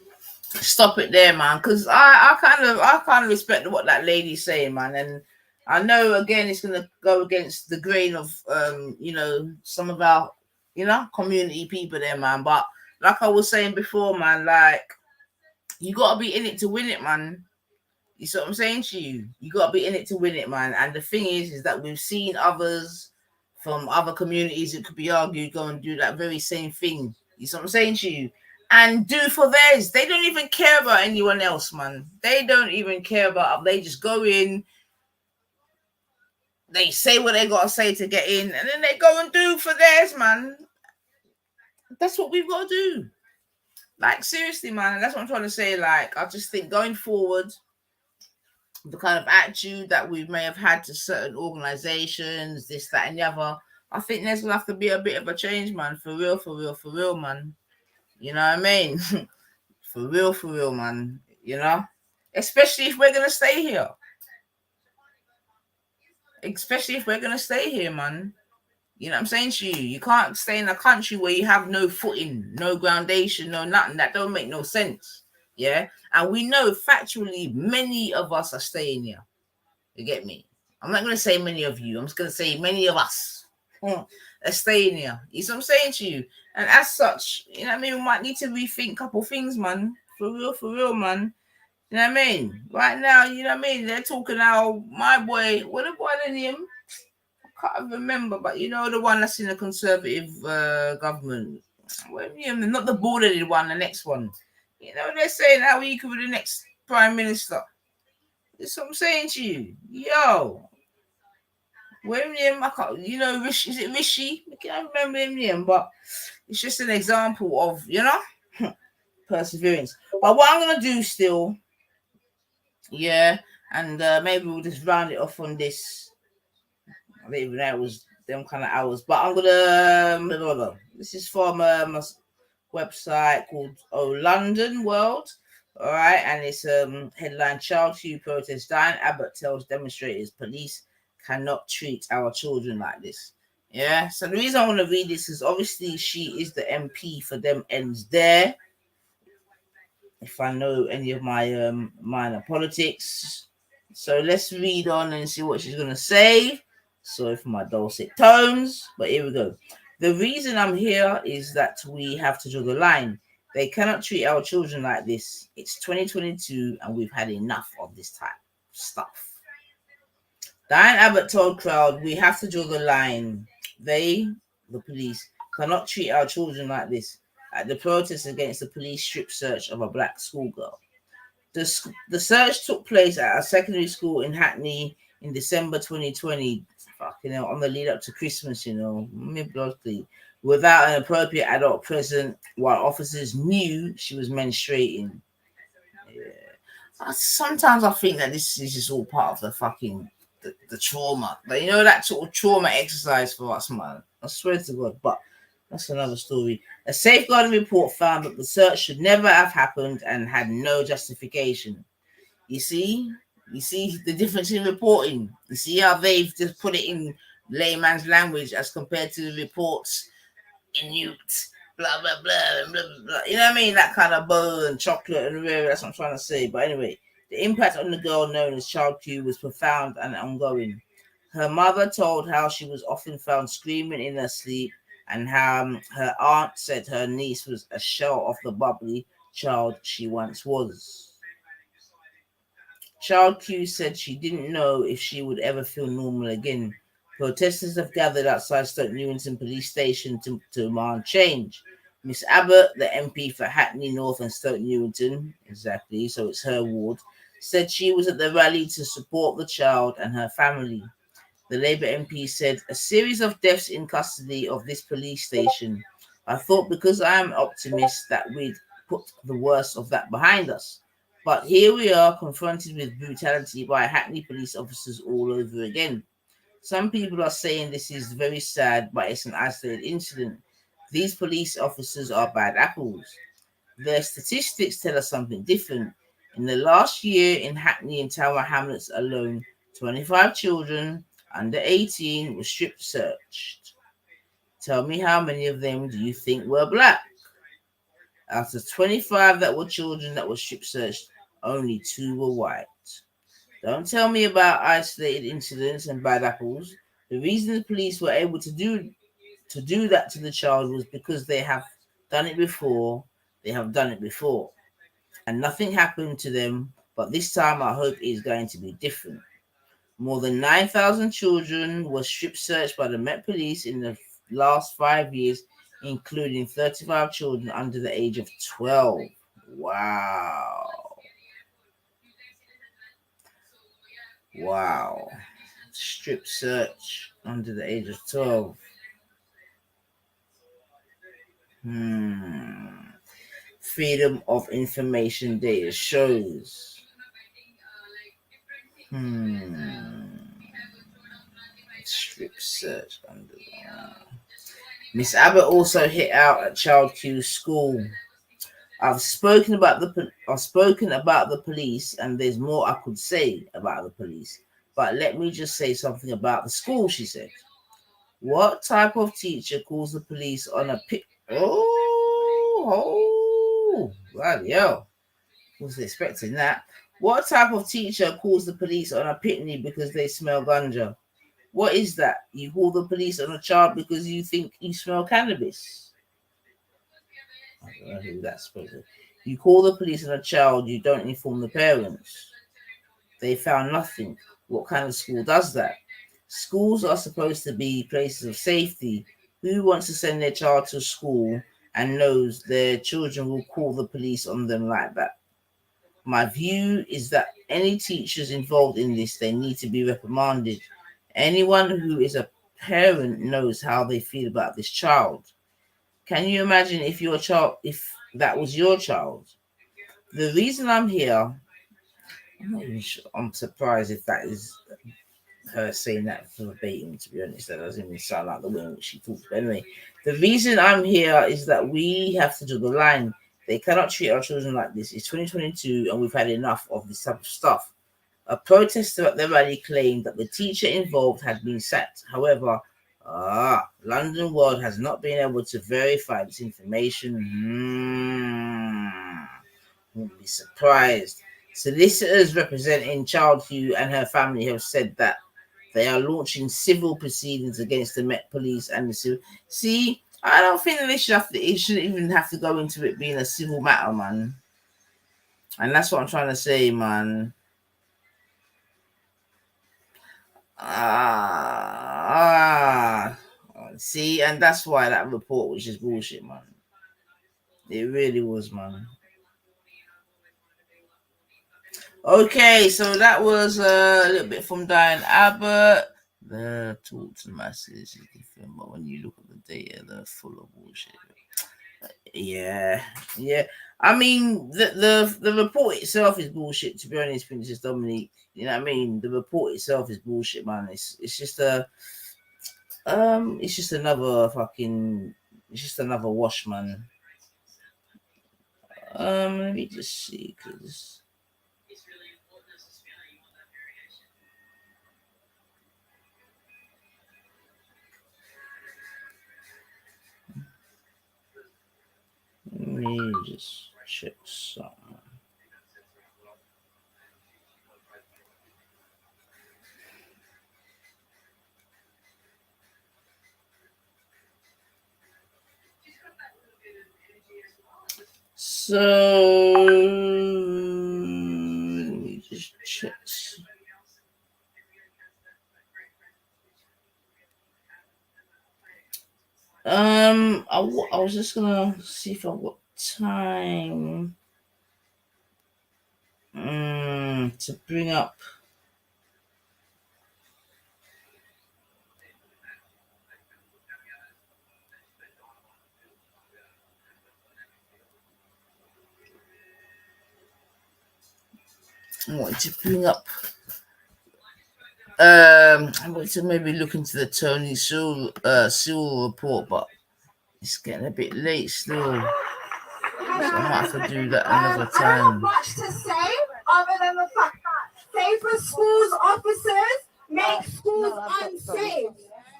stop it there, man, because I kind of respect what that lady's saying, man, and I know again it's gonna go against the grain of you know, some of our, you know, community people there, man. But like I was saying before, man, like you gotta be in it to win it, man. You see what I'm saying to you? You gotta be in it to win it, man. And the thing is that we've seen others from other communities, it could be argued, go and do that very same thing. You see what I'm saying to you? And do for theirs. They don't even care about anyone else, man. They don't even care about. They just go in. They say what they gotta say to get in, and then they go and do for theirs, man. That's what we've got to do. Like seriously, man. And that's what I'm trying to say. Like I just think going forward, the kind of attitude that we may have had to certain organizations, this, that, and the other, I think there's gonna have to be a bit of a change, man. For real, man. You know what I mean? For real, man. You know? Especially if we're gonna stay here. Especially if we're gonna stay here, man. You know what I'm saying to you? You can't stay in a country where you have no footing, no groundation, no nothing. That don't make no sense. Yeah? And we know factually many of us are staying here. You get me? I'm not gonna say many of you, I'm just gonna say many of us are staying here. You see what I'm saying to you? And as such, you know what I mean, we might need to rethink a couple things, man. For real, man. You know what I mean? Right now, you know what I mean? They're talking now, my boy, what the boy name? I can't remember, but you know the one that's in the Conservative government. Not the border one, the next one. You know, they're saying how he could be the next Prime Minister. That's what I'm saying to you. Yo. I can't, you know, Rishi, is it Rishi? I can't remember his name, but it's just an example of, you know, perseverance. But what I'm gonna do still, yeah, and maybe we'll just round it off on this. I don't even know it was them kind of hours, but I'm gonna. This is from a website called London World. All right, and it's headline: Child Q protest. Diane Abbott tells demonstrators police cannot treat our children like this. Yeah, so the reason I want to read this is obviously she is the MP for them ends there. If I know any of my minor politics. So let's read on and see what she's going to say. Sorry for my dulcet tones, but here we go. The reason I'm here is that we have to draw the line. They cannot treat our children like this. It's 2022 and we've had enough of this type of stuff. Diane Abbott told crowd, "We have to draw the line. They, the police, cannot treat our children like this." At the protest against the police strip search of a black schoolgirl. The search took place at a secondary school in Hackney in December 2020, on the lead up to Christmas, mid-bloodly, without an appropriate adult present, while officers knew she was menstruating. Yeah. Sometimes I think that this is just all part of the trauma. But that sort of trauma exercise for us, man. I swear to God. But that's another story. A safeguarding report found that the search should never have happened and had no justification. You see the difference in reporting. You see how they've just put it in layman's language as compared to the reports in Ute, blah, blah, blah, blah, blah. You know what I mean? That kind of bow and chocolate and rare. That's what I'm trying to say. But anyway, the impact on the girl known as Child Q was profound and ongoing. Her mother told how she was often found screaming in her sleep, and how her aunt said her niece was a shell of the bubbly child she once was. Child Q said she didn't know if she would ever feel normal again. Protesters have gathered outside Stoke Newington police station to demand change. Miss Abbott, the MP for Hackney North and Stoke Newington, exactly, so it's her ward, said she was at the rally to support the child and her family. The Labour MP said, "A series of deaths in custody of this police station. I thought because I am optimist that we'd put the worst of that behind us. But here we are confronted with brutality by Hackney police officers all over again. Some people are saying this is very sad, but it's an isolated incident. These police officers are bad apples. Their statistics tell us something different. In the last year in Hackney and Tower Hamlets alone, 25 children under 18 were strip searched. Tell me how many of them do you think were black? Out of 25 that were children that were strip searched, only 2 were white. Don't tell me about isolated incidents and bad apples. The reason the police were able to do that to the child was because they have done it before. They have done it before. And nothing happened to them, but this time I hope it is going to be different. More than 9,000 children were strip searched by the Met Police in the last 5 years, including 35 children under the age of 12. Wow. Wow. Strip search under the age of 12. Freedom of Information data shows. Strip search under. Miss Abbott also hit out at Child Q's school. I've spoken about the police, and there's more I could say about the police. But let me just say something about the school, she said. What type of teacher calls the police on a pit? Bloody hell. Wasn't expecting that. What type of teacher calls the police on a pitney because they smell ganja? What is that? You call the police on a child because you think you smell cannabis? I don't know who that's supposed to. You call the police on a child, you don't inform the parents. They found nothing. What kind of school does that? Schools are supposed to be places of safety. Who wants to send their child to school and knows their children will call the police on them like that? My view is that any teachers involved in this, they need to be reprimanded. Anyone who is a parent knows how they feel about this child. Can you imagine if that was your child? The reason I'm here, I'm not even sure, I'm surprised if that is her saying that verbatim, to be honest. That doesn't even sound like the way in which she talks. But anyway, the reason I'm here is that we have to do the line. They cannot treat our children like this. It's 2022 and we've had enough of this type of stuff. A protester at the rally claimed that the teacher involved had been sacked. However, London World has not been able to verify this information. Won't be surprised. Solicitors representing Child Q and her family have said that they are launching civil proceedings against the Met Police and the civil. See, I don't think that it shouldn't even have to go into it being a civil matter, man. And that's what I'm trying to say, man. See, and that's why that report was just bullshit, man. It really was, man. Okay, so that was a little bit from Diane Abbott. The talk to the masses is different, but when you look at the data, they're full of bullshit. Yeah. I mean, the report itself is bullshit. To be honest, Princess Dominique, you know what I mean. The report itself is bullshit, man. It's just another fucking. It's just another wash, man. Let me just see, cause. Let me just check something. So let me just check. I was just gonna see if I've got time to bring up. I wanted to bring up. I want to maybe look into the Tony Sewell report, but it's getting a bit late still. So I might have to do that another I don't time. have much to say other than the fact that safer schools officers make schools unsafe.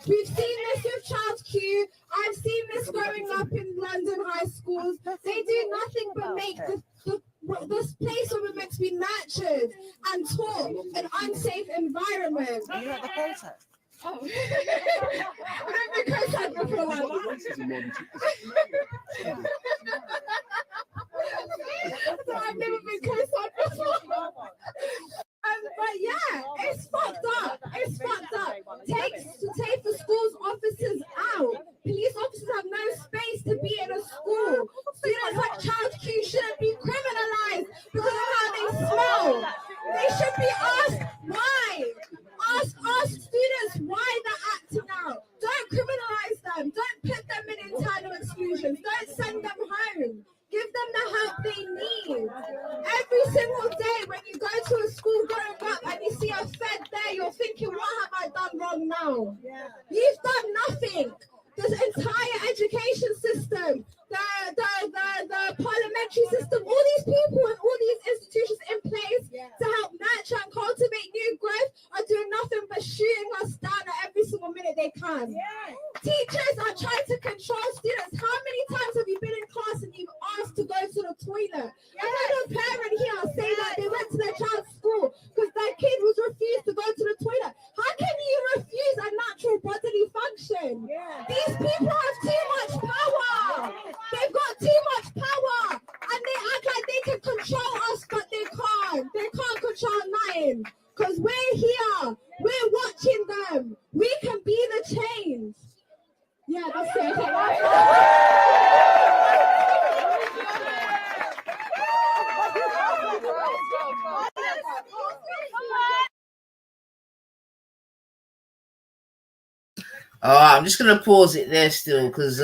We've seen this with Child Q. I've seen this growing up in London high schools. They do nothing but make this place where we're meant to be nurtured and taught an unsafe environment. Are you at the protest? Oh. I've been co-signed before like that. I've never been co-signed before. But yeah, it's fucked up. It's fucked up. Take the school's officers out. Police officers have no space to be in a school. Students like Child Q shouldn't be criminalized because of how they smell. They should be asked why. Ask students why they're acting out. Don't criminalize them. Don't put them in internal exclusions. Don't send them home. Give them the help they need. Every single day when you go to a school growing up and you see a Fed there, you're thinking, what have I done wrong now? You've done nothing. This entire education system, the parliamentary system, all these people and all these institutions in place to help nurture and cultivate new growth are doing nothing but shooting us down at every single minute they can. Teachers are trying to control students. How many times have you been in class and you've asked to go to the toilet? I had a parent here say that they went to their child's school because their kid was refused to go to the toilet. How can you refuse a natural bodily function? These people have too much power. They've got too much power and they act like they can control us, but they can't. They can't control nothing because we're here. We're watching them. We can be the change. Yeah, that's it. I'm just gonna pause it there still because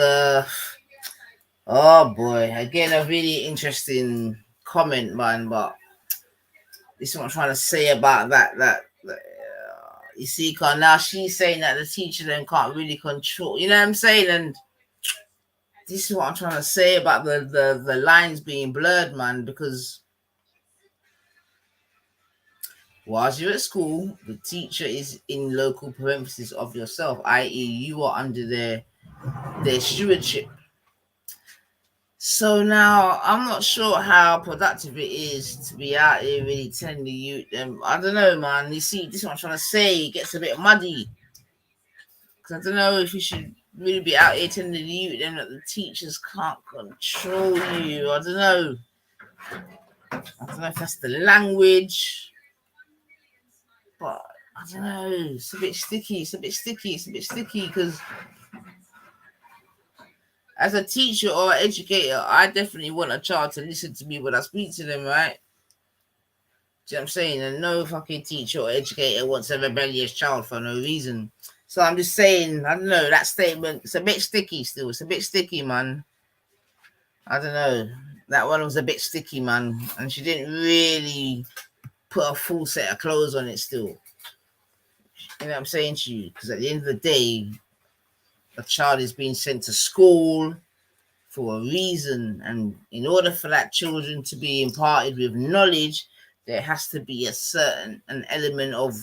oh boy, again a really interesting comment, man. But this is what I'm trying to say about that you see, now she's saying that the teacher then can't really control. You know what I'm saying? And this is what I'm trying to say about the lines being blurred, man. Because whilst you're at school, the teacher is in local parenthesis of yourself, i.e., you are under their stewardship. So now I'm not sure how productive it is to be out here really telling the youth. I don't know, man. You see, this is what I'm trying to say. It gets a bit muddy. Because I don't know if you should really be out here telling the youth that the teachers can't control you. I don't know. I don't know if that's the language. But I don't know. It's a bit sticky. Because as a teacher or an educator, I definitely want a child to listen to me when I speak to them, right? Do you know what I'm saying? And no fucking teacher or educator wants a rebellious child for no reason. So I'm just saying, I don't know, that statement, it's a bit sticky still. It's a bit sticky, man. I don't know. That one was a bit sticky, man. And she didn't really put a full set of clothes on it still. You know what I'm saying to you? Because at the end of the day, a child is being sent to school for a reason. And in order for that children to be imparted with knowledge, there has to be an element of,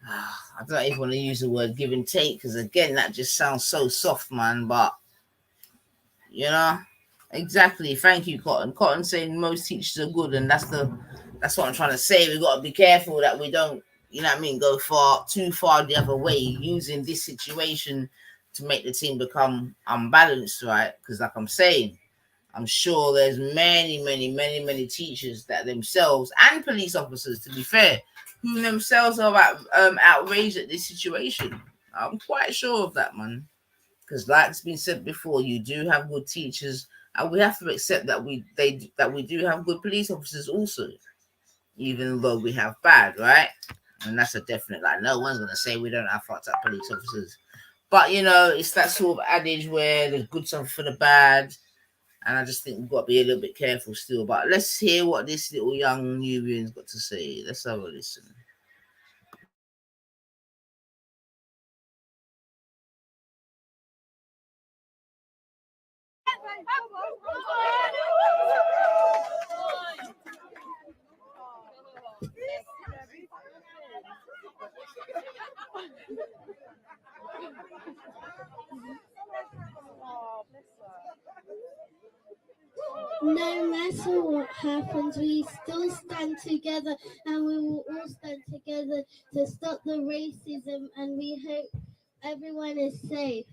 I don't even want to use the word give and take, because again, that just sounds so soft, man. But, you know, exactly. Thank you, Cotton. Cotton saying most teachers are good, and that's what I'm trying to say. We've got to be careful that we don't, you know what I mean, go too far the other way, using this situation to make the team become unbalanced, right? Because like I'm saying, I'm sure there's many teachers that themselves, and police officers, to be fair, who themselves are outraged at this situation. I'm quite sure of that, man. Because like it's been said before, you do have good teachers, and we have to accept that we do have good police officers also, even though we have bad, right? And that's a definite, like, no one's going to say we don't have fucked up police officers. But, you know, it's that sort of adage where there's good stuff for the bad. And I just think we've got to be a little bit careful still. But let's hear what this little young Nubian's got to say. Let's have a listen. No matter what happens, we still stand together, and we will all stand together to stop the racism, and we hope everyone is safe.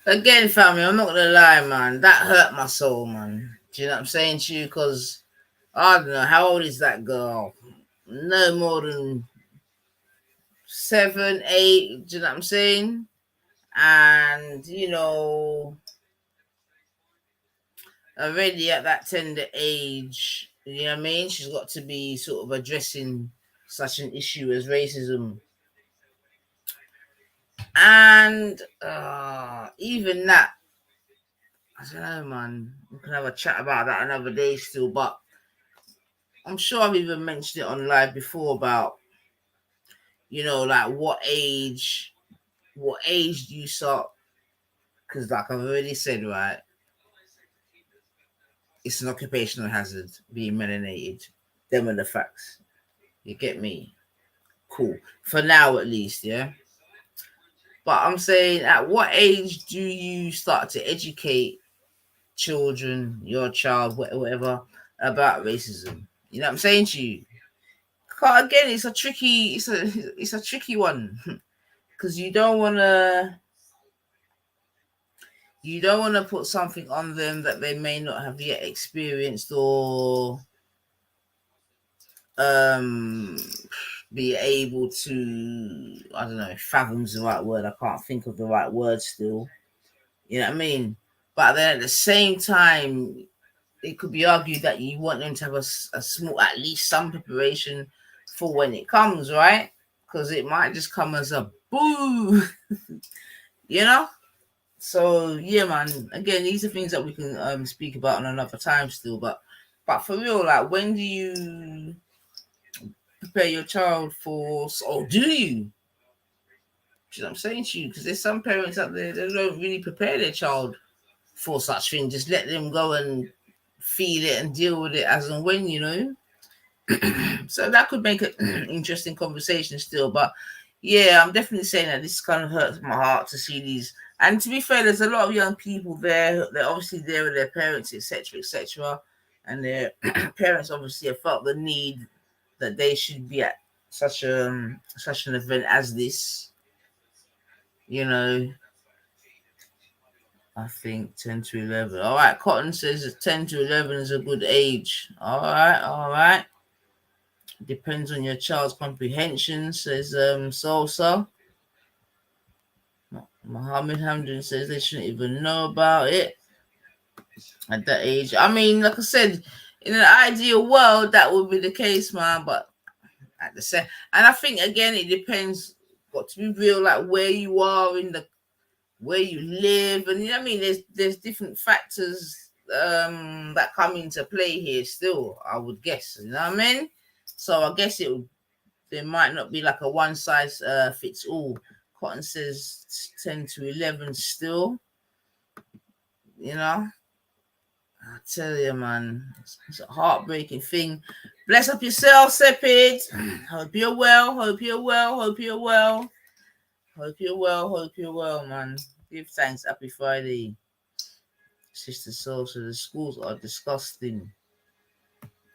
Again, family, I'm not gonna lie, man. That hurt my soul, man. Do you know what I'm saying to you? Because I don't know, how old is that girl? No more than 7, 8. Do you know what I'm saying? And you know, already at that tender age, you know what I mean? She's got to be sort of addressing such an issue as racism. And even that, I don't know, man. We can have a chat about that another day still, but I'm sure I've even mentioned it on live before about, you know, like what age do you start? Because like I've already said, right, it's an occupational hazard being melanated. Them are the facts. You get me? Cool. For now, at least, yeah? But I'm saying, at what age do you start to educate children, your child, whatever, about racism? You know what I'm saying to you? Again, it's a tricky one, because you don't want to put something on them that they may not have yet experienced or be able to, I don't know, fathom's the right word. I can't think of the right word still. You know what I mean? But then at the same time, it could be argued that you want them to have a small, at least some preparation for when it comes, right? Because it might just come as a boo, you know? So, yeah, man. Again, these are things that we can speak about on another time still. But for real, like, when do you prepare your child for, or do you? You know what I'm saying to you? Because there's some parents out there that don't really prepare their child for such things. Just let them go and feel it and deal with it as and when, you know. So that could make an interesting conversation still. But yeah, I'm definitely saying that this kind of hurts my heart to see these. And to be fair, there's a lot of young people there. They're obviously there with their parents, etc., etc. and their parents obviously have felt the need that they should be at such an event as this. You know, I think 10 to 11. All right, Cotton says that 10 to 11 is a good age. All right. Depends on your child's comprehension, says Salsa. Mohammed Hamdan says they shouldn't even know about it at that age. I mean, like I said, in an ideal world, that would be the case, man. But at the same, and I think again, it depends. Got to be real, like where you are where you live, and you know what I mean. There's different factors that come into play here. Still, I would guess. You know what I mean? So I guess there might not be like a one size fits all. Cotton says 10 to 11 still. You know, I tell you, man, it's a heartbreaking thing. Bless up yourself, Sepid. Hope you're well. Hope you're well. Hope you're well. Hope you're well. Hope you're well, man. Give thanks. Happy Friday. Sister Soul. So the schools are disgusting.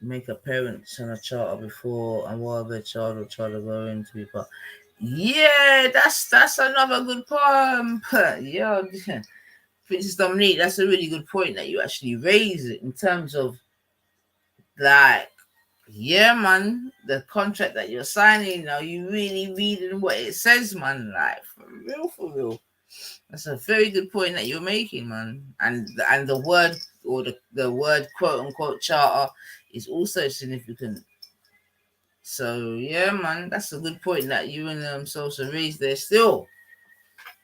Make a parent send a child before and while their child or child are going to be part. Yeah, that's another good poem. Yeah, Princess Dominique, that's a really good point that you actually raise it in terms of like, yeah, man, the contract that you're signing, are you really reading what it says, man? Like, for real. That's a very good point that you're making, man. And the word or the word quote unquote charter is also significant. So yeah, man, that's a good point that you and Sosa raised there still.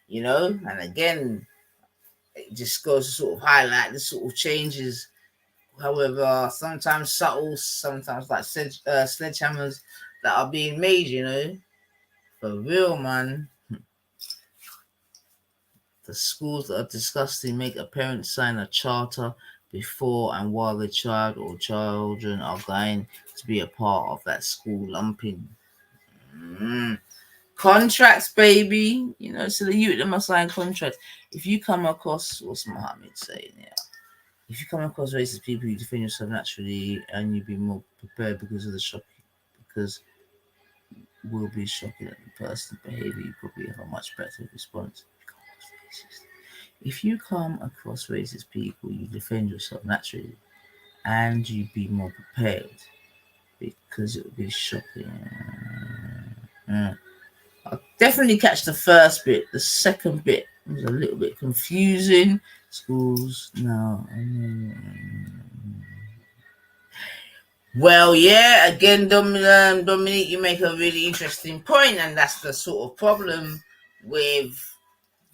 You know, and again, it just goes to sort of highlight the sort of changes, however, sometimes subtle, sometimes like sledgehammers that are being made, you know. For real, man. The schools that are disgusting make a parent sign a charter before and while the child or children are going to be a part of that school lumping. Contracts, baby. You know, so the youth must sign contracts. If you come across, what's Muhammad saying? Yeah. If you come across racist people, you defend yourself naturally and you be more prepared because of the shock. Because will be shocking at the person's behavior, you probably have a much better response. If you come across racist people, you defend yourself naturally and you be more prepared because it will be shocking. I'll definitely catch the first bit. The second bit was a little bit confusing. Schools now. Well, yeah, again, Dominique, you make a really interesting point, and that's the sort of problem with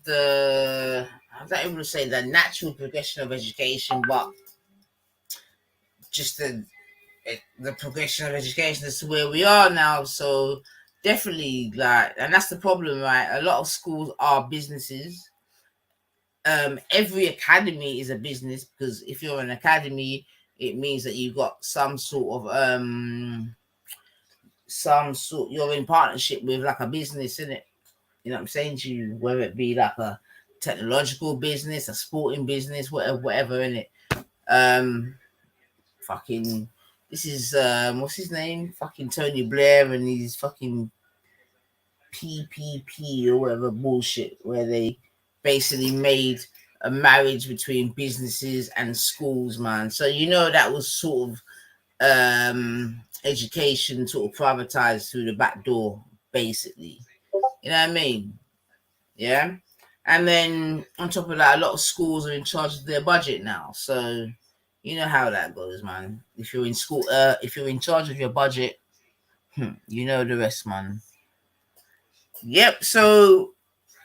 I don't even say the natural progression of education, but just the progression of education as to where we are now. So definitely, and that's the problem, right? A lot of schools are businesses. Every academy is a business, because if you're an academy, it means that you've got some sort of you're in partnership with like a business, isn't it? You know what I'm saying to you, whether it be like a technological business, a sporting business, whatever in it. Fucking, this is what's his name? Fucking Tony Blair and his fucking PPP or whatever bullshit, where they basically made a marriage between businesses and schools, man. So you know that was sort of education sort of privatized through the back door, basically. You know what I mean? Yeah. And then on top of that, a lot of schools are in charge of their budget now. So you know how that goes, man. If you're in school, if you're in charge of your budget, you know the rest, man. Yep. So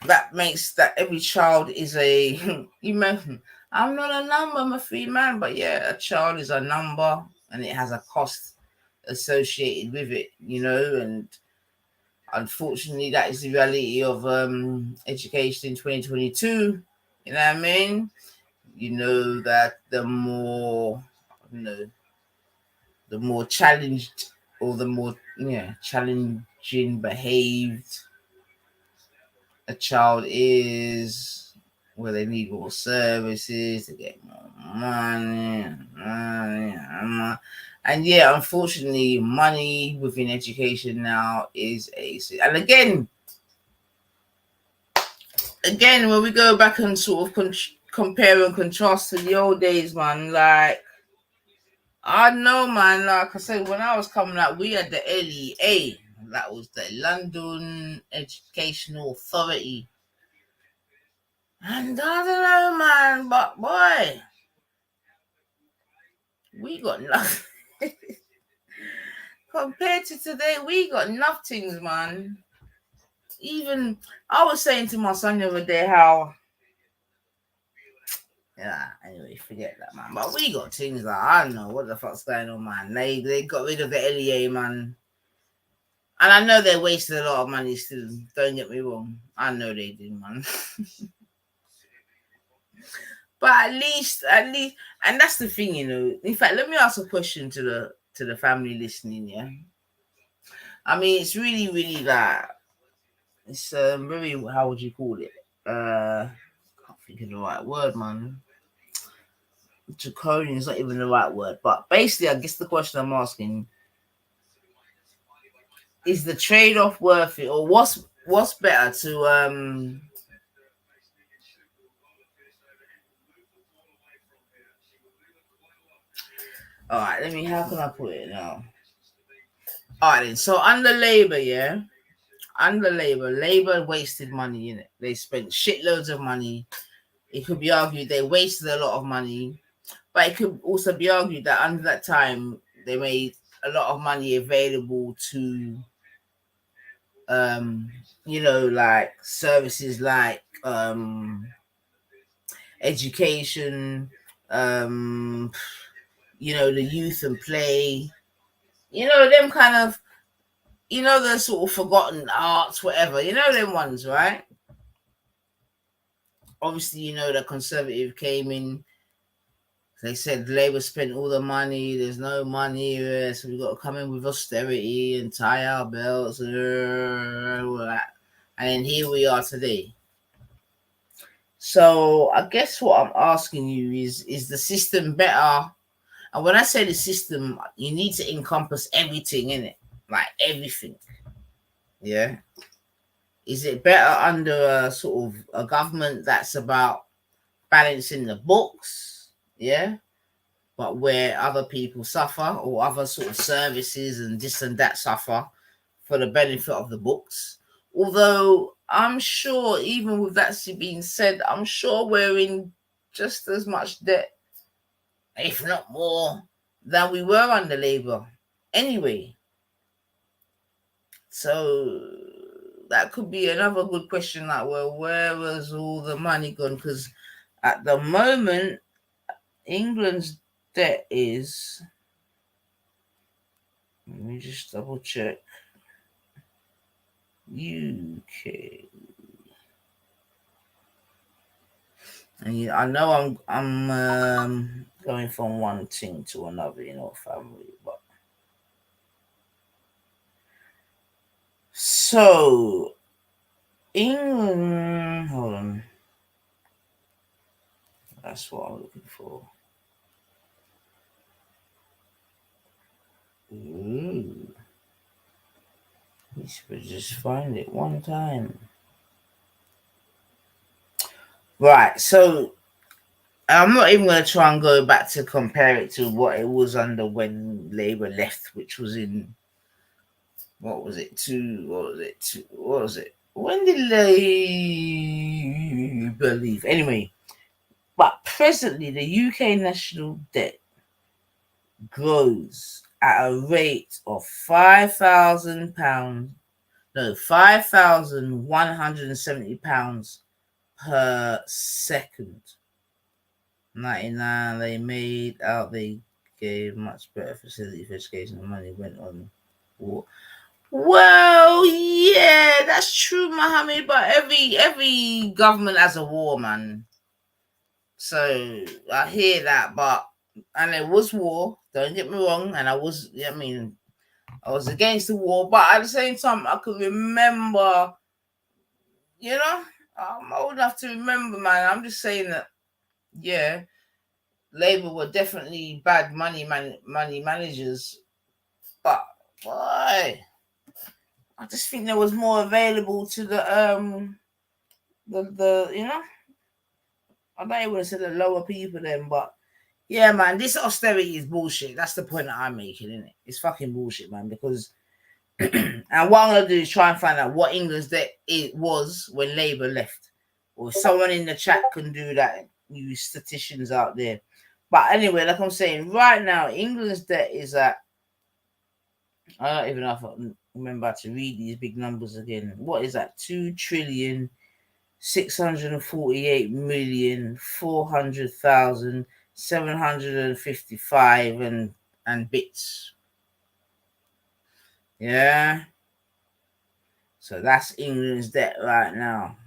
that makes that every child is I'm not a number, I'm a free man, but yeah, a child is a number and it has a cost associated with it, you know, and unfortunately that is the reality of education in 2022. You know what I mean? You know that the more challenged or the more challenging behaved a child is, where they need more services, to get more money, And yeah, unfortunately, money within education now is and again, when we go back and sort of compare and contrast to the old days, man, like, I know, man, like I said, when I was coming up, we had the LEA, that was the London Educational Authority. And I don't know, man, but boy, we got nothing. Compared to today, we got nothing, man. Even, I was saying to my son the other day how, yeah, anyway, forget that, man. But we got things like, I don't know what the fuck's going on, man. They got rid of the LEA, man. And I know they wasted a lot of money still. Don't get me wrong. I know they did, man. But at least, and that's the thing, you know. In fact, let me ask a question to the family listening, yeah. I mean, it's really, really like, it's very, how would you call it? Can't think of the right word, man. Draconian is not even the right word, but basically, I guess the question I'm asking is the trade-off worth it, or what's better to all right, how can I put it now? All right, then. So under Labour, yeah, Labour wasted money in it. They spent shitloads of money. It could be argued they wasted a lot of money, but it could also be argued that under that time they made a lot of money available to, you know, like services like education, you know, the youth and play, you know, them kind of, you know, the sort of forgotten arts, whatever, you know, them ones, right? Obviously, you know, the Conservative came in. They said Labour spent all the money. There's no money, so we've got to come in with austerity and tie our belts and all that. And then here we are today. So I guess what I'm asking you is the system better? And when I say the system, you need to encompass everything in it, like everything. Yeah. Is it better under a sort of a government that's about balancing the books? Yeah. But where other people suffer, or other sort of services and this and that suffer for the benefit of the books. Although I'm sure, even with that being said, I'm sure we're in just as much debt, if not more, than we were under Labour. Anyway, so that could be another good question, like, well, where was all the money gone? Because at the moment, England's debt is, let me just double check, UK. And I know I'm going from one thing to another, you know, family, but so England, hold on, that's what I'm looking for. Ooh. We should just find it one time. Right, so I'm not even going to try and go back to compare it to what it was under when Labour left, which was in, what was it? When did Labour leave? Anyway, but presently the UK national debt grows at a rate of £5,170 per second. 99, they made out they gave much better facility for education and money went on war. Well, yeah, that's true, Mohammed, but every government has a war, man. So I hear that, and it was war, don't get me wrong, and I was against the war, but at the same time, I could remember, I'm old enough to remember, man. I'm just saying that, yeah, Labour were definitely bad money managers, but why? I just think there was more available to the you know, I don't even want to say the lower people then, but yeah, man, this austerity is bullshit. That's the point that I'm making, isn't it? It's fucking bullshit, man, because and what I'm gonna do is try and find out what England's debt it was when Labour left. Or if someone in the chat can do that, you statisticians out there. But anyway, like I'm saying, right now, England's debt is at, I don't even know if I remember how to read these big numbers again. What is that? 2,648,400,755 and bits. Yeah. So that's England's debt right now.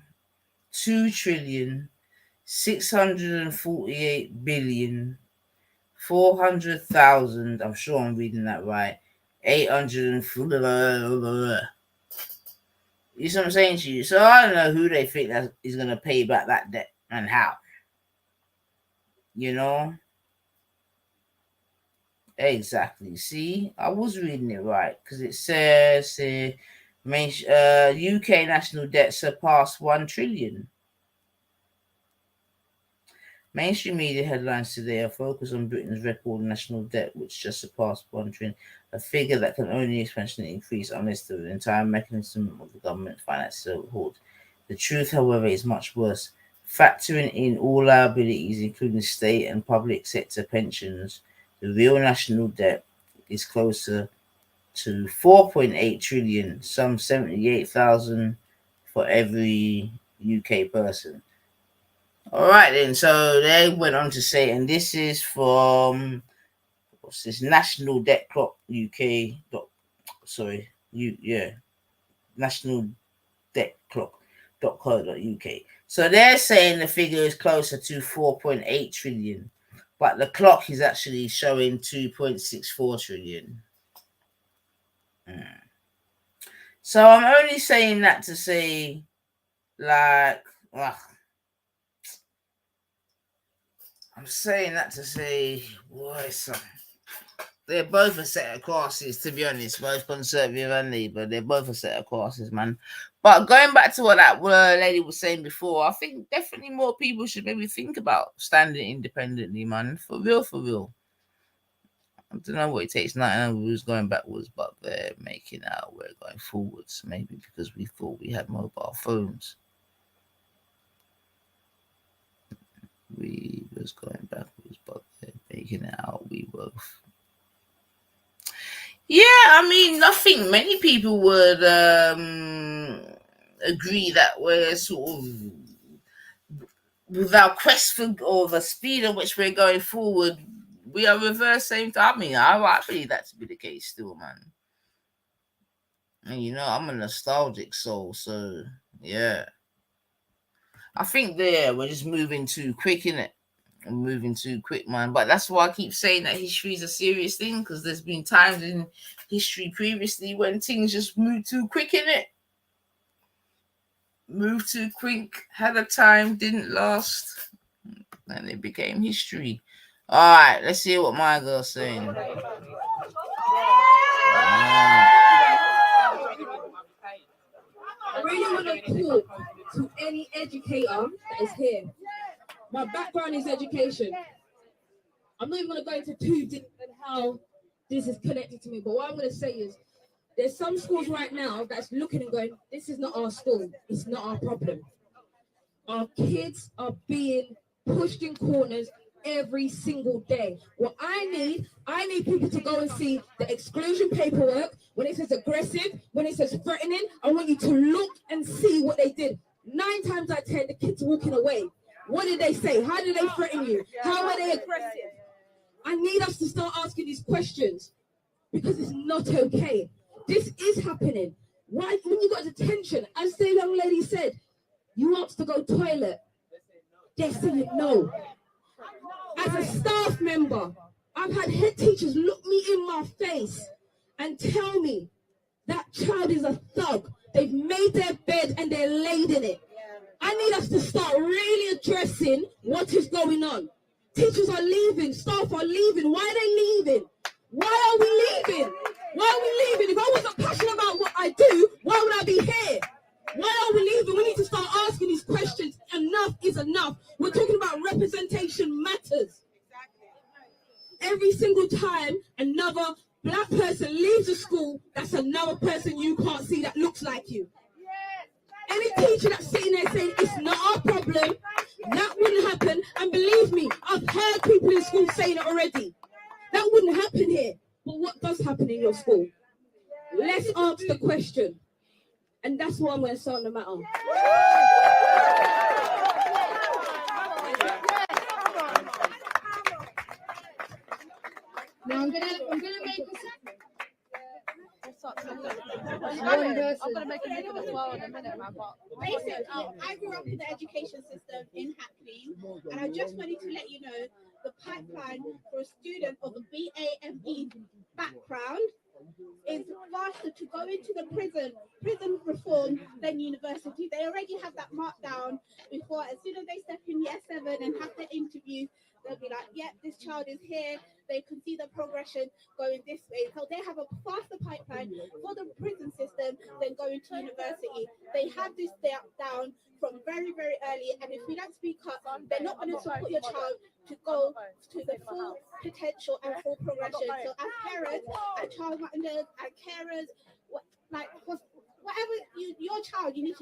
2,648,400,000. I'm sure I'm reading that right. 800. You see what I'm saying to you? So I don't know who they think that is going to pay back that debt and how. You know? Exactly. See, I was reading it right because it says UK national debt surpassed 1 trillion. Mainstream media headlines today are focused on Britain's record national debt, which just surpassed 1 trillion, a figure that can only exponentially increase unless the entire mechanism of the government finances hold. The truth, however, is much worse. Factoring in all liabilities, including state and public sector pensions, the real national debt is closer to 4.8 trillion, some 78,000 for every UK person. All right, then. So they went on to say, and this is from what's this? National Debt Clock UK. National Debt Clock.co.uk. So they're saying the figure is closer to 4.8 trillion, but the clock is actually showing 2.64 trillion. So I'm only saying that to say, like, I'm saying that to say, boy, son, they're both a set of classes, to be honest, both Conservative and Labour. They're both a set of classes, man. But going back to what that lady was saying before, I think definitely more people should maybe think about standing independently, man. For real. I don't know what it takes. Not who's going backwards, but they're making out we're going forwards. Maybe because we thought we had mobile phones. We was going backwards, but they're making it out we were. Yeah, I mean, I think many people would agree that we're sort of, with our quest for, or the speed at which we're going forward, we are reverse same time. I mean, I believe that to be the case still, man. And you know, I'm a nostalgic soul, so yeah. I think we're just moving too quick, innit? I'm moving too quick, man. But that's why I keep saying that history is a serious thing, because there's been times in history previously when things just moved too quick, innit? Moved too quick, had a time, didn't last, and it became history. All right, let's see what my girl's saying. I really want to talk to any educator that is here. My background is education. I'm not even going to go into too deep on how this is connected to me, but what I'm going to say is there's some schools right now that's looking and going, this is not our school. It's not our problem. Our kids are being pushed in corners every single day. What I need people to go and see the exclusion paperwork. When it says aggressive, when it says threatening, I want you to look and see what they did. 9 times out of 10, the kids walking away. What did they say? How did they threaten you? How were they aggressive? I need us to start asking these questions because it's not okay. This is happening. Why, when you got detention, as the young lady said, you asked to go toilet. They're saying no. As a staff member, I've had head teachers look me in my face and tell me that child is a thug. They've made their bed and they're laid in it. I need us to start really addressing what is going on. Teachers are leaving, staff are leaving. Why are they leaving? Why are we leaving? Why are we leaving? If I wasn't passionate about what I do, why would I be here? Why are we leaving? We need to start asking these questions. Enough is enough. We're talking about representation matters. Every single time another black person leaves a school, that's another person you can't see that looks like you. Any teacher that's sitting there saying it's not our problem, that wouldn't happen. And believe me, I've heard people in school saying it already. That wouldn't happen here. But what does happen in your school? Let's ask the question. And that's what I'm going to start on the matter. Now I'm gonna make I'm gonna make a video as well in a minute, man. But basically, I grew up in the education system in Hackney, and I just wanted to let you know the pipeline for a student of a BAME background is faster to go into the prison reform than university. They already have that marked down before. As soon as they step in year 7 and have the interview, they'll be like, yep, this child is here. They can see the progression going this way. So they have a faster pipeline for the prison system than going to university. They have this down from very, very early. And if we don't speak up, they're not going to support your child to go to the full potential and full progression. So as parents, and child minders, and carers, whatever your child, you need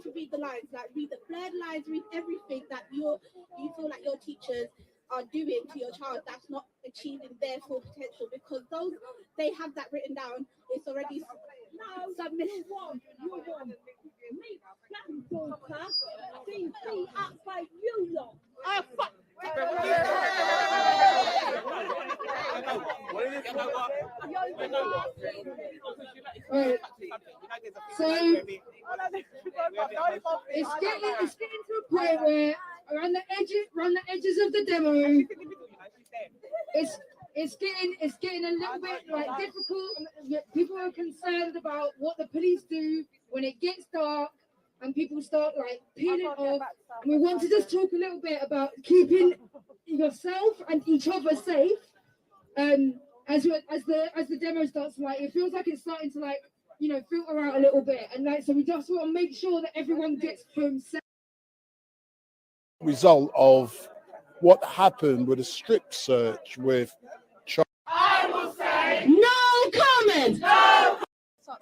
to read the lines, like read the blurred lines, read everything that you feel like your teachers are doing to your child that's not achieving their full potential, because those they have that written down. It's already submitted. So it's getting to a point where around the edges of the demo, it's getting a little bit like difficult. People are concerned about what the police do when it gets dark and people start like peeling off. And we want to just talk a little bit about keeping yourself and each other safe. As the demo starts, like it feels like it's starting to like filter out a little bit, and like so we just want to make sure that everyone gets home safe. Result of what happened with a strip search with I will say no comment. No. I'm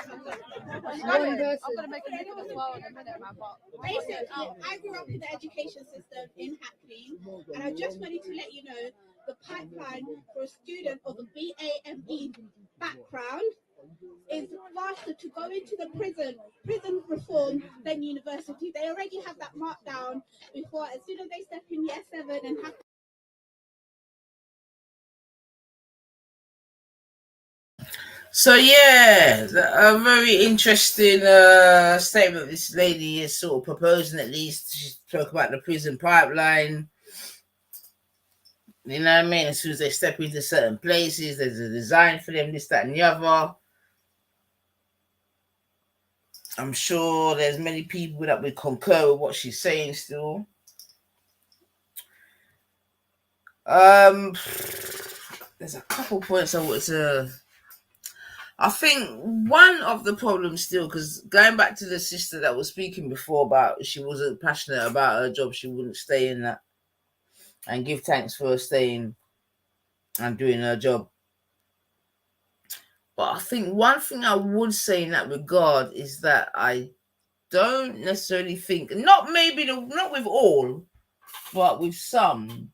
gonna make a video as well in a minute, man. But basically, I grew up in the education system in Hackney, and I just wanted to let you know the pipeline for a student of a BAME background is faster to go into the prison reform than university. They already have that marked down before. As soon as they step in year 7 and have So yeah, a very interesting statement this lady is sort of proposing. At least she spoke about the prison pipeline. You know what I mean? As soon as they step into certain places, there's a design for them, this, that, and the other. I'm sure there's many people that would concur with what she's saying still. There's a couple points I wanted to... I think one of the problems still, because going back to the sister that was speaking before about she wasn't passionate about her job, she wouldn't stay in that and give thanks for her staying and doing her job. But I think one thing I would say in that regard is that I don't necessarily think, not with all, but with some,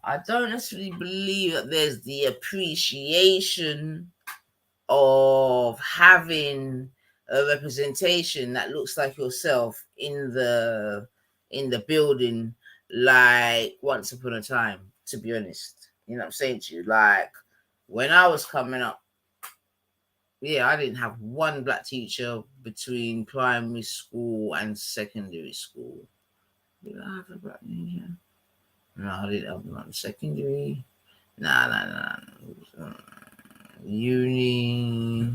I don't necessarily believe that there's the appreciation of having a representation that looks like yourself in the building, like once upon a time, to be honest. You know what I'm saying to you? Like when I was coming up, yeah, I didn't have one black teacher between primary school and secondary school. Did I have a black teacher? No, I didn't have one. Secondary? Nah. Uni.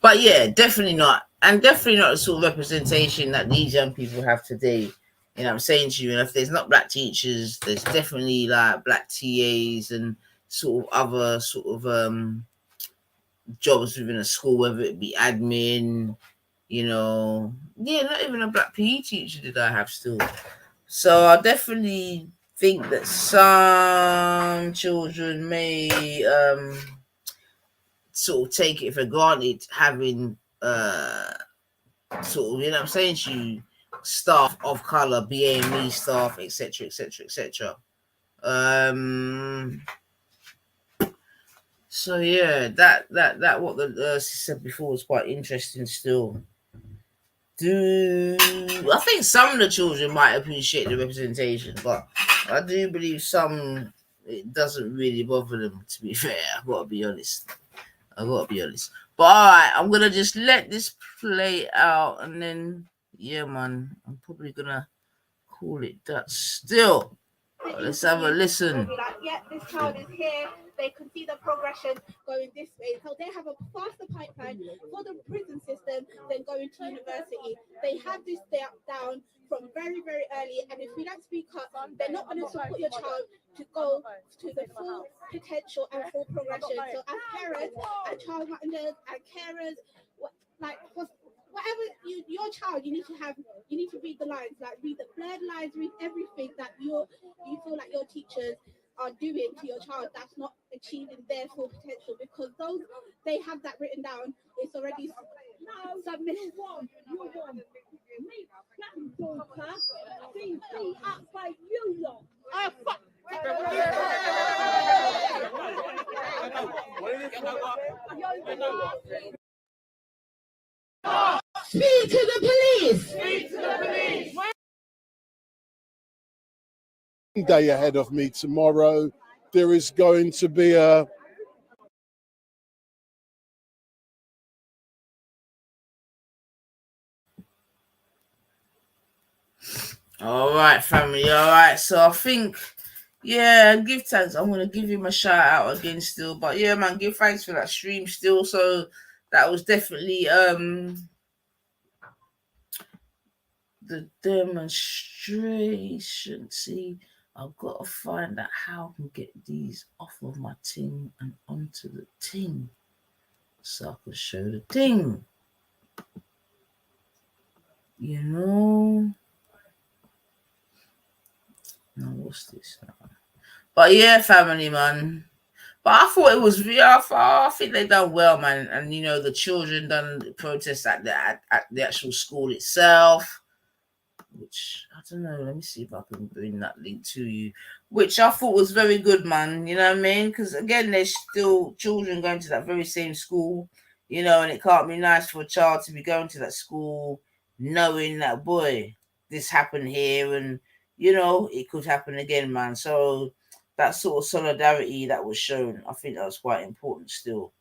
But yeah, definitely not and definitely not the sort of representation that these young people have today. You know what I'm saying to you? And if there's not black teachers, there's definitely like black TAs and sort of other sort of jobs within a school, whether it be admin, you know. Yeah, not even a black PE teacher did I have still. So I definitely think that some children may sort of take it for granted having sort of, you know what I'm saying to you, staff of color, BAME staff, etc., etc., etc. So yeah, that what the said before was quite interesting still. I think some of the children might appreciate the representation, but I do believe some it doesn't really bother them, to be fair. I gotta be honest. But alright, I'm gonna just let this play out, and then yeah, man, I'm probably gonna call it that still. Let's have a listen. Be like, yeah, this child is here. They can see the progression going this way. So they have a faster pipeline for the prison system than going to university. They have this down from very, very early. And if we don't speak up, they're not going to support your child to go to the full potential and full progression. So as parents, and child minders, and carers, whatever your child, you need to read the lines, like read the blurred lines, read everything that you feel like your teachers are doing to your child that's not achieving their full potential, because those they have that written down. It's already submitted. Speak to the police. Speak to the police. Day ahead of me tomorrow. There is going to be a All right, family. All right. So I think, yeah, give thanks. I'm gonna give him a shout out again still. But yeah, man, give thanks for that stream still. So that was definitely the demonstration. See, I've got to find out how I can get these off of my ting and onto the ting, so I can show the ting. You know. Now what's this? But yeah, family, man. But I thought it was I think they done well, man. And you know, the children done the protest at the actual school itself. Which I don't know. Let me see if I can bring that link to you. Which I thought was very good, man. You know what I mean? Because again, there's still children going to that very same school. You know, and it can't be nice for a child to be going to that school knowing that, boy, this happened here, and you know it could happen again, man. So that sort of solidarity that was shown, I think that was quite important still.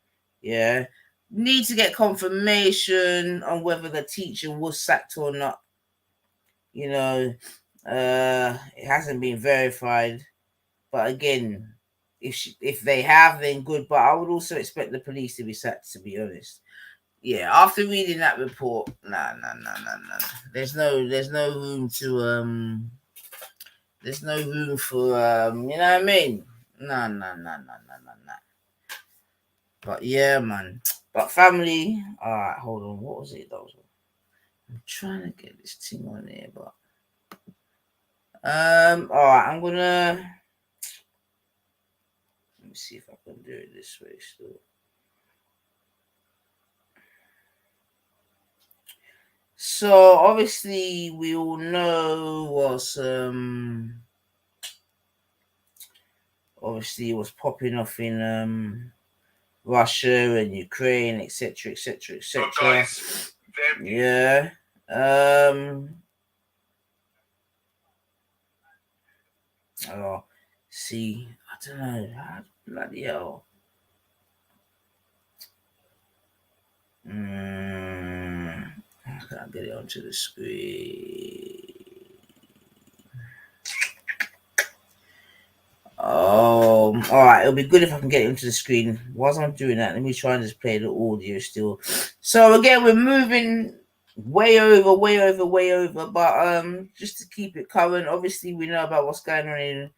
Yeah. Need to get confirmation on whether the teacher was sacked or not. You know, it hasn't been verified. But again, if they have, then good. But I would also expect the police to be sacked, to be honest. Yeah, after reading that report, nah. There's no room to there's no room for you know what I mean? Nah. But yeah, man. But family, alright, hold on. What was it? I'm trying to get this thing on here, but alright, I'm gonna let me see if I can do it this way still. So obviously we all know what's obviously what's popping off in Russia and Ukraine, etc. Yeah. Oh, see, I don't know. Bloody hell. I can't get it onto the screen. Oh, All right, it'll be good if I can get it into the screen. Whilst I'm doing that, let me try and just play the audio still. So again, we're moving way over. But just to keep it current, obviously we know about what's going on in,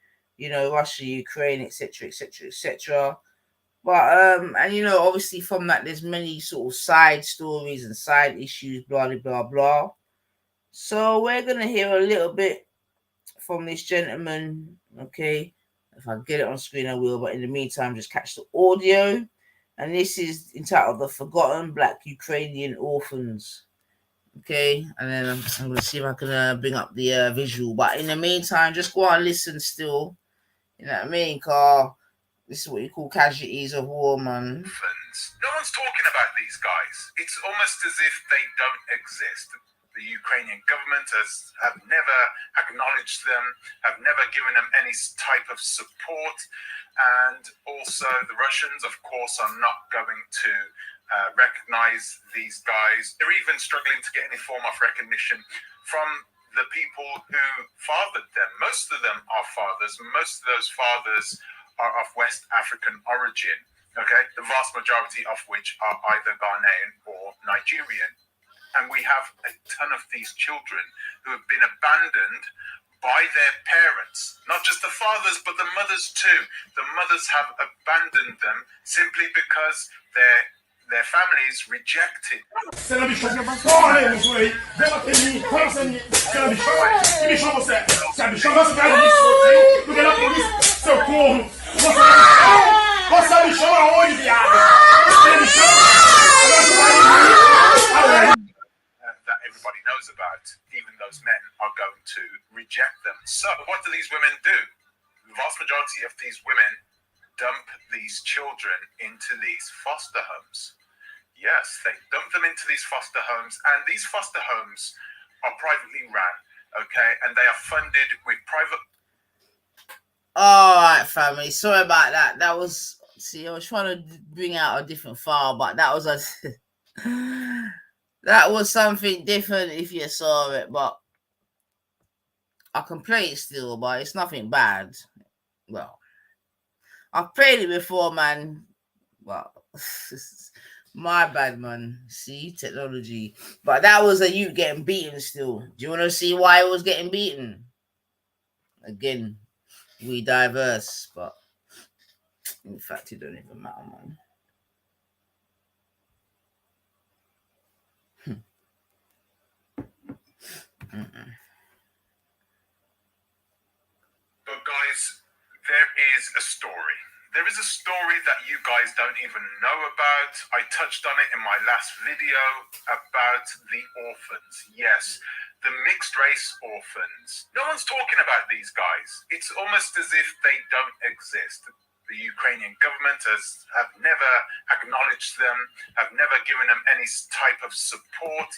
Russia, Ukraine, etc. But and obviously from that, there's many sort of side stories and side issues, blah blah. So we're gonna hear a little bit from this gentleman, okay? If I get it on screen, I will. But in the meantime, just catch the audio. And this is entitled "The Forgotten Black Ukrainian Orphans." Okay, and then I'm going to see if I can bring up the visual. But in the meantime, just go and listen still. You know what I mean? Because this is what you call casualties of war, man. No one's talking about these guys. It's almost as if they don't exist. The Ukrainian government have never acknowledged them, have never given them any type of support. And also the Russians, of course, are not going to recognize these guys. They're even struggling to get any form of recognition from the people who fathered them. Most of them are fathers. Most of those fathers are of West African origin, okay? The vast majority of which are either Ghanaian or Nigerian. And we have a ton of these children who have been abandoned by their parents, not just the fathers, but the mothers too. The mothers have abandoned them simply because their families rejected. That everybody knows about. Even those men are going to reject them. So what do these women do? The vast majority of these women dump these children into these foster homes. Yes, they dump them into these foster homes, and these foster homes are privately run, okay, and they are funded with private. All right, family. Sorry about that. That was, I was trying to bring out a different file, but that was that was something different if you saw it, but I can play it still, but it's nothing bad. Well, I've played it before, man. Well, my bad, man. See, technology. But that was a youth getting beaten still. Do you want to see why it was getting beaten? Again, we diverse, but in fact, it don't even matter, man. But guys, there is a story. There is a story that you guys don't even know about. I touched on it in my last video about the orphans. Yes, the mixed race orphans. No one's talking about these guys. It's almost as if they don't exist. The Ukrainian government have never acknowledged them, have never given them any type of support.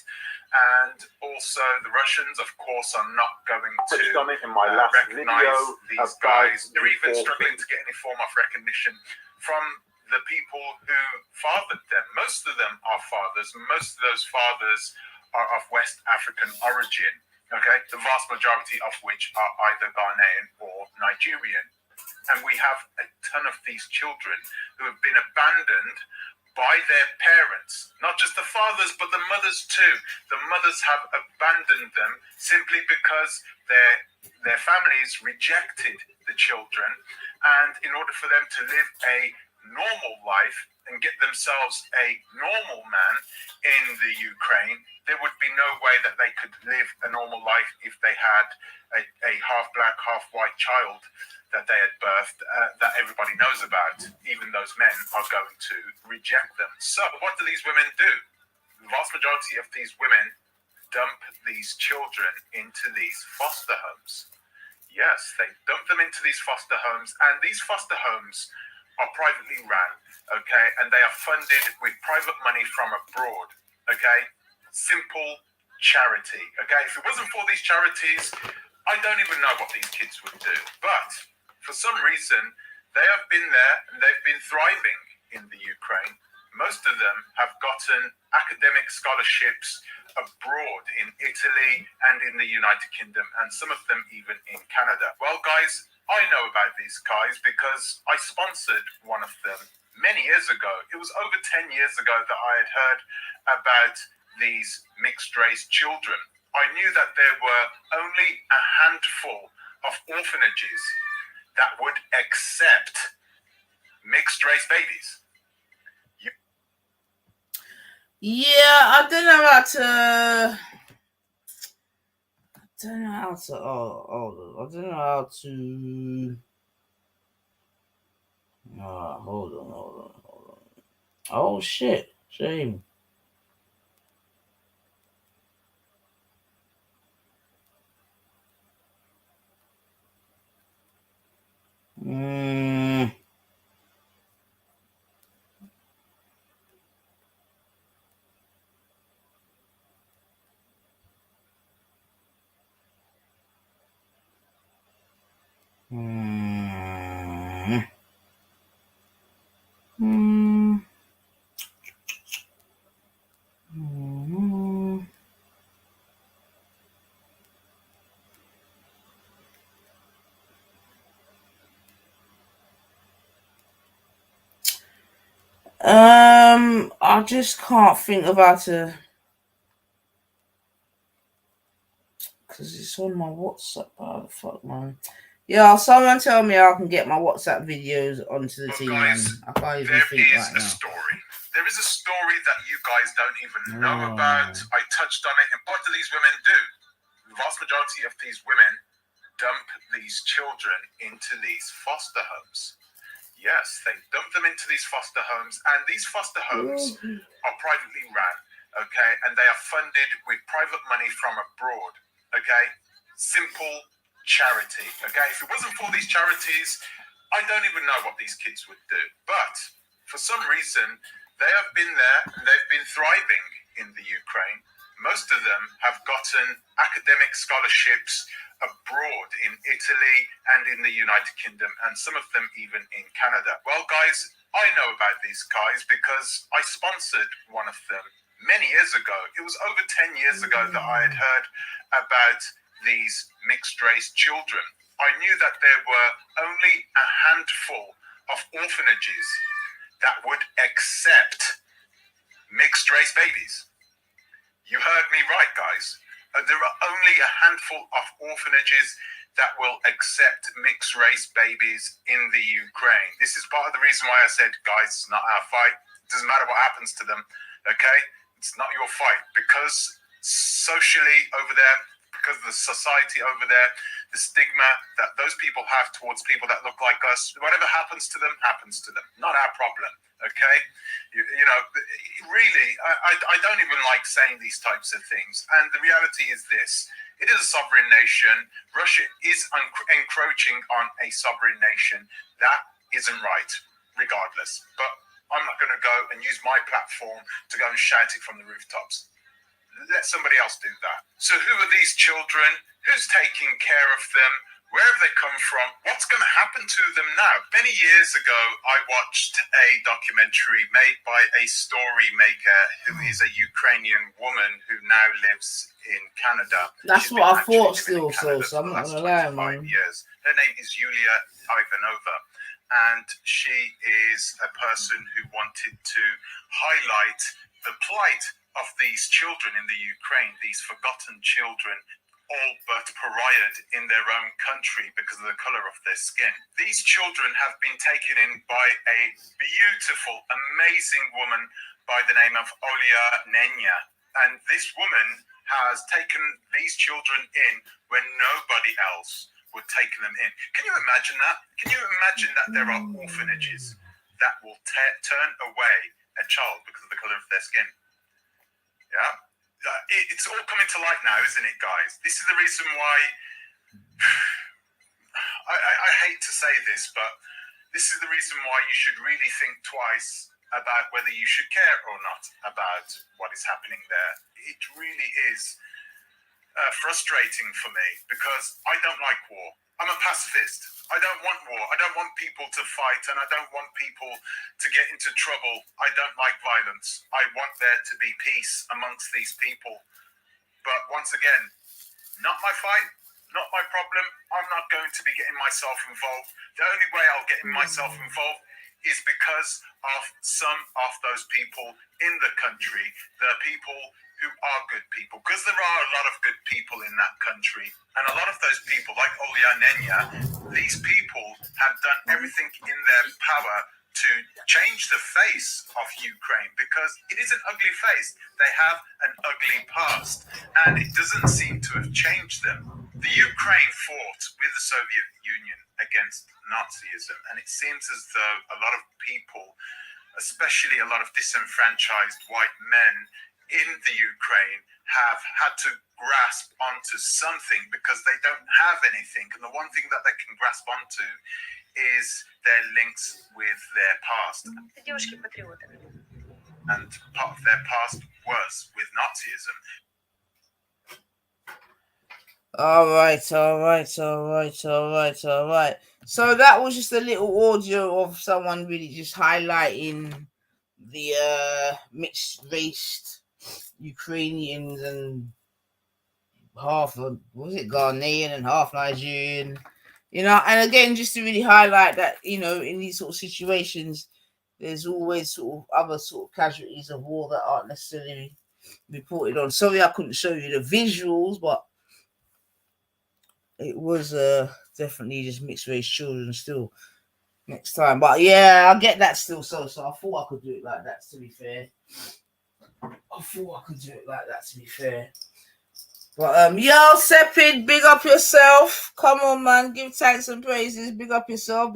And also the Russians, of course, are not going to recognize these guys. They're even struggling to get any form of recognition from the people who fathered them. Most of them are fathers. Most of those fathers are of West African origin, okay? The vast majority of which are either Ghanaian or Nigerian. And we have a ton of these children who have been abandoned by their parents, not just the fathers, but the mothers too. The mothers have abandoned them simply because their families rejected the children. And in order for them to live a normal life and get themselves a normal man in the Ukraine, there would be no way that they could live a normal life if they had a half black, half white child that they had birthed, that everybody knows about. Even those men are going to reject them. So what do these women do? The vast majority of these women dump these children into these foster homes. Yes, they dump them into these foster homes, and these foster homes are privately run, okay, and they are funded with private money from abroad, okay? Simple charity, okay? If it wasn't for these charities, I don't even know what these kids would do. But for some reason, they have been there and they've been thriving in the Ukraine. Most of them have gotten academic scholarships abroad in Italy and in the United Kingdom, and some of them even in Canada. Well, guys, I know about these guys because I sponsored one of them many years ago. It was over 10 years ago that I had heard about these mixed race children. I knew that there were only a handful of orphanages that would accept mixed race babies. Yeah, I don't know how to. I don't know how to. I don't know how to. Hold on. Oh shit! Shame. I just can't think of how to, because it's on my WhatsApp. How the fuck, man? Yeah, someone tell me I can get my WhatsApp videos onto the team, man. I can't even think right now. There is a story that you guys don't even know about. I touched on it. And what do these women do? The vast majority of these women dump these children into these foster homes. Yes, they dump them into these foster homes, and these foster homes are privately run, okay? And they are funded with private money from abroad, okay? Simple charity, okay? If it wasn't for these charities, I don't even know what these kids would do. But for some reason, they have been there and they've been thriving in the Ukraine. Most of them have gotten academic scholarships abroad in Italy and in the United Kingdom, and some of them even in Canada. Well, guys, I know about these guys because I sponsored one of them many years ago. It was over 10 years ago that I had heard about these mixed race children. I knew that there were only a handful of orphanages that would accept mixed race babies. You heard me right, guys. There are only a handful of orphanages that will accept mixed race babies in the Ukraine. This is part of the reason why I said, guys, it's not our fight. It doesn't matter what happens to them, okay? It's not your fight, because socially over there, because of the society over there, the stigma that those people have towards people that look like us, whatever happens to them, not our problem, okay? You know, really, I don't even like saying these types of things. And the reality is this: it is a sovereign nation. Russia is encroaching on a sovereign nation. That isn't right, regardless. But I'm not going to go and use my platform to go and shout it from the rooftops. Let somebody else do that. So who are these children? Who's taking care of them? Where have they come from? What's going to happen to them now? Many years ago, I watched a documentary made by a story maker who is a Ukrainian woman who now lives in Canada. That's what I thought still, so I'm not going to lie, man. Years. Her name is Yulia Ivanova, and she is a person who wanted to highlight the plight of these children in the Ukraine, these forgotten children, all but pariahed in their own country because of the color of their skin. These children have been taken in by a beautiful, amazing woman by the name of Olia Nenya. And this woman has taken these children in when nobody else would take them in. Can you imagine that? Can you imagine that there are orphanages that will turn away a child because of the color of their skin? Yeah? It's all coming to light now, isn't it, guys? This is the reason why I hate to say this, but this is the reason why you should really think twice about whether you should care or not about what is happening there. It really is frustrating for me because I don't like war. I'm a pacifist. I don't want war. I don't want people to fight, and I don't want people to get into trouble. I don't like violence. I want there to be peace amongst these people. But once again, not my fight, Not my problem. I'm not going to be getting myself involved. The only way I'll get myself involved is because of some of those people in the country, the people who are good people, because there are a lot of good people in that country. And a lot of those people, like Olyarnenia, these people have done everything in their power to change the face of Ukraine, because it is an ugly face. They have an ugly past, and it doesn't seem to have changed them. The Ukraine fought with the Soviet Union against Nazism, and it seems as though a lot of people, especially a lot of disenfranchised white men in the Ukraine, have had to grasp onto something because they don't have anything. And the one thing that they can grasp onto is their links with their past. And part of their past was with Nazism. All right. So that was just a little audio of someone really just highlighting the mixed race Ukrainians and half of, was it Ghanaian and half Nigerian, you know, and again, just to really highlight that, you know, in these sort of situations, there's always sort of other sort of casualties of war that aren't necessarily reported on. Sorry, I couldn't show you the visuals, but it was definitely just mixed race children still next time. But yeah, I get that still. So I thought I could do it like that, to be fair. But yo, Sepid, big up yourself. Come on, man, give thanks and praises. Big up yourself.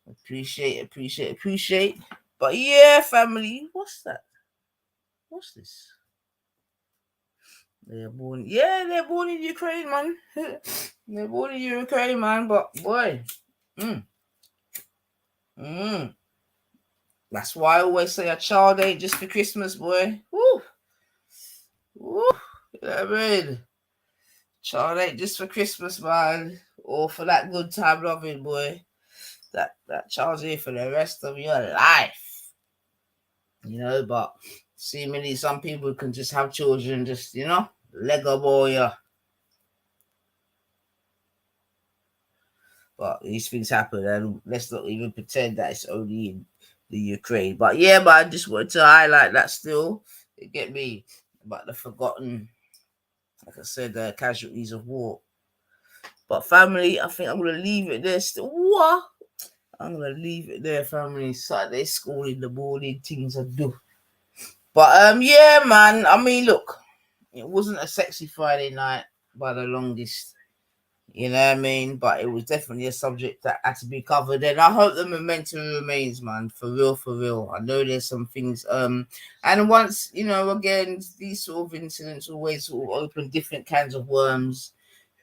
Appreciate. But yeah, family, what's that? What's this? They're born in Ukraine, man. They're born in Ukraine, man. But boy, that's why I always say a child ain't just for Christmas, boy. Woo. You know what I mean? Child ain't just for Christmas, man, or for that good time loving, boy. That child's here for the rest of your life. You know, but seemingly some people can just have children, just, you know, Lego boy, yeah. But these things happen, and let's not even pretend that it's only in the Ukraine. But yeah, but I just wanted to highlight that still. It get me about the forgotten, like I said, casualties of war. But family, I think I'm gonna leave it there. Still, what? I'm gonna leave it there, family. Saturday school in the morning, things I do. But yeah, man. I mean, look, it wasn't a sexy Friday night by the longest. You know what I mean? But it was definitely a subject that had to be covered. And I hope the momentum remains, man. For real. I know there's some things. And once, you know, again, these sort of incidents always sort of open different kinds of worms,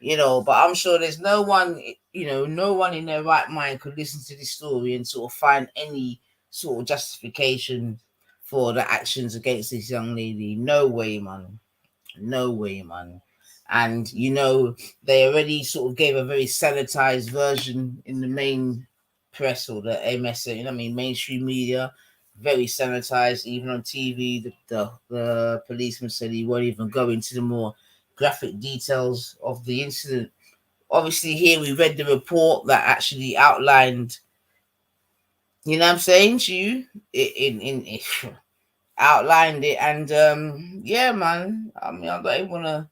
you know. But I'm sure there's no one in their right mind could listen to this story and sort of find any sort of justification for the actions against this young lady. No way, man. And, you know, they already sort of gave a very sanitized version in the main press or the MSA, you know what I mean, mainstream media, very sanitized. Even on TV, the policeman said he won't even go into the more graphic details of the incident. Obviously, here we read the report that actually outlined, you know what I'm saying to you, in outlined it. And, yeah, man, I mean, I don't even want to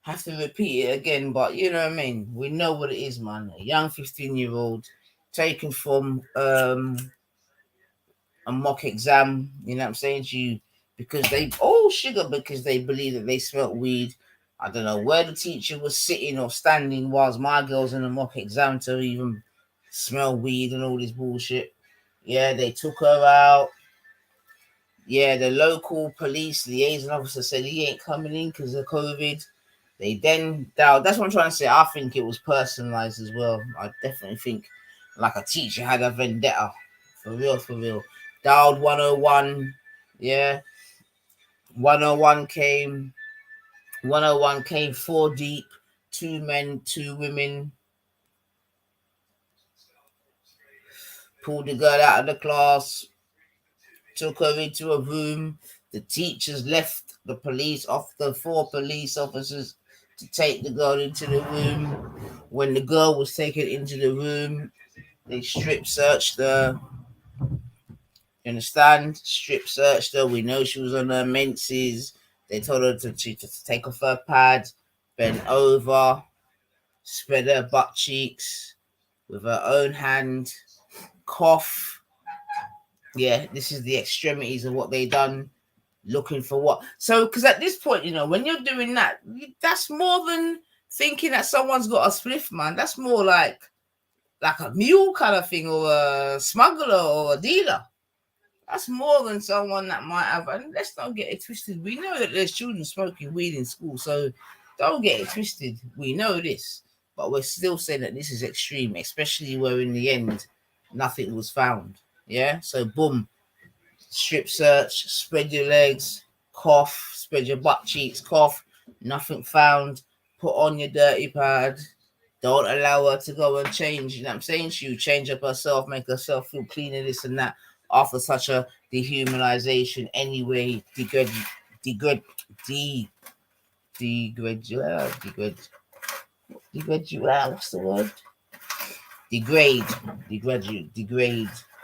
have to repeat it again, but you know what I mean? We know what it is, man. A young 15-year-old taken from a mock exam, you know what I'm saying to you, because they believe that they smelt weed. I don't know where the teacher was sitting or standing whilst my girl's in a mock exam to even smell weed and all this bullshit. Yeah, they took her out. Yeah, the local police liaison officer said he ain't coming in because of COVID. They then that's what I'm trying to say. I think it was personalized as well. I definitely think like a teacher had a vendetta. For real. Dialed 101. Yeah. 101 came 4 deep, 2 men, 2 women. Pulled the girl out of the class, took her into a room. The teachers left the 4 police officers to take the girl into the room. When the girl was taken into the room, they strip searched her. You understand? Strip searched her. We know she was on her menses. They told her to take off her pad, bend over, spread her butt cheeks with her own hand, cough. Yeah, this is the extremities of what they done. Looking for what? So, because at this point, when you're doing that, that's more than thinking that someone's got a spliff, man. That's more like a mule kind of thing, or a smuggler or a dealer. That's more than someone that might have. And let's not get it twisted. We know that there's children smoking weed in school, so don't get it twisted. We know this, but we're still saying that this is extreme, especially where in the end nothing was found. Yeah, so boom. Strip search, spread your legs, cough, spread your butt cheeks, cough, nothing found, put on your dirty pad, don't allow her to go and change, you know what I'm saying? She'll change up herself, make herself feel clean and this and that after such a dehumanization anyway, degrade, what's the word? Degrade.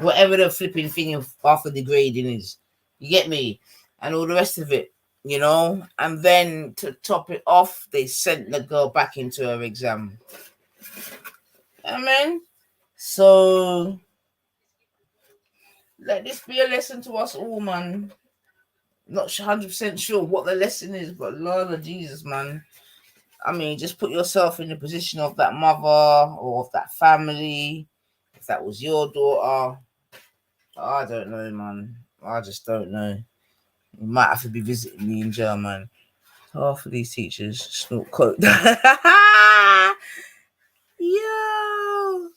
Whatever the flipping thing of after degrading is. You get me? And all the rest of it, And then to top it off, they sent the girl back into her exam. Amen. So let this be a lesson to us all, man. Not 100% sure what the lesson is, but Lord of Jesus, man. I mean, just put yourself in the position of that mother or of that family. If that was your daughter, I don't know, man. I just don't know. You might have to be visiting me in jail, man. Half of these teachers snort coke. Yo!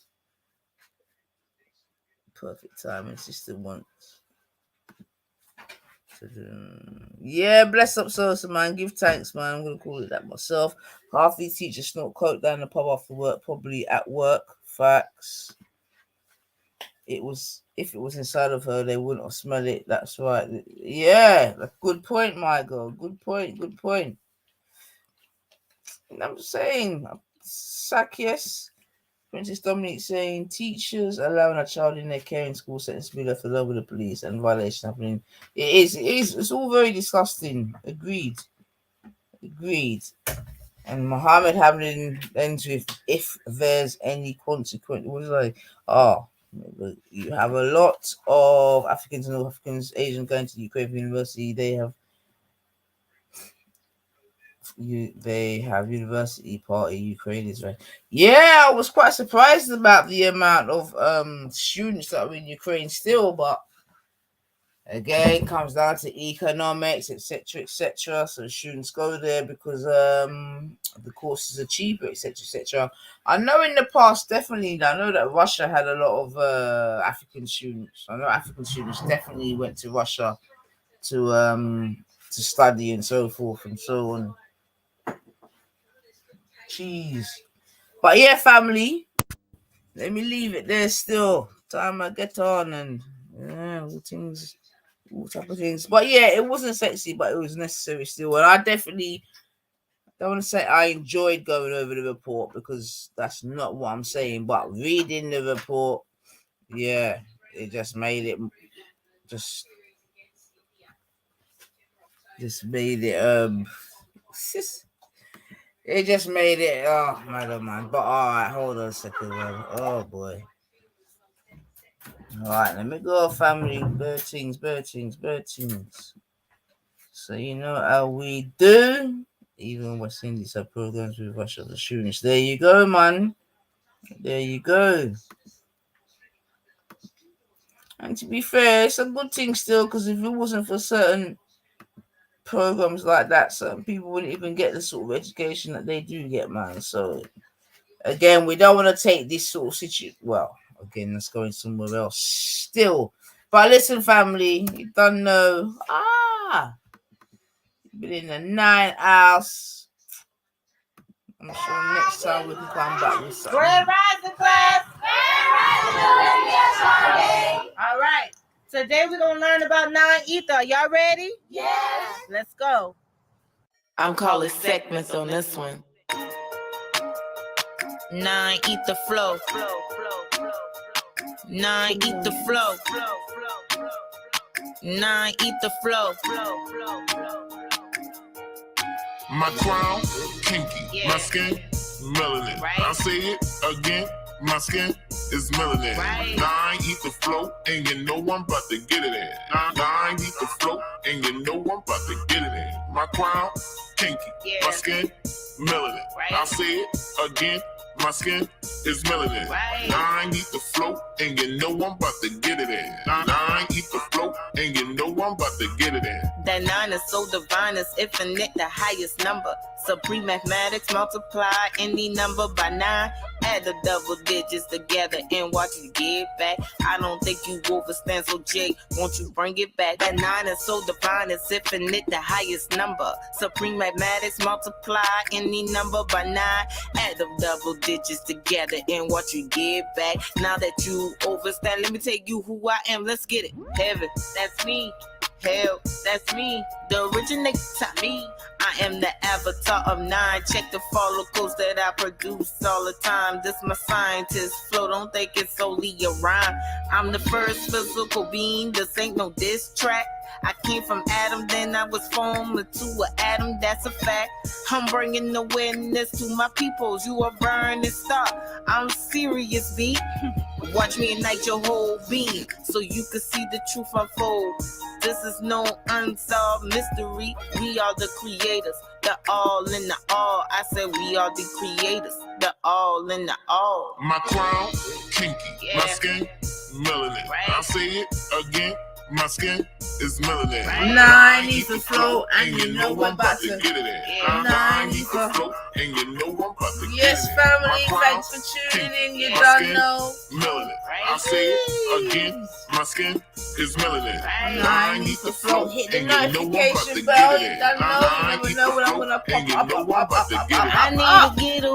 Perfect timing system once. Yeah, bless up Sosa, man. Give thanks, man. I'm gonna call it that myself. Half these teachers snort coke down the pub after work, probably at work. Facts. If it was inside of her, they wouldn't have smelled it. That's right. Yeah, good point, Michael. Good point. I'm saying, Sakias, Princess Dominique saying, teachers allowing a child in their care in school setting to be left alone with the police and violation happening. It is. It's all very disgusting. Agreed. And Muhammad Hamlin ends with, if there's any consequence. What was you have a lot of Africans and North Africans, Asians going to the Ukraine University. They have university party. Ukraine is right. Yeah, I was quite surprised about the amount of students that are in Ukraine still, but again, it comes down to economics, etc. So students go there because the courses are cheaper, etc. I know in the past, definitely, I know that Russia had a lot of African students. I know African students definitely went to Russia to study and so forth and so on. Jeez. But yeah, family, let me leave it there still. Time I get on and all type of things. But yeah, it wasn't sexy, but it was necessary still. And I definitely don't want to say I enjoyed going over the report, because that's not what I'm saying. But reading the report, yeah, it just made it it just made it, oh man. But alright, hold on a second, man. Oh boy. Alright, let me go, family. Bird things. So you know how we do. Even West Indies have programs with Russia as students. There you go, man. There you go. And to be fair, it's a good thing still, because if it wasn't for certain programs like that, certain people wouldn't even get the sort of education that they do get, man. So again, we don't want to take this sort of situation. Well, again, that's going somewhere else still. But listen, family, you don't know. Been in the 9 house. I'm sure next time we can come back with something. Grand Rising class. All right. Today we're gonna learn about 9 ether. Y'all ready? Yes. Let's go. I'm calling segments on this one. 9 ether flow. 9 ether flow. 9 ether flow. My crown, kinky. My skin, melanin. I'll say it again. My skin is melanin. 9 ether flow, and you know I'm about to get it in. 9 ether flow, and you know I'm about to get it in. My crown, kinky. My skin, melanin. I'll say it again. My skin is melanin. 9 ether flow, and you know I'm about to get it in. 9 ether flow, and you know I'm about to get it in. That 9 is so divine, it's infinite, the highest number. Supreme mathematics, multiply any number by 9. Add the double digits together and watch it get back. I don't think you overstand, so Jake, won't you bring it back? That 9 is so divine, it's infinite, the highest number. Supreme mathematics, multiply any number by 9. Add the double digits together and watch you get back. Now that you overstand, let me tell you who I am. Let's get it. Heaven, that's me. Hell, that's me. The originator, me. I am the avatar of 9. Check the follicles that I produce all the time. This my scientist flow. Don't think it's solely a rhyme. I'm the first physical being. This ain't no diss track. I came from Adam, then I was formed into an atom. That's a fact. I'm bringing awareness to my peoples. You are burning star. I'm serious, B. Watch me ignite your whole being so you can see the truth unfold. This is no unsolved mystery. We are the creators, the all in the all. I said we are the creators, the all in the all. My crown, kinky. My skin, melanin. I'll say it again. My skin is melanin. 9 ether flow, and you know I'm about to get it in. 9 ether flow, and you know I'm about to yes, get it in. family, thanks for tuning in. You don't know. Melanin. I'll say it again. My skin is melanin. 9 ether flow, hit the and you know I'm about notification to bell. get You it in. don't know. You never know when I'm gonna pop up. I need to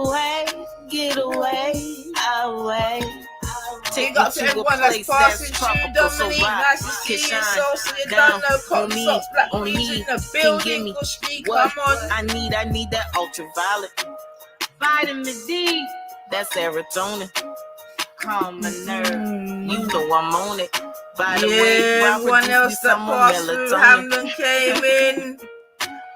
get away, away. Take got to everyone that's passing through, Dominique. Nice to see you, so you don't know. Cotton socks, black beans in the building. Go speak, come on. I need that ultraviolet. Vitamin D, that's serotonin. Calm my nerve, you know I'm on it. By the way, everyone else that passed through Hamden came in.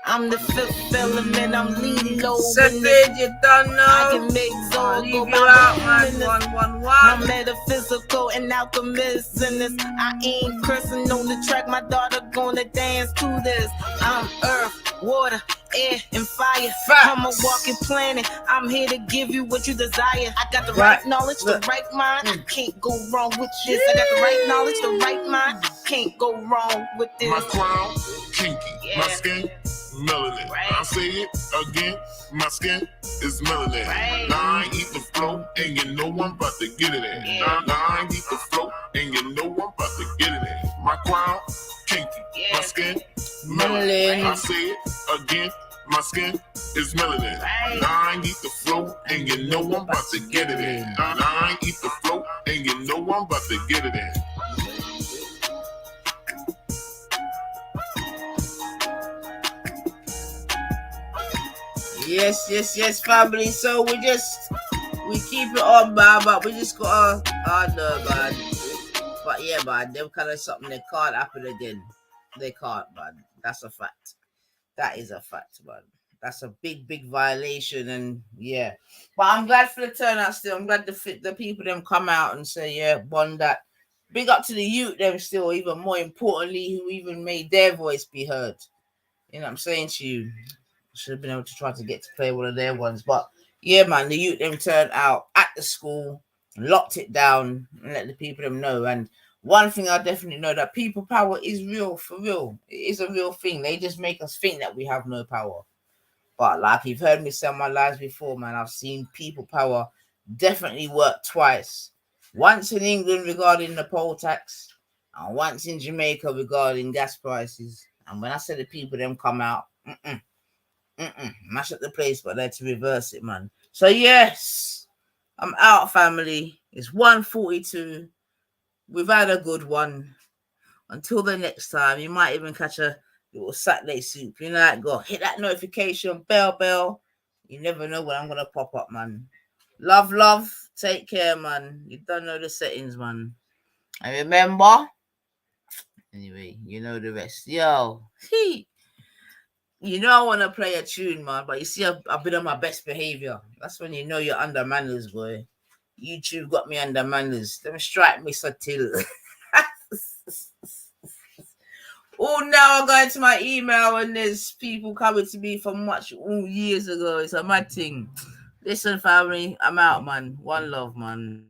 I'm the fifth element, I'm leading low. Said you don't know. I can make Zoro go out, man. 111. I'm metaphysical and alchemist in this. I ain't cursing on the track, my daughter gonna dance to this. I'm earth, water, air, and fire. I'm a walking planet. I'm here to give you what you desire. I got the right knowledge, the right mind. I can't go wrong with this. I got the right knowledge, the right mind. Can't go wrong with this. My crown, kinky. My skin, melanin. I'll say it again. My skin is melanin. 9 ether flow, and you know I'm about to get it in. 9 ether flow, and you know I'm about to get it in. My crown, kinky. My skin, melanin. I'll say it again. My skin is melanin. 9 ether flow, and you know I'm about to get it in. 9 ether flow, and you know I'm about to get it in. Yes, family. So we keep it on, man, but we just got no, man. But yeah, man, them kind of something that can't happen again. They can't, man. That's a fact. That is a fact, man. That's a big violation, and yeah. But I'm glad for the turnout still. I'm glad the people them come out and say, yeah, one that. Big up to the youth them still, even more importantly, who even made their voice be heard. You know what I'm saying to you? Should have been able to try to get to play one of their ones. But yeah, man, the youth them turned out at the school, locked it down, and let the people them know. And one thing I definitely know, that people power is real, for real. It is a real thing. They just make us think that we have no power. But like you've heard me say in my lives before, man, I've seen people power definitely work twice. Once in England regarding the poll tax, and once in Jamaica regarding gas prices. And when I said the people them come out, mash up the place, but they're to reverse it, man. So yes, I'm out, family. It's 1:42. We've had a good one. Until the next time, you might even catch a little Saturday soup. You know how it go. Hit that notification bell. You never know when I'm gonna pop up, man. Love. Take care, man. You don't know the settings, man. And remember, anyway, you know the rest. Yo, you know I want to play a tune, man, but you see, I've been on my best behavior. That's when you know you're under manners, boy. YouTube got me under manners. Them strike me so till. Oh, now I'm going to my email and there's people coming to me from years ago. It's a mad thing. Listen, family, I'm out, man. One love, man.